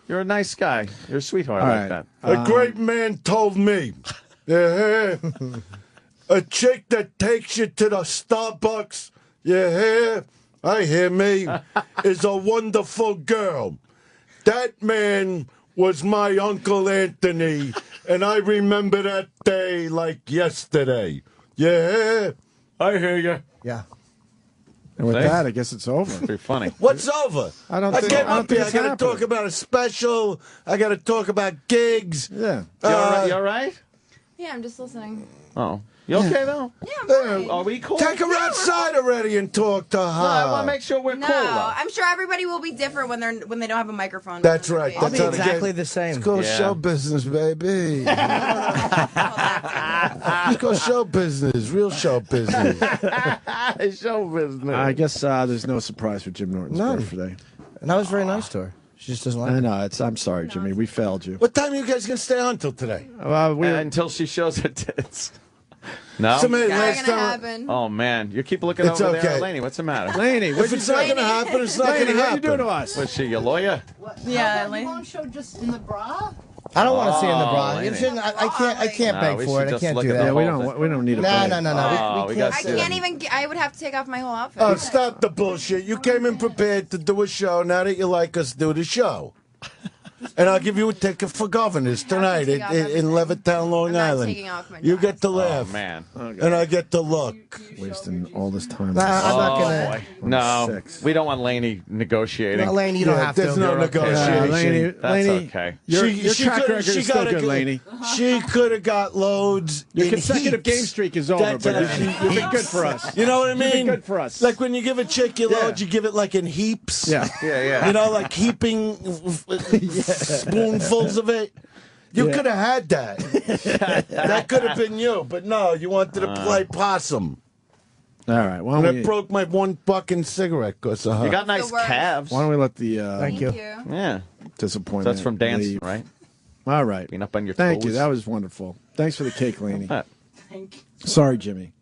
You're a nice guy. You're a sweetheart All like right. that. A great man told me, yeah, a chick that takes you to the Starbucks, yeah, I hear me, is a wonderful girl. That man was my Uncle Anthony, and I remember that day like yesterday. Yeah, I hear you. Yeah. And with See? that, I guess it's over. Pretty funny. What's over? I don't I think- came I don't up think here. I it's got to happening. talk about a special. I got to talk about gigs. Yeah. You all right? You all right? Yeah, I'm just listening. Oh. You okay, though? Yeah, I'm fine. Are we cool? Take her outside already and talk to her. No, I want to make sure we're No, cool, though. I'm sure everybody will be different when they don't have a microphone. That's right. I'll That's be how they exactly get- the same. It's called Yeah. show business, baby. It's called show business, real show business. Show business. I guess there's no surprise for Jim Norton's birthday. And I was very nice to her. She just doesn't like it. No, I'm sorry, Jimmy. We failed you. What time are you guys going to stay on till today? Until she shows her tits. No? Somebody It's last not gonna time. happen. Oh, man. You keep looking It's over there. okay. Laney, what's the matter? Laney, If it's not going to happen, it's not going Laney, to what happen. you do to us? Was she your lawyer? Yeah, You won't show just in the bra? I don't want to see in the Oh, bra. Laney. You shouldn't- I can't No, beg we for should it. I just can't look do at the that. whole we don't need a No, bag. no. Oh, we got I can't even. I would have to take off my whole outfit. Oh, stop the bullshit. You came in prepared to do a show. Now that you like us, do the show. And I'll give you a ticket for governors tonight take off in Levittown, Long not Island. taking off my You dress. get to laugh. Oh, man. And I get to look. Wasting all this time. Nah, I'm not Oh, gonna. boy. No, we don't want Laney negotiating. No, Laney, you don't have There's to. no You're okay. negotiation. Laney, That's Laney, okay. Your track record is still good, Laney. She could have got loads. Your in consecutive heaps. game streak is over, That's but it. you've been good for us. You know what I mean? You've been good for us. Like when you give a chick your Yeah. load, you give it like in heaps. Yeah. Yeah. You know, like heaping spoonfuls of it. You Yeah. could have had that. That could have been you, but no, you wanted to play possum. All right. Why And don't it we, broke my one fucking cigarette because of her. You got nice The worst. calves. why don't we let the Thank you. Yeah. disappointment That's from dancing, leave? right? All right. Being up on your Thank toes. you. That was wonderful. Thanks for the cake, Laney. Thank you. Sorry, Jimmy.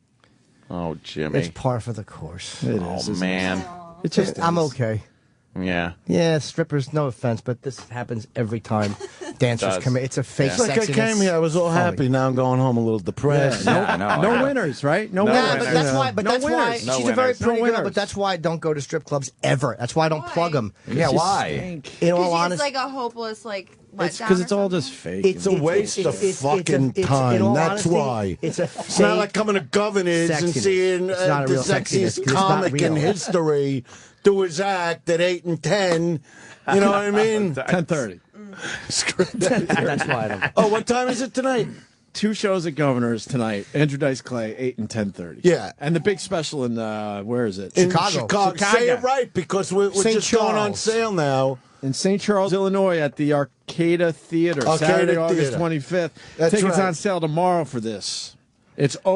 Oh, Jimmy. It's par for the course. It Oh, is, isn't man. It? It just I'm is. okay. Yeah. Yeah, strippers, no offense, but this happens every time dancers does. come in. It's a fake It's like I sexiness. came here, I was all Phony. happy. Now I'm going home a little depressed. No winners, right? No No winners. Yeah, but that's why. But No that's why winners. No she's a very winners. pretty No girl. winners. But that's why I don't go to strip clubs ever. That's why I don't plug them. Yeah, why? In all Because honesty, it's like a hopeless letdown. Because it's or all something. just fake. It's a waste of fucking in time. all That's honesty, why. It's a It's not like coming to Governors and sexiness. seeing It's not a the real sexiness, 'cause sexiest it's not comic in real. history do his act at 8 and 10. You know what I mean? 10:30. That's why I don't. Oh, what time is it tonight? 2 shows at Governors tonight. Andrew Dice Clay, 8 and 10:30. Yeah. And the big special in, where is it? In Chicago. Say it right, because we're St. just going on Charles. sale now. In St. Charles, Illinois, at the Arcada Theater, Arcada Saturday, August Theater. 25th. That's Tickets right. on sale tomorrow for this. It's My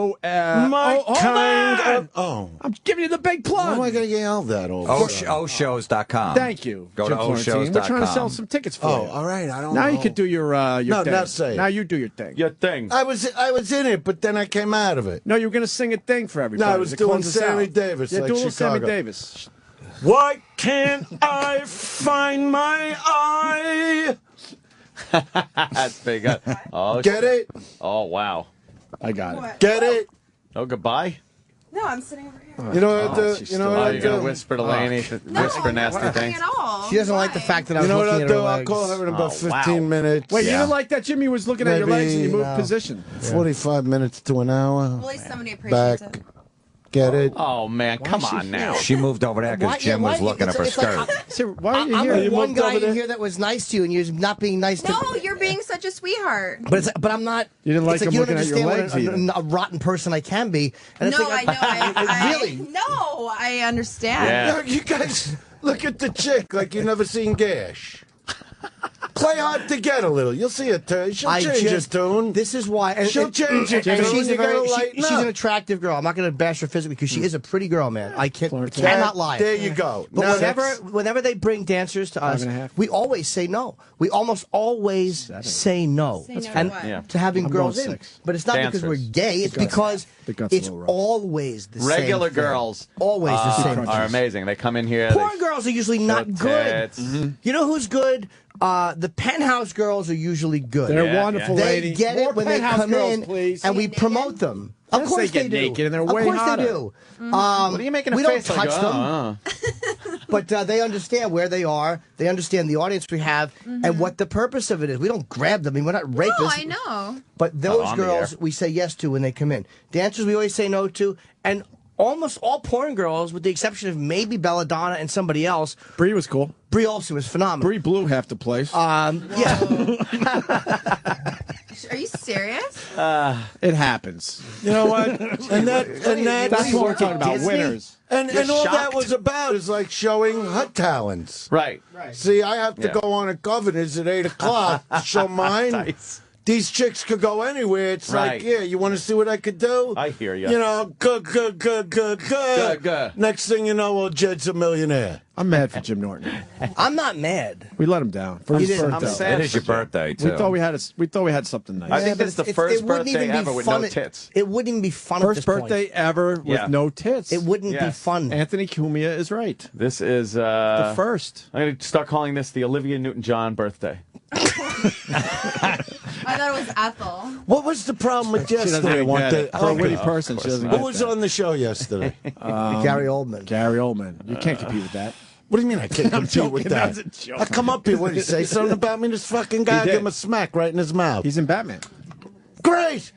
hold kind on! of... Oh. I'm giving you the big Why plug. am I going to yell that all Oshows.com. Thank you. Go to Jim Florentine. Oshows.com. We're trying to sell some tickets for Oh, you. all right. I don't Now know. you can do your No, thing. now say it. Now you do your thing. Your thing. I was in it, but then I came out of it. No, you were going to sing a thing for everybody. No, I was to doing close us Sammy out. Davis, Yeah, like do a little Sammy Chicago. Davis. Why can't I find my eye? That's big. Oh, Get it? Oh, wow. I got it. What? Get it? Oh, goodbye. No, I'm sitting over here. You know what I do? she's You know still- what Oh, I you're going to do? whisper to Laney, No, whisper I'm not nasty looking things. at all. She doesn't like the Why? fact that I You was know what looking I'll at do? her I'll legs. call her in about Oh, 15 wow. minutes. Wait, you Yeah. didn't like that Jimmy was looking at your Maybe, legs and you moved no. position. 45 minutes to an hour. Well, at least somebody appreciates Back. it. Get it? Oh, man. Come on now. She moved over there because Jim was looking at her skirt. So why are you I'm here? the You one moved guy over in there? here that was nice to you, and you're not being nice to No, you're being such a sweetheart. But I'm not. You didn't like it's him you don't looking at your understand legs what a rotten person I can be. And No, it's I like, know. really? No, I understand. Yeah. You guys look at the chick like you've never seen Gash. Play hard to get a little. You'll see it. She'll change her tune. This is why. And, She'll change her tune. she's You a very. gotta lighten She's up. an attractive girl. I'm not going to bash her physically because she is a pretty girl, man. I cannot lie. There you go. But Now whenever they bring dancers to us, 5.5. we always say no. We almost always say no. Say no to and what? Yeah. to having I'm girls going in. 6. But it's not because we're Dancers. gay. It's because The gut's a it's little rough. always the same. Regular thing. girls Always the same. are thing. amazing. They come in here. Porn girls are usually not show good. tits. You know who's good? The penthouse girls are usually good. They're Yeah, wonderful, They lady. get More it when they penthouse come girls, in, please. and we promote them. Of Yes, course they get do. naked, and they're of way course hotter. they do. What are you making a we face don't like? touch them, but they understand where they are. They understand the audience we have and what the purpose of it is. We don't grab them. I mean, we're not rapists. No, I know. But those on the girls air. we say yes to when they come in. Dancers we always say no to, and almost all porn girls, with the exception of maybe Belladonna and somebody else. Bree was cool. Brie Olsen was phenomenal. Bree blew half the place. Yeah. Are you serious? It happens. You know what? And that's what we're talking about. Disney? Winners. And all that was about is like showing her talents. Right. See, I have to go on at Governor's at 8 o'clock to show mine. Nice. These chicks could go anywhere. It's Right. like, yeah, you want to see what I could do? I hear you. You know, good. Next thing you know, well, Jed's a millionaire. I'm mad for Jim Norton. I'm not mad. We let him down for his birthday. I'm sad It is your birthday too. We thought we had something nice. I think this is the first birthday ever with no tits. It wouldn't even be fun at First this point. birthday ever with Yeah. no tits. It wouldn't be fun. Anthony Cumia is right. This is The first. I'm going to start calling this the Olivia Newton-John birthday. I thought it was Ethel. What was the problem with She doesn't yesterday? even Want get it. the- For a okay. witty person, she doesn't Who get was that. on the show yesterday? Gary Oldman. Gary Oldman. You can't compete with that. What do you mean I can't I'm compete with joking, that? that was a joke. I come up here, what did he say? Something about me? This fucking guy, He did. give him a smack right in his mouth. He's in Batman. Great!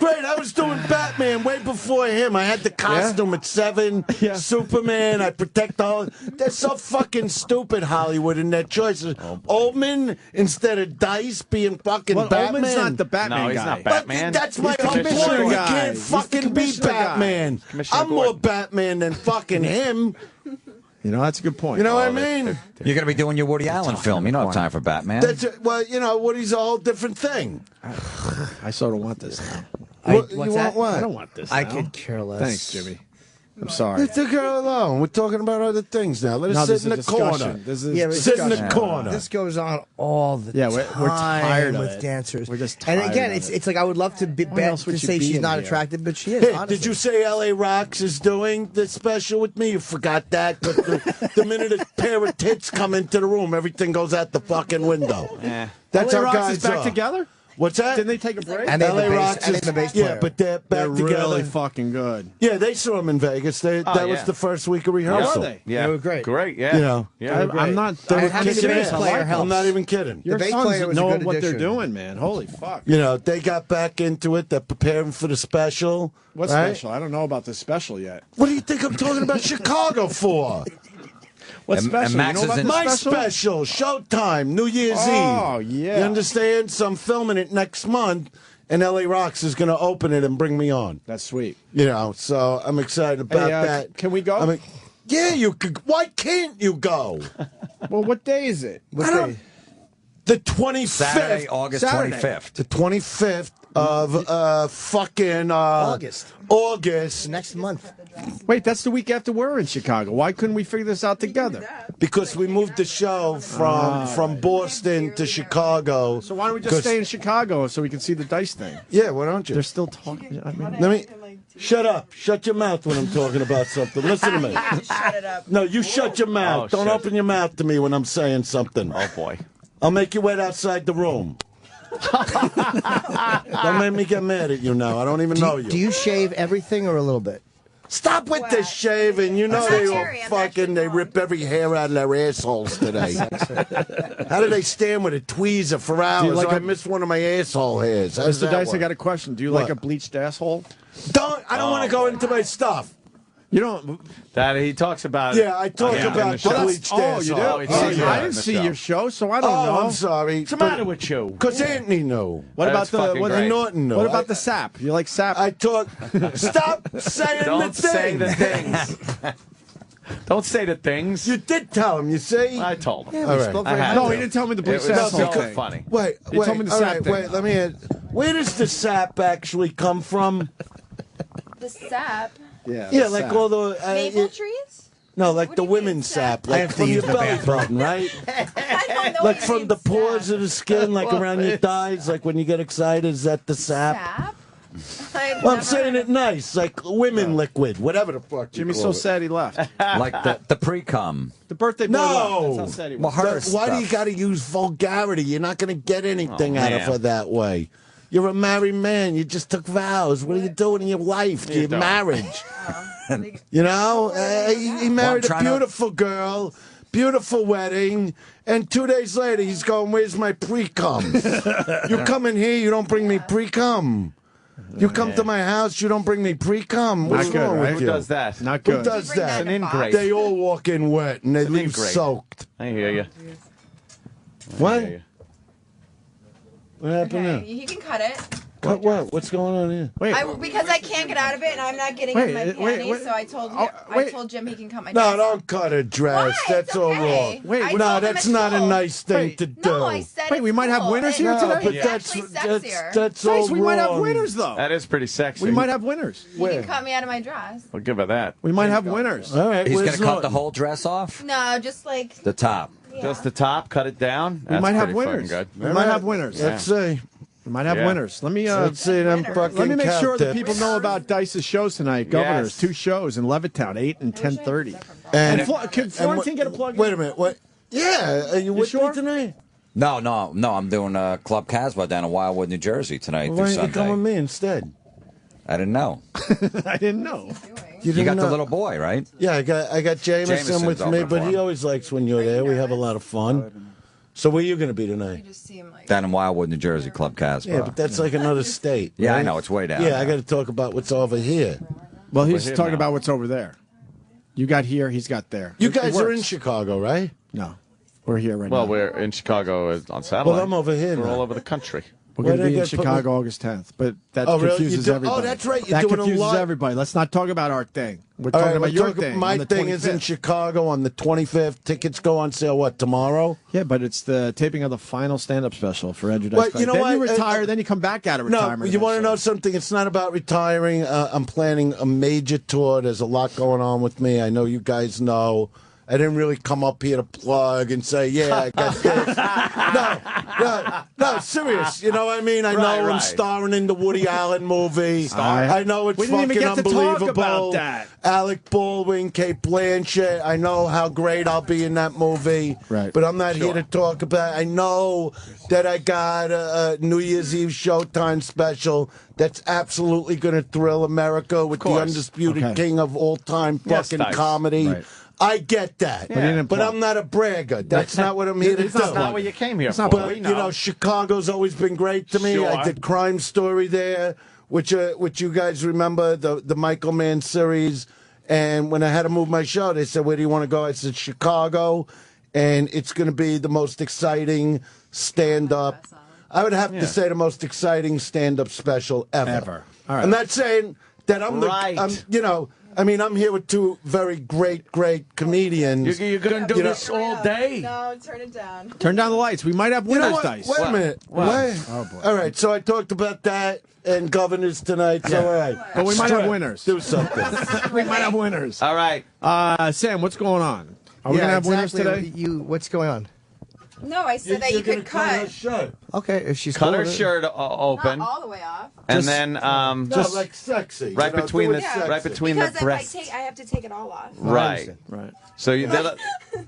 Great, I was doing Batman way before him. I had the costume at 7, Superman, I protect all. They're so fucking stupid, Hollywood, in their choices. Oldman instead of Dice being fucking Well, Batman. Oldman's not the Batman No, he's guy. not Batman. But that's my He's the whole commissioner point. You guy. can't He's the fucking be commissioner guy. Batman. Commissioner I'm more Gordon. Batman than fucking him. You know, that's a good point. You know what I mean? You're going to be doing your Woody Allen film. You don't have time for Batman. Well, you know, Woody's a whole different thing. I sort of want this now. What, what's you that? want what? I don't want this. I now. could care less. Thanks, Jimmy. I'm sorry. Let the girl alone. We're talking about other things now. Let us No, sit there's in a the corner. discussion. There's a Yeah, but Sit in the discussion. corner. This goes on all the Yeah, time we're tired of with it. dancers. We're just And tired again, of it's it. it's like I would love to be Why else to would you say be she's in not here? attractive, but she is. Hey, honestly. did you say LA Rocks is doing the special with me? You forgot that. But the minute a pair of tits come into the room, everything goes out the fucking window. That's LA how Rocks guys is back are. together? What's that? Didn't they take a break? And they have LA the bass- Rocks and they is, have the bass yeah, player. but they're back They're together. really fucking good. Yeah, they saw him in Vegas. That was yeah. the first week of How rehearsal. are they? Yeah. They were great. Great, yeah. You know, Yeah. I'm not. They were having the kicking bass ass. player I'm helps. not even kidding. Your bass sons player was a know good what they're addition. doing, man. Holy fuck. You know, they got back into it. They're preparing for the special. What's right? special? I don't know about this special yet. What do you think I'm talking about Chicago for? What's And- special? and Max you know is about in- the My special? special, Showtime, New Year's Oh, Eve. yeah. You understand? So I'm filming it next month, and LA Rocks is going to open it and bring me on. That's sweet. You know, so I'm excited about Hey, that. can we go? I mean, yeah, you could. Why can't you go? Well, what day is it? I don't- The 25th. Saturday, August Saturday. 25th. The 25th of fucking August. Next month. Wait, that's the week after we're in Chicago. Why couldn't we figure this out together? Because we moved the show from Boston to Chicago. So why don't we just stay in Chicago so we can see the dice thing? Yeah, why don't you? They're still talking. I mean, Let me shut up. Shut your mouth when I'm talking about something. Listen to me. Shut it up. No, you shut your mouth. Oh, Don't shit. open your mouth to me when I'm saying something. Oh, boy. I'll make you wait outside the room. Don't make me get mad at you now. I don't even know you. Do you shave everything or a little bit? Stop with this shaving. You know It's they not all cherry, I'm fucking, they rip every hair out of their assholes today. How do they stand with a tweezer for hours? like I a- missed one of my asshole hairs. How's Mr. that Dice, I work? got a question. Do you What? like a bleached asshole? I don't want to go into my stuff. You don't. That he talks about. Yeah, I talk in about the show. the bleached Oh, you do? asshole. he Oh, sees yeah. that I in didn't the see show. your show, so I don't know. I'm sorry. What's the matter with you? Because Anthony knew. What about That's the fucking what, great. Norton knew. What about the sap? You like sap? I talk. Stop saying Don't the thing. say the things. Don't say the things. You did tell him. You see. I told him. All right. I had no, to. he didn't tell me the It bleached was asshole so thing. funny. Wait, You wait. told me the all sap right, thing. wait. Let me. Where does the sap actually come from? The sap. Yeah, Yeah, the like sap. all the. Maple trees? No, like What the do you mean women's sap? sap, like have to from use your the belly bathroom. button, right? I don't know Like what from you the mean, pores sap. of the skin, like around your thighs, like when you get excited. Is that the sap? Sap? I've Well, I'm never saying heard it nice, like women liquid, whatever the fuck. you Jimmy's call so it. sad he left. Like the pre-cum. The birthday boy left. No. That's how sad he Well, was. her Why do you stuff. got to use vulgarity? You're not going to get anything Oh, out of man. her that way. You're a married man. You just took vows. What are you doing in your life, You your don't. marriage? You know, he married a trying to- beautiful girl, beautiful wedding, and 2 days later he's going, "Where's my pre-cum? You come in here, you don't bring me pre-cum. You come to my house, you don't bring me pre-cum. What's Not good, wrong right? with Who you? does that? Not Who good. does Bring that? that An in a box. ingrate. They all walk in wet and they An leave ingrate. soaked. I hear you. What? What happened Okay, now? he can cut it. What? What's going on here? Because I can't get out of it, and I'm not getting in my panties. So I told I told Jim he can cut my dress. No, don't cut a dress. Why? That's all okay. wrong. No, that's not a nice thing to do. No, I said Wait, we might have winners here today? But It's that's actually sexier. that's all Nice, we might have wrong. winners, though. That is pretty sexy. We might have winners. You can cut me out of my dress. We'll give her that. We might have winners. All right, He's where's going to cut the Norton? whole dress off? No, just like The top. Just the top, cut it down. We That's might have pretty winners. fucking We good. might have winners. Let's see. We might have Yeah. winners. Let me Let's see them fucking let me make sure that captives. people know about Dice's shows tonight. Governors, Yes. 2 shows in Levittown, 8 and 10:30. And Can Florentine get a plug? Wait a minute. What? Yeah, are you with sure? me tonight? No, I'm doing Club Casbah down in Wildwood, New Jersey tonight Why through didn't you come with Sunday. me instead? I didn't know. I didn't know. You didn't got the know? little boy, right? Yeah, I got Jameson Jameson's with me, open but for he him. always likes when you're there. We have a lot of fun. So where are you going to be tonight? Down in Wildwood, New Jersey, Club Casbah. Yeah, but that's like another state. Yeah, I right? know, it's way down Yeah, I there. got to talk about what's over here. Well, he's him talking now. about what's over there. You got here, he's got there. You It guys are works. in Chicago, right? No, we're here right Well, now. we're in Chicago on satellite. Well, I'm over here We're now. all over the country. We're Where going to they be in get put Chicago August 10th, but that Oh, really? You confuses do- oh, everybody. that's right, you're That doing a confuses lot- everybody. Let's not talk about our thing. We're All talking right, about we're your talking- thing. My on the thing is in 25th. Chicago on the 25th. Tickets go on sale, what, tomorrow? Yeah, but it's the taping of the final stand-up special for Andrew Dice Well, Clay. you know then what? you retire, then you come back out of No, retirement. you want to eventually. know something? It's not about retiring. I'm planning a major tour. There's a lot going on with me. I know you guys know. I didn't really come up here to plug and say, yeah, I got this. No, serious. You know what I mean? I know I'm right. starring in the Woody Allen movie. I know it's We didn't fucking even get to talk unbelievable. about that. Alec Baldwin, Kate Blanchett. I know how great I'll be in that movie. Right. But I'm not here to talk about it. I know that I got a New Year's Eve Showtime special that's absolutely going to thrill America with the course. undisputed Okay. king of all time Yes, fucking Dice. comedy. Right. I get that. Yeah. But I'm not a bragger. That's not what I'm here to It's do. not Not what you came here for. But We you know, Chicago's always been great to me. Sure. I did Crime Story there, which you guys remember, the Michael Mann series. And when I had to move my show, they said, "Where do you want to go?" I said, "Chicago," and it's going to be the most exciting stand-up. I would have to say the most exciting stand-up special ever. All right. I'm not saying that I'm Right. I'm here with two very great comedians. You're going to do You know- this all day? No, turn it down. Turn down the lights. We might have You know winners, what? Dice. Wait a minute. What? Wait. Oh, boy. All right, so I talked about that and governors tonight. So all right, But we might have winners. do something. We might have winners. All right. Sam, what's going on? Are we going to have winners today? What's going on? No, I said that you could cut. Okay, if she's Cut cool her with it. shirt open, Not all the way off. and Just- then No, like sexy. right you know, between do the it sexy. right between Because the if breasts. I have to take it all off. Right. Right. So that'll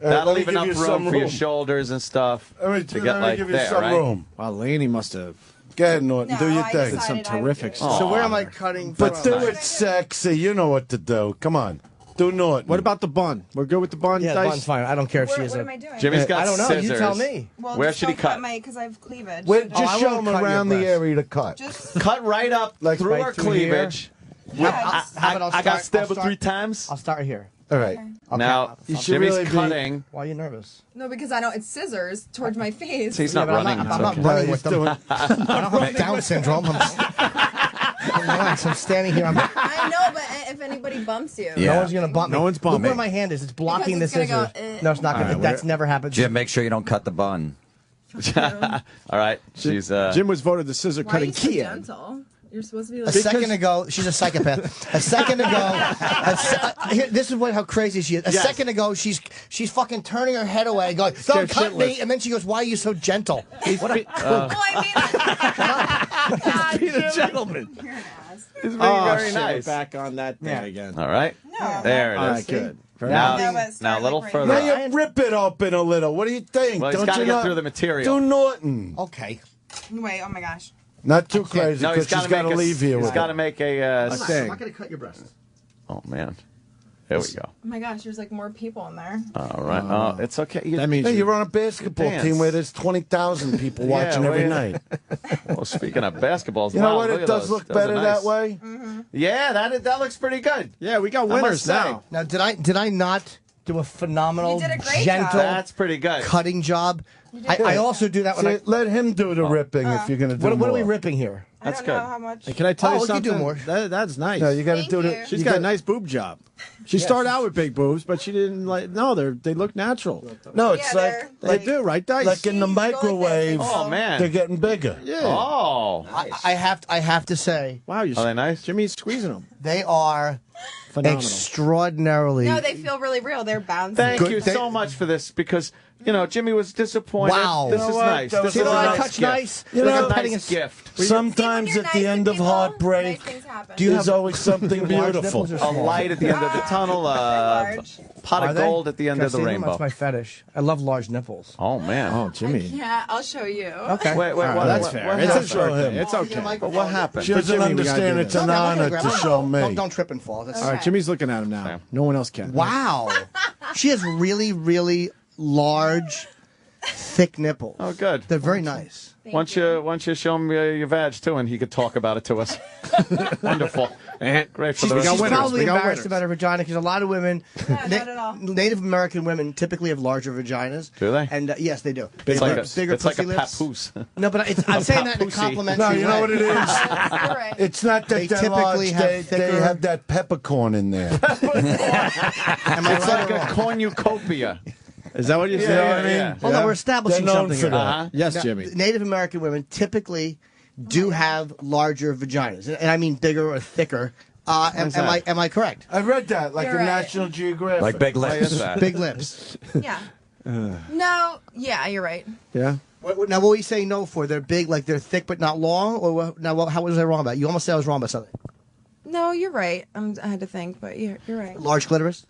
let me leave give enough you room some for your room. shoulders and stuff Let me, to let get me like give you there, some right? room. Wow, Laney must have Go ahead, Norton. No, do your I thing. did some decided I would terrific do it. stuff. So where am I cutting But from? do it sexy. You know what to do. Come on. Do Norton. What about the bun? We're good with the bun, Yeah, the Dice? bun's fine. I don't care if she What, is what a... am I doing? Jimmy's got I don't know. scissors. You tell me. Well, Where just should he don't cut? my because I have cleavage. Just I show won't them cut your around the breast. area to cut. Just Cut right up Like through right our through here? cleavage. yeah, How about I got stabbed I'll with 3 times. I'll start here. All right. Now You should Jimmy's really be- cutting. Why are you nervous? no, because I don't. It's scissors towards my face. So he's Yeah, not but running. I'm it's not okay. running No, with he's them. doing- I don't have Down syndrome. I'm standing here. I know, but if anybody bumps you, Yeah. No one's gonna bump me. No one's bumping. Look where my hand is. It's blocking Because the it's gonna scissors. go, No, it's not gonna. All right, That's never happened. Jim, make sure you don't cut the bun. All right. She's Jim was voted the scissor why are you cutting so key. gentle? You're supposed to be A like. second ago, she's a psychopath. A second ago, here, this is how crazy she is. A second ago, she's fucking turning her head away, going, "Don't cut me!" And then she goes, "Why are you so gentle?" What a Well, I Be the gentleman. mean, you're an ass. being Oh, very shit, nice. we're back on that thing again. All right. No. There it is. All right, good. Very Now, No, but now a little like further. Now up. you rip it open a little. What do you think? Well, he's Don't got to you get know? through the material. Do Norton. Okay. Wait, oh my gosh. Not too crazy No, because he's she's got to leave here He's with got it. to make a thing. I'm not gonna cut your breast. Oh man. There we go. Oh my gosh, there's like more people in there. All right. Oh, it's okay. That means Hey, you're on a basketball Dance. team where there's 20,000 people Yeah, watching every wait. night. Well, speaking of basketballs, You know wow, what? look It at does those. look Those are better nice. that way. Yeah, that looks pretty good. Yeah, we got I must winners say. now. Now, did I not do a phenomenal, You did a great gentle, job. That's pretty good. cutting job. I also do that when I let him do the ripping if you're going to do What are we more. ripping here? That's I good. don't know how much. Hey, can I tell you we can something? do more. That's nice. No, you got to Thank do you. it. She's got a nice boob job. She started out with big boobs, but she didn't like. No, they look natural. No, it's Yeah, They do, right, Dice? like in the Jeez, microwave. Oh, man. They're getting bigger. Yeah. Oh. I have to say, Wow, Are they nice? Jimmy's squeezing them. they are Phenomenal. extraordinarily. No, they feel really real. They're bouncing. Thank Good. you so much for this because, Jimmy was disappointed. Wow. This You is know what? nice. That This was is a a nice nice touch gift. nice. You Like know, I'm petting Nice a gift. Sometimes See, when at you're the nice end to of people, heartbreak, nice things happen. Do you there's have always something large beautiful. nipples or A small? light at the end of the tunnel, large. pot Are of they? gold at the end Can I of the see them? rainbow. That's my fetish. I love large nipples. Oh, man. Oh, Jimmy. Yeah, I'll show you. Okay. Wait, All right, what, that's what, fair. what It's his happened? birthday. It's okay. But what happened? She doesn't Jimmy, we gotta understand do it's this. an honor to show me. Don't trip and fall. That's All right, Jimmy's looking at him now. No one else can. Wow. She has really, really large, thick nipples. Oh, good. They're very nice. Why don't you show him your vag, too, and he could talk about it to us. Wonderful. Great for She's, the rest she's of us. probably embarrassed about her vagina because a lot of women, not at all. Native American women, typically have larger vaginas. Do they? And yes, they do. It's They like have a, bigger it's like a pussy lips. papoose. No, but I'm saying that in a papoosey. complimentary No, you know way. what it is? Right. It's not that They they're typically large. have They thicker- have that peppercorn in there. Am I It's right like or a wrong? cornucopia. Is that what you're You know saying? what I mean? Yeah. Hold on, we're establishing They're known something for here. that. Yes, Now, Jimmy. Native American women typically do have larger vaginas, and I mean bigger or thicker. Am I correct? I read that, like You're a right. National Geographic. Like big Why is lips. that? Big lips. Yeah. No. Yeah, you're right. Yeah. Now, what were you saying no for? They're big, like they're thick but not long? Or how was I wrong about it? You almost said I was wrong about something. No, you're right. I had to think, but you're right. Large clitoris?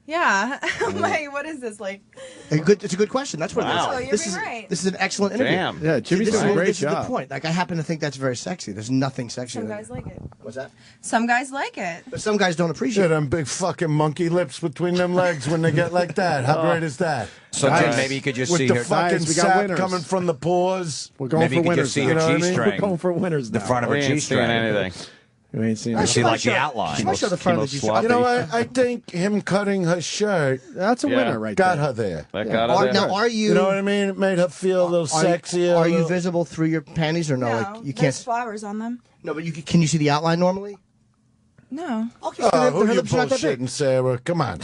Yeah. I'm like, what is this like? It's a good question. That's what Wow. it is. You're This being is right. this is an excellent interview. Damn. Yeah, Jimmy's this doing a great this is job. the point. Like, I happen to think that's very sexy. There's nothing sexier Some than guys like it. What's that? Some guys like it. But some guys don't appreciate Yeah, it. them big fucking monkey lips between them legs when they get like that. How great is that? So Nice. Jim, maybe you could just With see the her. fucking Nice, we got sap winners. coming from the pores. We're going Maybe for you could winners just see now. her You know what I mean? We're G-string. going for winners The now. front of her We ain't seeing G-string. anything. You ain't seen I it. see like the outline. She might show the front of the G-string. You know what? I think him cutting her shirt That's a Yeah. winner right got there. her there. That got her there. Now, are you? You know what I mean? It made her feel a little sexier. Are a you little- visible through your panties or no? Like you There's can't. flowers on them. No, but can you see the outline normally? No. Okay, Oh, who her you lips are not that big. bullshitting, Sarah? Come on.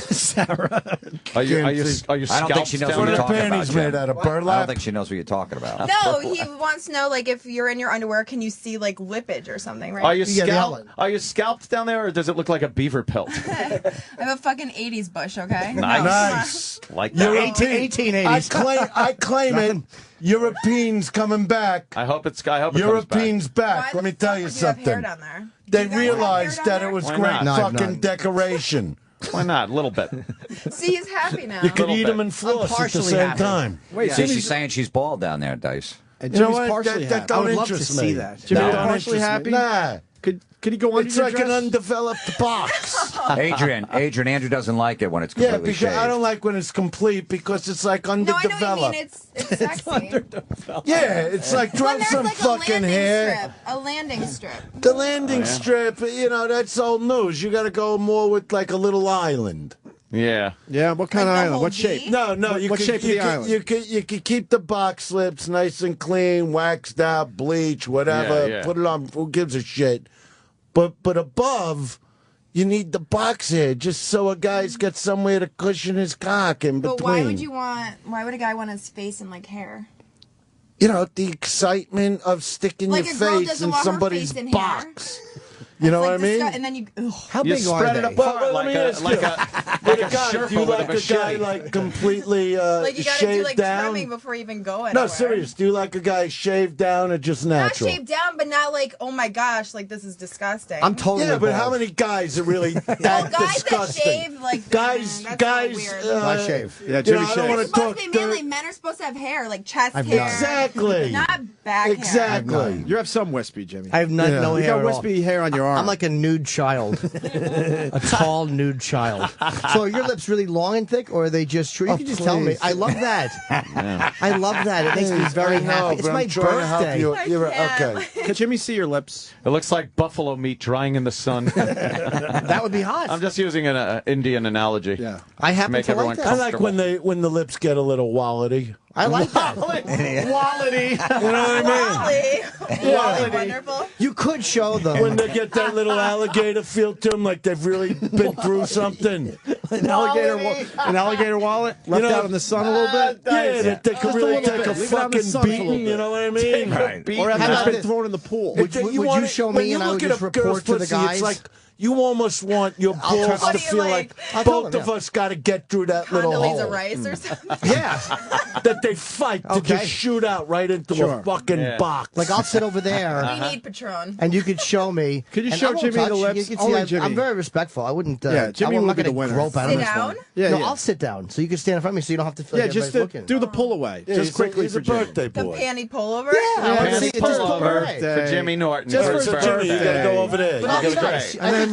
Are you I don't think scalped she knows down what you're there? talking panties about. made Jim. out of I burlap? don't think she knows what you're talking about. No, he wants to know like if you're in your underwear, can you see like lippage or something, right? Are you Yeah, the scalped? outline. Are you scalped down there, or does it look like a beaver pelt? I have a fucking 80s bush, okay? Nice. Nice. Like that. European- 1880s. I claim it. Europeans coming back. I hope it comes back. Europeans back. Why Let me the tell fuck you would you have hair something. down there? They You guys have realized hair that down it was Why great not? No, I've fucking not. decoration. Why not? A little bit. See, he's happy now. You could Little eat bit. them and floss at the partially same happy. time. Wait, See, Jimmy's, she's saying she's bald down there, Dice. and You know Jimmy's what? partially That happy. I don't would love to interest see me. that. Jimmy, That you're don't partially interest me. happy? Nah. Could he go under It's your like an dress? undeveloped box. Adrian, Andrew doesn't like it when it's Yeah, completely because shaved. I don't like when it's complete because it's like No, I know what you underdeveloped. mean. It's sexy. Yeah, it's like When drop there's some like fucking a landing hair. strip. A landing strip. The landing strip, you know, that's old news. You got to go more with like a little island. Yeah. Yeah, what kind Like of the island? whole What shape? V? No, What- you what could, shape of you the could, island? You could keep the box slips nice and clean, waxed out, bleach, whatever. Yeah, yeah. Put it on. Who gives a shit? But between, you need the box hair just so a guy's got somewhere to cushion his cock in between. But why would you want? Why would a guy want his face in like hair? You know, the excitement of sticking Like your a girl face doesn't in want her somebody's face in box. You know what I mean? And then you. Ugh. How You big are spread they? it apart Well, like let me a ask like you. a With like a a guy, Sherpa do you with like a guy machete. like completely Like you gotta do shaved like down? trimming before you even go anywhere. No, serious. Do you like a guy shaved down or just Not natural? shaved down, but not like, oh my gosh, like this is disgusting. I'm totally. Yeah, but how bald. many guys are really that Well, guys disgusting? that shave like guys, that's guys. so weird. I shave. Yeah, you Jimmy know, I don't shaves. want It's to supposed talk to be manly. dirt. Men are supposed to have hair, like chest I've hair. not. Exactly. Not back hair. Exactly. You have some wispy, Jimmy. I have no Yeah. no You hair got at all. wispy hair on your arm. I'm like a nude child, a tall nude child. So are your lips really long and thick, or are they just short? You can just tell me. I love that. I love that. It makes me very happy. It's my birthday. Okay. Can Jimmy see your lips? It looks like buffalo meat drying in the sun. That would be hot. I'm just using an Indian analogy. Yeah. I happen make to everyone like that. I like when the lips get a little wallety. I like that. Quality. You know what I mean? Wally, wonderful. You could show them. When they get that little alligator feel to them, like they've really been through something. An alligator wallet left out in the sun a little bit. Yeah, that they can really little take bit. a Leave it out in the fucking sun for a little beating. bit. You know what I mean? Right. Or have How just about been this? thrown in the pool. Would you show me and I would just report to the guys? It's like you almost want your balls What to do you feel like? like both of us got to get through that little Condoleezza hole. Rice or something. Yeah. That they fight to Okay. just shoot out right into a fucking box. Like I'll sit over there. We need Patron. And you could show me. Could you and show I won't Jimmy the touch. lips? You can see Only I'm Jimmy. very respectful. I wouldn't. Yeah, Jimmy I'm will not be the gonna winner. grope out Sit of this down? one. Yeah, no, yeah. I'll sit down so you can stand in front of me so you don't have to feel Yeah, like just everybody's looking. do the pull away. Yeah, Just quickly he's for a Jimmy. birthday The boy. panty pullover? Yeah, I wanna Panty see it just pullover birthday. for Jimmy Norton. Just for for his Jimmy, Jimmy, you birthday. gotta go over there. But I'll be That's nice. great. I think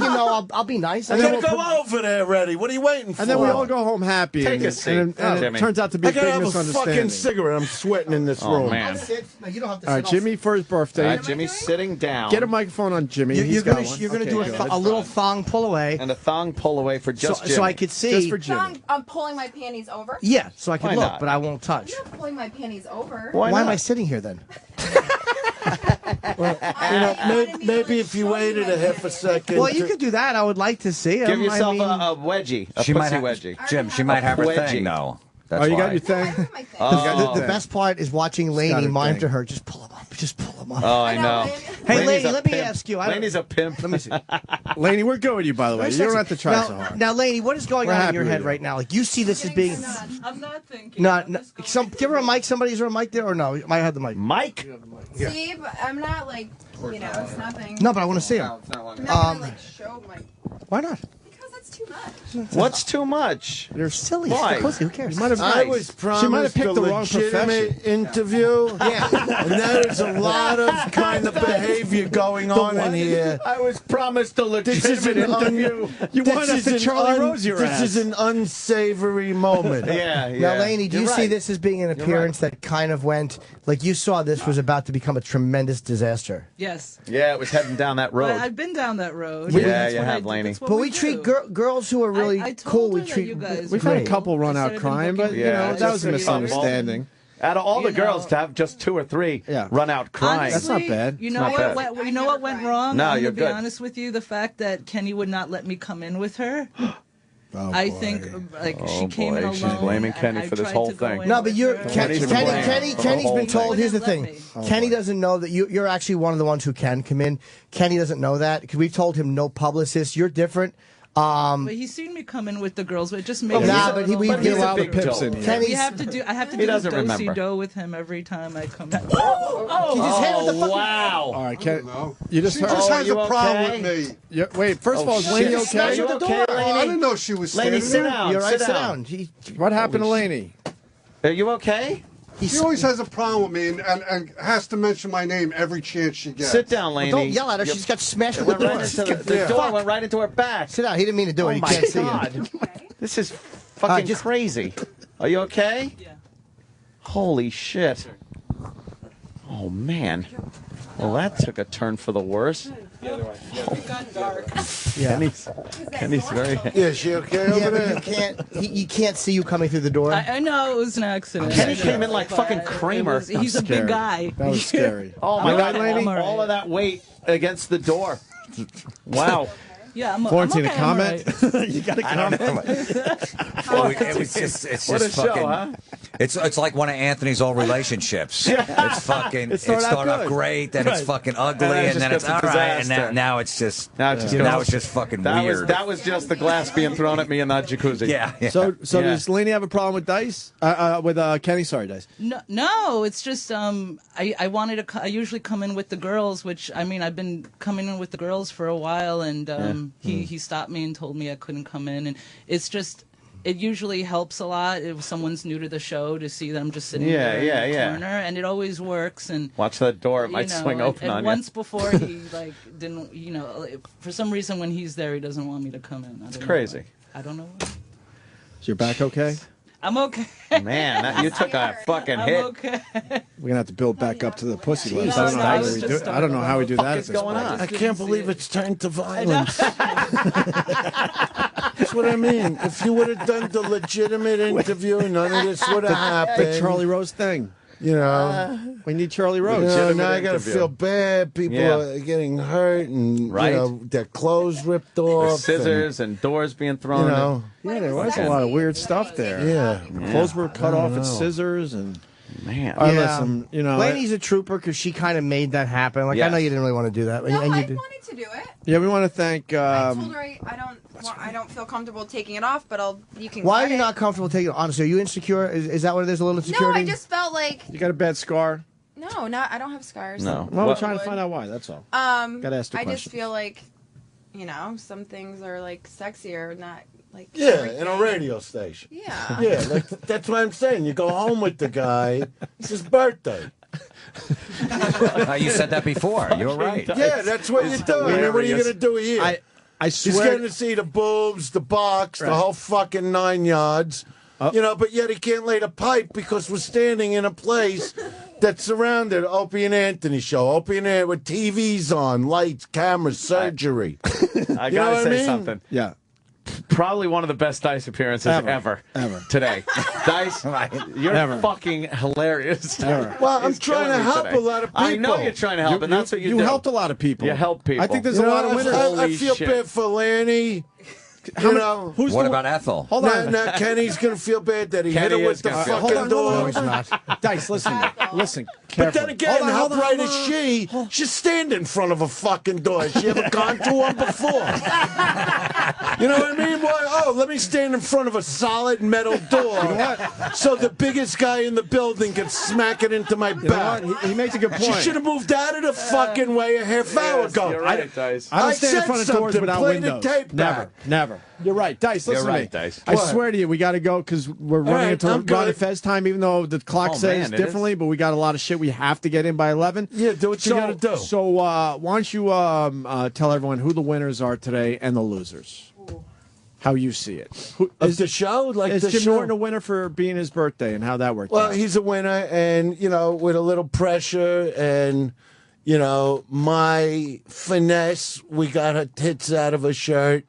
I'll be nice. You gotta go over there, Reddy. What are you waiting for? And then we all go home happy. Take and a it- seat. and it Jimmy. turns out to be I a big gotta have a misunderstanding. fucking cigarette. I'm sweating in this room. Man. No, you don't have to All sit. right, Jimmy for his birthday. All right, Jimmy's sitting down. Get a microphone on Jimmy. You're He's gonna got one. you're gonna Okay, do good. a little thong pull away, And a thong pull away for just Jimmy. so I could see. Just for So Jimmy. I'm pulling my panties over. Yeah, so I can Why look, not? but I won't touch. I'm not pulling my panties over. Why Why am not? I sitting here then? Maybe if you waited a half a second. Well, you could do that. I would like to see him. Give yourself I mean, a wedgie, a She pussy might have, wedgie. Jim, she might have her Wedgie. thing, though. That's Oh, you why. got your thing? Oh. the best part is watching got Lainey her monitor thing. her. Just pull him up. Just pull him up. Oh, I know. Hey, Laney's Lainey, a let me pimp. ask you. Laney's a pimp. Let me see. Lainey, we're good with you, by the way. You don't have to try so hard. Now, Lainey, what is going We're on in happy your with head you. right now? Like, you see this as being. I'm not thinking. No, give her a mic. Somebody, is there a mic there or no? I have the mic. Mike? See, but I'm not like, it's nothing. No, but I want to see him. I'm not gonna like show my. Why not? Because that's too much. What's too much? You're silly. Why? Pussy, who cares? I was promised She might have picked a the wrong legitimate interview. Yeah. And there's a lot of kind of behavior going on in here. I was promised a This is an legitimate interview. You this want us is to an Charlie Rose your This ass. is an unsavory moment. Yeah, yeah. Now, Lainey, do you You're see right. this as being an appearance that kind of went like you saw this was about to become a tremendous disaster? Yes. Yeah, it was heading down that road. I've been down that road. Yeah, That's you what have, I do. Laney. That's what But we treat girls who are really I told cool. her We that treat. you guys We've had a great. couple run out Instead of crying, but booking- you know Yeah, that was a just so you know. misunderstanding. Out of all the You girls know. to have just 2 or 3 Yeah. run out crying. That's not bad. You know not what? bad. You know what went wrong? No, I'm you're gonna be good. honest with you. The fact that Kenny would not let me come in with her. I think like she came in alone. She's blaming Kenny I for this tried whole to go thing. in No, but with you're her. Kenny's been told. Here's the thing. Kenny doesn't know that you're actually one of the ones who can come in. Kenny doesn't know that because we've told him no publicist. You're different. But he's seen me come in with the girls, but it just makes Nah, it a but we little- get a lot big pips dope. in here. Kenny's. I have to do He the doesn't remember. do-si-do with him every time I come in. He just hit with the fucking. Wow. All right, you just She heard. just has you a problem okay? with me. Yeah, wait, first of all, is shit. Lainey Are okay? you okay, Oh, I Laney? didn't know she was Laney, standing sit there. down. You're right. Sit Sit down. down. What happened to Lainey? Are you okay? She always has a problem with me and has to mention my name every chance she gets. Sit down, Laney. Don't yell at her. She's got smashed It with the went door. right into the door went right into her back. Sit down. He didn't mean to do it. Oh You my can't see God. him. This is fucking crazy. Are you okay? Yeah. Holy shit. Oh, man. Well, that took a turn for the worse. It got dark. Kenny's very... Yeah, is she okay Yeah, over but there? you can't. He can't see you coming through the door. I know it was an accident. Kenny came in like But fucking it Kramer. was- He's a Scary. big guy. That was scary. Oh, my I'm God, all right, Laney. I'm all right. All of that weight against the door. Wow. Yeah, I'm Florentine, okay, a I'm comment? all right. You got a I don't comment? know. Well, it was just, it's What just a show, fucking. huh? It's like one of Anthony's old relationships. It's fucking. It started started out off good. great, then it's Right. fucking ugly, And then it and just then it's gets a all right, and disaster. now it's just. Now it just now goes- it's just fucking That weird. was just the glass being thrown at me in that jacuzzi. Yeah. So Yeah. does Lainey have a problem with Dice? With Kenny? Sorry, Dice. No, it's just I wanted to. I usually come in with the girls, which I mean I've been coming in with the girls for a while, and he stopped me and told me I couldn't come in, and it's just. It usually helps a lot if someone's new to the show to see them just sitting there in the corner, and it always works. And watch that door; it might you know, swing open and on once you. before he like didn't, for some reason when he's there he doesn't want me to come in. It's crazy. I don't know why. Is your back okay? I'm okay. Man, you took a fucking I'm hit. okay. We're gonna have to build back up to the pussy Jeez. lips. I don't know No, how I was we do. just I don't know how we do What that. the At fuck this is going point. on? I can't believe it's turned to violence. That's what I mean. If you would have done the legitimate interview, none of this would have happened. The Charlie Rose thing. You know, we need Charlie Rose. Now I got to feel bad. People are getting hurt, and Right. their clothes ripped off, There's scissors and doors being thrown. Yeah, there was a lot of weird stuff there. Yeah. Clothes were cut off know. with scissors and. Man. All right, listen, Laney's a trooper because she kind of made that happen. Like I know you didn't really want to do that, and you did. wanted to do it. Yeah, we want to thank. I told her I don't feel comfortable taking it off, but you can. Why cut are you it. not comfortable taking it? Honestly, are you insecure? Is that what it is? A little No, insecurity? I just felt like You got a bad scar? no, I don't have scars. Well, we're trying to find out why. That's all. Gotta ask the I question. just feel like, some things are like sexier, not like. Yeah, in a radio station. Yeah. Yeah, that's what I'm saying. You go home with the guy. It's his birthday. You said that before. You're right. Yeah, that's what you do. I mean, what are you going to do here? I He's swear. getting to see the boobs, the box, the Right. whole fucking 9 yards. But yet he can't lay the pipe because we're standing in a place that's surrounded. Opie and Anthony show. Opie and Anthony with TVs on, lights, cameras, surgery. I You know gotta what say I mean? something. Yeah. Probably one of the best Dice appearances ever today. Dice, you're Ever. fucking hilarious. Well, I'm He's trying to killing me help today. a lot of people. I know you're trying to help, and that's what you do. helped a lot of people. You help people. I think there's You a know, lot of winners. I Holy feel shit. bad for Lanny. What about Ethel? Hold now, on. now Kenny's going to feel bad that he hit Kenny her is with the gonna feel fucking Hold on, door. no, he's not. Dice, listen. Listen. But Carefully. then again, how bright is she? She's standing in front of a fucking door. Has she ever gone to one before? You know what I mean? Why? Let me stand in front of a solid metal door so the biggest guy in the building can smack it into my back. He makes a good point. She should have moved out of the fucking way a half hour ago. You're right, Dice. I don't I stand in said front of doors something. without Play the windows. tape Never. back. Never. You're right. Dice, listen right, to me. Dice. I What? swear to you, we got to go because we're running right, into I'm good. Ron and Fez time, even though the clock Oh, says man, it differently, but we got a lot of shit we have to get in by 11. Yeah, do what you gotta do. So why don't you tell everyone who the winners are today and the losers? How you see it. Who, Is the show like is the Jim show? Norton a winner for being his birthday and how that worked Well, out? he's a winner, and with a little pressure and my finesse, we got her tits out of her shirt.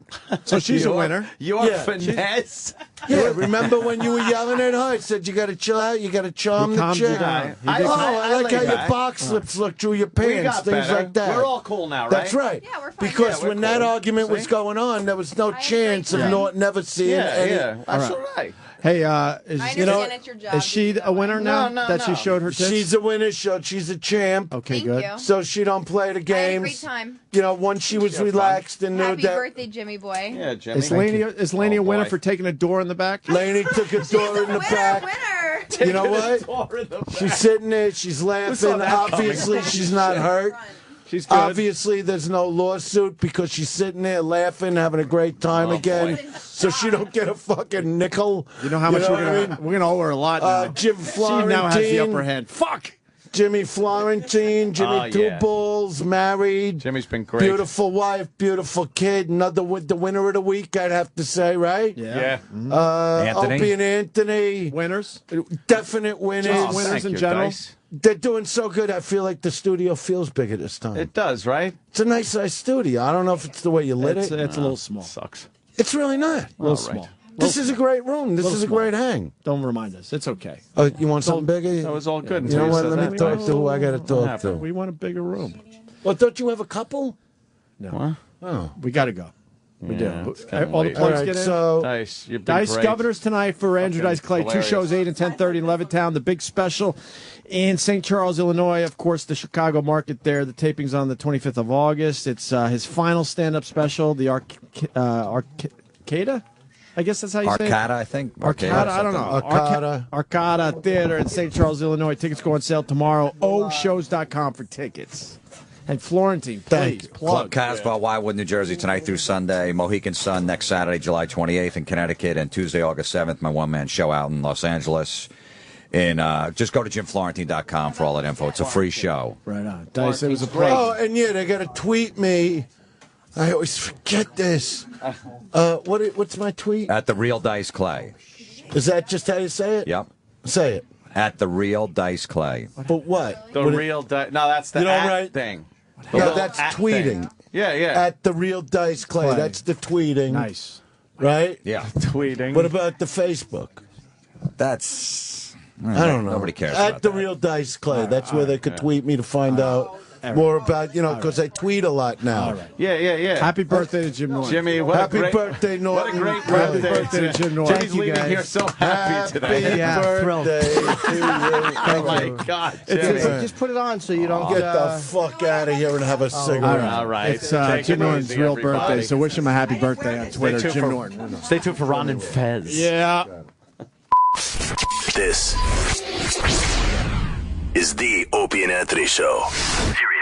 So she's a winner. Your Yeah. finesse. Yeah, remember when you were yelling at her? I said you got to chill out. You got to charm He the calmed you chick. down. He I did- like how laid your back. box slips look through your We pants, got things better. like that. We're all cool now, right? That's right. Yeah, we're fine. Because Yeah, we're when that cool. argument was See? going on, there was no chance of time. Norton never seeing any. That's all right. Hey, is I understand it's your job is she to do a winner now No, that she no. showed her tits? She's a winner. She's a champ. Okay, Thank good. you. So she don't play the I had a games. great time. Once she was relaxed and knew Happy that birthday, Jimmy boy. Yeah, Jimmy. Is Laney Oh, a winner boy. for taking a door in the back? Laney took a door in the back. Winner. You know what? She's sitting there. She's laughing. Obviously, she's not hurt. She's good. Obviously, there's no lawsuit because she's sitting there laughing, having a great time again. So she don't get a fucking nickel. You know how much what I mean? we're gonna owe her a lot now. Jim She now has the Florentine. upper hand. Fuck. Jimmy Florentine, Jimmy Oh, Two yeah. Bulls, married. Jimmy's been great. Beautiful wife, beautiful kid. Another the winner of the week, I'd have to say, right? Yeah. Anthony? Opie and Anthony, Winners. definite winners. Oh, winners thank in you, general. Dice. They're doing so good. I feel like the studio feels bigger this time. It does, right? It's a nice sized studio. I don't know if it's the way you lit It's it. a little small. Sucks. It's really not. A little All small. right. This is a great room. This little is a small. great hang. Don't remind us. It's okay. Oh, you want something bigger? That was all good. You know until what? said Let me that, talk Dice. to who I got to talk to. We want a bigger room. Well, don't you have a couple? No. What? Oh. We got to go. We Yeah, do. it's kinda All the late. plugs All right, get in. so Dice, you've been Dice great. Governors tonight for Andrew Fucking Dice Clay. hilarious. 2 shows, 8 and 10:30 in Levittown. The big special in St. Charles, Illinois. Of course, the Chicago market there. The taping's on the 25th of August. It's his final stand-up special, the Arcada? I guess that's how you say it. Arcada, I think. Arcada, I don't know. Arcada. Arcada Theater in St. Charles, Illinois. Tickets go on sale tomorrow. Oshows.com for tickets. And Florentine, please, Club plug. Casbah, Wildwood, New Jersey, tonight through Sunday. Mohican Sun next Saturday, July 28th in Connecticut, and Tuesday, August 7th, my one-man show out in Los Angeles. And just go to JimFlorentine.com for all that info. It's a free show. Right on. Dice, it was a pleasure. Oh, and yeah, they got to tweet me I always forget this. What's my tweet? At the Real Dice Clay. Is that just how you say it? Yep. Say it. At the Real Dice Clay. But what? The real dice. No, that's the thing. The No, little that's at tweeting. thing. Yeah, yeah. At the Real Dice Clay. That's the tweeting. Nice. Right? Yeah. Tweeting. What about the Facebook? That's... I don't know. Nobody cares At about the that. Real Dice Clay. That's where they could tweet me to find out more about, because I tweet a lot now. Yeah. Happy birthday to Jim Norton. Jimmy, what Happy a great birthday, What a Norton. great Happy birthday, birthday to Jim Norton. Jimmy's leaving guys. here so happy today. Yeah, birthday to you. Oh my God, Jimmy. Just put it on so you don't Get the fuck out of here and have a cigarette. All right. It's Take Jim it Norton's easy, real everybody. birthday, so wish him a happy birthday on Twitter, Stay tuned Jim for- Norton. Stay tuned for Ron and Fez. Yeah. This is the Opie and Anthony Show. Serious.